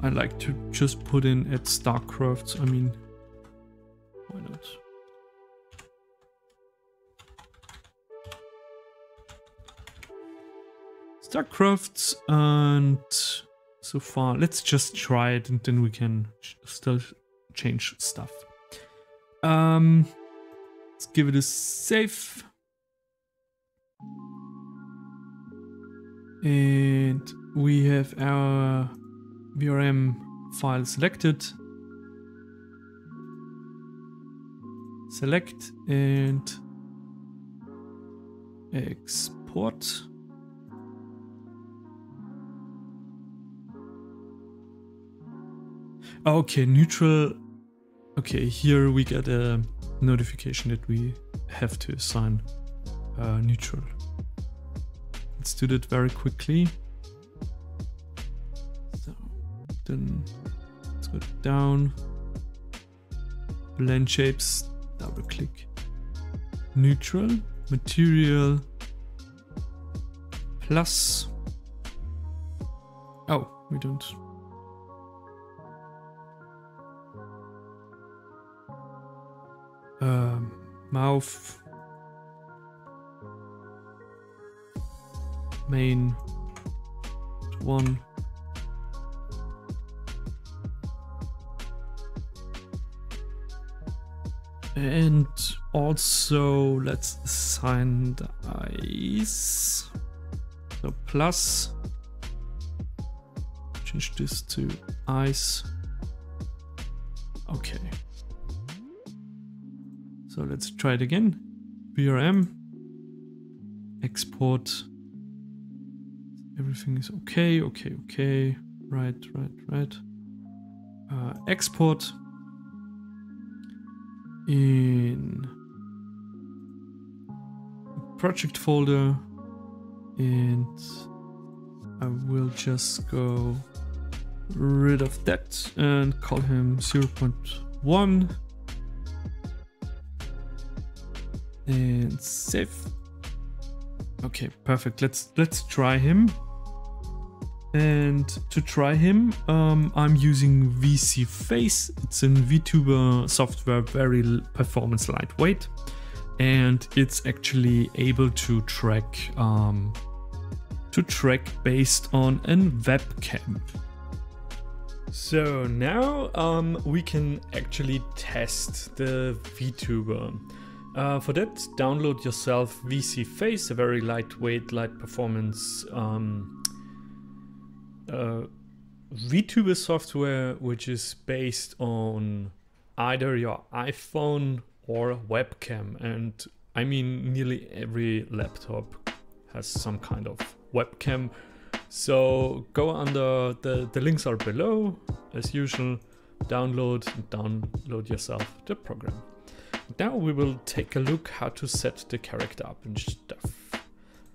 I like to just put in at StarkCrafts. I mean, why not? StarkCrafts, and so far let's just try it and then we can still change stuff. Let's give it a save. And we have our VRM file selected. Select and export. Okay, neutral. Okay, here we get a notification that we have to assign neutral. Let's do that very quickly. So then let's go down. Blend shapes, double click. Neutral, material, plus. Oh, we don't. Mouth, main, one, and also let's assign the eyes. So plus, change this to eyes. Okay. So let's try it again. VRM, export. Everything is okay, okay. Right. Export in project folder, and I will just go rid of that and call him 0.1. And save. Okay, perfect. Let's try him. And to try him, I'm using VseeFace. It's a Vtuber software, very performance lightweight, and it's actually able to track based on a webcam. So now we can actually test the Vtuber. For that, download yourself VseeFace, a very lightweight, light performance Vtuber software, which is based on either your iPhone or webcam. And I mean, nearly every laptop has some kind of webcam. So go under, the links are below, as usual. Download yourself the program. Now we will take a look how to set the character up and stuff.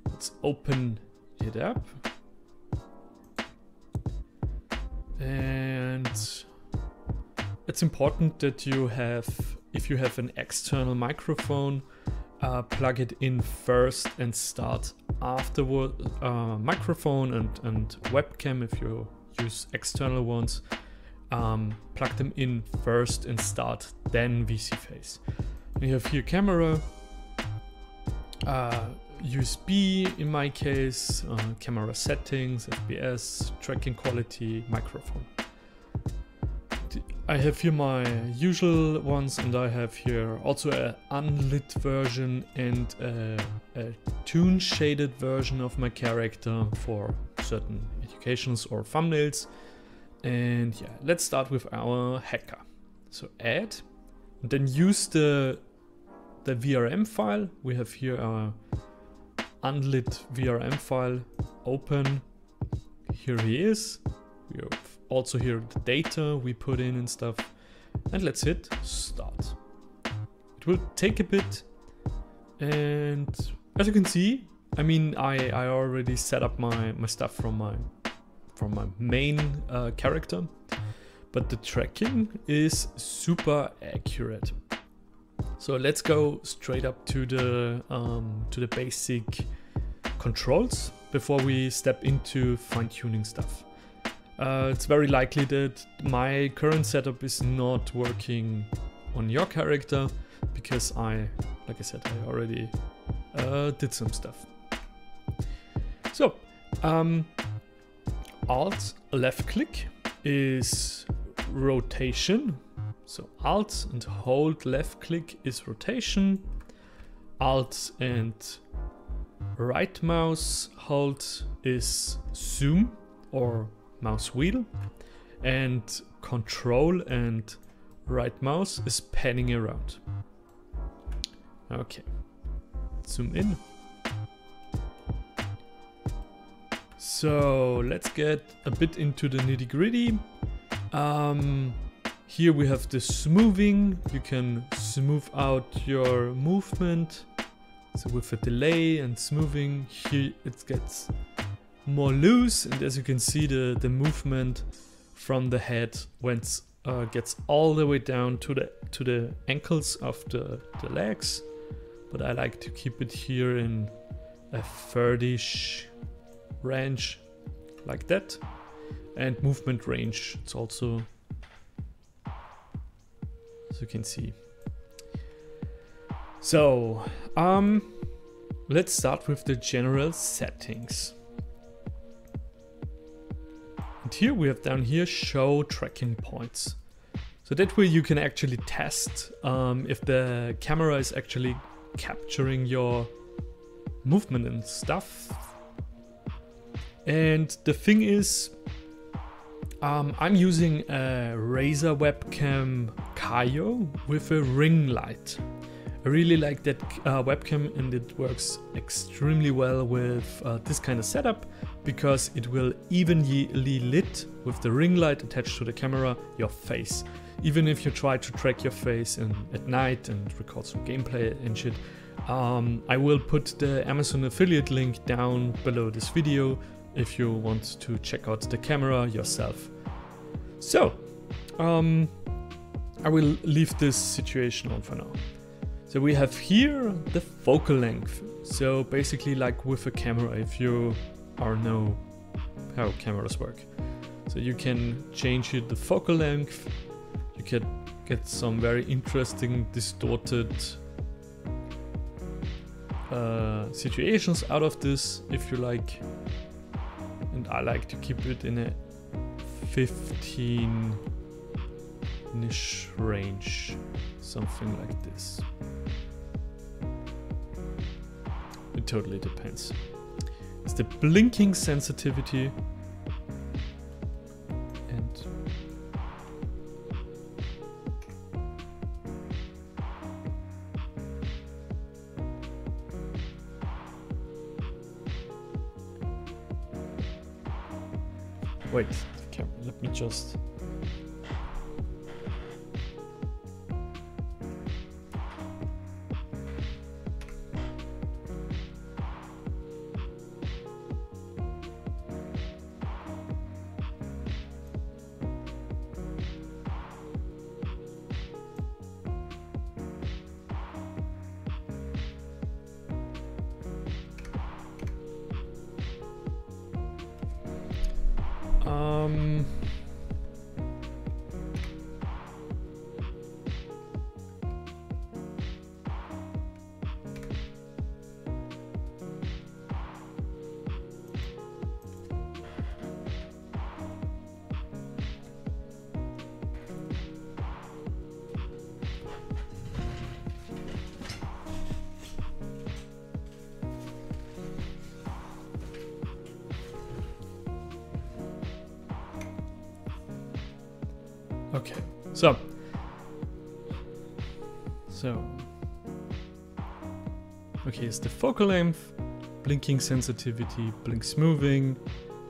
Let's open it up. And it's important that you have, if you have an external microphone, plug it in first and start afterward. Microphone and webcam, if you use external ones, plug them in first and start, then VseeFace. We have here camera, USB in my case, camera settings, FPS, tracking quality, microphone. I have here my usual ones, and I have here also an unlit version and a toon shaded version of my character for certain educations or thumbnails. And yeah, let's start with our hacker. So add, and then use the VRM file. We have here our unlit VRM file. Open. Here he is. We have also here the data we put in and stuff. And let's hit start. It will take a bit. And as you can see, I mean, I already set up my stuff from my my main character, but the tracking is super accurate. So let's go straight up to the basic controls before we step into fine-tuning stuff. It's very likely that my current setup is not working on your character because like I said, I already did some stuff. So, Alt left click is rotation. So Alt and hold left click is rotation. Alt and right mouse hold is zoom or mouse wheel. And control and right mouse is panning around. Okay, zoom in. So let's get a bit into the nitty-gritty. Here we have the smoothing. You can smooth out your movement. So with a delay and smoothing, here it gets more loose. And as you can see, the movement from the head gets all the way down to the ankles of the legs. But I like to keep it here in a 30-ish range, like that. And movement range, it's also, as you can see. So let's start with the general settings. And here we have down here show tracking points. So that way you can actually test if the camera is actually capturing your movement and stuff. And the thing is, I'm using a Razer Webcam I with a ring light. I really like that webcam, and it works extremely well with this kind of setup because it will evenly lit with the ring light attached to the camera your face. Even if you try to track your face at night and record some gameplay and shit, I will put the Amazon affiliate link down below this video if you want to check out the camera yourself. So, I will leave this situation on for now. So we have here the focal length. So basically like with a camera, if you know how cameras work. So you can change it the focal length. You can get some very interesting distorted situations out of this if you like. And I like to keep it in a 15-ish range, something like this. It totally depends. It's the blinking sensitivity. And wait, let me just... okay, so okay, it's the focal length, blinking sensitivity, blink smoothing,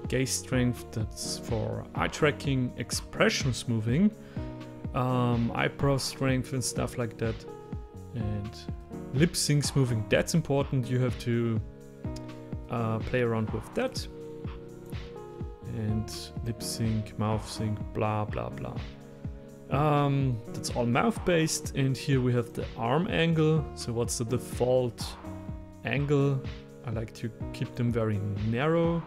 gaze strength, that's for eye tracking, expression smoothing, eyebrow strength and stuff like that, and lip sync smoothing. That's important. You have to play around with that. and lip sync, mouth sync, blah blah blah. That's all mouth based, and here we have the arm angle. So what's the default angle? I like to keep them very narrow.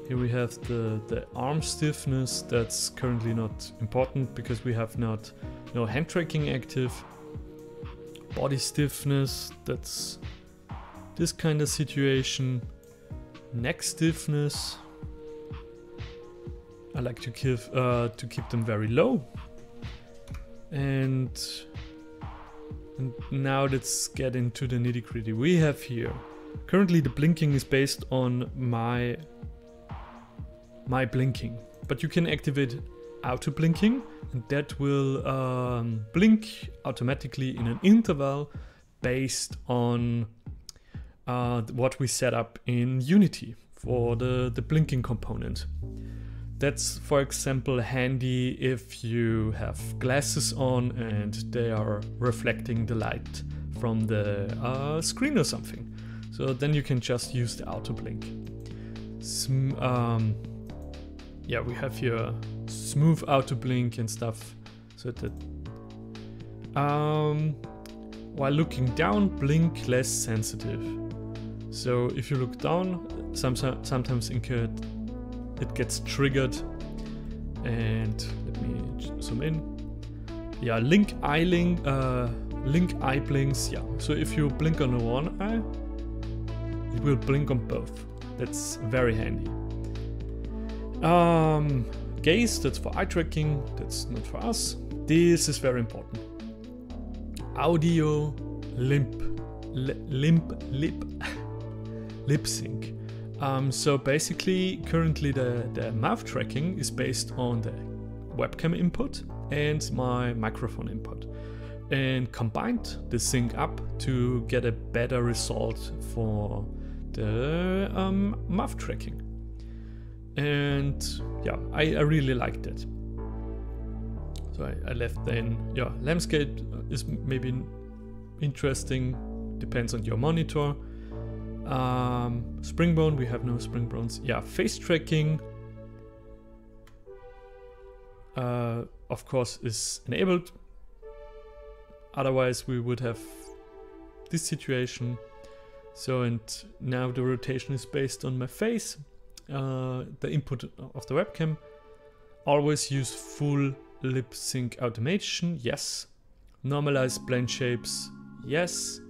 Here we have the arm stiffness. That's currently not important because we have no hand tracking active. Body stiffness, that's this kind of situation. Neck stiffness, I like to keep them very low. And now let's get into the nitty-gritty. We have here currently the blinking is based on my blinking, but you can activate auto blinking, and that will blink automatically in an interval based on what we set up in Unity for the blinking component. That's, for example, handy if you have glasses on and they are reflecting the light from the screen or something. So then you can just use the auto blink. Yeah, we have here smooth auto blink and stuff. So that while looking down, blink less sensitive. So if you look down, sometimes it gets triggered. And let me zoom in. Yeah, link eye blinks. Yeah, so if you blink on one eye, it will blink on both. That's very handy. Gaze, that's for eye tracking. That's not for us. This is very important. Audio lip sync. So basically, currently the mouth tracking is based on the webcam input and my microphone input, and combined they sync up to get a better result for the mouth tracking. And yeah, I really like that. So I left then, yeah, landscape is maybe interesting, depends on your monitor. Springbone, we have no springbones. Yeah, face tracking, of course, is enabled. Otherwise, we would have this situation. So, and now the rotation is based on my face, the input of the webcam. Always use full lip sync automation, yes. Normalize blend shapes, yes.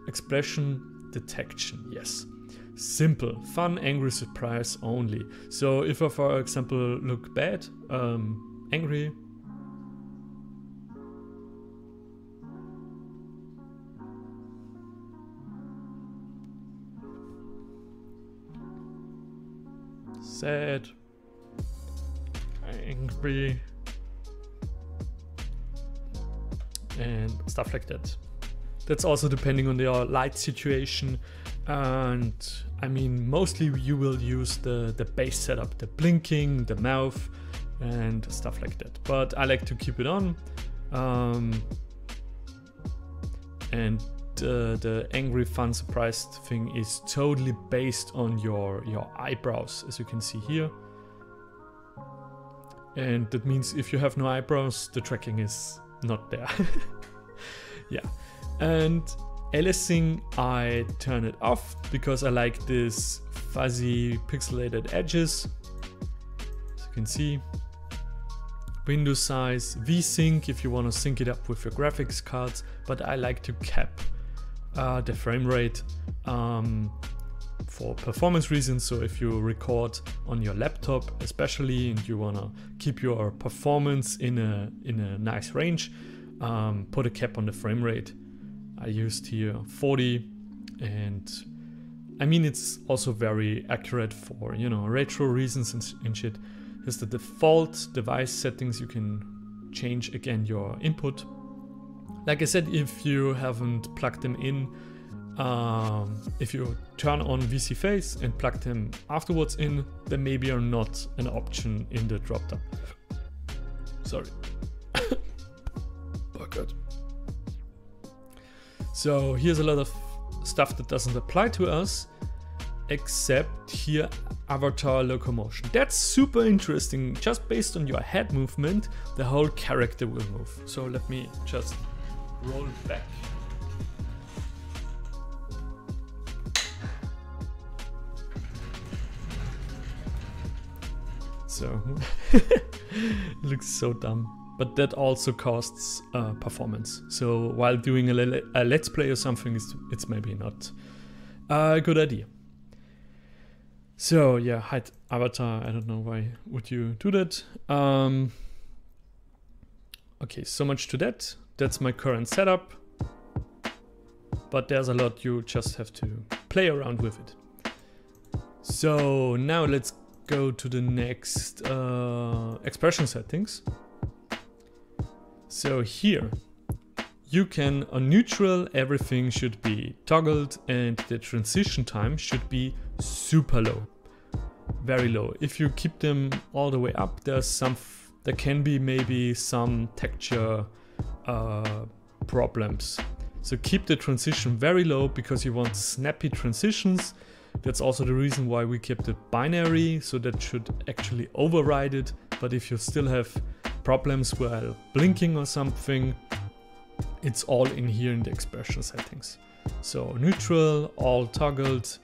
Expression detection, yes. Simple, fun, angry surprise only. So if I, for example, look bad, angry, sad, angry, and stuff like that. That's also depending on your light situation, and I mean mostly you will use the base setup, the blinking, the mouth and stuff like that, but I like to keep it on. And the angry, fun, surprised thing is totally based on your eyebrows, as you can see here. And that means if you have no eyebrows, the tracking is not there. Yeah. And aliasing, I turn it off because I like this fuzzy pixelated edges. As you can see, window size, VSync if you want to sync it up with your graphics cards, but I like to cap the frame rate for performance reasons. So if you record on your laptop especially and you want to keep your performance in a nice range, put a cap on the frame rate. I used here 40, and I mean it's also very accurate for, you know, retro reasons and shit. Here's the default device settings. You can change again your input. Like I said, if you haven't plugged them in, if you turn on VseeFace and plug them afterwards in, they maybe are not an option in the drop-down. Sorry. Oh god. So here's a lot of stuff that doesn't apply to us. except here avatar locomotion. That's super interesting. Just based on your head movement, the whole character will move. So let me just roll back. So looks so dumb, but that also costs performance. So while doing a let's play or something, it's maybe not a good idea. So yeah, hide avatar. I don't know why would you do that. Okay, so much to that. That's my current setup, but there's a lot. You just have to play around with it. So now let's go to the next expression settings. So here you can, on neutral, everything should be toggled and the transition time should be super low, very low. If you keep them all the way up, there can be maybe some texture problems. So keep the transition very low because you want snappy transitions. That's also the reason why we kept it binary, so that should actually override it. But if you still have problems while blinking or something, it's all in here in the expression settings. So neutral, all toggled,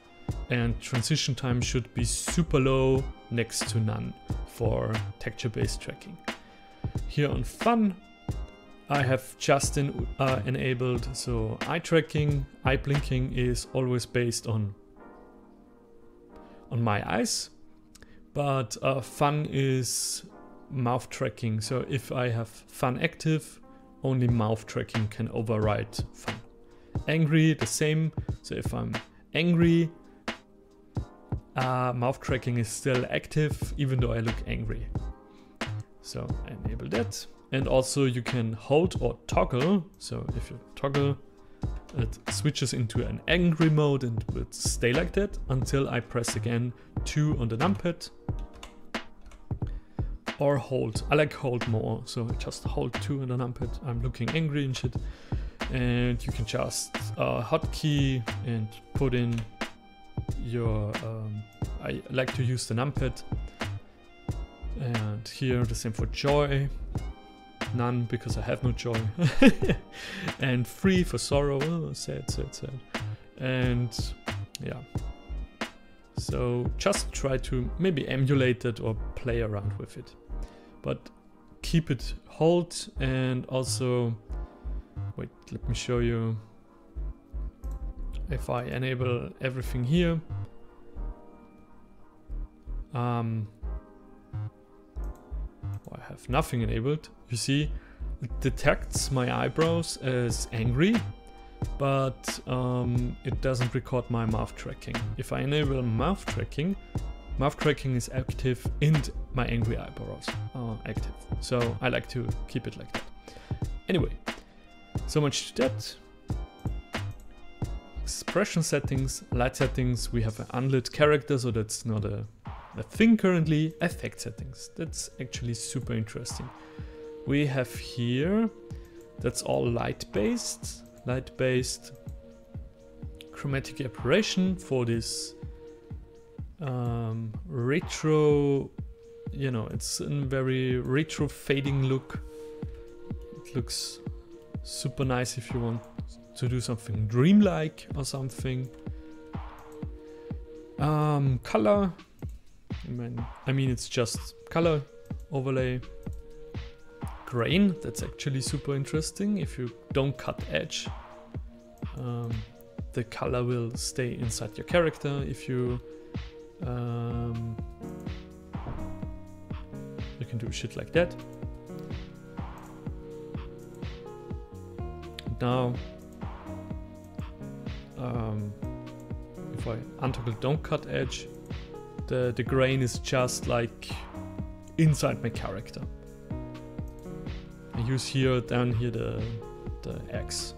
and transition time should be super low, next to none, for texture-based tracking. Here on fun, I have just enabled, so eye tracking, eye blinking is always based on my eyes, but fun is mouth tracking. So if I have fun active, only mouth tracking can override fun. Angry, the same. So if I'm angry, mouth tracking is still active even though I look angry. So I enable that. And also you can hold or toggle. So if you toggle, it switches into an angry mode and will stay like that until I press again 2 on the numpad. Or hold. I like hold more, so I just hold 2 on the numpad. I'm looking angry and shit. And you can just hotkey and put in your... I like to use the numpad. And here the same for joy. None, because I have no joy. And 3 for sorrow. Oh, sad. And yeah. So just try to maybe emulate it or play around with it. But keep it hold, and also, wait, let me show you. If I enable everything here, I have nothing enabled. You see, it detects my eyebrows as angry, but it doesn't record my mouth tracking. If I enable mouth tracking is active and my angry eyebrows are active. So I like to keep it like that. Anyway, so much to that. Expression settings, light settings. We have an unlit character, so that's not a thing currently. Effect settings. That's actually super interesting. We have here, that's all light-based. Light-based chromatic aberration for this retro, you know, it's a very retro fading look. It looks super nice if you want to do something dreamlike or something. Color, I mean it's just color overlay. Grain, that's actually super interesting. If you don't cut edge, the color will stay inside your character. If you you can do shit like that. Now if I untoggle don't cut edge, the grain is just like inside my character. I use here down here the X.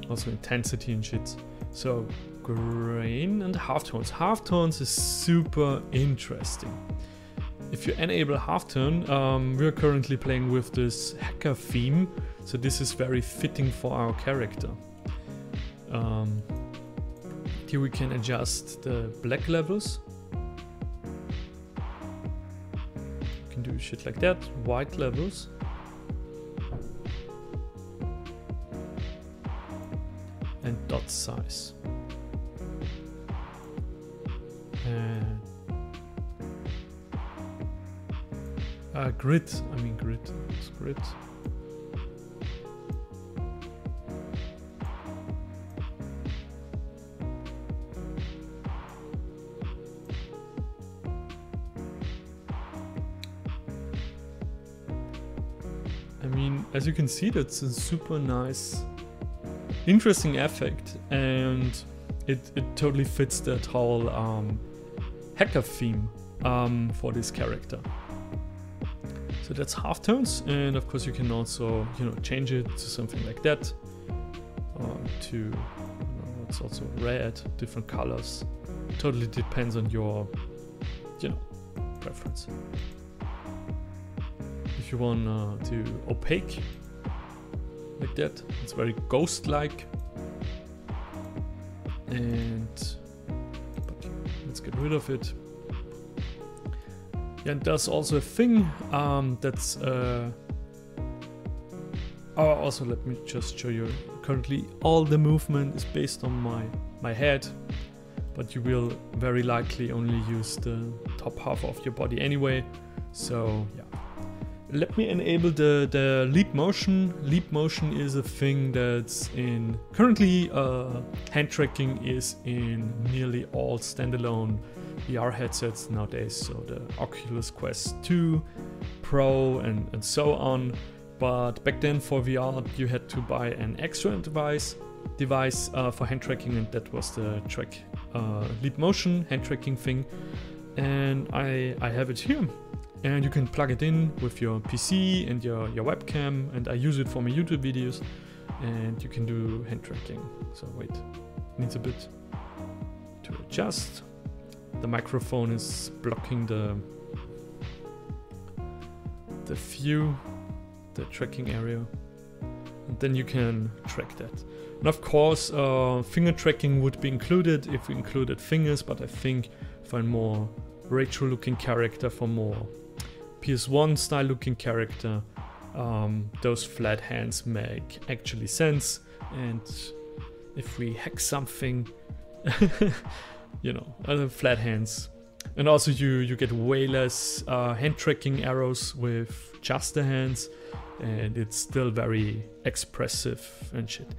Also intensity and shit. So grain and halftones. Halftones is super interesting. If you enable halftone, we're currently playing with this hacker theme, so this is very fitting for our character. The Here we can adjust the black levels. You can do shit like that. White levels. And dot size. And grid. I mean grid. It's grid. I mean, as you can see, that's a super nice, interesting effect, and it totally fits that whole hacker theme for this character. So that's halftones, and of course you can also, you know, change it to something like that, to, you know, it's also red, different colors. Totally depends on your, you know, preference. If you want to opaque like that, it's very ghost-like. And but let's get rid of it. Yeah, and there's also a thing that's also let me just show you. Currently all the movement is based on my head, but you will very likely only use the top half of your body anyway. So yeah, let me enable the leap motion. Leap motion is a thing that's in currently hand tracking is in nearly all standalone VR headsets nowadays, so the Oculus Quest 2 Pro and so on. But back then for VR you had to buy an extra device for hand tracking, and that was the leap motion hand tracking thing, and I have it here. And you can plug it in with your PC and your webcam, and I use it for my YouTube videos, and you can do hand tracking. So wait, needs a bit to adjust. The microphone is blocking the view, the tracking area, and then you can track that. And of course finger tracking would be included if we included fingers, but I think for a more retro looking character, for more PS1 style looking character, those flat hands make actually sense. And if we hack something, you know, flat hands. And also you get way less hand tracking arrows with just the hands, and it's still very expressive and shit.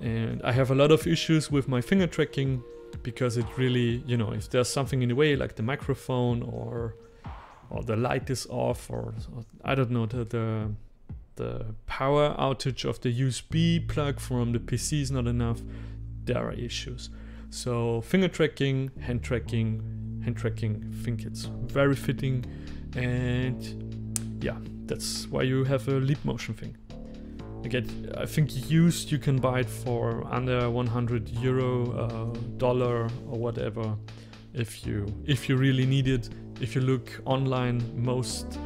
And I have a lot of issues with my finger tracking because it really, you know, if there's something in the way, like the microphone or the light is off, or I don't know, the power outage of the USB plug from the PC is not enough, there are issues. So finger tracking, hand tracking, I think it's very fitting, and yeah, that's why you have a leap motion thing. Again, I think used you can buy it for under €100, dollar or whatever, if you really need it. If you look online, most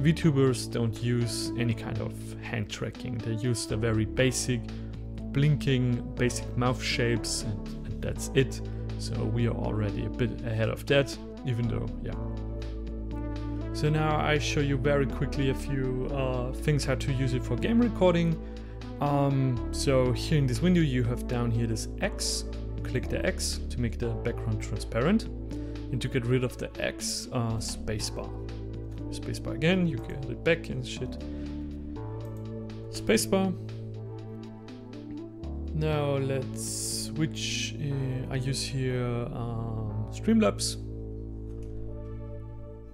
VTubers don't use any kind of hand tracking. They use the very basic blinking, basic mouth shapes, and that's it. So we are already a bit ahead of that, even though, yeah. So now I show you very quickly a few things how to use it for game recording. So here in this window you have down here this X. Click the X to make the background transparent, and to get rid of the X, spacebar. Spacebar again, you get it back and shit. Spacebar. Now let's switch. I use here Streamlabs.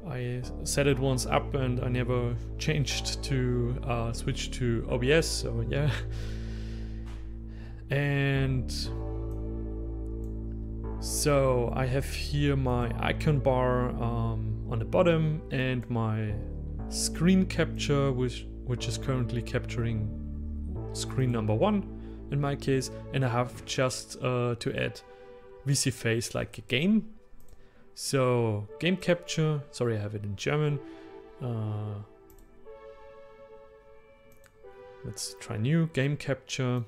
I set it once up and I never changed to switch to OBS, so yeah. And so I have here my icon bar on the bottom, and my screen capture, which is currently capturing screen number 1 in my case, and I have just to add VseeFace like a game. So game capture, sorry I have it in German. Let's try new game capture,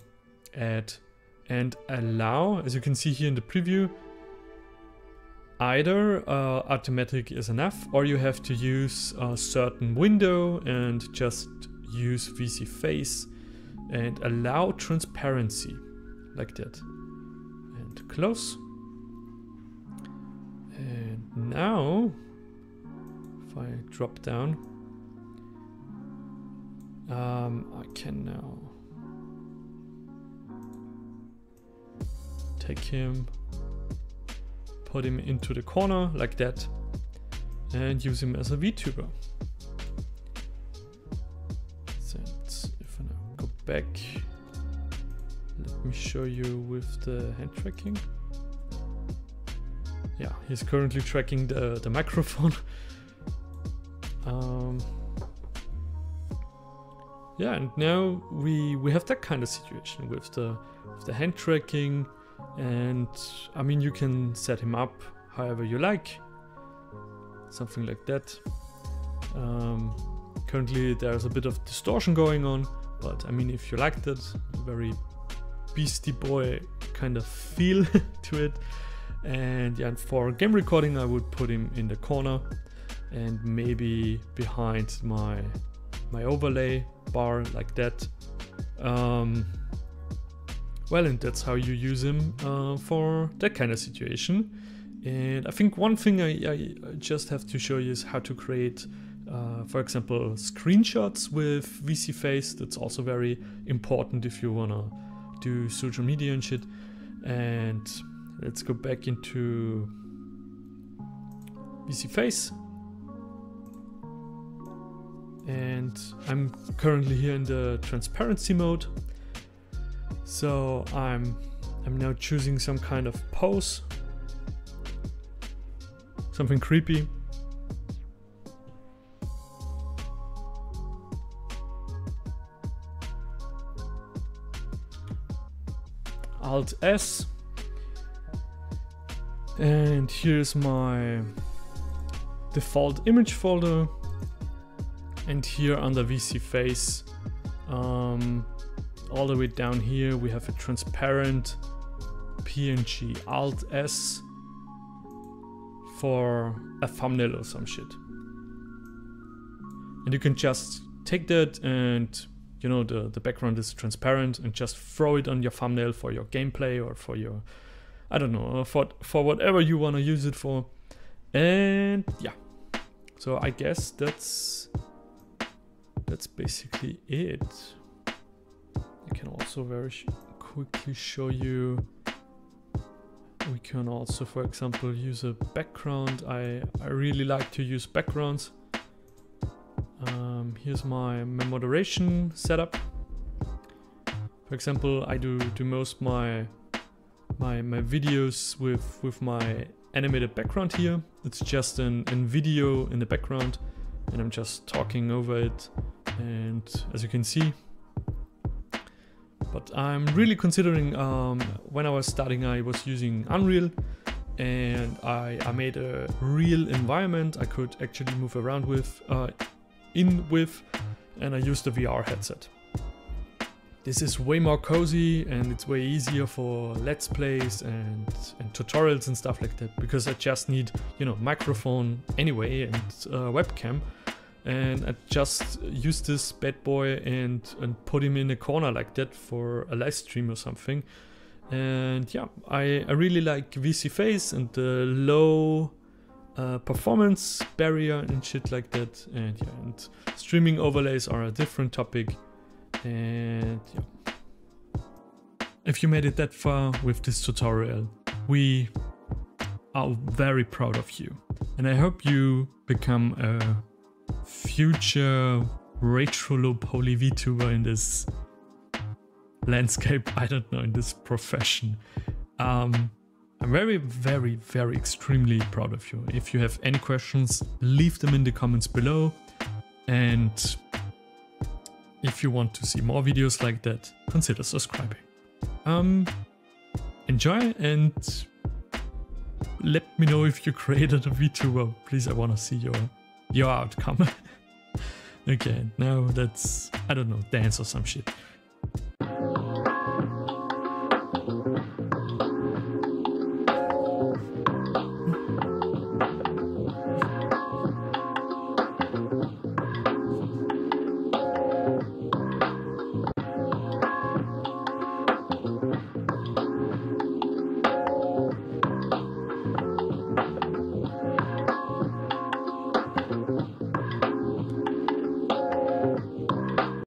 add and allow, as you can see here in the preview, either automatic is enough, or you have to use a certain window and just use VseeFace and allow transparency like that. And close. And now, if I drop down, I can now take him, put him into the corner like that, and use him as a VTuber. So if I now go back, let me show you with the hand tracking. Yeah, he's currently tracking the microphone. Yeah, and now we have that kind of situation with the hand tracking, and I mean, you can set him up however you like, something like that. Currently there's a bit of distortion going on, but I mean, if you like that, very Beastie Boy kind of feel to it. And yeah, and for game recording, I would put him in the corner and maybe behind my overlay bar like that. Well, and that's how you use him for that kind of situation. And I think one thing I just have to show you is how to create, for example, screenshots with VseeFace. That's also very important if you wanna do social media and shit. And let's go back into VseeFace. And I'm currently here in the transparency mode. So I'm now choosing some kind of pose, something creepy. Alt S. And here's my default image folder. And here under VseeFace, all the way down here, we have a transparent PNG, Alt S for a thumbnail or some shit. And you can just take that and, you know, the background is transparent, and just throw it on your thumbnail for your gameplay or for your, I don't know, for whatever you want to use it for. And yeah, so I guess that's basically it. I can also very quickly show you, we can also, for example, use a background. I really like to use backgrounds. Here's my moderation setup. For example, I do most my videos with my animated background here. It's just an video in the background, and I'm just talking over it. And as you can see, but I'm really considering, when I was starting, I was using Unreal, and I made a real environment I could actually move around with, and I used the VR headset. This is way more cozy, and it's way easier for Let's Plays and tutorials and stuff like that, because I just need, you know, microphone anyway and webcam. And I just use this bad boy and put him in a corner like that for a live stream or something. And yeah, I really like VseeFace and the low performance barrier and shit like that. And yeah, and streaming overlays are a different topic. And yeah, if you made it that far with this tutorial, we are very proud of you. And I hope you become a future retro Lowpoly VTuber in this landscape, I don't know, in this profession. I'm very, very, very extremely proud of you. If you have any questions, leave them in the comments below. And if you want to see more videos like that, consider subscribing. Enjoy, and let me know if you created a VTuber. Please, I want to see your outcome. Okay, now that's, I don't know, dance or some shit.